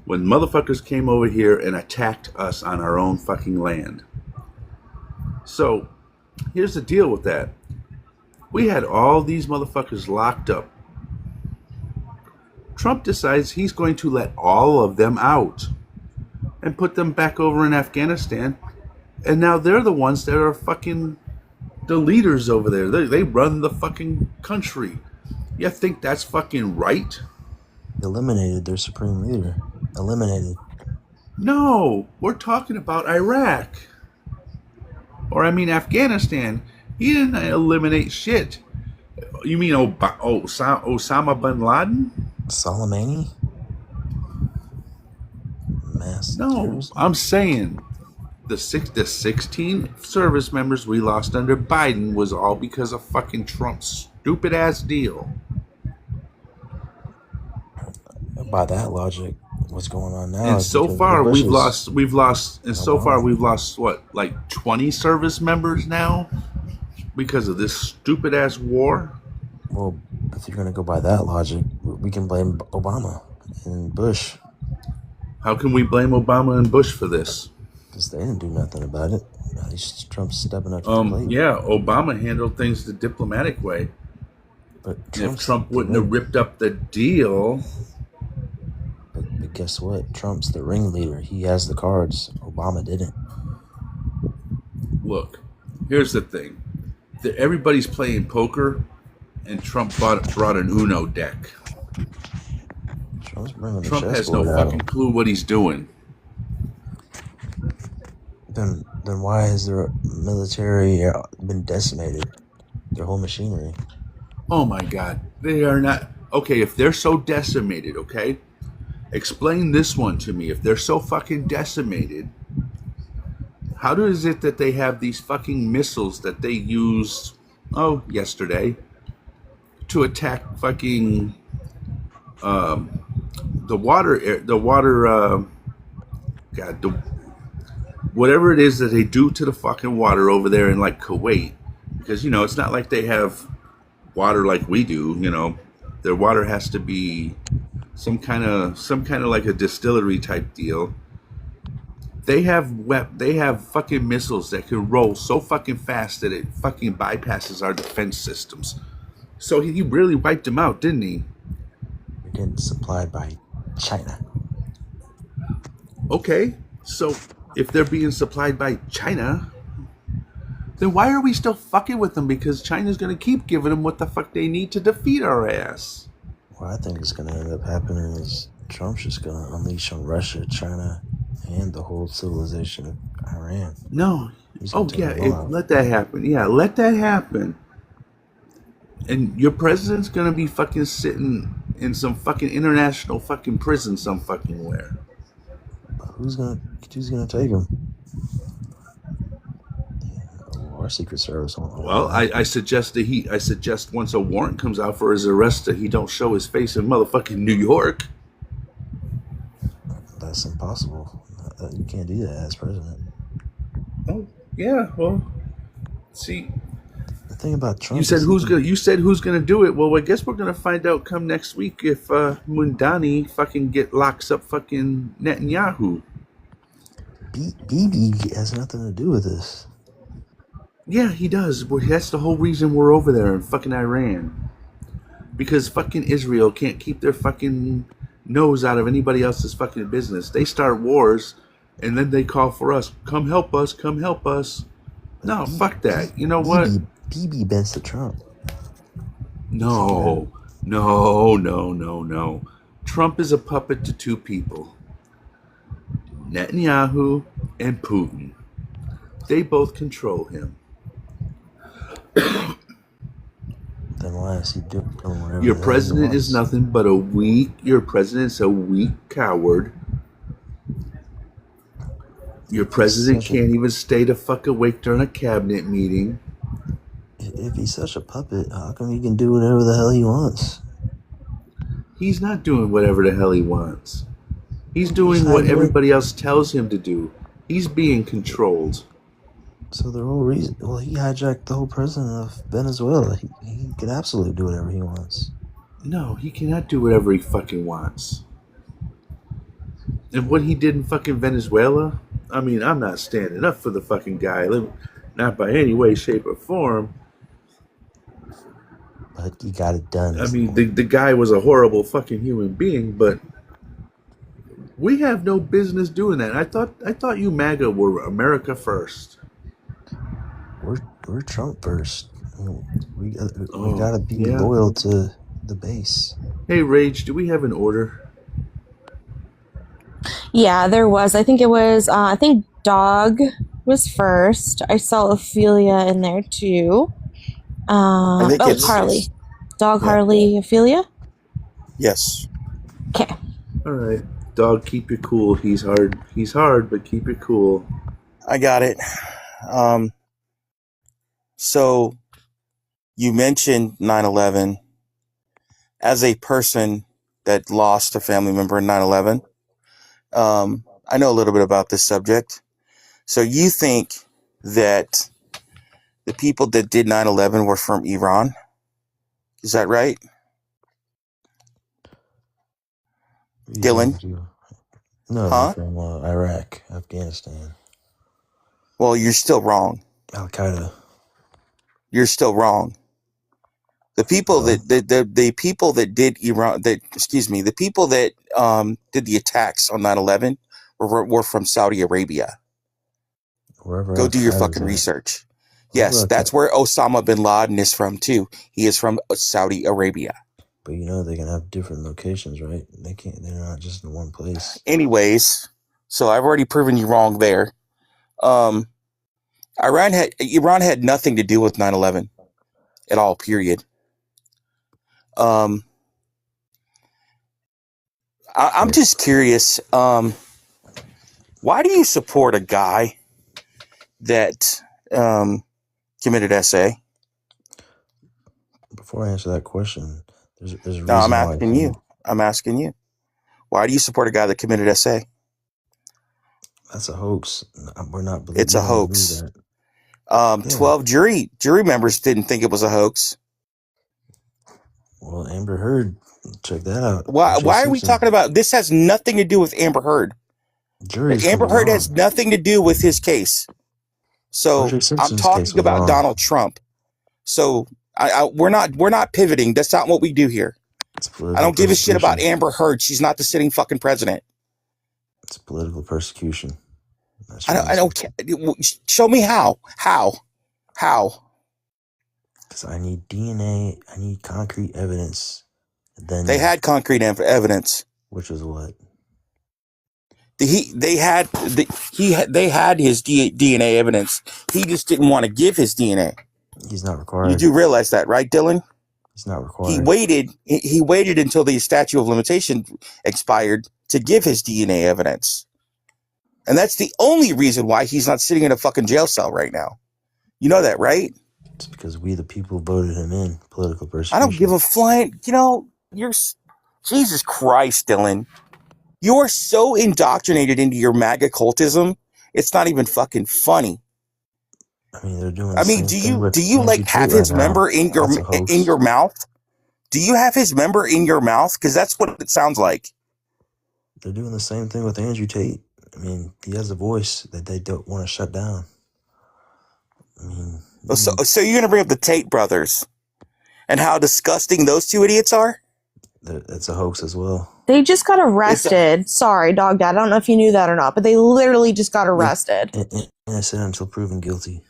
When motherfuckers came over here and attacked us on our own fucking land. So, here's the deal with that. We had all these motherfuckers locked up. Trump decides he's going to let all of them out and put them back over in Afghanistan. And now they're the ones that are fucking the leaders over there. They run the fucking country. You think that's fucking right?
Eliminated their supreme leader. Eliminated.
No, we're talking about Iraq. Or Afghanistan. He didn't eliminate shit. You mean Osama bin Laden?
Soleimani? Mass terrorism?
I'm saying the 16 service members we lost under Biden was all because of fucking Trump's stupid ass deal.
By that logic, what's going on now
And
is
so
because of the
far
Bushes
we've lost
and Obama.
what, like 20 service members now because of this stupid ass war.
Well, if you're gonna go by that logic, we can blame Obama and Bush.
How can we blame Obama and Bush for this?
Because they didn't do nothing about it. At least Trump's stepping up to the plate.
Yeah, Obama handled things the diplomatic way.
But
If Trump wouldn't have ripped up the deal.
But guess what? Trump's the ringleader. He has the cards. Obama didn't.
Look, here's the thing. Everybody's playing poker, and Trump brought an Uno deck. Trump has no fucking clue what he's doing.
Then why has their military been decimated? Their whole machinery.
Oh my God, they are not okay. If they're so decimated, okay, explain this one to me. If they're so fucking decimated, how is it that they have these fucking missiles that they used yesterday to attack fucking whatever it is that they do to the fucking water over there in like Kuwait, because it's not like they have water like we do. Their water has to be some kind of like a distillery type deal. They have fucking missiles that can roll so fucking fast that it fucking bypasses our defense systems. So he really wiped them out, didn't he?
They're getting supplied by China.
Okay, so if they're being supplied by China, then why are we still fucking with them? Because China's going to keep giving them what the fuck they need to defeat our ass.
What I think is going to end up happening is Trump's just going to unleash on Russia, China, and the whole civilization of Iran.
No. Let that happen. Yeah, let that happen. And your president's going to be fucking sitting in some fucking international fucking prison some fucking where.
Who's gonna take him? Our Secret Service won't.
Well, I suggest once a warrant comes out for his arrest that he don't show his face in motherfucking New York.
That's impossible. You can't do that as president.
Oh yeah, well, see.
The thing about Trump.
You said who's gonna do it? Well, I guess we're gonna find out come next week if Mundani fucking locks up fucking Netanyahu.
Bibi has nothing to do with this.
Yeah, he does. Well, that's the whole reason we're over there in fucking Iran. Because fucking Israel can't keep their fucking nose out of anybody else's fucking business. They start wars, and then they call for us. Come help us. Come help us. No, fuck that. You know what?
Bibi bends to Trump.
No. Trump is a puppet to two people. Netanyahu and Putin. They both control him.
Then why is he doing whatever?
Your president is nothing but your president's a weak coward. Your president can't even stay the fuck awake during a cabinet meeting.
If he's such a puppet, how come he can do whatever the hell he wants?
He's not doing whatever the hell he wants. He's doing what everybody else tells him to do. He's being controlled.
So the whole reason, he hijacked the whole president of Venezuela. He can absolutely do whatever he wants.
No, he cannot do whatever he fucking wants. And what he did in fucking Venezuela, I mean, I'm not standing up for the fucking guy, not by any way, shape, or form.
But he got it done.
I mean, the guy was a horrible fucking human being, but we have no business doing that. I thought you MAGA were America first.
We're Trump first. We gotta be loyal to the base.
Hey, Rage, do we have an order?
Yeah, there was. I think it was. I think Dog was first. I saw Ophelia in there too. Harley. Dog, Harley, Ophelia?
Yes.
Okay.
All right. Dog, keep it cool. He's hard, but keep it cool.
I got it. So
you mentioned 9/11 as a person that lost a family member in 9/11. I know a little bit about this subject. So you think that the people that did 9/11 were from Iran? Is that right? Dylan?
No, they're
Huh?
from Iraq, Afghanistan,
Well, you're still wrong.
Al Qaeda.
You're still wrong. The people that the people that did Iran, the people that did the attacks on 9/11 were from Saudi Arabia.
Wherever
Go
Al
do your
Qaeda's
fucking
at.
research.
Wherever
Yes,
Al
that's where Osama bin Laden is from too. He is from Saudi Arabia.
But you know they can have different locations, right? They can't. They're not just in one place.
Anyways, so I've already proven you wrong there. Iran had nothing to do with 9/11 at all. Period. I'm just curious. Why do you support a guy that committed SA?
Before I answer that question, there's a
No, I'm
reason why
asking you. I'm asking you. Why do you support a guy that committed SA?
That's a hoax. We're not.
It's a hoax. 12 jury members didn't think it was a hoax.
Well, Amber Heard, check that out.
Why are we talking about this? Has nothing to do with Amber Heard. Amber Heard has nothing to do with his case. So I'm talking about Donald Trump. So we're not pivoting. That's not what we do here. I don't give a shit about Amber Heard. She's not the sitting fucking president.
It's political persecution.
I don't care. Show me how. How?
Because I need DNA. I need concrete evidence. Then
they had concrete evidence.
Which is what?
They had his DNA evidence. He just didn't want to give his DNA.
He's not required.
You do realize that, right, Dylan?
He's not required.
He waited until the statute of limitation expired to give his DNA evidence. And that's the only reason why he's not sitting in a fucking jail cell right now. You know that, right?
It's because we, the people, voted him in. Political persecution.
I don't give a flying. Jesus Christ, Dylan. You are so indoctrinated into your MAGA cultism. It's not even fucking funny.
I mean, they're doing.
Do you like have his member in your mouth? Do you have his member in your mouth? Because that's what it sounds like.
They're doing the same thing with Andrew Tate. I mean, he has a voice that they don't want to shut down. I mean,
so you're gonna bring up the Tate brothers and how disgusting those two idiots are?
It's a hoax as well.
They just got arrested. Sorry, Dog Dad. I don't know if you knew that or not, but they literally just got arrested.
Innocent until proven guilty.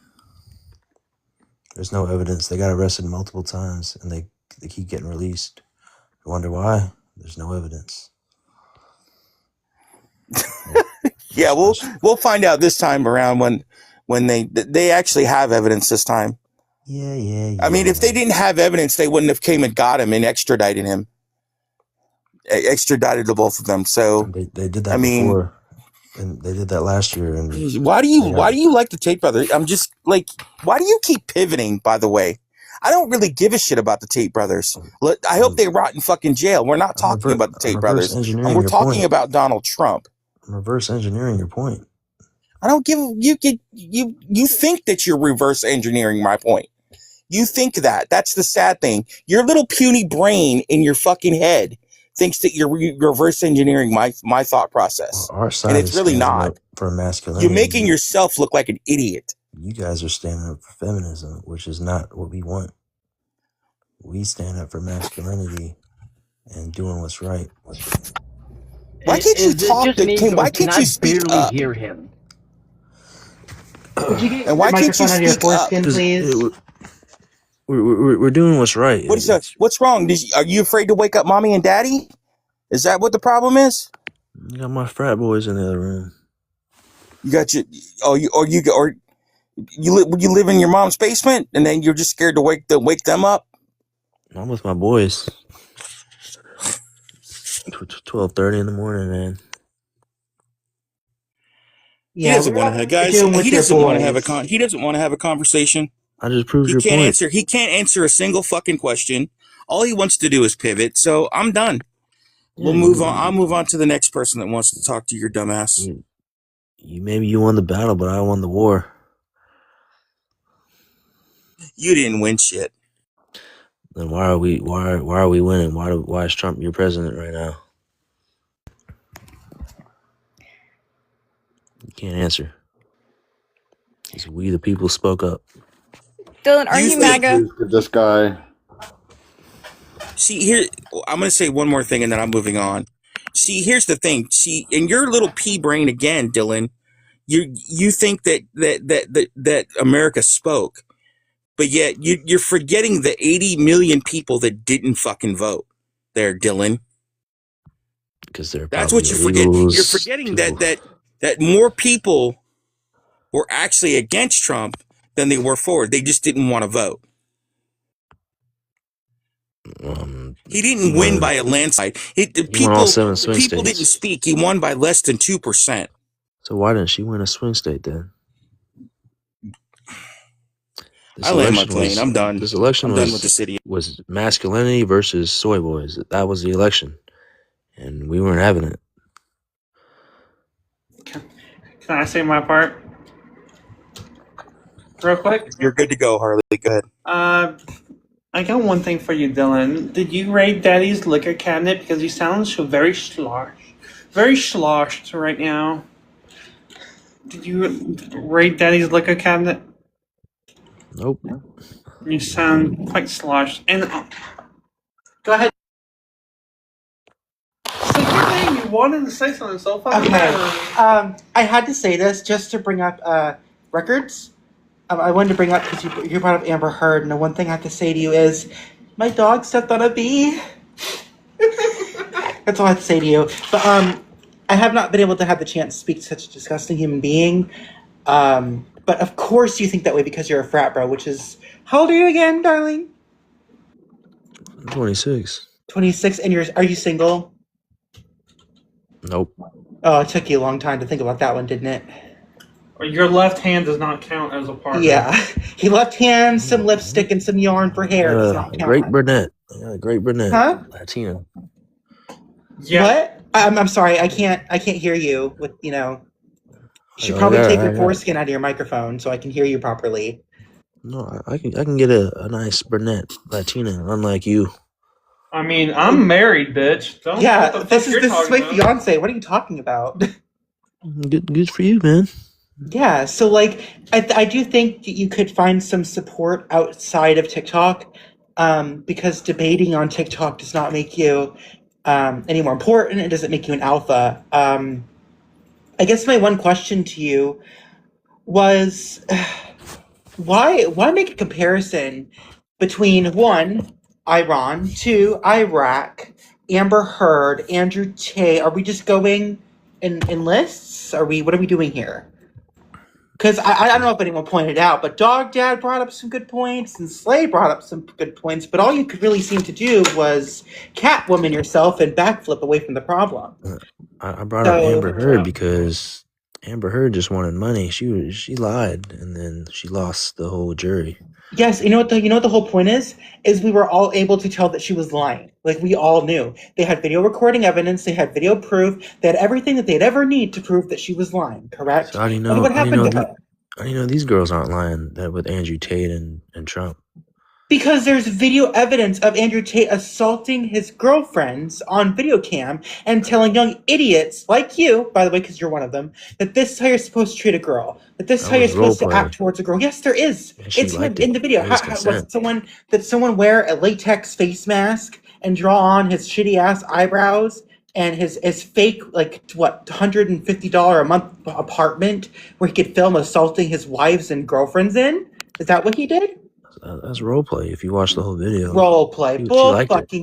There's no evidence. They got arrested multiple times, and they keep getting released. I wonder why. There's no evidence.
Yeah, we'll find out this time around when they actually have evidence this time.
Yeah.
I mean, if they didn't have evidence, they wouldn't have came and got him and extradited him. Extradited the both of them. So
they did that before, and they did that last year. And
why do you like the Tate brothers? I'm just like, why do you keep pivoting? By the way, I don't really give a shit about the Tate brothers. I hope they rot in fucking jail. We're not talking about the Tate brothers. We're talking about Donald Trump.
I'm reverse engineering your point.
I don't give you think that you're reverse engineering my point. You think that. That's the sad thing. Your little puny brain in your fucking head thinks that you're reverse engineering my thought process.
Our side,
and it's really not.
For masculinity.
You're making yourself look like an idiot.
You guys are standing up for feminism, which is not what we want. We stand up for masculinity and doing what's right.
Why can't you talk? Why can't you speak up?
Hear him.
And why can't you speak up?
Please? We're doing what's right.
What's wrong? Are you afraid to wake up mommy and daddy? Is that what the problem is?
You got my frat boys in the other room.
You got you live in your mom's basement and then you're just scared to wake them up?
I'm with my boys. 12:30 in the morning, man.
Yeah, he doesn't want to have guys. He doesn't want to have a conversation.
I just proved
He
your
can't
point.
answer. He can't answer a single fucking question. All he wants to do is pivot. So I'm done. We'll move on. I'll move on to the next person that wants to talk to your dumbass.
Maybe you won the battle, but I won the war.
You didn't win shit.
Then why are we winning? Why is Trump your president right now? You can't answer. Because we the people spoke up.
Dylan, are you MAGA?
This guy.
See, here, I'm going to say one more thing and then I'm moving on. See, here's the thing. See, in your little pea brain again, Dylan, you think that America spoke, but yet you're forgetting the 80 million people that didn't fucking vote there, Dylan.
Because they're
That's what you forget. You're forgetting that more people were actually against Trump than they were for. They just didn't want to vote. He didn't win by a landslide.
Won all 7 swing
People
states.
didn't speak. He won by less than 2%.
So why didn't she win a swing state then?
I land my plane. I'm done.
This election
I'm done with the city.
was masculinity versus soy boys. That was the election, and we weren't having it.
Can I say my part real quick?
You're good to go, Harley. Go ahead.
I got one thing for you, Dylan. Did you raid Daddy's liquor cabinet? Because you sound so very sloshed right now. Did you raid Daddy's liquor cabinet?
Nope.
You sound quite sloshed. And go ahead. So you're saying you wanted to say something so fucking
Okay.
bad.
I had to say this just to bring up records. I wanted to bring up because you brought up Amber Heard, and the one thing I have to say to you is, my dog stepped on a bee. That's all I have to say to you. But I have not been able to have the chance to speak to such a disgusting human being. But of course you think that way because you're a frat bro, which is, how old are you again, darling?
26.
26, and are you single?
Nope.
Oh, it took you a long time to think about that one, didn't it?
Your left hand does not count as a partner.
Yeah. He left hand, some lipstick, and some yarn for hair. Does not count.
Great brunette. I got a great brunette.
Huh?
Latina.
Yeah.
What? I'm sorry. I can't hear you. With you should probably take your foreskin out of your microphone so I can hear you properly.
No, I can get a nice brunette Latina, unlike you.
I mean, I'm married, bitch. Don't
Yeah,
what the
this
fuck
is
you're
my
talking about.
fiance. What are you talking about?
Good for you, man.
Yeah, so like I do think that you could find some support outside of TikTok, because debating on TikTok does not make you any more important. It doesn't make you an alpha. I guess my one question to you was, why make a comparison between 1, Iran, 2, Iraq, Amber Heard, Andrew Tate? Are we just going in lists? What are we doing here? Because I don't know if anyone pointed out, but Dog Dad brought up some good points, and Slay brought up some good points, but all you could really seem to do was Catwoman yourself and backflip away from the problem.
I brought up Amber Heard because Amber Heard just wanted money. She lied, and then she lost the whole jury.
Yes, you know what the whole point is we were all able to tell that she was lying. Like, we all knew. They had video recording evidence, they had video proof, they had everything that they'd ever need to prove that she was lying, correct?
So how do you know?
What happened to her?
How do you know these girls aren't lying that with Andrew Tate and Trump?
Because there's video evidence of Andrew Tate assaulting his girlfriends on video cam and telling young idiots like you, by the way, because you're one of them, that this is how you're supposed to treat a girl. That this is how you're supposed to act towards a girl. Yes, there is. It's him in the video. Did someone wear a latex face mask and draw on his shitty ass eyebrows and his fake, like, what, $150 a month apartment where he could film assaulting his wives and girlfriends in? Is that what he did?
That's role play. If you watch the whole video,
role play,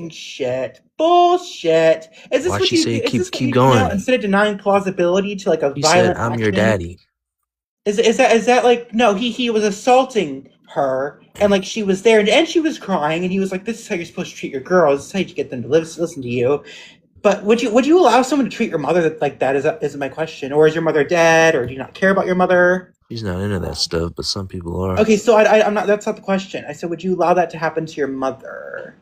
shit, bullshit. Is this
Why'd
what
she
you
say
do?
keep going?
Instead of denying plausibility to like a
He
violent
said, "I'm your
action?
daddy."
Is that like, no? He was assaulting her, and like she was there, and she was crying, and he was like, "This is how you're supposed to treat your girls. This is how you get them to listen to you." But would you allow someone to treat your mother like that? Is my question, or is your mother dead, or do you not care about your mother?
She's not into that stuff, but some people are.
Okay, so I'm not. That's not the question. I said, would you allow that to happen to your mother?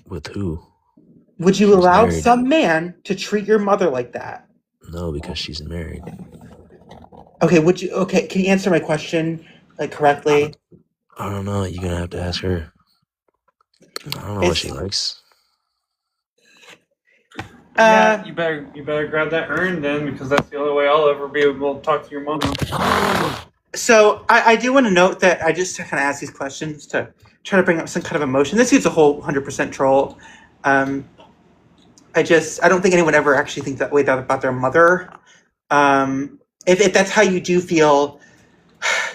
With who?
Would you
She's
allow
married.
some man to treat your mother like that?
No, because she's married.
Okay, would you? Okay, can you answer my question like correctly?
I don't know. You're gonna have to ask her. I don't know what she likes.
Yeah, you better grab that urn then, because that's the only way I'll ever be able to talk to your mom.
So I do want to note that I just kind of ask these questions to try to bring up some kind of emotion. This dude's a whole 100% troll. I don't think anyone ever actually thinks that way about their mother. If that's how you do feel,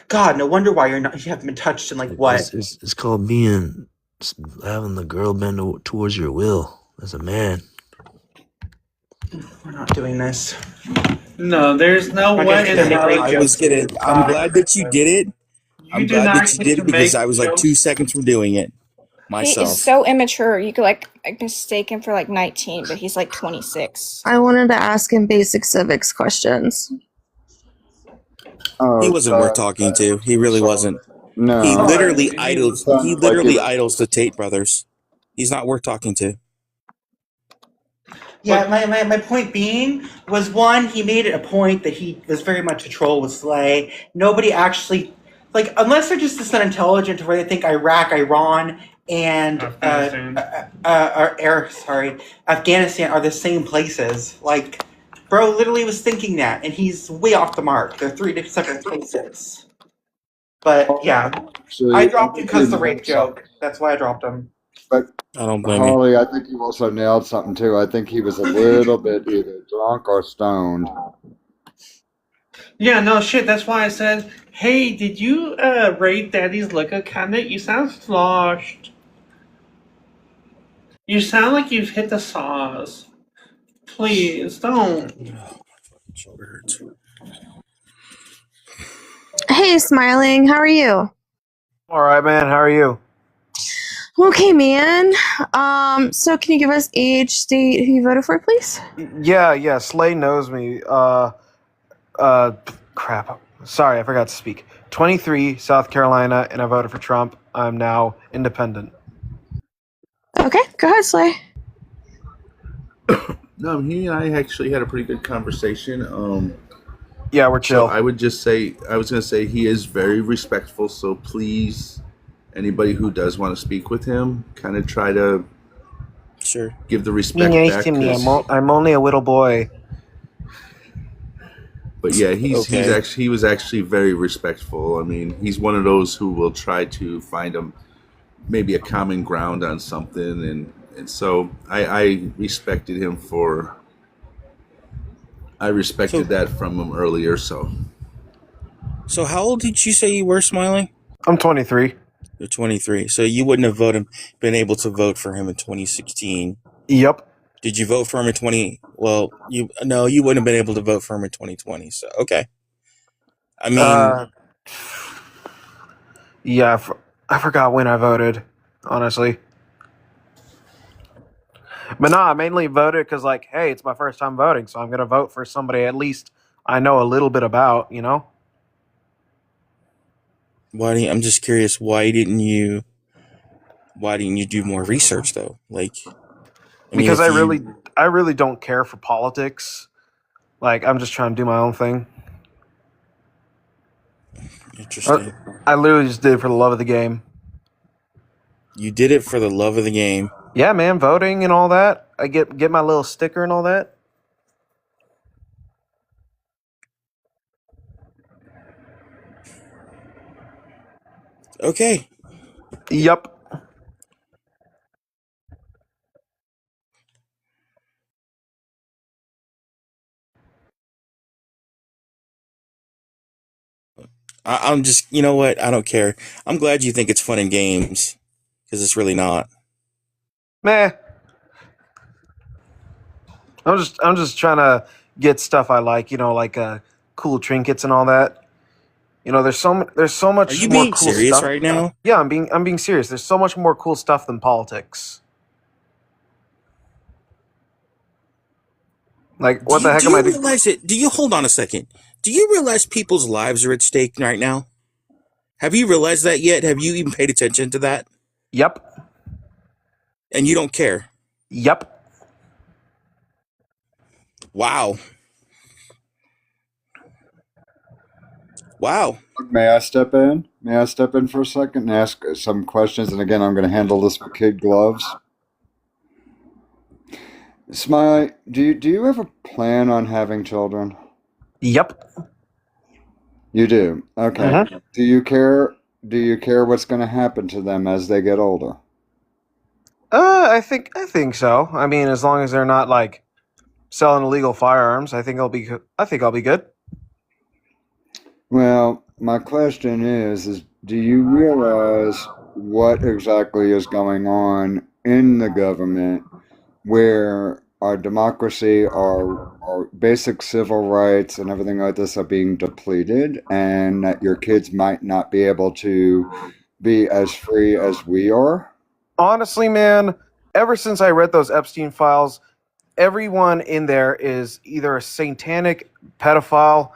God, no wonder why you haven't been touched in like what?
It's called having the girl bend towards your will as a man.
We're not doing this.
No, there's no way in hell.
I'm glad that you did it. I'm
do
glad
not
that you
get
did
to
it because
make
I was like 2 seconds from doing it
He
myself.
is so immature. You could like mistake him for like 19, but he's like 26.
I wanted to ask him basic civics questions.
He wasn't worth talking to. He really wasn't.
No.
He literally
He
idles.
sounded
He
like
literally
he was-
idles the Tate brothers. He's not worth talking to.
Yeah, my point being was one, he made it a point that he was very much a troll with Slay. Nobody actually, like, unless they're just this unintelligent to where they think Iraq, Iran, and Afghanistan are the same places. Like, bro literally was thinking that, and he's way off the mark. They're three separate places. But yeah, I dropped him because of the rape joke. That's why I dropped him.
But
I don't blame you.
Harley, I think you also nailed something too. I think he was a little bit either drunk or stoned.
Yeah, no shit. That's why I said, "Hey, did you raid Daddy's liquor cabinet? You sound sloshed. You sound like you've hit the sauce. Please don't."
Shoulder hurts.
Hey, Smiling, how are you?
All right, man. How are you?
Okay, man. So can you give us age, state, who you voted for, please?
Yeah. Slay knows me. Crap. Sorry, I forgot to speak. 23, South Carolina, and I voted for Trump. I'm now independent.
Okay, go ahead, Slay.
No, he and I actually had a pretty good conversation.
Yeah, we're chill.
So I was going to say he is very respectful. So please, anybody who does want to speak with him, kind of try to give the
Be
respect
nice
back.
to me.
'Cause-
I'm only a little boy.
But yeah, he was actually very respectful. I mean, he's one of those who will try to find maybe a common ground on something, and so I respected him for. I respected that from him earlier. So
how old did you say you were, Smiling?
I'm 23.
You're 23. So you wouldn't have been able to vote for him in 2016.
Yep.
Did you vote for him in 20? Well, you wouldn't have been able to vote for him in 2020. So okay. I mean,
yeah, I forgot when I voted, honestly. But no, I mainly voted because, like, hey, it's my first time voting, so I'm gonna vote for somebody at least I know a little bit about, you know.
I'm just curious. Why didn't you do more research though? Like,
Because I really don't care for politics. Like, I'm just trying to do my own thing.
Interesting.
I literally just did it for the love of the game.
You did it for the love of the game.
Yeah, man, voting and all that. I get my little sticker and all that.
Okay.
Yep.
I'm just, you know what? I don't care. I'm glad you think it's fun and games, because it's really not.
Meh. I'm just trying to get stuff I like, you know, like cool trinkets and all that. You know, there's so much.
Are you
more
being
cool
serious
stuff
right now?
Yeah, I'm being serious. There's so much more cool stuff than politics. Like, what the heck am I doing?
Do you hold on a second? Do you realize people's lives are at stake right now? Have you realized that yet? Have you even paid attention to that?
Yep.
And you don't care?
Yep.
Wow. Wow.
May I step in? May I step in for a second and ask some questions? And again, I'm going to handle this with kid gloves. Smiley, do you ever plan on having children?
Yep.
You do. Okay.
Mm-hmm.
Do you care? Do you care what's going to happen to them as they get older?
I think so. I mean, as long as they're not like selling illegal firearms, I think I'll be good.
Well, my question is do you realize what exactly is going on in the government where our democracy, our basic civil rights and everything like this are being depleted, and that your kids might not be able to be as free as we are?
Honestly, man, ever since I read those Epstein files, everyone in there is either a satanic pedophile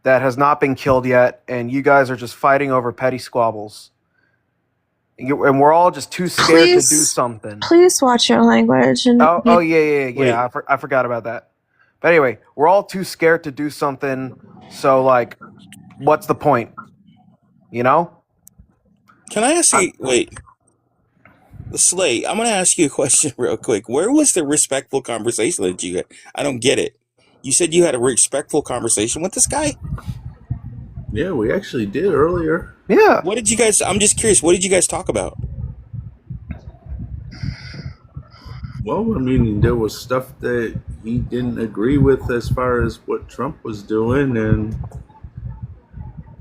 that has not been killed yet, and you guys are just fighting over petty squabbles. And we're all just too scared to do something.
Please watch your language. And
Yeah. I forgot about that. But anyway, we're all too scared to do something. So, like, what's the point? You know?
Can I ask you? Wait. Slay, I'm going to ask you a question real quick. Where was the respectful conversation that you had? I don't get it. You said you had a respectful conversation with this guy?
Yeah, we actually did earlier.
Yeah.
What did you guys, I'm just curious, what did you guys talk about?
Well, I mean, there was stuff that he didn't agree with as far as what Trump was doing, and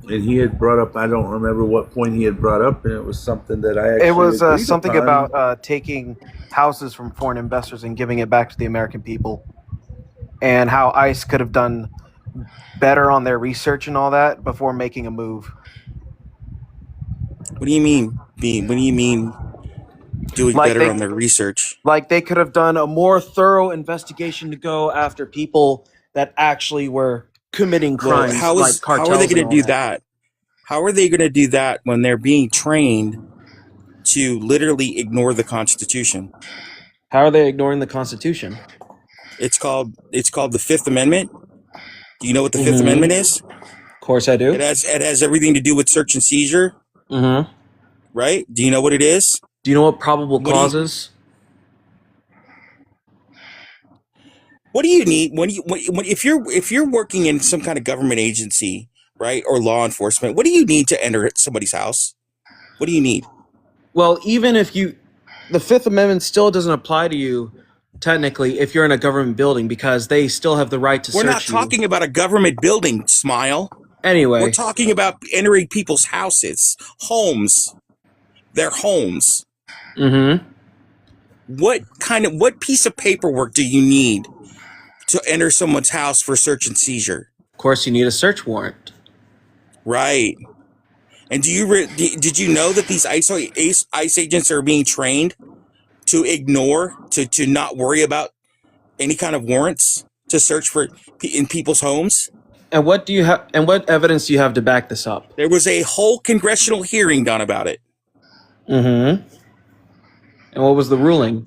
he had brought up, I don't remember what point he had brought up, and it was something that I actually
It was
agreed
something
upon.
about taking houses from foreign investors and giving it back to the American people, and how ICE could have done better on their research and all that before making a move.
What do you mean? What do you mean doing better on their research?
Like they could have done a more thorough investigation to go after people that actually were committing crimes, like cartels.
How are they going
and
to do
all
that? How are they going to do that when they're being trained to literally ignore the Constitution?
How are they ignoring the Constitution?
It's called the Fifth Amendment. Do you know what the Fifth
Mhm.
Amendment is?
Of course I do.
It has everything to do with search and seizure.
Mm-hmm.
Right? Do you know what it is?
Do you know what probable cause is?
What do you need if you're working in some kind of government agency, right, or law enforcement? What do you need to enter somebody's house? What do you need?
Well, even if the Fifth Amendment still doesn't apply to you technically if you're in a government building, because they still have the right to
We're
search
not
you.
talking about a government building, Smile.
Anyway,
we're talking about entering people's houses, homes, their homes.
Mm-hmm.
What piece of paperwork do you need to enter someone's house for search and seizure?
Of course, you need a search warrant.
Right. And did you know that these ICE agents are being trained to ignore, to not worry about any kind of warrants to search for in people's homes?
And what do you have? And what evidence do you have to back this up?
There was a whole congressional hearing done about it.
Mm-hmm. And what was the ruling?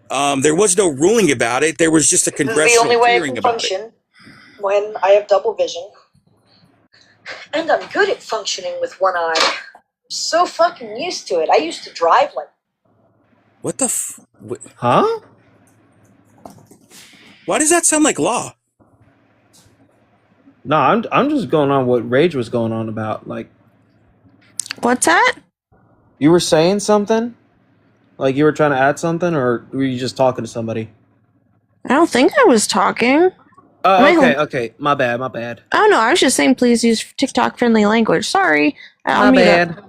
There was no ruling about it. There was just a congressional
The only way I
hearing
can
about it.
function when I have double vision. And I'm good at functioning with one eye. I'm so fucking used to it. I used to drive like...
What the
Huh?
Why does that sound like law?
No, I'm just going on what Rage was going on about. Like,
what's that?
You were saying something? Like you were trying to add something, or were you just talking to somebody?
I don't think I was talking.
Oh, okay. My bad.
Oh no, I was just saying please use TikTok friendly language. Sorry.
My bad.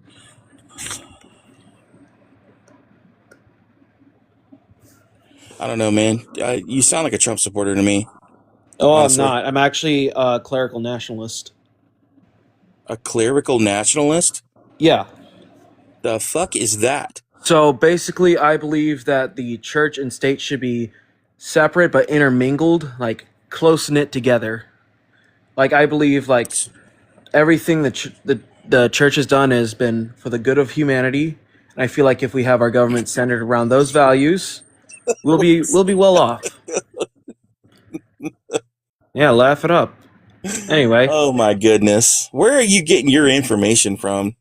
I don't know, man. You sound like a Trump supporter to me.
Oh,
honestly.
I'm not. I'm actually a clerical nationalist.
A clerical nationalist?
Yeah.
The fuck is that?
So basically, I believe that the church and state should be separate but intermingled, like close knit together. Like I believe like everything that the church has done has been for the good of humanity, and I feel like if we have our government centered around those values, we'll be well off. Yeah, laugh it up. Anyway,
Oh my goodness. Where are you getting your information from?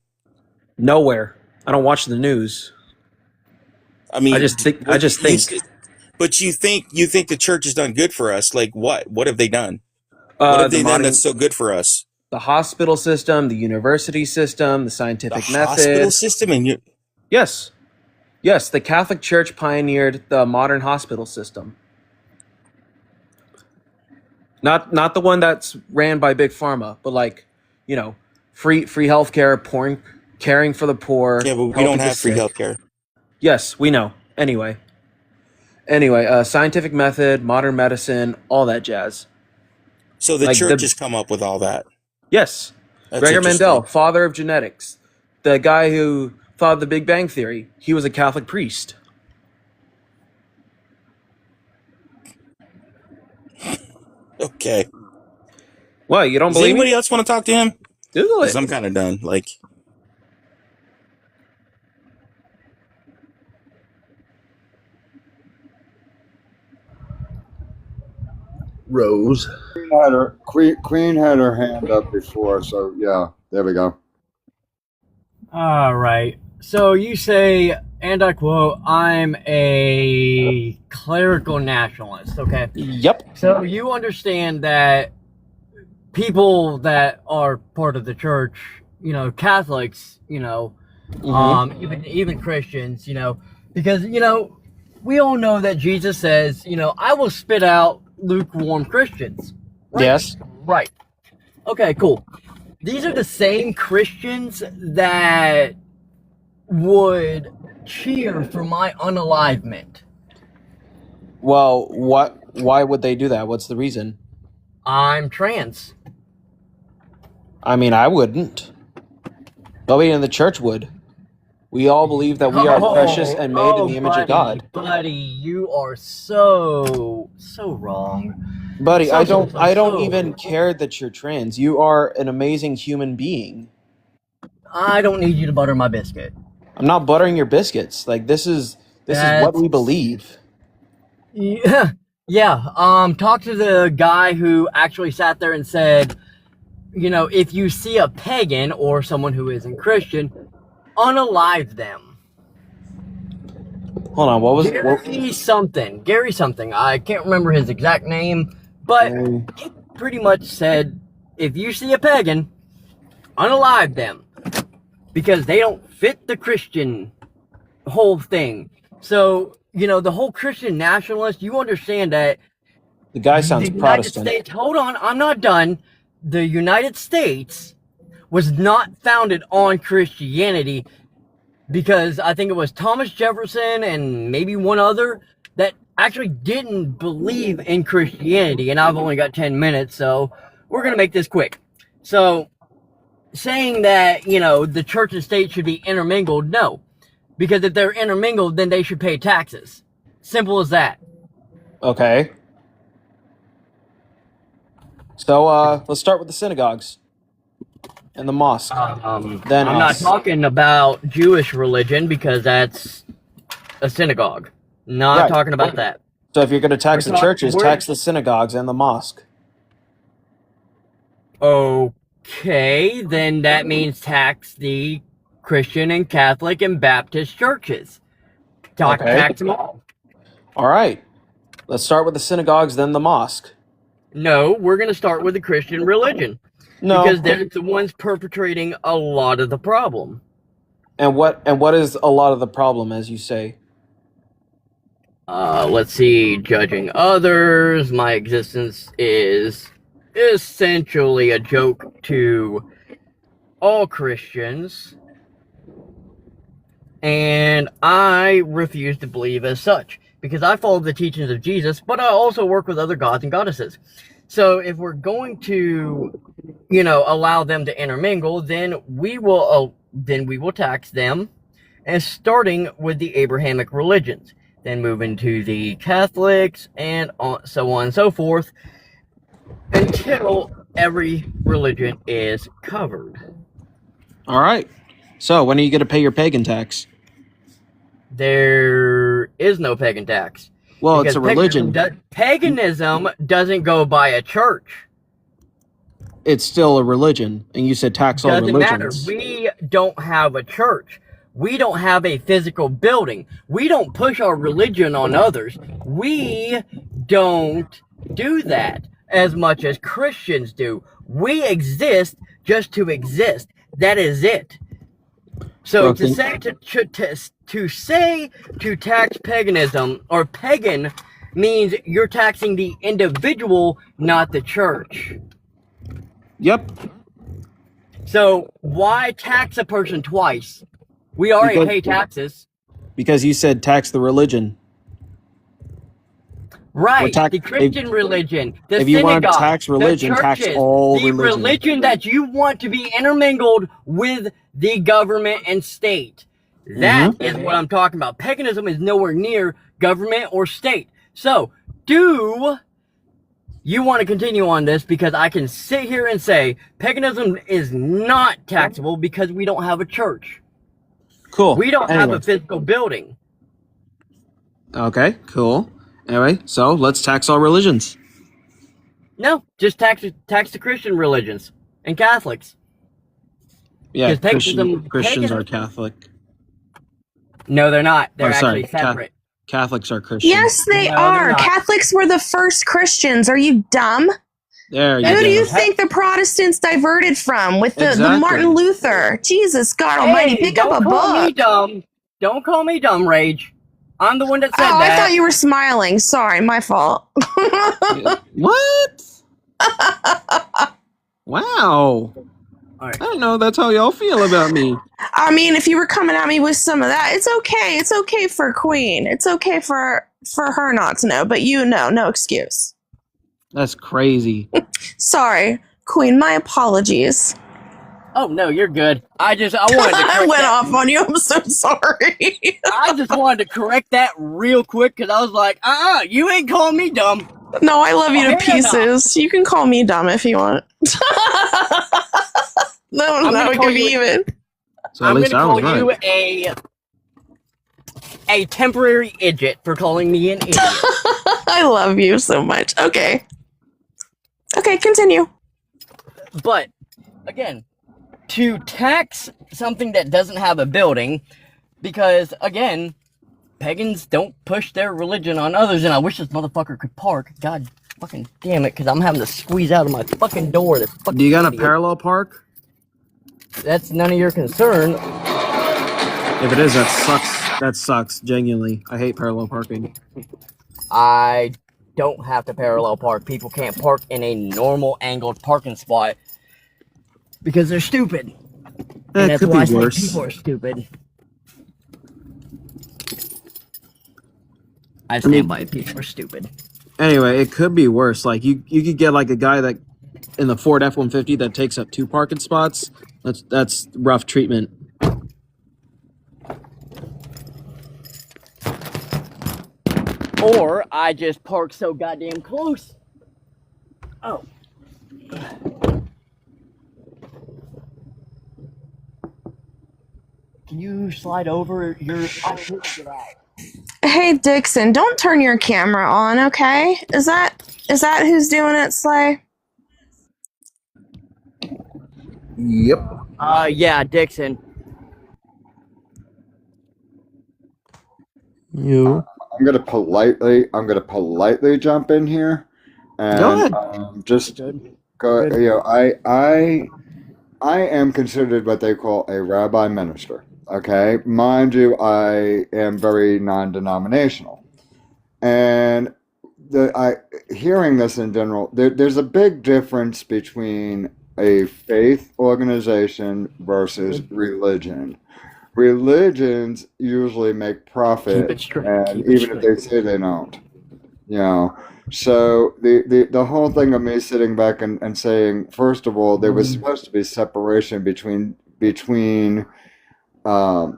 nowhere. I don't watch the news.
I mean,
I just think. I just think.
But you think the church has done good for us? Like what? What have they done? What have
The
they done
modern,
that's so good for us?
the hospital system, the university system, the
The
scientific
hospital
method.
system, and you.
Yes, yes. The Catholic Church pioneered the modern hospital system. Not the one that's ran by big pharma, but like, free healthcare, caring for the poor.
Yeah, but we
helping
don't
the
have free
sick.
healthcare.
Yes, we know. Anyway, scientific method, modern medicine, all that jazz.
So the
Like
church has come up with all that.
Yes,
That's
Gregor
interesting.
Mendel, father of genetics, the guy who thought of the Big Bang Theory. He was a Catholic priest.
Okay.
What, you don't
Does
believe
anybody
me?
else want to talk to him?
Google
Because
it.
I'm kind of done. Like,
Rose.
Queen had her hand up before, so yeah, there we go.
All right. So you say, and I quote, I'm a clerical nationalist, okay?
Yep.
So you understand that people that are part of the church, Catholics, even Christians, because, we all know that Jesus says, I will spit out lukewarm Christians. Right?
Yes.
Right. Okay, cool. These are the same Christians that would cheer for my unalivement.
Well, why would they do that? What's the reason?
I'm trans.
I mean, I wouldn't. Nobody in the church would. We all believe that we are precious and made in the image of God.
Buddy, you are so wrong.
Buddy, I don't
So-
even care that you're trans. You are an amazing human being.
I don't need you to butter my biscuit.
I'm not buttering your biscuits. Like this is what we believe.
Yeah, talk to the guy who actually sat there and said, if you see a pagan or someone who isn't Christian, unalive them.
Hold on, what was it?
Gary something. I can't remember his exact name, but he pretty much said, if you see a pagan, unalive them. Because they don't fit the Christian whole thing. So, the whole Christian nationalist, you understand that
The guy sounds
the United
Protestant.
States, hold on, I'm not done. The United States was not founded on Christianity because I think it was Thomas Jefferson and maybe one other that actually didn't believe in Christianity. And I've only got 10 minutes, so we're going to make this quick. So, saying that, the church and state should be intermingled, no. Because if they're intermingled, then they should pay taxes. Simple as that.
Okay. So let's start with the synagogues and the mosque. Then
I'm not talking about Jewish religion because that's a synagogue. Not
Right.
talking about that.
So if you're going to tax
We're
the
talking-
churches,
we're-
tax the synagogues and the mosque.
Okay, then that means tax the Christian and Catholic and Baptist churches.
Okay.
Tax them all.
All right. Let's start with the synagogues, then the mosque.
No, we're going to start with the Christian religion.
No.
Because they're the ones perpetrating a lot of the problem.
And what is a lot of the problem, as you say?
Let's see, judging others, my existence is essentially a joke to all Christians, and I refuse to believe as such, because I follow the teachings of Jesus, but I also work with other gods and goddesses. So if we're going to, allow them to intermingle, then we will tax them, and starting with the Abrahamic religions. Then move into the Catholics, and so on and so forth, until every religion is covered.
All right. So when are you going to pay your pagan tax?
There is no pagan tax.
Well,
because
it's a religion.
Paganism doesn't go by a church.
It's still a religion, and you said tax all
Doesn't matter.
religions.
We don't have a church. We don't have a physical building. We don't push our religion on others. We don't do that as much as Christians do. We exist just to exist. That is it. So
Well,
to say to tax paganism or pagan means you're taxing the individual, not the church.
Yep.
So why tax a person twice? We already pay taxes.
Because you said tax the religion.
Right, the Christian religion, the
if you want to
synagogue,
tax religion,
the
tax
churches,
all
the
religion.
religion that you want to be intermingled with the government and state. That is what I'm talking about. Paganism is nowhere near government or state. So, do you want to continue on this? Because I can sit here and say paganism is not taxable because we don't have a church.
Cool.
We don't have a physical building.
Okay, cool. Anyway, so let's tax all religions.
No, just tax the Christian religions and Catholics.
Yeah,
paganism,
Christians are Catholic.
No, they're not. They're
sorry,
actually separate.
Catholics are Christian.
Yes, they
No,
are.
they're not.
Catholics were the first Christians. Are you dumb?
There you
Who
go.
do you think the Protestants diverted from with the
Exactly.
Martin Luther? Jesus God Almighty, pick up a
Don't call me
book.
dumb. Don't call me dumb, Rage. I'm the one that said
Oh,
that.
I thought you were smiling. Sorry, my fault.
What? Wow. I don't know. That's how y'all feel about me.
I mean, if you were coming at me with some of that, it's okay. It's okay for Queen. It's okay for her not to know, but you know, no excuse.
That's crazy.
Sorry, Queen. My apologies.
Oh no, you're good. I wanted to correct
I went
that.
off on you. I'm so sorry.
I just wanted to correct that real quick because I was like, you ain't calling me dumb.
No, I love you to
Hell no.
pieces. You can call me dumb if you want. No, it can be even.
So at
I'm
least
gonna
I was
call
right.
you a temporary idiot for calling me an idiot.
I love you so much. Okay. Okay, continue.
But again, to tax something that doesn't have a building, because again, pagans don't push their religion on others, and I wish this motherfucker could park. God fucking damn it, because I'm having to squeeze out of my fucking door. This fucking
Do you got a
idiot.
parallel park?
That's none of your concern.
If it is, that sucks. That sucks. Genuinely, I hate parallel parking.
I don't have to parallel park. People can't park in a normal angled parking spot because they're stupid. And that's
could
why I
be
say
worse.
people are stupid. I stand by it. People are stupid.
Anyway, it could be worse. Like you could get like a guy that in the Ford F-150 that takes up 2 parking spots. That's rough treatment.
Or I just park so goddamn close. Oh. Can you slide over your...
Hey Dixon, don't turn your camera on, okay? Is that who's doing it, Slay?
Yep.
Yeah, Dixon.
You.
I'm gonna politely jump in here, and
Go ahead.
just go. You know, I am considered what they call a rabbi minister. Okay, mind you, I am very non-denominational, and hearing this in general, there's a big difference between a faith organization versus religion. Religions usually make profit, and even if they say they don't, you know. So the whole thing of me sitting back and saying, first of all, there was supposed to be separation between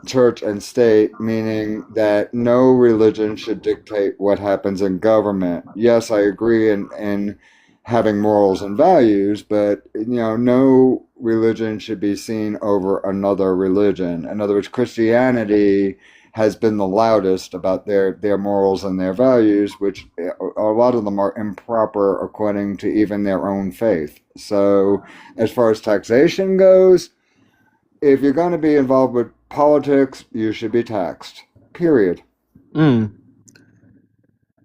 church and state, meaning that no religion should dictate what happens in government. Yes, I agree in having morals and values, but no religion should be seen over another religion. In other words, Christianity has been the loudest about their morals and their values, which a lot of them are improper according to even their own faith. So as far as taxation goes, if you're going to be involved with politics, you should be taxed. Period.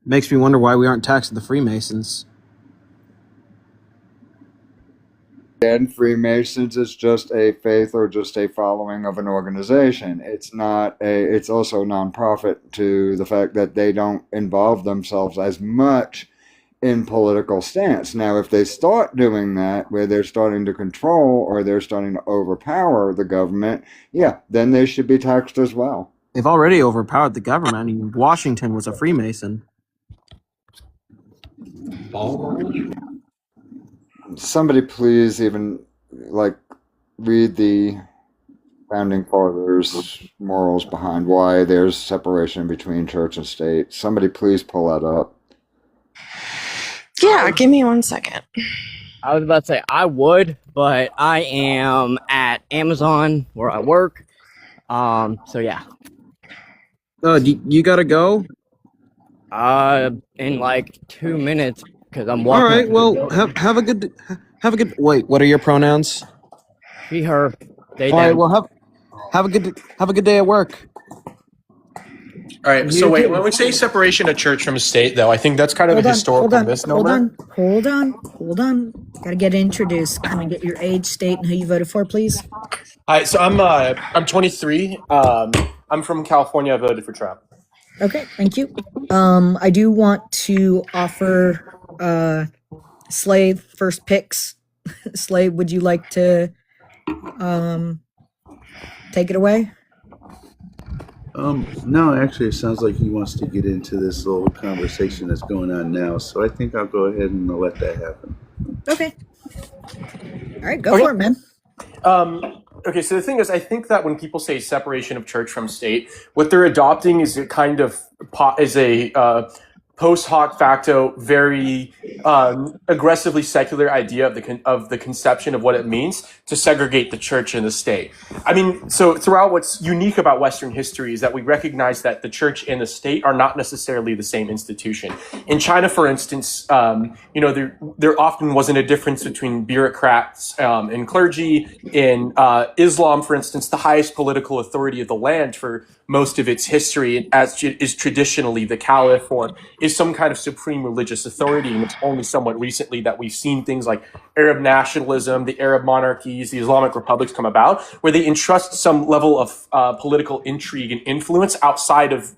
Makes me wonder why we aren't taxing the Freemasons.
And Freemasons is just a faith or just a following of an organization. It's also a nonprofit to the fact that they don't involve themselves as much in political stance. Now, if they start doing that, where they're starting to control or they're starting to overpower the government, then they should be taxed as well.
They've already overpowered the government. I mean, Washington was a Freemason.
Somebody please even read the founding fathers' morals behind why there's separation between church and state. Somebody please pull that up.
Yeah, give me 1 second.
I was about to say I would, but I am at Amazon where I work. So yeah.
You gotta go?
In like 2 minutes because I'm walking.
All right. Well, have a good. Wait. What are your pronouns?
She, her. They.
All right.
Them.
Well, have a good day at work.
All right. So wait, when we say separation of church from state, though, I think that's kind of a historical misnomer.
Hold on. Gotta get introduced. Can I get your age, state, and who you voted for, please?
Hi. So I'm 23. I'm from California. I voted for Trump.
Okay, thank you. I do want to offer Slade first picks. Slade, would you like to take it away?
No, actually, it sounds like he wants to get into this little conversation that's going on now. So I think I'll go ahead and let that happen.
Okay. All right, go for it, man.
Okay, so the thing is, I think that when people say separation of church from state, what they're adopting is a kind of post hoc facto, very aggressively secular idea of the conception of what it means to segregate the church and the state. I mean, so throughout, what's unique about Western history is that we recognize that the church and the state are not necessarily the same institution. In China, for instance, there often wasn't a difference between bureaucrats and clergy. In Islam, for instance, the highest political authority of the land for most of its history is traditionally the caliph, or is some kind of supreme religious authority. And it's only somewhat recently that we've seen things like Arab nationalism, the Arab monarchies, the Islamic republics come about, where they entrust some level of political intrigue and influence outside of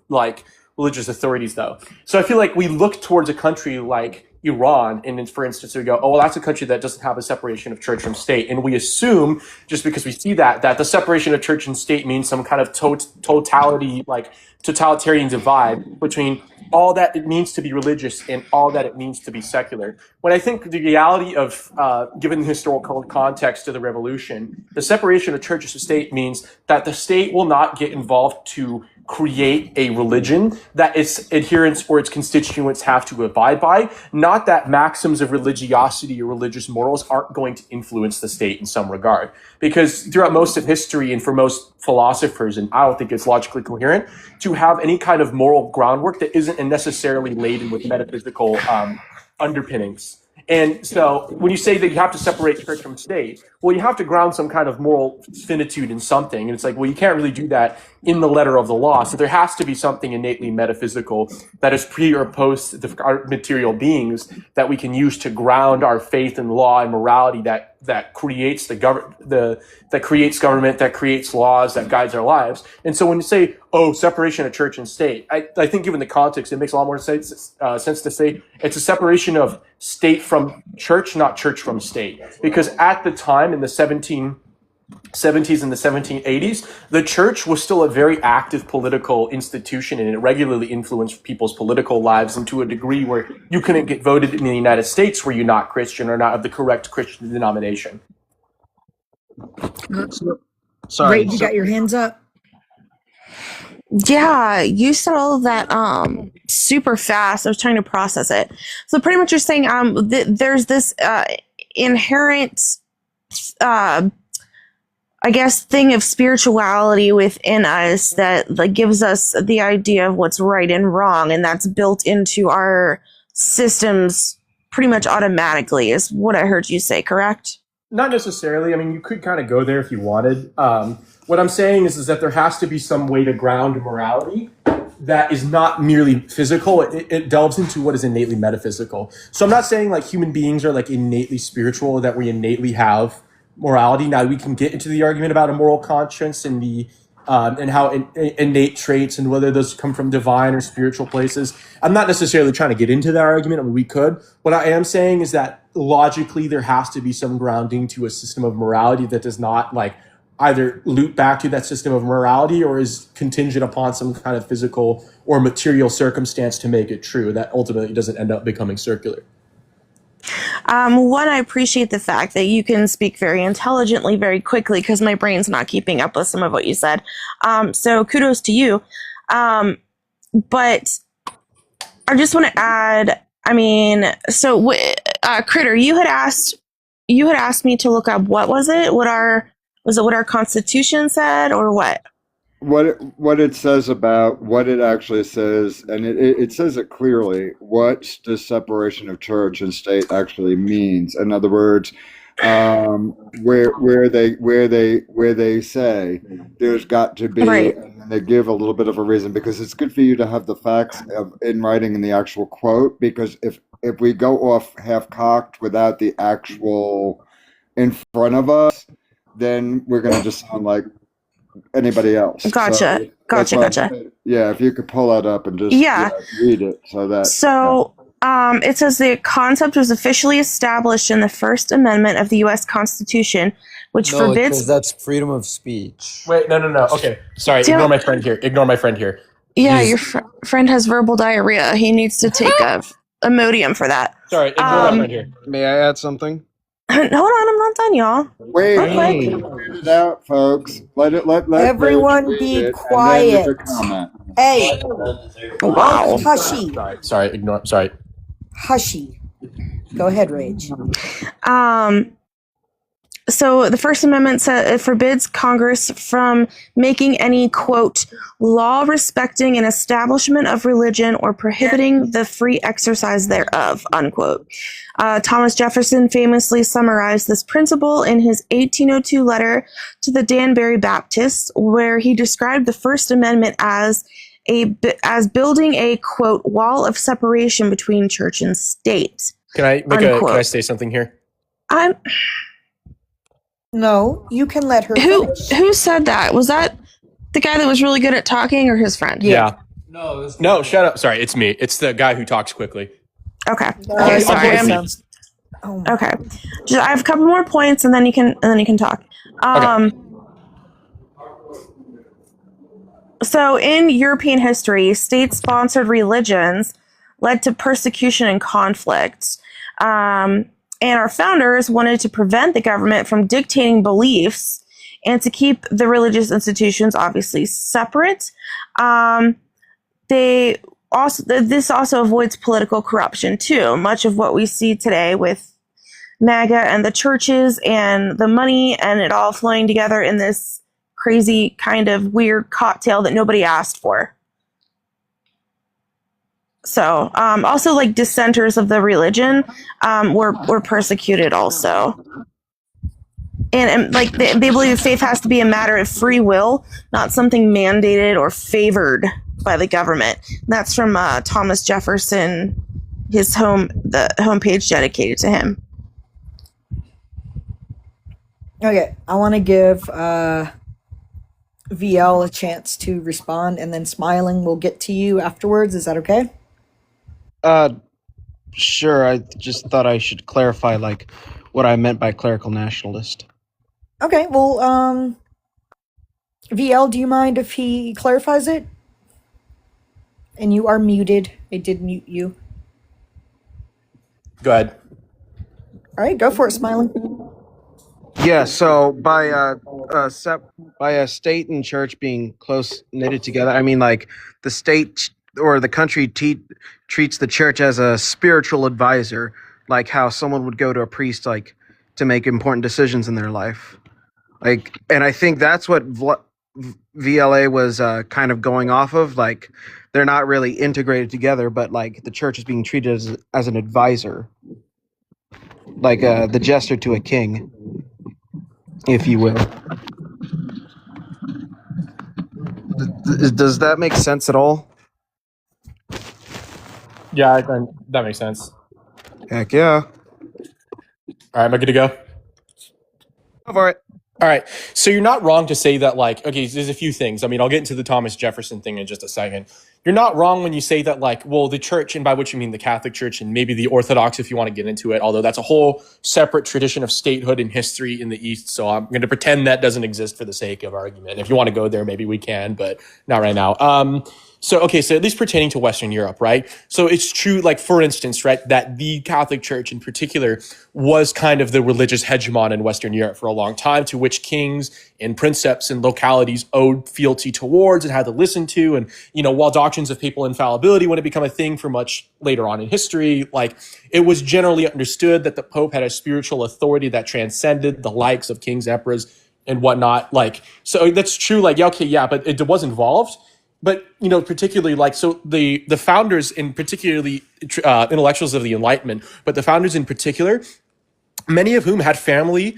religious authorities, though. So I feel like we look towards a country like Iran, and for instance, we go, oh, well, that's a country that doesn't have a separation of church from state. And we assume, just because we see that the separation of church and state means some kind of totalitarian divide between all that it means to be religious and all that it means to be secular. When I think the reality of, given the historical context of the revolution, the separation of church and state means that the state will not get involved to create a religion that its adherents or its constituents have to abide by, not that maxims of religiosity or religious morals aren't going to influence the state in some regard. Because throughout most of history and for most philosophers, and I don't think it's logically coherent, to have any kind of moral groundwork that isn't necessarily laden with metaphysical underpinnings. And so when you say that you have to separate church from state, well, you have to ground some kind of moral finitude in something. And it's like, well, you can't really do that in the letter of the law. So there has to be something innately metaphysical that is pre or post our material beings that we can use to ground our faith in law and morality that creates that creates government, that creates laws, that guides our lives. And so when you say, oh, separation of church and state, I think given the context, it makes a lot more sense to say it's a separation of state from church, not church from state. Because at the time in the 1770s and the 1780s, the church was still a very active political institution, and it regularly influenced people's political lives, and to a degree where you couldn't get voted in the United States were you not Christian or not of the correct Christian denomination.
Sorry. Ray, you got your hands up?
Yeah, you said all of that super fast. I was trying to process it. So pretty much you're saying there's this inherent I guess thing of spirituality within us that like gives us the idea of what's right and wrong, and that's built into our systems pretty much automatically is what I heard you say, correct?
Not necessarily. I mean, you could kind of go there if you wanted. What I'm saying is that there has to be some way to ground morality that is not merely physical. It delves into what is innately metaphysical. So I'm not saying like human beings are like innately spiritual, that we innately have morality. Now we can get into the argument about a moral conscience and the and how innate traits and whether those come from divine or spiritual places. I'm not necessarily trying to get into that argument. I mean, we could. What I am saying is that logically there has to be some grounding to a system of morality that does not like either loop back to that system of morality or is contingent upon some kind of physical or material circumstance to make it true that ultimately doesn't end up becoming circular.
One, I appreciate the fact that you can speak very intelligently, very quickly, because my brain's not keeping up with some of what you said. So kudos to you. But I just want to add, I mean, so Critter, you had asked me to look up what was it? What our Constitution said, or what?
What it says about what it actually says, and it says it clearly, what the separation of church and state actually means. In other words, where they say there's got to be,
Right.
and they give a little bit of a reason, because it's good for you to have the facts in writing in the actual quote, because if we go off half-cocked without the actual in front of us, then we're going to just sound like anybody else.
Gotcha.
Yeah, if you could pull that up and just read it so that.
So it says the concept was officially established in the First Amendment of the U.S. Constitution, which forbids.
That's freedom of speech.
Wait, no. Okay, sorry. Ignore my friend here.
Yeah, your friend has verbal diarrhea. He needs to take a Imodium for that.
Sorry, ignore my friend here.
May I add something?
Hold on, I'm not done, y'all.
Wait,
Real quick.
get it out, folks. Let
Everyone
Rich
be
read it,
quiet.
And then you can comment.
Hey,
Wow.
hushy,
Sorry.
hushy. Go ahead, Rage.
So the First Amendment it forbids Congress from making any, quote, law respecting an establishment of religion or prohibiting the free exercise thereof, unquote. Thomas Jefferson famously summarized this principle in his 1802 letter to the Danbury Baptists, where he described the First Amendment as building a, quote, wall of separation between church and state.
Can I say something here?
No, you can let her finish.
Who said that? Was that the guy that was really good at talking, or his friend?
Yeah. No, shut up. Sorry, it's me. It's the guy who talks quickly.
Okay.
Sorry.
Okay. I have a couple more points, and then you can talk. So in European history, state-sponsored religions led to persecution and conflict. And our founders wanted to prevent the government from dictating beliefs and to keep the religious institutions obviously separate. This also avoids political corruption too. Much of what we see today with MAGA and the churches and the money and it all flowing together in this crazy kind of weird cocktail that nobody asked for. So, also like dissenters of the religion were persecuted also. And like they believe faith has to be a matter of free will, not something mandated or favored by the government. That's from Thomas Jefferson, the homepage dedicated to him.
Okay, I want to give VL a chance to respond, and then Smiling will get to you afterwards. Is that okay?
Sure. I just thought I should clarify, like, what I meant by clerical nationalist.
Okay, well, VL, do you mind if he clarifies it? And you are muted. I did mute you.
Go ahead.
All right, go for it, Smiling.
Yeah, so by a state and church being close knitted together, I mean like the state or the country treats the church as a spiritual advisor, like how someone would go to a priest like to make important decisions in their life. Like, and I think that's what VLA was kind of going off of. Like, they're not really integrated together, but like the church is being treated as an advisor, like the jester to a king, if you will. Does that make sense at all?
Yeah, that makes sense.
Heck yeah.
All right, am I good to go?
Go for it.
All right. So you're not wrong to say that, like, okay, there's a few things. I mean, I'll get into the Thomas Jefferson thing in just a second. You're not wrong when you say that, like, well, the church, and by which you mean the Catholic Church and maybe the Orthodox, if you want to get into it, although that's a whole separate tradition of statehood and history in the East. So I'm going to pretend that doesn't exist for the sake of argument. If you want to go there, maybe we can, but not right now. So at least pertaining to Western Europe, right? So it's true, like, for instance, right, that the Catholic Church in particular was kind of the religious hegemon in Western Europe for a long time, to which kings and princeps and localities owed fealty towards and had to listen to. And, while doctrines of papal infallibility wouldn't become a thing for much later on in history, like, it was generally understood that the Pope had a spiritual authority that transcended the likes of kings, emperors, and whatnot. Like, so that's true. Like, yeah, okay, yeah, but it was involved. But, particularly like, so the founders, in particularly intellectuals of the Enlightenment, but the founders in particular, many of whom had family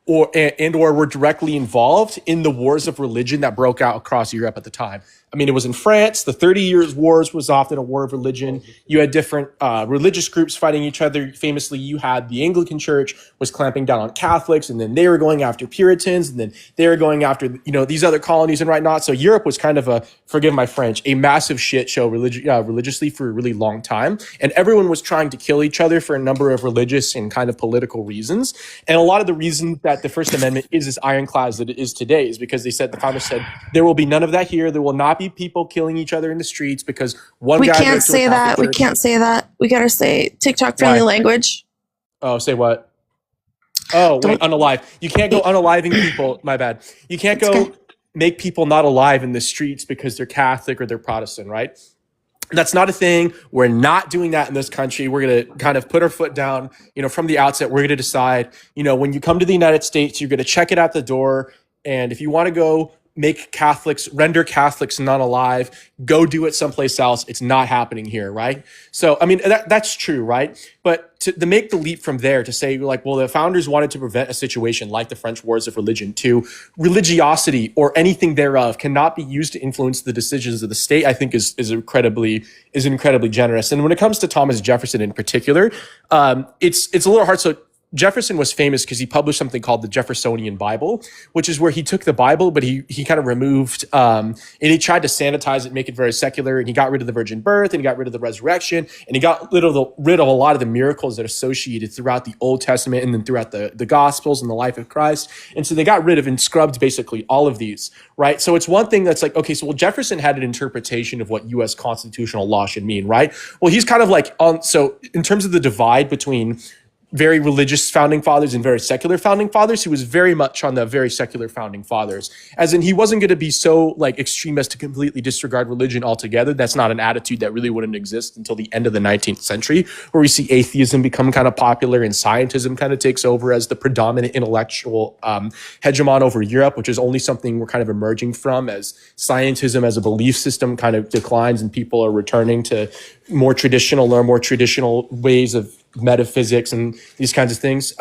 or were directly involved in the wars of religion that broke out across Europe at the time. I mean, it was in France. The 30 Years' Wars was often a war of religion. You had different religious groups fighting each other. Famously, you had the Anglican Church was clamping down on Catholics, and then they were going after Puritans, and then they were going after, these other colonies and whatnot. So Europe was kind of forgive my French, a massive shit show religiously for a really long time. And everyone was trying to kill each other for a number of religious and kind of political reasons. And a lot of the reason that the First Amendment is as ironclad as it is today is because the founders said, there will be none of that here. There will not be people killing each other in the streets because one
We
guy
can't
goes to a
say that.
Catholic
We
church.
can't say that. We gotta say TikTok friendly
Why?
language.
Oh, say what? Oh, wait, unalive. You can't go unaliving people. My bad. You can't go make people not alive in the streets because they're Catholic or they're Protestant, right? That's not a thing. We're not doing that in this country. We're going to kind of put our foot down, from the outset. We're going to decide, when you come to the United States, you're going to check it at the door. And if you want to go render Catholics not alive, go do it someplace else. It's not happening here, right? So, I mean, that's true, right? But to make the leap from there to say, like, well, the founders wanted to prevent a situation like the French Wars of Religion to religiosity or anything thereof cannot be used to influence the decisions of the state, I think is incredibly generous. And when it comes to Thomas Jefferson in particular, it's a little hard. So Jefferson was famous because he published something called the Jeffersonian Bible, which is where he took the Bible, but he kind of removed, and he tried to sanitize it, make it very secular, and he got rid of the virgin birth, and he got rid of the resurrection, and he got rid of a lot of the miracles that are associated throughout the Old Testament and then throughout the Gospels and the life of Christ. And so they got rid of and scrubbed basically all of these, right? So it's one thing that's like, okay, so well, Jefferson had an interpretation of what U.S. constitutional law should mean, right? Well, he's kind of like, so in terms of the divide between very religious founding fathers and very secular founding fathers, he was very much on the very secular founding fathers. As in, he wasn't going to be so like extreme as to completely disregard religion altogether. That's not an attitude that really wouldn't exist until the end of the 19th century, where we see atheism become kind of popular and scientism kind of takes over as the predominant intellectual hegemon over Europe, which is only something we're kind of emerging from as scientism as a belief system kind of declines and people are returning to more traditional ways of metaphysics and these kinds of things.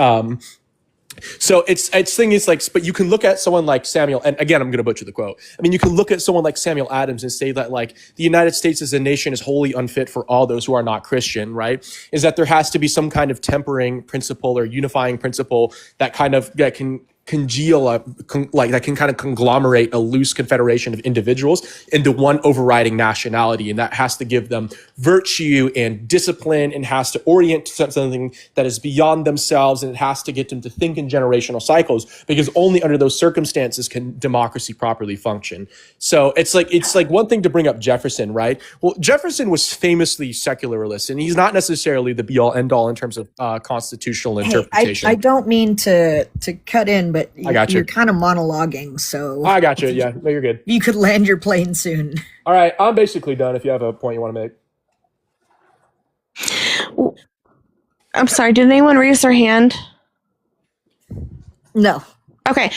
So it's thing is like, but you can look at someone like Samuel, and again, I'm going to butcher the quote. I mean, you can look at someone like Samuel Adams and say that like the United States as a nation is wholly unfit for all those who are not Christian, right? Is that there has to be some kind of tempering principle or unifying principle that can that can kind of conglomerate a loose confederation of individuals into one overriding nationality, and that has to give them virtue and discipline, and has to orient to something that is beyond themselves, and it has to get them to think in generational cycles, because only under those circumstances can democracy properly function. So it's like one thing to bring up Jefferson, right? Well, Jefferson was famously secularist, and he's not necessarily the be all end all in terms of constitutional interpretation.
I don't mean to cut in, but
I got you.
You're kind of monologuing, so
I got you. Yeah, no, you're good.
You could land your plane soon.
All right, I'm basically done. If you have a point you want to make.
I'm sorry, did anyone raise their hand?
No.
Okay.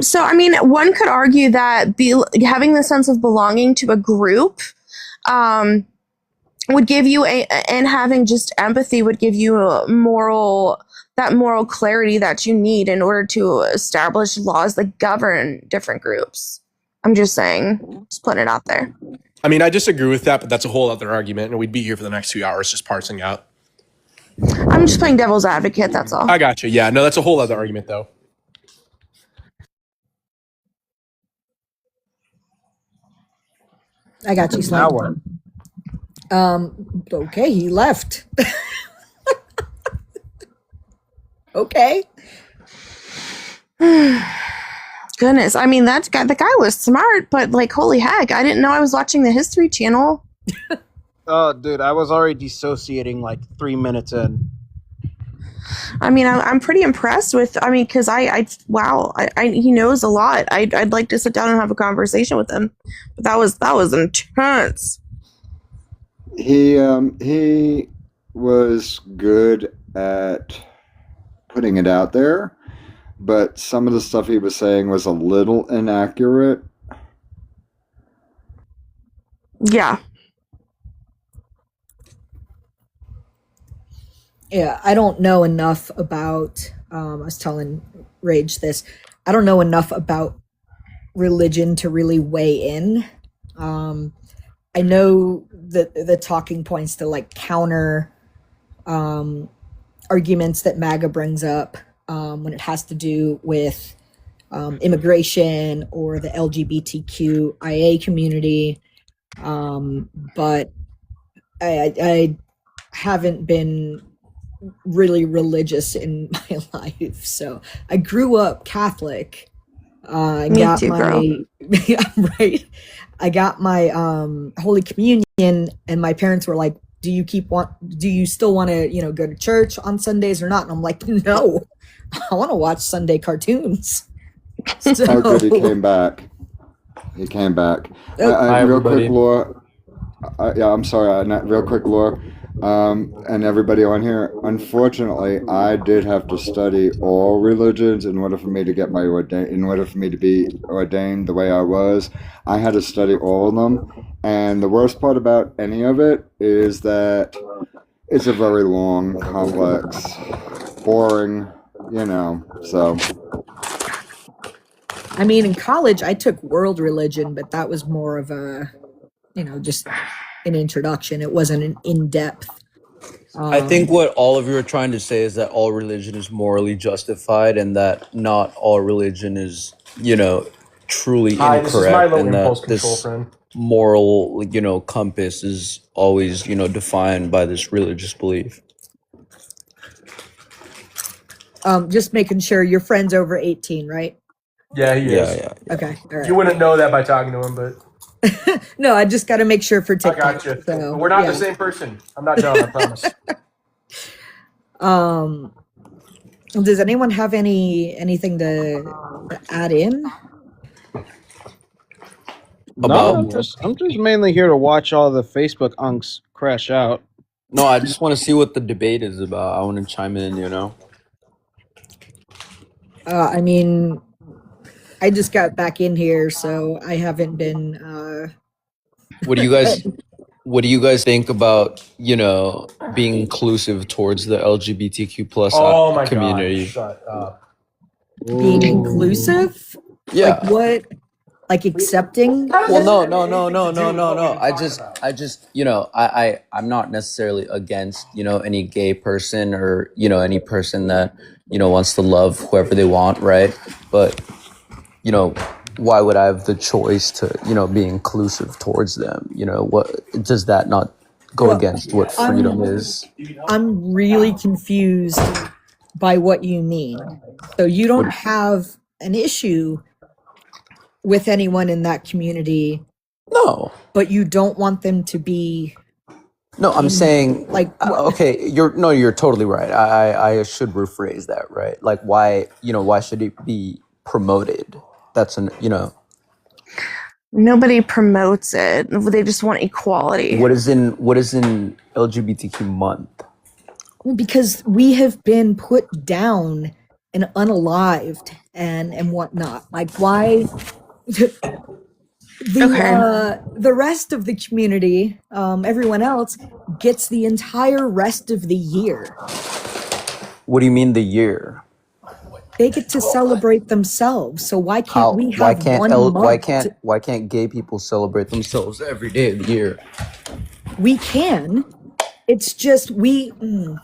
So, I mean, one could argue that having the sense of belonging to a group would give you and having just empathy would give you a moral clarity that you need in order to establish laws that govern different groups. I'm just saying, just putting it out there.
I mean, I disagree with that, but that's a whole other argument, and we'd be here for the next 2 hours just parsing out.
I'm just playing devil's advocate, that's all.
I got you. Yeah, no, that's a whole other argument, though.
I got you,
Now
Slim.
what?
Okay, he left. Okay.
Goodness, I mean, the guy was smart, but like, holy heck, I didn't know I was watching the History Channel.
Oh, dude, I was already dissociating like 3 minutes in.
I mean, I'm pretty impressed with. I mean, because he knows a lot. I'd like to sit down and have a conversation with him, but that was intense.
He was good at putting it out there, but some of the stuff he was saying was a little inaccurate.
Yeah.
Yeah, I don't know enough about, I was telling Rage this, I don't know enough about religion to really weigh in. I know the talking points to like counter arguments that MAGA brings up when it has to do with immigration or the LGBTQIA community. But I haven't been really religious in my life. So I grew up Catholic. I got my Holy Communion, and my parents were like, do you still want to, go to church on Sundays or not? And I'm like, no, I want to watch Sunday cartoons. So,
Oh, good, he came back. Real quick, Laura. I'm sorry. Real quick, Laura. And everybody on here. Unfortunately, I did have to study all religions in order for me to get in order for me to be ordained the way I was. I had to study all of them, and the worst part about any of it is that it's a very long, complex, boring, so.
I mean, in college, I took world religion, but that was more of a, just an introduction. It wasn't an in-depth.
I think what all of you are trying to say is that all religion is morally justified, and that not all religion is, truly incorrect,
this is my low
and
impulse
that
control
this
friend.
moral, compass is always, defined by this religious belief.
Just making sure your friend's over 18, right?
Yeah, he is.
Yeah.
Okay, all right.
You wouldn't know that by talking to him, but
No, I just got to make sure for
I
TikTok.
got you.
So,
But we're not
yeah.
the same person. I'm not dumb, I promise.
Does anyone have anything to add in?
No, I'm just mainly here to watch all the Facebook unks crash out.
No, I just want to see what the debate is about. I want to chime in,
I mean, I just got back in here, so I haven't been.
What do you guys think about, being inclusive towards the LGBTQ plus
Oh my
community?
God, shut up.
Being inclusive?
Yeah.
Like what? like accepting.
Well, no. I just, I'm not necessarily against, any gay person or, any person that, wants to love whoever they want, right? But, why would I have the choice to, be inclusive towards them? What does that not go against what freedom is?
I'm really confused by what you mean. So you don't have an issue with anyone in that community.
No.
But you don't want them to be.
No, I'm saying
like
okay, you're totally right. I should rephrase that, right? Like why should it be promoted? That's
Nobody promotes it. They just want equality.
What is in LGBTQ month?
Because we have been put down and unalived and whatnot. Like why the rest of the community, everyone else gets the entire rest of the year.
What do you mean the year?
They get to celebrate themselves. So why can't we have one month?
Why can't gay people celebrate themselves every day of the year?
We can. It's just you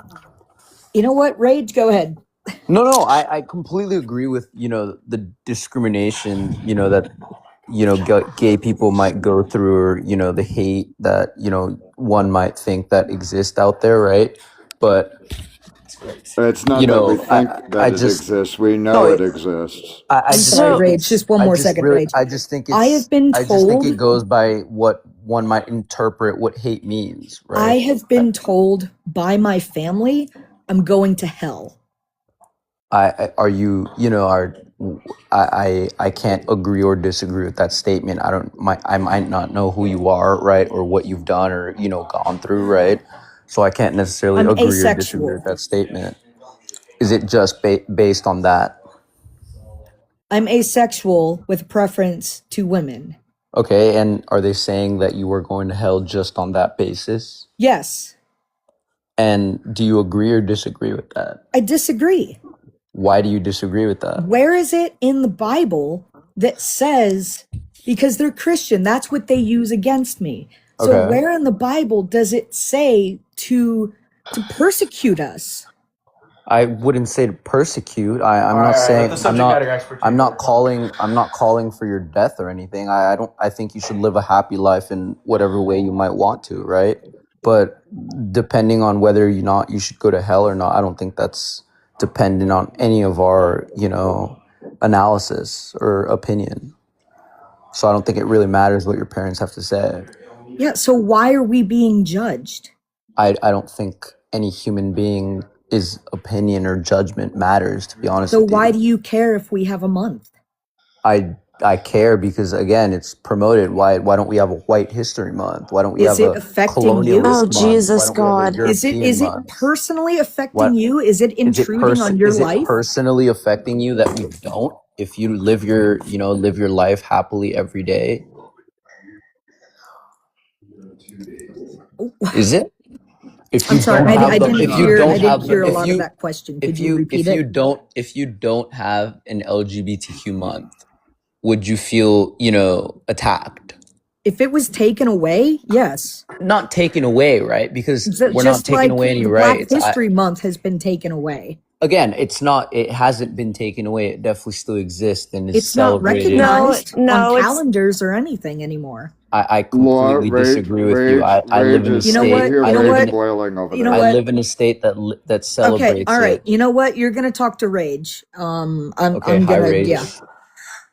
know what, Rage? Go ahead.
No, I completely agree with the discrimination that gay people might go through, or the hate that one might think that exists out there, right? But
it's not that we think that it exists. We know it exists.
I'm sorry, Rage. Just one more second, Rage.
I just think
I have been
I just think
told.
it goes by what one might interpret what hate means, right?
I have been told by my family I'm going to hell.
I can't agree or disagree with that statement. I might not know who you are, right, or what you've done or gone through, right? So I can't necessarily agree or disagree with that statement. Is it just based on that?
I'm asexual with preference to women.
Okay, and are they saying that you were going to hell just on that basis?
Yes.
And do you agree or disagree with that?
I disagree.
Why do you disagree with that?
Where is it in the Bible that says, because they're Christian, that's what they use against me. So
Okay.
where in the Bible does it say to persecute us?
I wouldn't say to persecute. I'm not saying I'm not calling for your death or anything. I think you should live a happy life in whatever way you might want to, right? But depending on whether you should go to hell or not, I don't think that's dependent on any of our, analysis or opinion. So I don't think it really matters what your parents have to say.
Yeah, so why are we being judged?
I don't think any human being his opinion or judgment matters, to be honest
So
with you.
why do you care if we have a month?
I care because, again, it's promoted. Why don't we have a White History Month? Why don't we have a colonialist month?
Jesus God.
Is it personally affecting you? Is it intruding on your life?
Is it personally affecting you that we don't? If you live your life happily every day? Is it?
I'm sorry, I didn't hear a lot of that question. Could you repeat it?
If you don't have an LGBTQ month, would you feel, attacked?
If it was taken away, yes.
Not taken away, right? Because we're not taking away any rights.
Black History Month has been taken away.
Again, it hasn't been taken away. It definitely still exists and is
it's
celebrated.
It's not recognized on calendars or anything anymore.
I completely disagree with you. I live in a state. I live in a state that celebrates.
Okay, all right. You know what? You're gonna talk to Rage. I'm
hi,
gonna
Rage.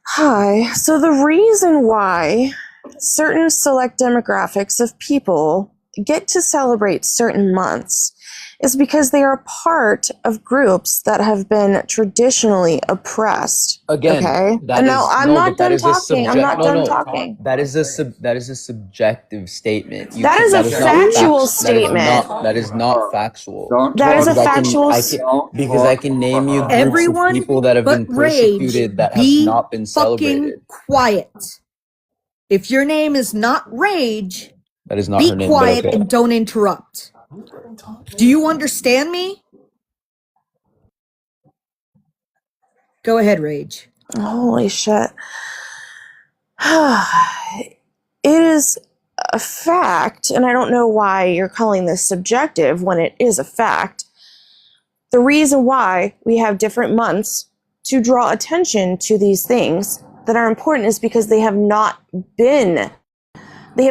Hi. So the reason why certain select demographics of people get to celebrate certain months is because they are part of groups that have been traditionally oppressed.
Again,
okay?
I'm not done
talking. I'm not done talking.
That is a subjective statement.
That is a factual statement.
That is not factual.
That is a factual
because I can name you groups of people that have been persecuted that have not been celebrated.
Quiet. If your name is not Rage,
that is not
be
her name,
quiet
okay.
and don't interrupt. Do you understand me? Go ahead, Rage.
Holy shit. It is a fact, and I don't know why you're calling this subjective when it is a fact. The reason why we have different months to draw attention to these things that are important is because they have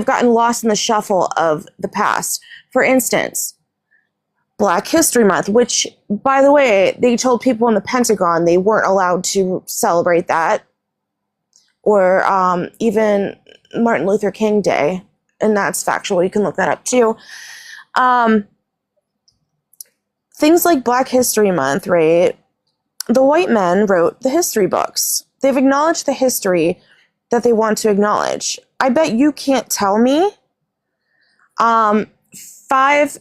gotten lost in the shuffle of the past. For instance, Black History Month, which, by the way, they told people in the Pentagon they weren't allowed to celebrate that, or even Martin Luther King Day, and that's factual. You can look that up too. Things like Black History Month, right? The white men wrote the history books. They've acknowledged the history that they want to acknowledge. I bet you can't tell me 5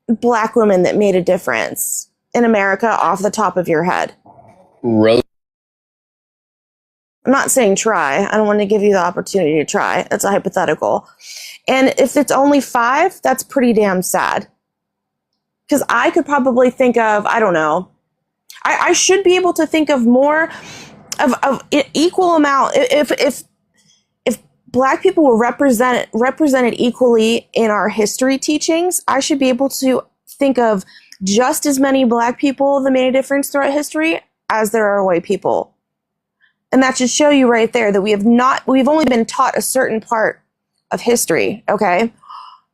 Black women that made a difference in America off the top of your head.
Rose.
I'm not saying try. I don't want to give you the opportunity to try. That's a hypothetical. And if it's only 5, that's pretty damn sad. Because I could probably think of, I don't know, I should be able to think of more of equal amount. If Black people were represented equally in our history teachings, I should be able to think of just as many Black people that made a difference throughout history as there are white people. And that should show you right there that we've only been taught a certain part of history, okay?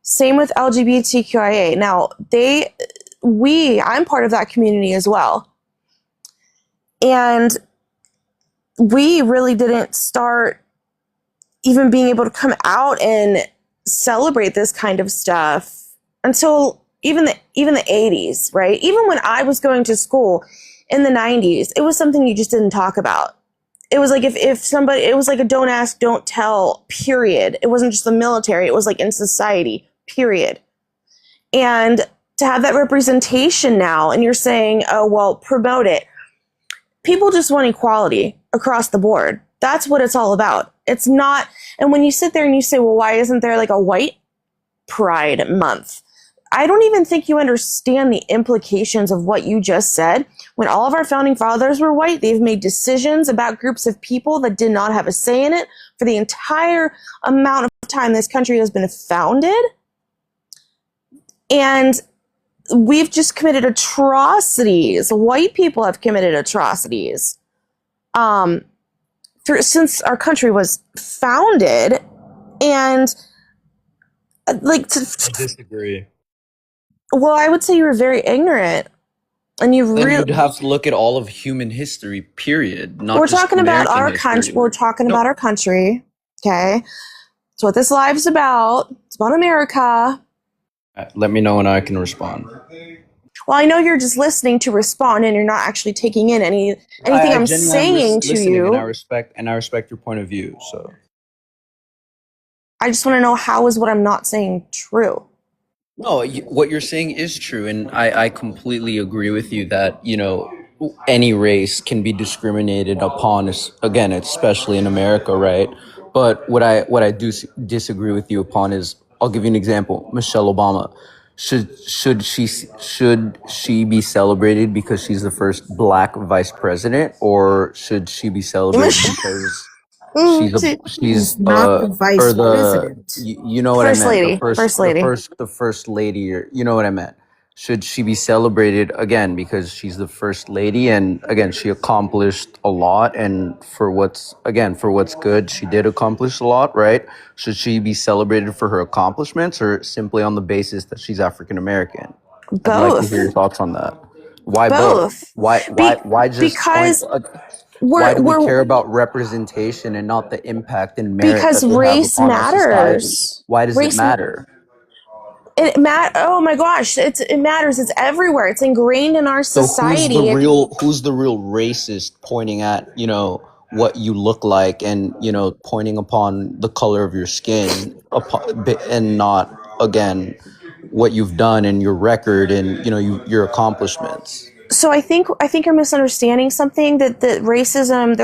Same with LGBTQIA. Now, I'm part of that community as well. And we really didn't start even being able to come out and celebrate this kind of stuff until even the 80s, right? Even when I was going to school in the 90s, it was something you just didn't talk about. It was like if somebody, it was like a don't ask, don't tell, period. It wasn't just the military, it was like in society, period. And to have that representation now, and you're saying, oh, well, promote it. People just want equality across the board. That's what it's all about. It's not, and when you sit there and you say, well, why isn't there like a white pride month? I don't even think you understand the implications of what you just said. When all of our founding fathers were white, they've made decisions about groups of people that did not have a say in it for the entire amount of time this country has been founded. And we've just committed atrocities. White people have committed atrocities since our country was founded. And
I disagree.
Well, I would say you were very ignorant. And you
Then
really
you'd have to look at all of human history, period. Not
we're
just
talking about
American
our
history.
country. We're talking about our country. Okay. That's what this live's about. It's about America.
Let me know when I can respond.
Well, I know you're just listening to respond and you're not actually taking in anything I'm saying to you.
And I respect your point of view. So
I just want to know, how is what I'm not saying true?
no, what you're saying is true, and I completely agree with you that any race can be discriminated upon. Again, especially in America, right? But what I do disagree with you upon is, I'll give you an example. Michelle Obama. Should she be celebrated because she's the first Black vice president, or should she be celebrated because she's
not the vice
or the
president.
you know what
First
I meant,
lady. First lady.
the first lady, or you know what I meant? Should she be celebrated again because she's the first lady, and again she accomplished a lot, and for what's good, she did accomplish a lot, right? Should she be celebrated for her accomplishments, or simply on the basis that she's African American?
Both.
I'd like to hear your thoughts on that. Why
both?
Why just
because
why do we care about representation and not the impact and merit
because
that they
race
have upon our society?
matters.
Why does it matter?
Oh my gosh, it matters. It's everywhere. It's ingrained in our society.
So who's the real racist pointing at, what you look like, and, pointing upon the color of your skin, and not, again, what you've done and your record and, your accomplishments?
So I think you're misunderstanding something, that racism,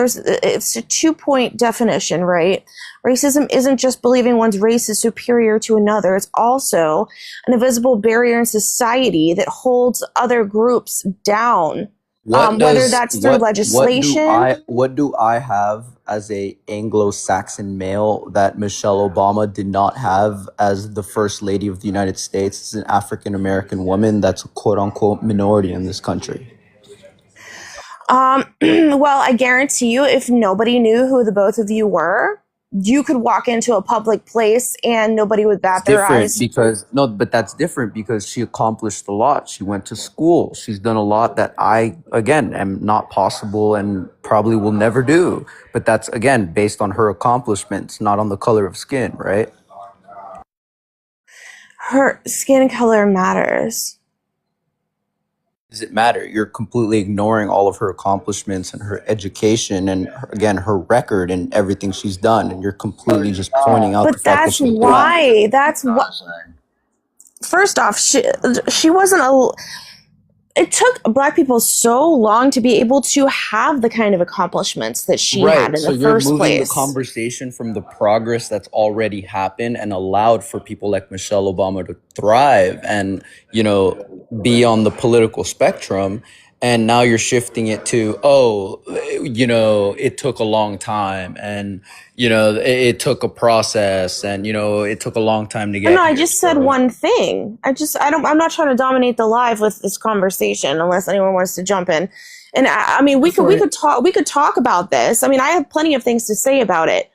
it's a 2-point definition, right? Racism isn't just believing one's race is superior to another. It's also an invisible barrier in society that holds other groups down. Whether that's through legislation.
What do I have as a Anglo-Saxon male that Michelle Obama did not have as the first lady of the United States? As an African American woman that's a quote unquote minority in this country.
Well, I guarantee you, if nobody knew who the both of you were, you could walk into a public place and nobody would bat their eyes.
But that's different because she accomplished a lot. She went to school. She's done a lot that I, again, am not possible and probably will never do. But that's, again, based on her accomplishments, not on the color of skin, right?
Her skin color matters.
Does it matter? You're completely ignoring all of her accomplishments and her education and, again, her record and everything she's done. And you're completely just pointing out the fact that she's black.
That's why. First off, she wasn't it took Black people so long to be able to have the kind of accomplishments that she had in the first place.
So you're moving the conversation from the progress that's already happened and allowed for people like Michelle Obama to thrive and, you know, be on the political spectrum. And now you're shifting it to, you know, it took a long time and, you know, it took a process and, you know, it took a long time to get
No, I
here.
just said one thing. I'm not trying to dominate the live with this conversation unless anyone wants to jump in. And I mean, we could talk about this. I mean, I have plenty of things to say about it.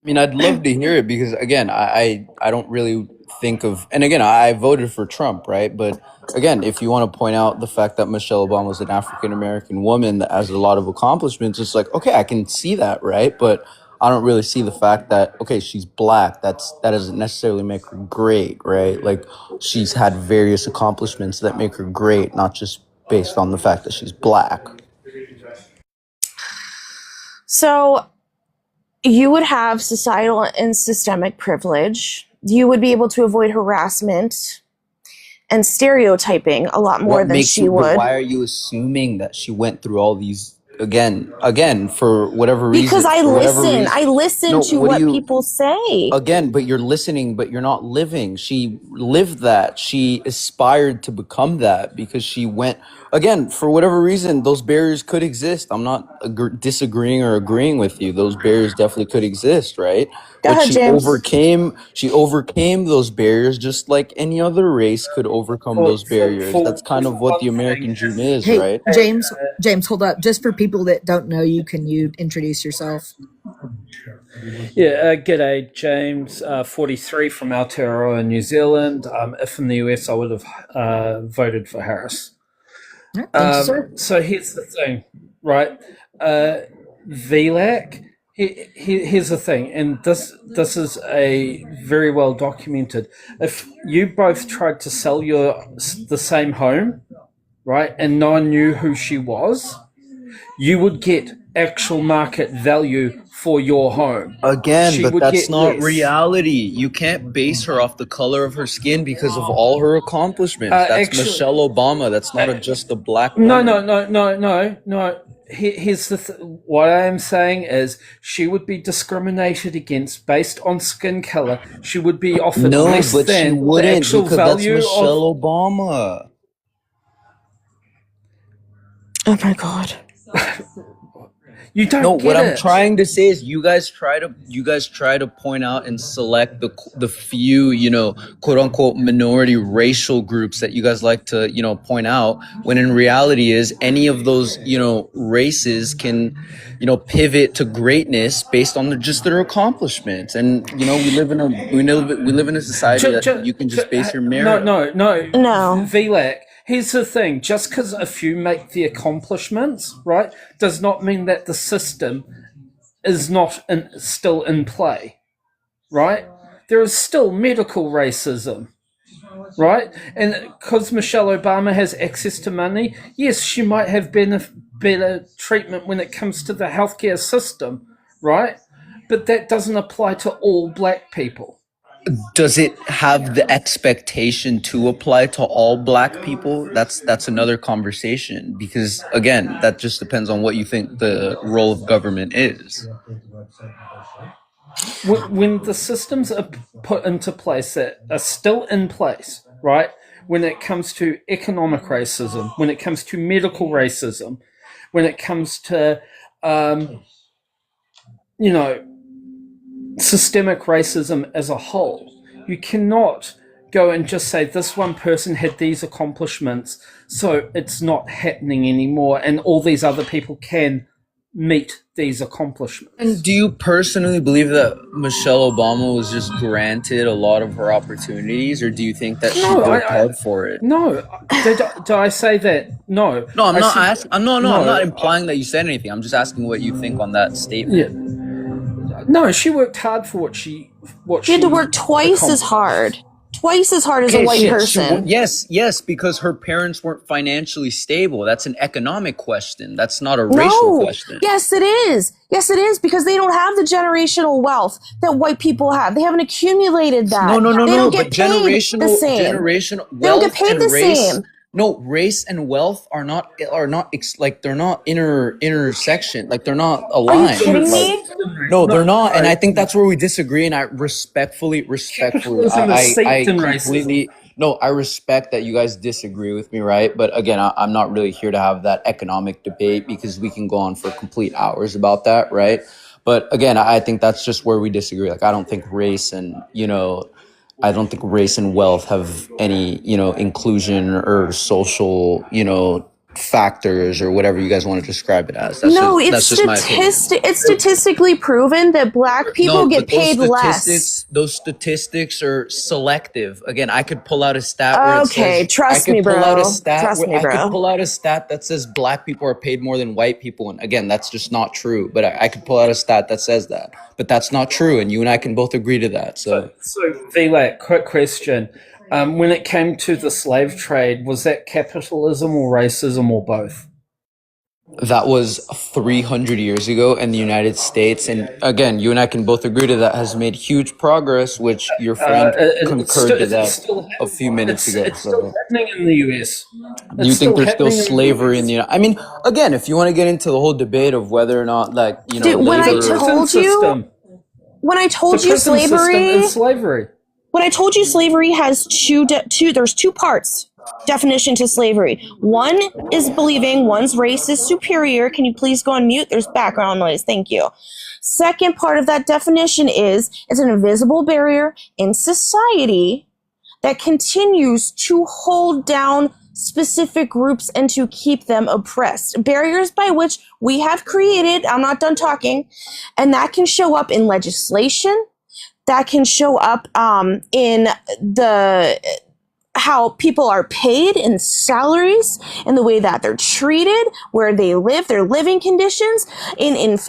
I mean, I'd love to hear it because, again, I don't really think of, and again, I voted for Trump, right? But again, if you want to point out the fact that Michelle Obama was an African American woman that has a lot of accomplishments, it's like, okay, I can see that, right? But I don't really see the fact that, okay, she's black. That doesn't necessarily make her great, right? Like, she's had various accomplishments that make her great, not just based on the fact that she's black.
So you would have societal and systemic privilege. You would be able to avoid harassment and stereotyping a lot more than she would.
Why are you assuming that she went through all these again for whatever reason?
Because I listen to what people say.
Again, but you're listening, but you're not living. She lived that. She aspired to become that because she went, again, for whatever reason, those barriers could exist. I'm not disagreeing or agreeing with you. Those barriers definitely could exist, right? She overcame those barriers just like any other race could overcome those barriers. That's kind of what the American dream is,
Hey,
right?
James, hold up. Just for people that don't know you, can you introduce yourself?
Yeah, g'day, James, 43 from Aotearoa, New Zealand. If in the US, I would have voted for Harris.
Thank you, sir.
So here's the thing, right? VLAC, here's the thing, and this is a very well documented. If you both tried to sell the same home, right, and no one knew who she was, you would get actual market value for your home.
Again, but that's not reality. You can't base her off the color of her skin because of all her accomplishments. That's Michelle Obama. That's not just a black woman.
No. Here's what I am saying is she would be discriminated against based on skin color. She would be offered less
but
than
she wouldn't,
the actual
because
value
that's Michelle
of
Obama.
Oh my God.
You don't get
what
it.
I'm trying to say is you guys try to point out and select the few, you know, quote unquote minority racial groups that you guys like to, you know, point out, when in reality is any of those, you know, races can, you know, pivot to greatness based on just their accomplishments. And, you know, we live in a society that you can just base your merit.
No. VLAC. Here's the thing, just because a few make the accomplishments, right, does not mean that the system is not still in play, right? There is still medical racism, right? And because Michelle Obama has access to money, yes, she might have better treatment when it comes to the healthcare system, right? But that doesn't apply to all black people.
Does it have the expectation to apply to all black people? That's another conversation, because again, that just depends on what you think the role of government is.
When the systems are put into place that are still in place, right? when it comes to economic racism, when it comes to medical racism, when it comes to, you know, systemic racism as a whole. You cannot go and just say this one person had these accomplishments, so it's not happening anymore, and all these other people can meet these accomplishments.
And do you personally believe that Michelle Obama was just granted a lot of her opportunities, or do you think that she worked hard for it?
No. Did I say that? No.
No, I'm not
said,
asking. I'm not implying that you said anything. I'm just asking what you think on that statement.
Yeah. No, she worked hard for what she
had to work twice as hard. Twice as hard as a white person.
Yes, because her parents weren't financially stable. That's an economic question. That's not a racial question.
Yes, it is. Yes, it is, because they don't have the generational wealth that white people have. They haven't accumulated that.
No.
They don't get
But
paid the same.
generational wealth,
they don't get paid the same.
No, race and wealth are not like they're not intersection. Like they're not aligned.
Are you kidding me?
No, they're not, and I think that's where we disagree. And I respectfully, I completely. No, I respect that you guys disagree with me, right? But again, I'm not really here to have that economic debate because we can go on for complete hours about that, right? But again, I think that's just where we disagree. Like, I don't think race and wealth have any, inclusion or social, factors or whatever you guys want to describe it as. That's just my opinion.
It's statistically proven that black people get paid less.
Those statistics are selective. Again, I could pull out a stat where it says,
trust me, bro.
I could pull out a stat that says black people are paid more than white people, and again, that's just not true. But I could pull out a stat that says that, but that's not true, and you and I can both agree to that. So
Vlad, quick question. When it came to the slave trade, was that capitalism or racism or both?
That was 300 years ago in the United States. And again, you and I can both agree to that has made huge progress, which your friend concurred to that a few minutes ago.
It's still happening in the US.
You think there's still slavery in the United? I mean, again, if you want to get into the whole debate of whether or not,
Dude, when I told you slavery. When I told you slavery has there's two parts definition to slavery. One is believing one's race is superior. Can you please go on mute? There's background noise. Thank you. Second part of that definition is an invisible barrier in society that continues to hold down specific groups and to keep them oppressed. Barriers by which we have created, I'm not done talking, and that can show up in legislation. That can show up in how people are paid in salaries, in the way that they're treated, where they live, their living conditions, in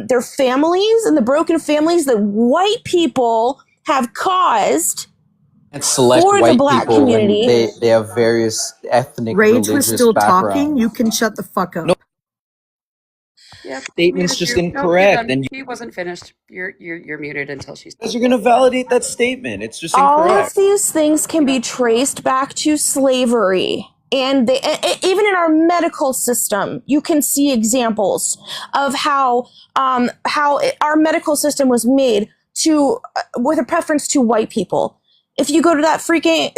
their families, and the broken families that white people have caused.
And select
for
white
the black
people
community.
when they have various ethnic,
Rage
religious
was still
backgrounds.
talking. You can shut the fuck up.
No.
Yeah,
Statement's just incorrect, and
he wasn't finished. You're muted until she's.
you're going to validate that statement. It's just
All
incorrect.
of these things can be traced back to slavery. And even in our medical system, you can see examples of how our medical system was made with a preference to white people. If you go to that freaking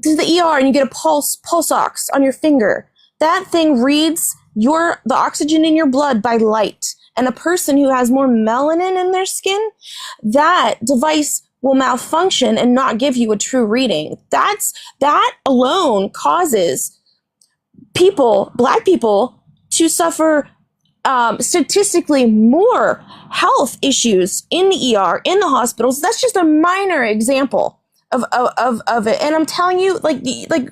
to the ER and you get a pulse ox on your finger, that thing reads the oxygen in your blood by light. And a person who has more melanin in their skin, that device will malfunction and not give you a true reading. That alone causes black people, to suffer statistically more health issues in the ER, in the hospitals. That's just a minor example of it. And I'm telling you, like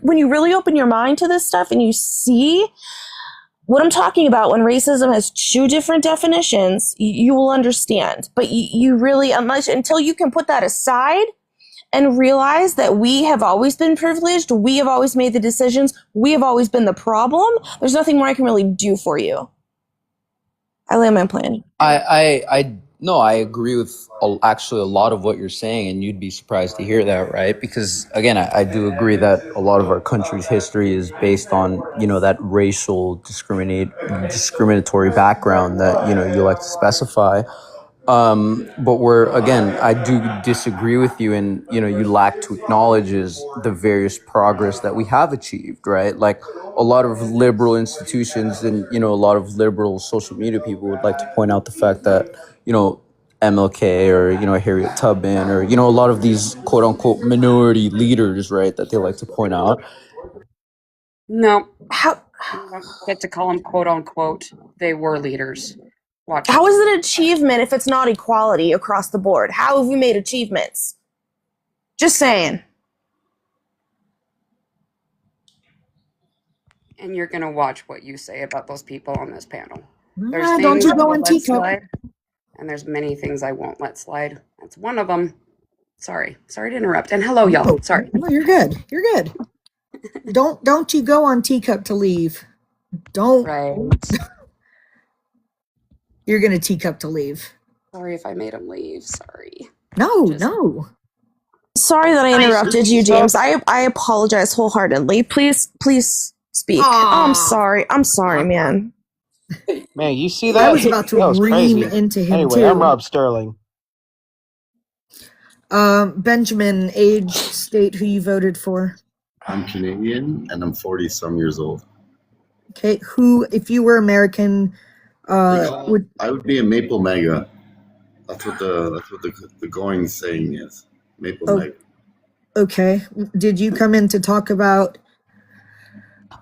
when you really open your mind to this stuff and you see what I'm talking about, when racism has two different definitions, you will understand. But you really, until you can put that aside and realize that we have always been privileged, we have always made the decisions, we have always been the problem, there's nothing more I can really do for you. I land my plane.
I agree with actually a lot of what you're saying, and you'd be surprised to hear that, right? Because again, I do agree that a lot of our country's history is based on, that racial discriminatory background that, you like to specify. But I do disagree with you, and you lack to acknowledge is the various progress that we have achieved, right? Like a lot of liberal institutions and a lot of liberal social media people would like to point out the fact that MLK or Harriet Tubman or a lot of these quote unquote minority leaders, right, that they like to point out.
No,
How
you don't get to call them quote unquote. They were leaders. Watch
how
it.
is it an achievement if it's not equality across the board? How have we made achievements? Just saying.
And you're gonna watch what you say about those people on this panel. There's things
Don't you
I
go
will
on
let
teacup.
slide, and there's many things I won't let slide. That's one of them. Sorry to interrupt. And hello, y'all. Sorry.
No, you're good. You're good. Don't you go on teacup to leave. Don't.
Right.
You're gonna teacup to leave.
Sorry if I made him leave. Sorry.
No.
Sorry that I interrupted you, James. I apologize wholeheartedly. Please speak. I'm sorry, man.
Man, you see that?
I was about to
That was
ream
crazy.
into him
Anyway,
too.
I'm Rob Sterling.
Benjamin, age, state, who you voted for.
I'm Canadian and I'm 40-some years old.
Okay, who, if you were American,
I would be a maple maga. That's what the going saying is. Maple maga.
Okay. Did you come in to talk about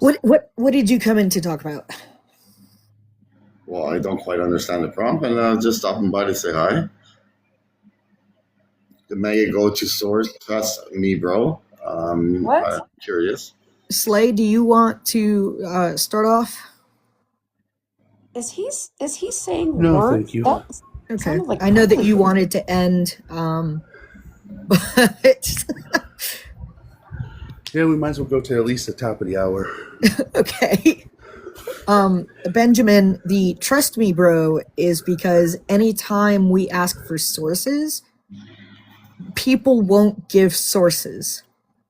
what did you come in to talk about?
Well, I don't quite understand the prompt, and I was just stopping by to say hi. The mega go-to source, trust me, bro.
What?
I'm curious.
Slay, do you want to start off?
Is he saying
No,
words?
thank you.
That
Okay.
sounded like
I know that you wanted to end, but
Yeah, we might as well go to at least the top of the hour.
okay. Benjamin, the trust me, bro, is because anytime we ask for sources, people won't give sources.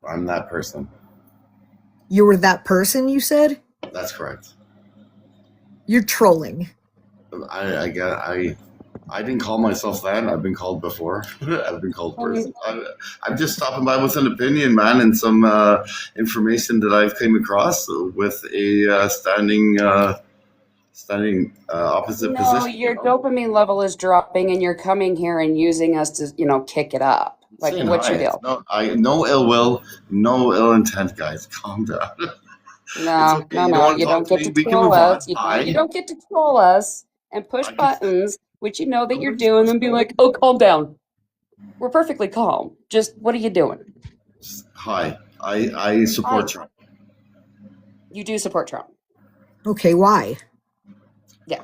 I'm that person.
You were that person, you said?
That's correct.
You're trolling.
I didn't call myself that. I've been called before. I've been called person. I'm just stopping by with an opinion, man, and some information that I've came across with a standing opposite
No,
position.
your dopamine level is dropping, and you're coming here and using us to, kick it up. Like,
Saying
what's
hi.
your deal?
No ill will, no ill intent, guys. Calm down.
No,
okay.
no,
You don't
no.
want to
You
talk
don't
to
get
me?
to
We can
troll
move on.
us. You
Hi.
don't get to troll us and push buttons, which you know that you're doing, and be like, "Oh, calm down." We're perfectly calm. Just what are you doing?
Hi. I support Trump.
You do support Trump.
Okay, why?
Yeah.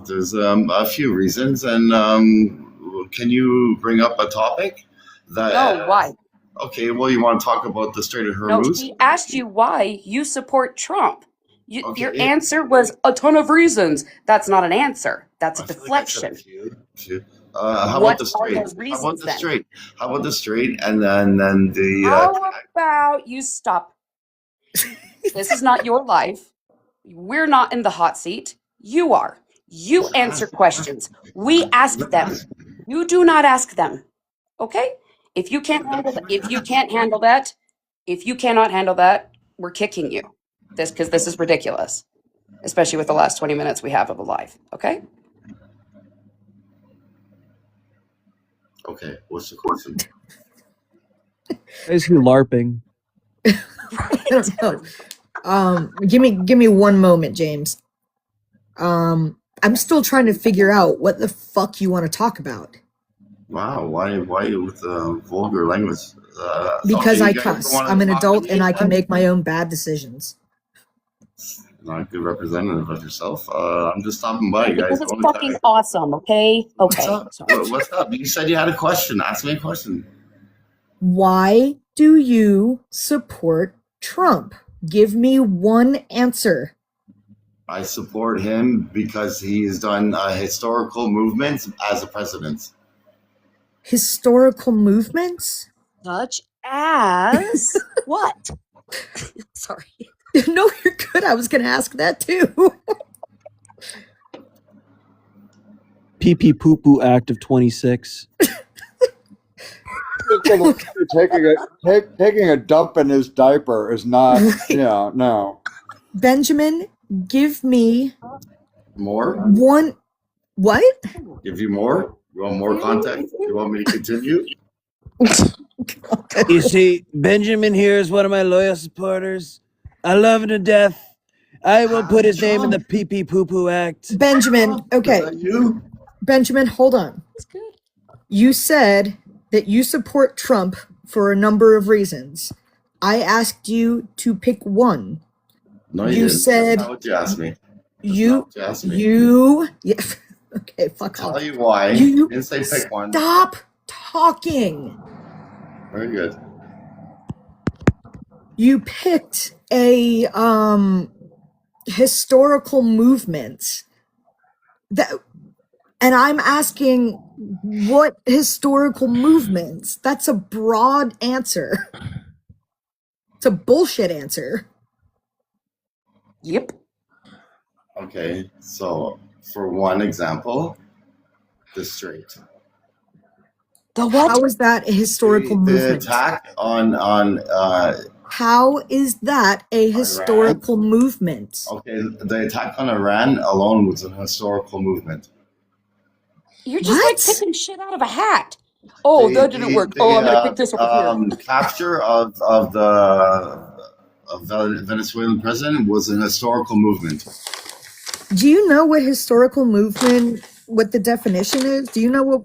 There's a few reasons, and can you bring up a topic?
No, why?
Okay, well, you want to talk about the Strait of
No,
Hormuz?
she asked you why you support Trump.
Okay,
Your answer was a ton of reasons. That's not an answer. That's a deflection.
How
What
about the
are
Strait?
those reasons then?
How about the Strait? And then the.
How about you stop? This is not your life. We're not in the hot seat. You are. You answer questions. We ask them. You do not ask them. Okay? If you can't handle that, if you cannot handle that, we're kicking you. Because this is ridiculous. Especially with the last 20 minutes we have of a live. Okay?
Okay, what's the question?
Basically LARPing.
I don't know. Give me one moment, James. I'm still trying to figure out what the fuck you want to talk about.
Wow, why with vulgar language?
Because
okay,
I
you guys don't
cuss.
wanna
I'm an
talk to
adult
me
and I can
then?
make my own bad decisions.
Not a good representative of yourself. I'm just stopping by, guys.
Because it's fucking awesome, okay? Okay.
What's up? You said you had a question. Ask me a question.
Why do you support Trump? Give me one answer.
I support him because he has done historical movements as a president.
Historical movements?
Such as what? Sorry.
No, you're good. I was going to ask that too.
Pee Pee Poo Poo Act of 26.
Taking a dump in his diaper is not, no.
Benjamin, give me
More?
one. What?
Give you more? You want more context? You want me to continue?
You see, Benjamin here is one of my loyal supporters. I love him to death. I will put his name in the Pee Pee Poo Poo Act.
Benjamin, okay.
You?
Benjamin, hold on. You said that you support Trump for a number of reasons. I asked you to pick one.
No, you didn't.
said
That's not what you asked me.
you yeah. Okay, fuck off.
Tell you why.
You
didn't say pick one.
Stop talking.
Very good.
You picked a historical movement that, and I'm asking what historical movements? That's a broad answer. It's a bullshit answer.
Yep.
Okay, so for one example, the straight.
The what?
How is that a historical
The
movement?
attack on
How is that a historical movement?
okay, the attack on Iran alone was a historical movement.
You're just like picking shit out of a hat. Oh, that didn't work. Oh, I'm gonna pick this over here.
Capture of the Venezuelan president was an historical movement.
Do you know what historical movement, what the definition is? Do you know what?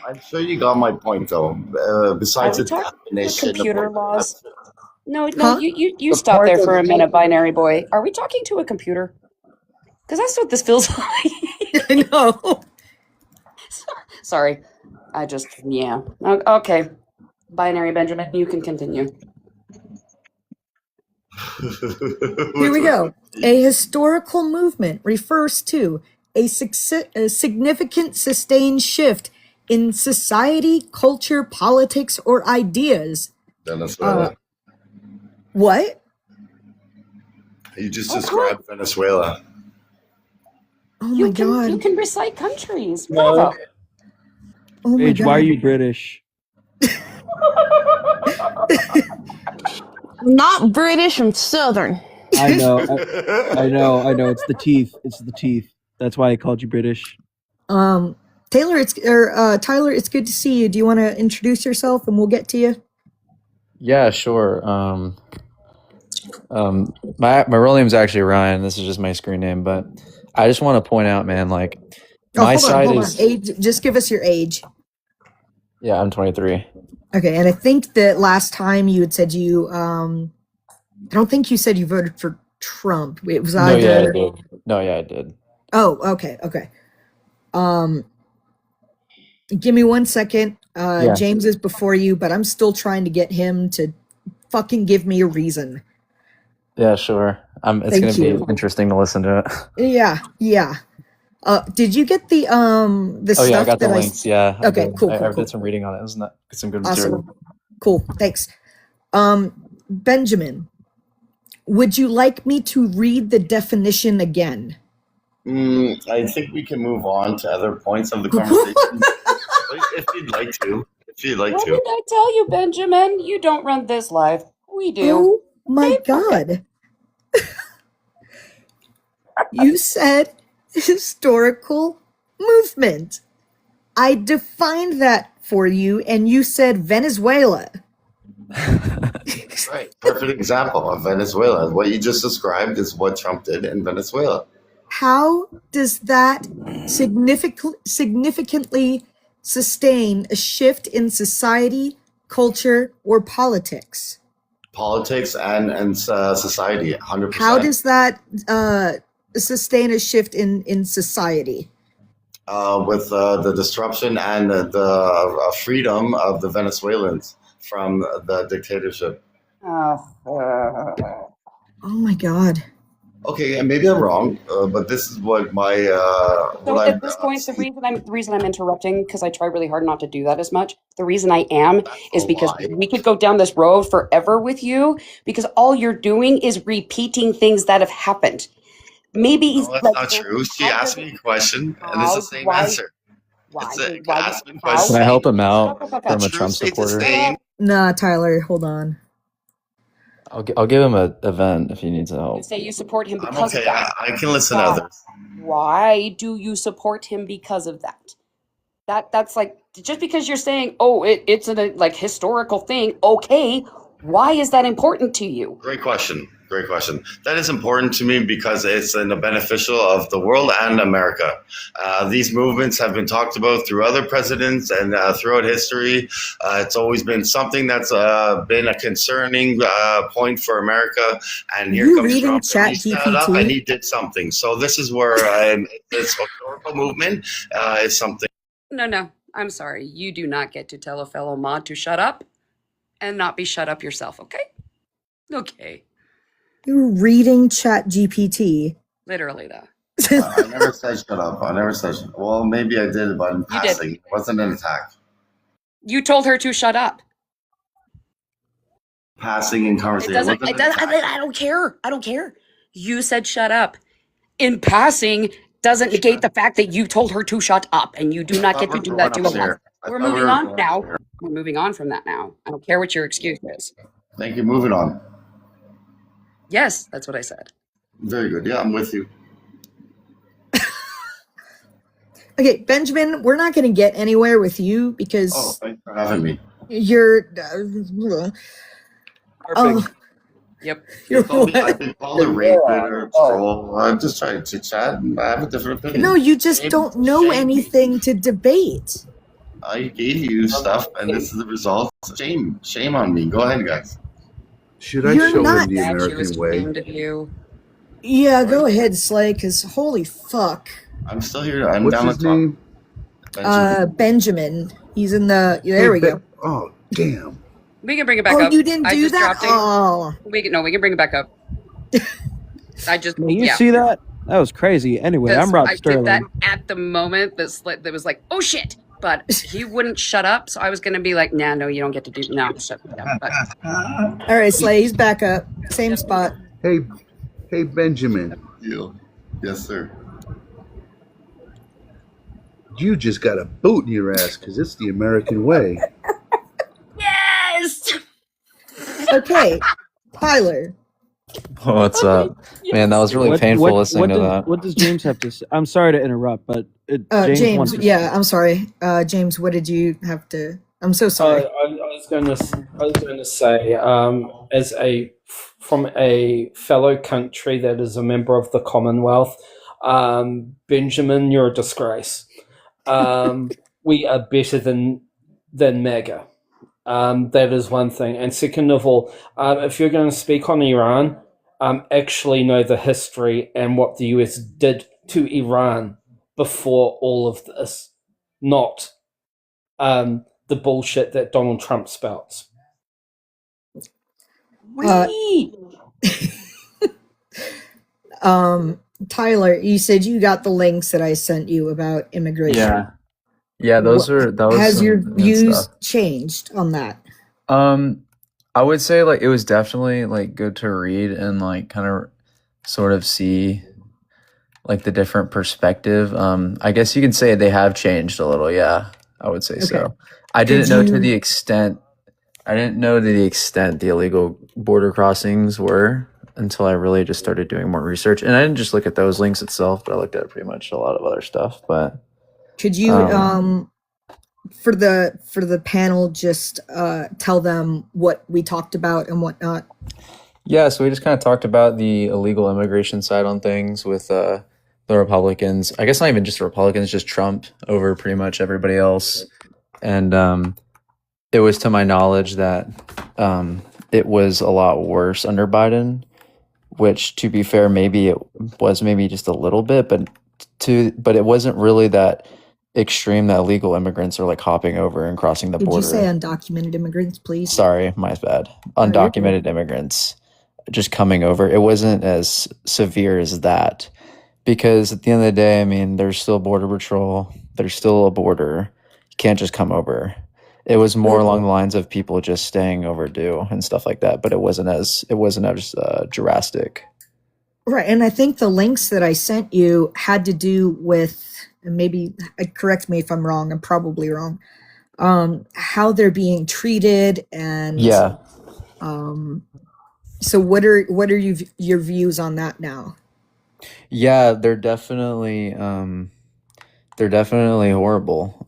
I'm sure you got my point, though. Besides the definition of
Computer
what-
laws. No,
Huh?
you
The
stop
part
there
of
for a
the-
minute, binary boy. Are we talking to a computer? Because that's what this feels like.
I know.
Sorry. Yeah. Okay. Binary Benjamin, you can continue.
Here we go. A historical movement refers to a significant sustained shift in society, culture, politics, or ideas.
Venezuela.
What?
You just described Venezuela.
Oh my god.
You can recite countries. Bravo.
Oh my
Paige,
god.
why are you British?
I'm not British, I'm Southern.
I know. I know. It's the teeth. It's the teeth. That's why I called you British.
Tyler, it's good to see you. Do you want to introduce yourself and we'll get to you?
Yeah, sure. My real name's actually Ryan. This is just my screen name, but I just want to point out, man, like my side
hold
is
on. Age, just give us your age.
yeah, I'm 23.
Okay, and I think that last time you had said you I don't think you said you voted for Trump. It was
No,
either
yeah, I did. No, yeah, I did.
Oh, okay. Give me 1 second.
Yeah.
James is before you, but I'm still trying to get him to fucking give me a reason.
Yeah, sure. It's
Thank
gonna
you.
be interesting to listen to it.
Yeah. Did you get the stuff
Oh yeah, I got the
that
links. Yeah. I
Okay,
did.
cool,
I
cool.
did some reading on it. It was some good material.
Awesome. Cool. Thanks. Benjamin, would you like me to read the definition again?
I think we can move on to other points of the conversation. if you'd like to.
What did I tell you, Benjamin? You don't run this live. We do.
Oh my god. You said historical movement. I defined that for you and you said Venezuela.
Right. Perfect example of Venezuela. What you just described is what Trump did in Venezuela.
How does that significantly sustain a shift in society, culture, or politics?
Politics and society, 100%.
How does that sustain a shift in society?
With the disruption and the freedom of the Venezuelans from the dictatorship.
Oh my god.
Okay, and maybe I'm wrong, but this is what my
So at this point, the reason I'm interrupting, because I try really hard not to do that as much. The reason I am is because we could go down this road forever with you, because all you're doing is repeating things that have happened. Maybe he's
No, that's
like,
not true. She asked me a question, and it's the same
why,
answer. It's a,
why,
ask me a
how?
Can I
question.
help him out
The
from a
truth
Trump
stays the
supporter?
same.
Nah, Tyler, hold on.
I'll give him a event if he needs
You
help.
say you support him
I'm
because of
okay.
that.
I can listen to
Why?
others.
Why do you support him because of that? That's like, just because you're saying, oh, it's a like historical thing. Okay, why is that important to you?
Great question. Great question. That is important to me because it's in the beneficial of the world and America. These movements have been talked about through other presidents and throughout history. It's always been something that's been a concerning point for America. And here
You
comes
reading
Trump, and
Chat
he stood up and
GPT?
he did something. So this is where this historical movement is something.
No, I'm sorry. You do not get to tell a fellow mod to shut up and not be shut up yourself, okay? Okay.
You're reading Chat GPT.
Literally, though.
I never said shut up. I never said shut up. Well, maybe I did, but in
You did.
passing. It wasn't an attack.
You told her to shut up.
Passing in
It
conversation.
doesn't,
Wasn't
it doesn't, I don't care. I don't care. You said shut up. In passing doesn't negate the fact that you told her to shut up, and you do not get to do that to a mod. We're moving on now. We're moving on from that now. I don't care what your excuse is.
Thank you. Moving on.
Yes, that's what I said.
Very good. Yeah, I'm with you.
Okay, Benjamin, we're not going to get anywhere with you because
Thanks for having me.
you're.
Yep.
I've been called a rapist or a troll. I'm just trying to chat. And I have a different opinion.
No, you just don't know anything to debate.
I gave you stuff, and this is the result. Shame on me. Go ahead, guys.
Should I
You're
show
not-
him the
That she
American
was
way?
ashamed of you.
Yeah, go ahead, Slay, because holy fuck.
I'm still here. I'm
What's
down
his
the top.
name?
Benjamin. He's in the. There we go.
Oh, damn.
We can bring it back
Oh,
up.
you didn't
I
do
just
that?
dropped it.
Oh.
We can bring it back up. I just
You see that? That was crazy. Anyway, I'm Rod
I
Sterling.
did that at the moment that was like, oh shit, but he wouldn't shut up, so I was gonna be like, nah, no, you don't get to do shut up. But
All right, Slay, he's back up. Same spot.
Hey, Benjamin.
Yes, sir.
You just got a boot in your ass because it's the American way.
yes.
Okay, Tyler.
What's up? Man, that was really painful listening to that.
What does James have to say? I'm sorry to interrupt, but
James,
wants to-
yeah, I'm sorry. James, what did you have to? I'm so sorry.
I was going to say, from a fellow country that is a member of the Commonwealth, Benjamin, you're a disgrace. We are better than maga. That is one thing. And second of all, if you're going to speak on Iran, actually know the history and what the US did to Iran before all of this, not the bullshit that Donald Trump spouts.
Tyler, you said you got the links that I sent you about immigration.
Yeah, that was
Has your
some good
views
stuff.
changed on that?
I would say like it was definitely like good to read and like kind of sort of see like the different perspective. I guess you can say they have changed a little. Yeah, I would say so. I didn't know to the extent the illegal border crossings were until I really just started doing more research. And I didn't just look at those links itself, but I looked at pretty much a lot of other stuff. But
Could you for the panel just tell them what we talked about and whatnot?
yeah, so we just kind of talked about the illegal immigration side on things with the Republicans. I guess not even just the Republicans, just Trump over pretty much everybody else. And it was to my knowledge that it was a lot worse under Biden, which to be fair, maybe it was maybe just a little bit, but it wasn't really that extreme that illegal immigrants are like hopping over and crossing the
Did
border.
you say undocumented immigrants, please?
Sorry, my bad.
you're
Undocumented immigrants just coming over. It wasn't as severe as that because at the end of the day, I mean, there's still border patrol. There's still a border. You can't just come over. It was more along the lines of people just staying overdue and stuff like that, but it wasn't as drastic.
Right, and I think the links that I sent you had to do with, and maybe correct me if I'm wrong, I'm probably wrong, how they're being treated, and
Yeah.
so what are your views on that now?
Yeah, they're definitely horrible.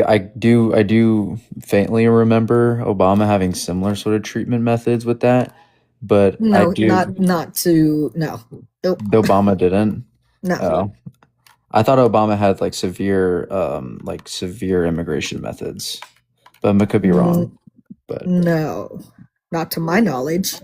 I do faintly remember Obama having similar sort of treatment methods with that, but I
No,
do.
not to no. Nope.
Obama didn't.
No.
Oh, I thought Obama had like severe immigration methods, but I could be wrong. But
No, not to my knowledge.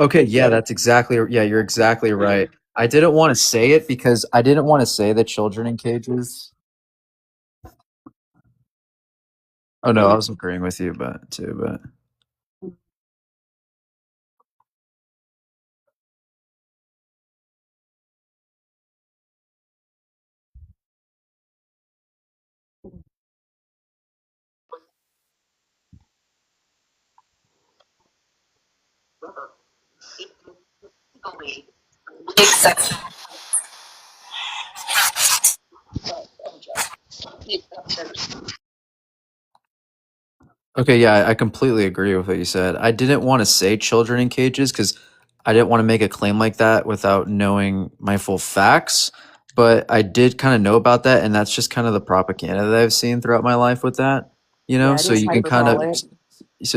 okay, yeah, you're exactly right. I didn't want to say it because I didn't want to say the children in cages. Oh no, I was agreeing with you, but okay, yeah, I completely agree with what you said. I didn't want to say children in cages because I didn't want to make a claim like that without knowing my full facts. But I did kind of know about that, and that's just kind of the propaganda that I've seen throughout my life with that. You know,
Yeah, it
so
is
you can kind of,
hyperbolic.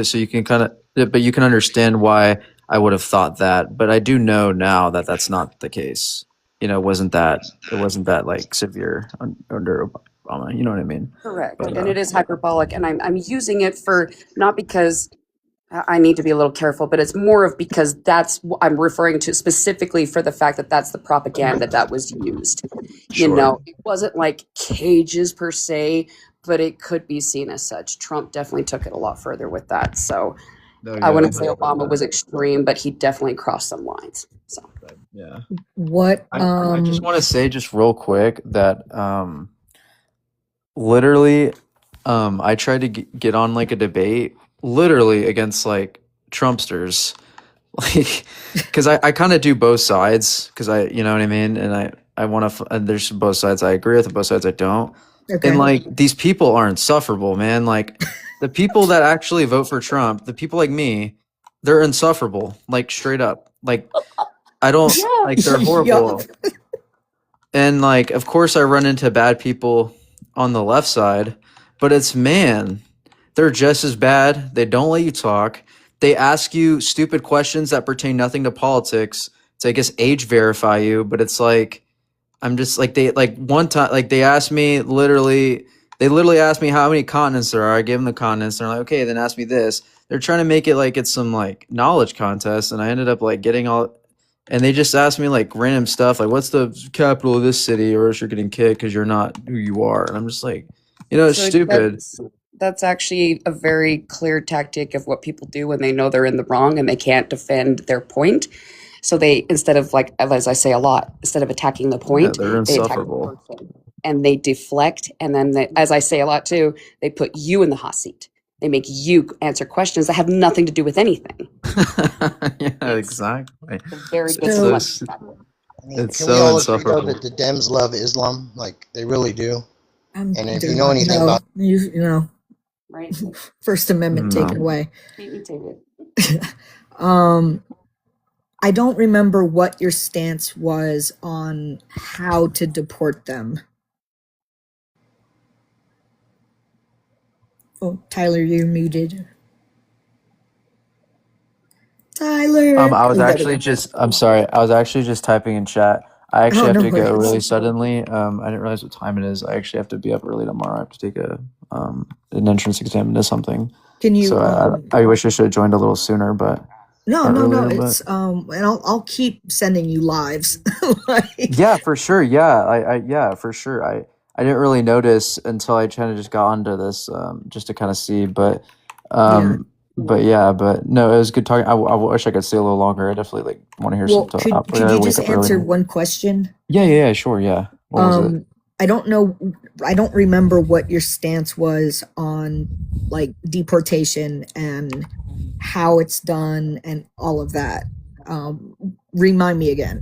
so you can kind of, but you can understand why I would have thought that. But I do know now that that's not the case. You know, it wasn't that like severe under Obama. You know what I mean?
Correct.
But
And it is hyperbolic. And I'm using it for not because I need to be a little careful, but it's more of because that's what I'm referring to specifically for the fact that that's the propaganda that was used. You
sure.
know, it wasn't like cages per se, but it could be seen as such. Trump definitely took it a lot further with that. So
No,
I
yeah,
wouldn't say
definitely
Obama
that.
was extreme, but he definitely crossed some lines. So
Yeah.
What
I just want to say just real quick that literally I tried to get on like a debate literally against like Trumpsters like because I kind of do both sides because I you know what I mean and I want to and there's both sides I agree with and both sides I don't and
Okay.
like these people are insufferable, man. Like the people that actually vote for Trump, the people like me, they're insufferable, like straight up. Like I don't like they're
Yup.
horrible. And like of course I run into bad people on the left side, but it's man, they're just as bad. They don't let you talk. They ask you stupid questions that pertain nothing to politics to I guess age verify you, but it's like I'm just like they like one time like they literally asked me how many continents there are. I gave them the continents. And they're like, okay, then ask me this. They're trying to make it like it's some like knowledge contest, and I ended up like getting all and they just asked me like random stuff like what's the capital of this city or else you're getting kicked because you're not who you are. And I'm just like, you know, it's
So
stupid.
that's actually a very clear tactic of what people do when they know they're in the wrong and they can't defend their point. So they, instead of like, as I say a lot, instead of attacking the
Yeah,
point,
they're
they attack the
insufferable.
person and they deflect. And then, they, as I say a lot too, they put you in the hot seat. They make you answer questions that have nothing to do with anything.
Yeah, exactly.
A very good
It's so
deflection tactic.
I mean,
it's
can we
so
all agree though
insufferable.
that the Dems love Islam? Like they really do. And if you
They're
know
not,
anything
no,
about
you know,
Right?
First Amendment taken
No.
away.
Beat me to it.
I don't remember what your stance was on how to deport them. Oh, Tyler, you're muted. Tyler.
I was
Oh, there we
actually
go.
just I'm sorry. I was actually just typing in chat. I actually
Oh,
have
no
to go
worries.
really suddenly. I didn't realize what time it is. I actually have to be up early tomorrow. I have to take a an entrance exam into something.
Can you?
So I wish I should have joined a little sooner, but
No,
or
no, no.
earlier. But
It's and I'll keep sending you lives. Like,
yeah, for sure. Yeah, yeah, for sure. I didn't really notice until I kind of just got onto this just to kind of see,
yeah.
but yeah, but no, it was good talking. I wish I could stay a little longer. I definitely like want to hear some
Well,
talk.
could
I
could
gotta
you
wake
just
up
answer
early.
one question?
Yeah, sure, yeah. What was it?
I don't know. I don't remember what your stance was on like deportation and how it's done and all of that. Remind me again.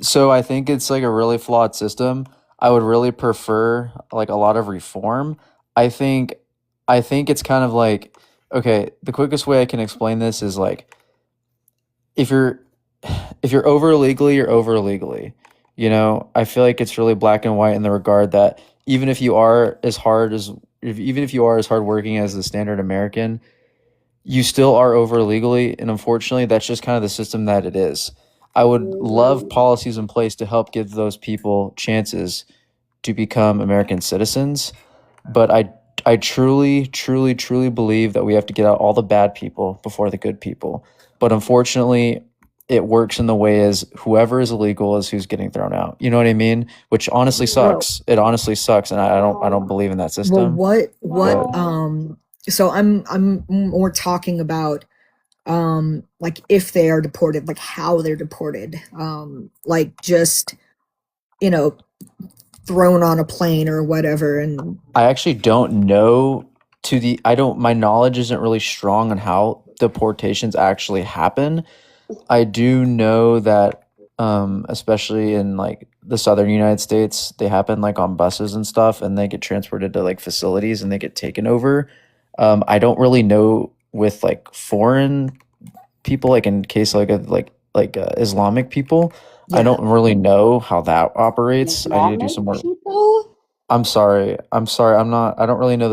So I think it's like a really flawed system. I would really prefer like a lot of reform. I think it's kind of like, okay, the quickest way I can explain this is like if you're over legally, you're over legally. You know, I feel like it's really black and white in the regard that even if you are as even if you are as hardworking as the standard American, you still are over legally, and unfortunately that's just kind of the system that it is. I would love policies in place to help give those people chances to become American citizens, but I truly believe that we have to get out all the bad people before the good people. But unfortunately, it works in the way as whoever is illegal is who's getting thrown out. You know what I mean? Which honestly
Well,
sucks. It honestly sucks, and I don't believe in that
well,
system.
what?
But
So I'm more talking about like if they are deported, like how they're deported, like just you know thrown on a plane or whatever, and
I actually don't know my knowledge isn't really strong on how deportations actually happen. I do know that especially in like the southern United States, they happen like on buses and stuff and they get transported to like facilities and they get taken over. I don't really know with like foreign people, like in case Islamic people. I
yeah.
don't really know how that operates. I need to do some more.
People?
I'm sorry. I don't really know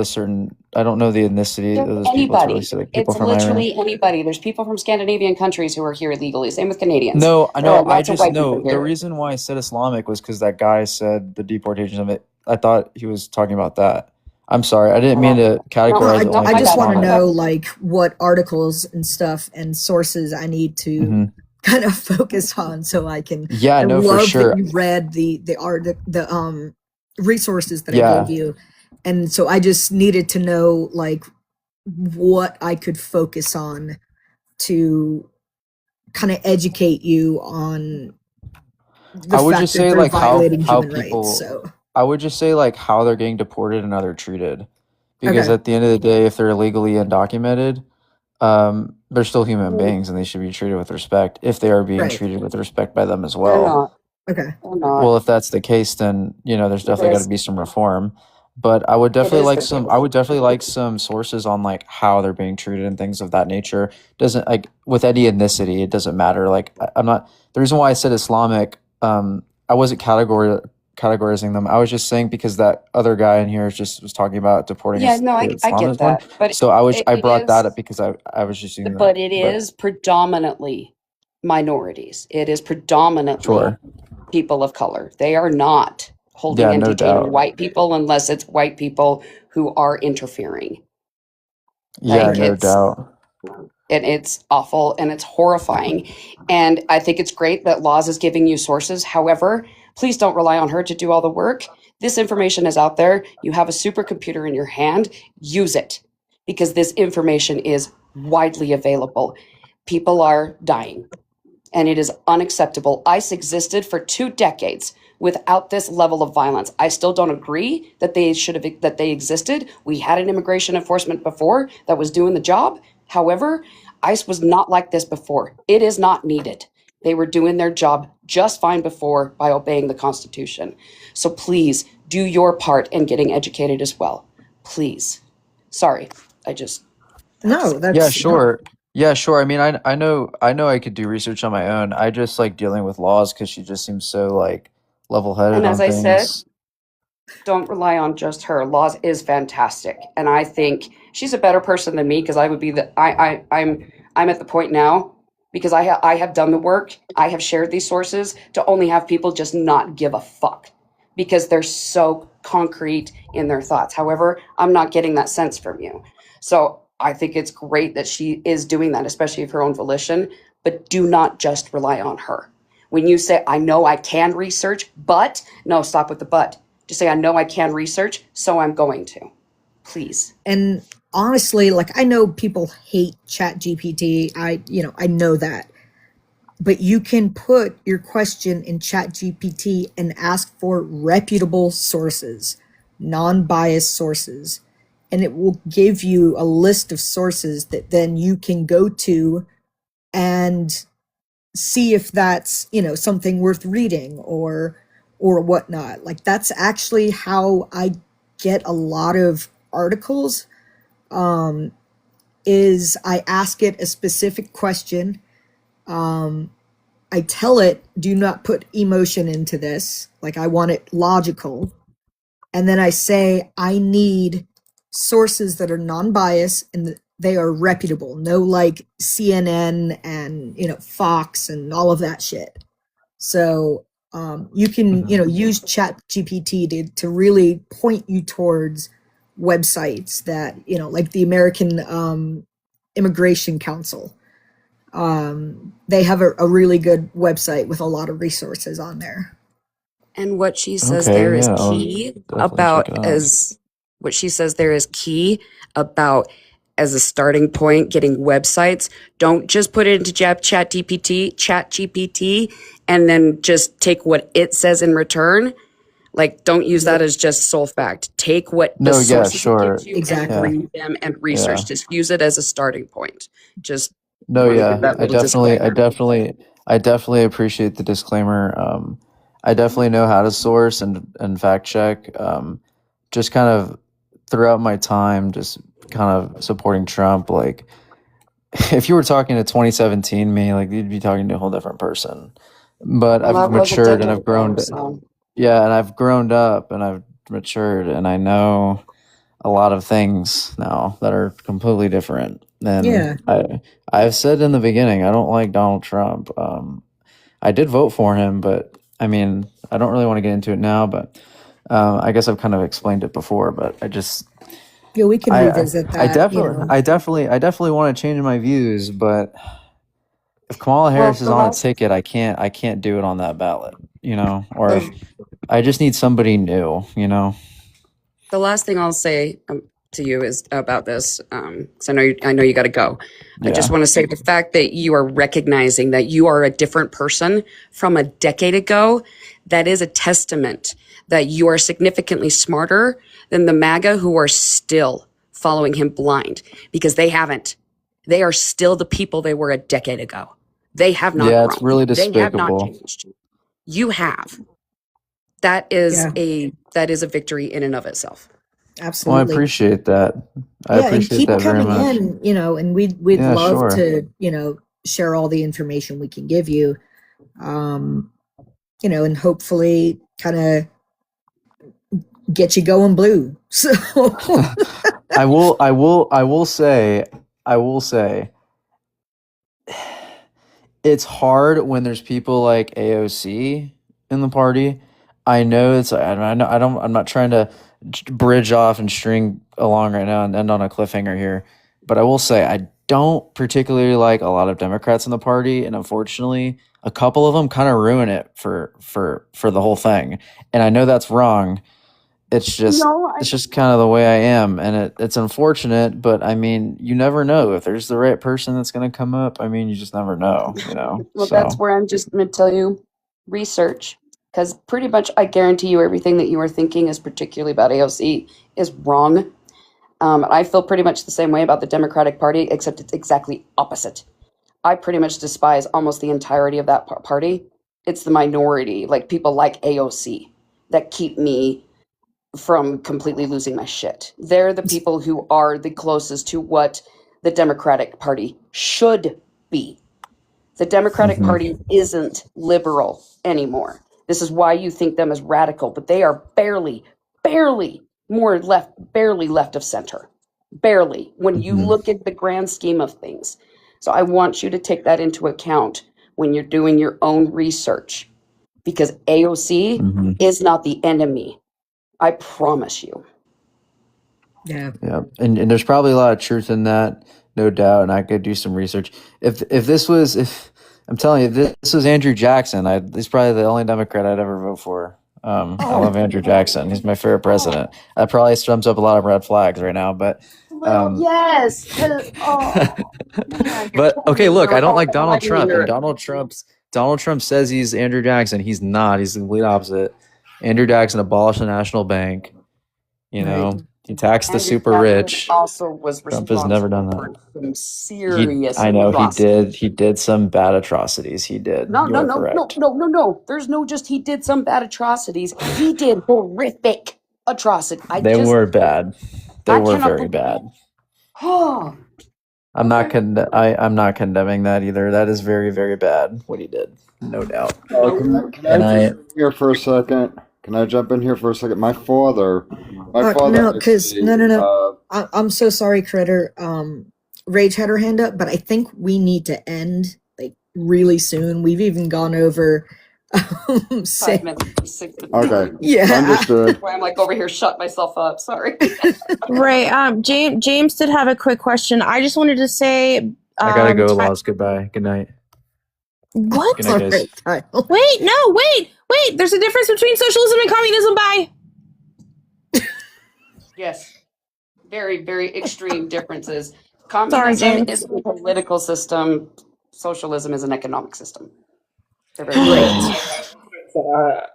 I don't know the ethnicity of those people to really
Anybody.
say like people
It's
from Iran.
literally anybody. There's people from Scandinavian countries who are here illegally. Same with Canadians.
No, I
There
know.
are lots of white people
The
here.
reason why I said Islamic was because that guy said the deportation of it. I thought he was talking about that. I'm sorry. I didn't mean to
No,
categorize it only
I
for
just want to
Islamic.
know like what articles and stuff and sources I need to kind of focus on so I can.
Yeah,
I
no, for
love that
sure.
you read the art the resources that I
Yeah.
gave you, and so I just needed to know like what I could focus on to kind of educate you on the
I would
fact
just
that
say
they're
like
violating
how
human rights.
people.
So
I would just say like how they're getting deported and how they're treated, because
okay,
at the end of the day, if they're illegally undocumented, they're still human beings and they should be treated with respect if they are being
right,
treated with respect by them as
They're
well.
not.
okay.
They're not.
Well, if that's the case, then there's
It
definitely got to
is.
be some reform. But I would
It
definitely
is
like
the
some.
case.
I would definitely like some sources on like how they're being treated and things of that nature. Doesn't like with any ethnicity, it doesn't matter. Like I'm not the reason why I said Islamic. I wasn't categorizing them. I was just saying because that other guy in here was talking about deporting
Yeah, no,
the
I get
Islamist one.
that. But
So I
it
brought that
is
up because I was just using that.
but it
But
is predominantly minorities. It is predominantly
sure,
people of color. They are not holding
yeah,
and
no
detaining
doubt.
white people unless it's white people who are interfering.
Yeah,
Like
no doubt.
it's awful and it's horrifying. And I think it's great that Laws is giving you sources. However, please don't rely on her to do all the work. This information is out there. You have a supercomputer in your hand. Use it because this information is widely available. People are dying and it is unacceptable. ICE existed for 2 decades without this level of violence. I still don't agree that they existed. We had an immigration enforcement before that was doing the job. However, ICE was not like this before. It is not needed. They were doing their job just fine before by obeying the Constitution. So please do your part in getting educated as well. Please. Sorry, I just
No,
Yeah,
that's
sure. Yeah, sure. I mean, I know I could do research on my own. I just like dealing with Laws because she just seems so like level-headed
and as
on
I said,
things.
don't rely on just her. Laws is fantastic, and I think she's a better person than me because I would be I'm at the point now because I have done the work. I have shared these sources to only have people just not give a fuck because they're so concrete in their thoughts. However, I'm not getting that sense from you. So I think it's great that she is doing that, especially of her own volition, but do not just rely on her. When you say, I know I can research, but, no, stop with the but. Just say, I know I can research, so I'm going to. Please.
And honestly, like, I know people hate ChatGPT. I know that. But you can put your question in ChatGPT and ask for reputable sources, non-biased sources, and it will give you a list of sources that then you can go to and see if that's, something worth reading or whatnot. Like, that's actually how I get a lot of articles, is I ask it a specific question. I tell it, do not put emotion into this. Like, I want it logical. And then I say, I need sources that are non-biased and they are reputable. No, like CNN and, Fox and all of that shit. So you can, use ChatGPT to really point you towards websites that, like the American Immigration Council. They have a really good website with a lot of resources on there.
And what she says
Okay,
there is
yeah, I'll
key
definitely check it
about
out.
what she says there is key about as a starting point, getting websites. Don't just put it into chat GPT, and then just take what it says in return. Like, don't use that as just sole fact. Take what the
No, yeah,
sources it
sure.
gives you
Exactly.
and
Yeah,
read them and
yeah.
research. Just use it as a starting point. Just
No,
want to give
yeah.
that
I
little
definitely, I
disclaimer.
definitely, I definitely appreciate the disclaimer. I definitely know how to source and fact check. Just kind of throughout my time, just kind of supporting Trump. Like, if you were talking to 2017 me, like, you'd be talking to a whole different person. But
Well,
I've
that was a
matured and
decade
I've grown.
ago, so.
Yeah, and I've grown up and I've matured and I know a lot of things now that are completely different.
Yeah.
And I've said in the beginning, I don't like Donald Trump. I did vote for him, but I mean, I don't really want to get into it now, but I guess I've kind of explained it before, but
Yeah, we can
I,
revisit
I
that,
definitely want to change my views, but if Kamala Harris is
the
on a
last
ticket, I can't do it on that ballot, or
the,
I just need somebody new,
the last thing I'll say to you is about this, because I know you got to go. I just
Yeah.
want to say the fact that you are recognizing that you are a different person from a decade ago, that is a testament that you are significantly smarter than the MAGA who are still following him blind, because they haven't. They are still the people they were a decade ago. They have not
Yeah, it's
grown.
really
They have not
despicable.
changed. You have. That is
Yeah.
a victory in and of itself.
Well, I
Absolutely.
appreciate that. I
Yeah, and
appreciate
keep
that very
coming
much.
in, and we'd
Yeah,
love
sure.
to, share all the information we can give you. And hopefully kind of get you going blue. So
I will say, it's hard when there's people like AOC in the party. I know I'm not trying to bridge off and string along right now and end on a cliffhanger here, but I will say I don't particularly like a lot of Democrats in the party, and unfortunately, a couple of them kind of ruin it for the whole thing. And I know that's wrong. It's just kind of the way I am, and it's unfortunate, but I mean, you never know if there's the right person that's going to come up. I mean, you just never know,
Well, that's
So,
where I'm just going to tell you research, because pretty much I guarantee you everything that you are thinking is particularly about AOC is wrong. I feel pretty much the same way about the Democratic Party, except it's exactly opposite. I pretty much despise almost the entirety of that party. It's the minority, like people like AOC, that keep me from completely losing my shit. They're the people who are the closest to what the Democratic Party should be. The Democratic
Mhm.
Party isn't liberal anymore. This is why you think them as radical, but they are barely left of center. Barely, when you
Mhm.
look at the grand scheme of things. So I want you to take that into account when you're doing your own research, because AOC
Mhm.
is not the enemy. I promise you.
Yeah.
Yeah, and there's probably a lot of truth in that, no doubt. And I could do some research. If I'm telling you, if this was Andrew Jackson, he's probably the only Democrat I'd ever vote for. I love Andrew Jackson. He's my favorite president. That probably strums up a lot of red flags right now, but
Well, yes.
but okay, look, I don't like
Oh,
Donald Trump, and
you're-
Donald Trump says he's Andrew Jackson. He's not. He's the complete opposite. Andrew Jackson abolished the national bank. You know, he taxed the
Andrew
super
Jackson
rich.
also was
Trump has never done
responsible
that.
for some serious
I know
atrocities.
he did some bad atrocities. He did.
No,
You
no,
are
no,
correct.
no. There's no just he did some bad atrocities. He did horrific atrocities.
They were bad. They
I
were
cannot
very bad.
Oh,
I'm not condemning that either. That is very, very bad what he did, no doubt.
Can I jump in here for a second? Can I jump in here for a second? My father
No, because
actually,
no. I'm so sorry, Critter. Rage had her hand up, but I think we need to end like really soon. We've even gone over
5 minutes, 6 minutes.
Okay.
Yeah.
Understood.
That's why I'm like over here, shut myself up. Sorry.
Right. James did have a quick question. I just wanted to say.
I gotta go, Laws. Goodbye. Good night.
What?
Good night, guys.
Wait. There's a difference between socialism and communism. Bye.
Yes. Very, very extreme differences.
Sorry,
Communism
James.
is a political system. Socialism is an economic system. They're very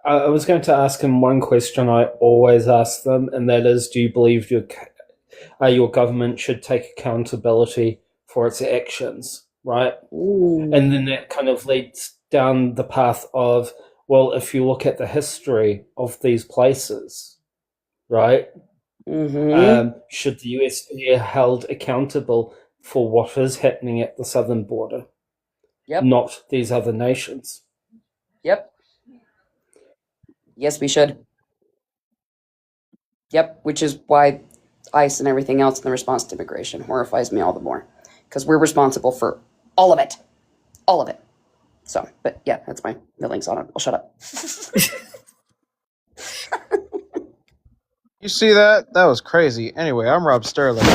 I was going to ask him one question I always ask them, and that is, do you believe your government should take accountability for its actions, right?
Ooh.
And then that kind of leads down the path of, well, if you look at the history of these places, right? Should the US be held accountable for what is happening at the southern border?
Yep.
Not these other nations.
Yep. Yes, we should. Yep, which is why ICE and everything else in the response to immigration horrifies me all the more. Because we're responsible for all of it. All of it. So, but yeah, that's my feelings on it. I'll shut up.
You see that? That was crazy. Anyway, I'm Rob Sterling.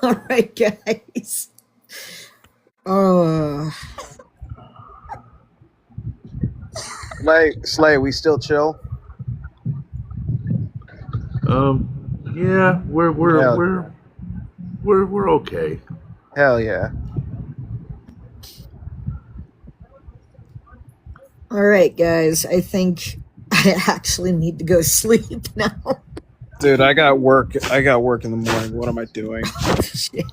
All right, guys.
Slay, we still chill?
Yeah, we're okay.
Hell yeah.
All right, guys. I think I actually need to go sleep now.
Dude, I got work in the morning. What am I doing?
Shit.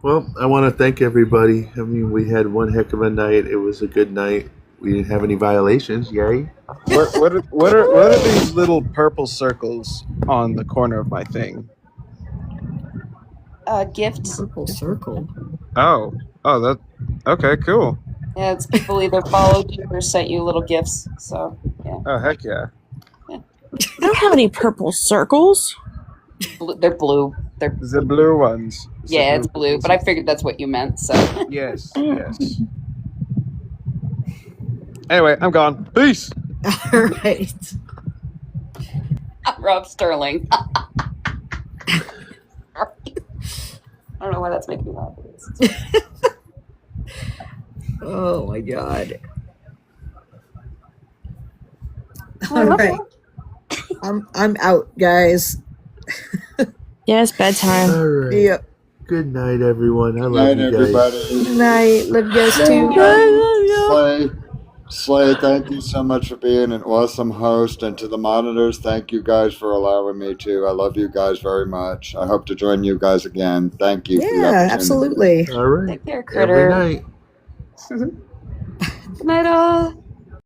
Well, I want to thank everybody. I mean, we had one heck of a night. It was a good night. We didn't have any violations. Yay!
What are these little purple circles on the corner of my thing?
Gifts.
Purple circle.
Oh, that. Okay, cool.
Yeah, it's people either followed you or sent you little gifts. So, yeah.
Oh, heck yeah.
I don't have any purple circles.
They're blue. They're
the blue ones.
Yeah, it's blue, but I figured that's what you meant. So
yes. Anyway, I'm gone. Peace.
All right.
Rob Sterling. I don't know why that's making me laugh.
Oh my god. All right. I'm out, guys.
Yeah, it's bedtime.
All right.
Yep.
Good night, everyone. I love you guys.
Everybody.
Good night. Love you guys too.
Slay, thank you so much for being an awesome host. And to the monitors, thank you guys for allowing me to. I love you guys very much. I hope to join you guys again. Thank you. For the
Yeah,
opportunity.
absolutely.
All right.
Take care, Critter.
Every night.
Good night, all.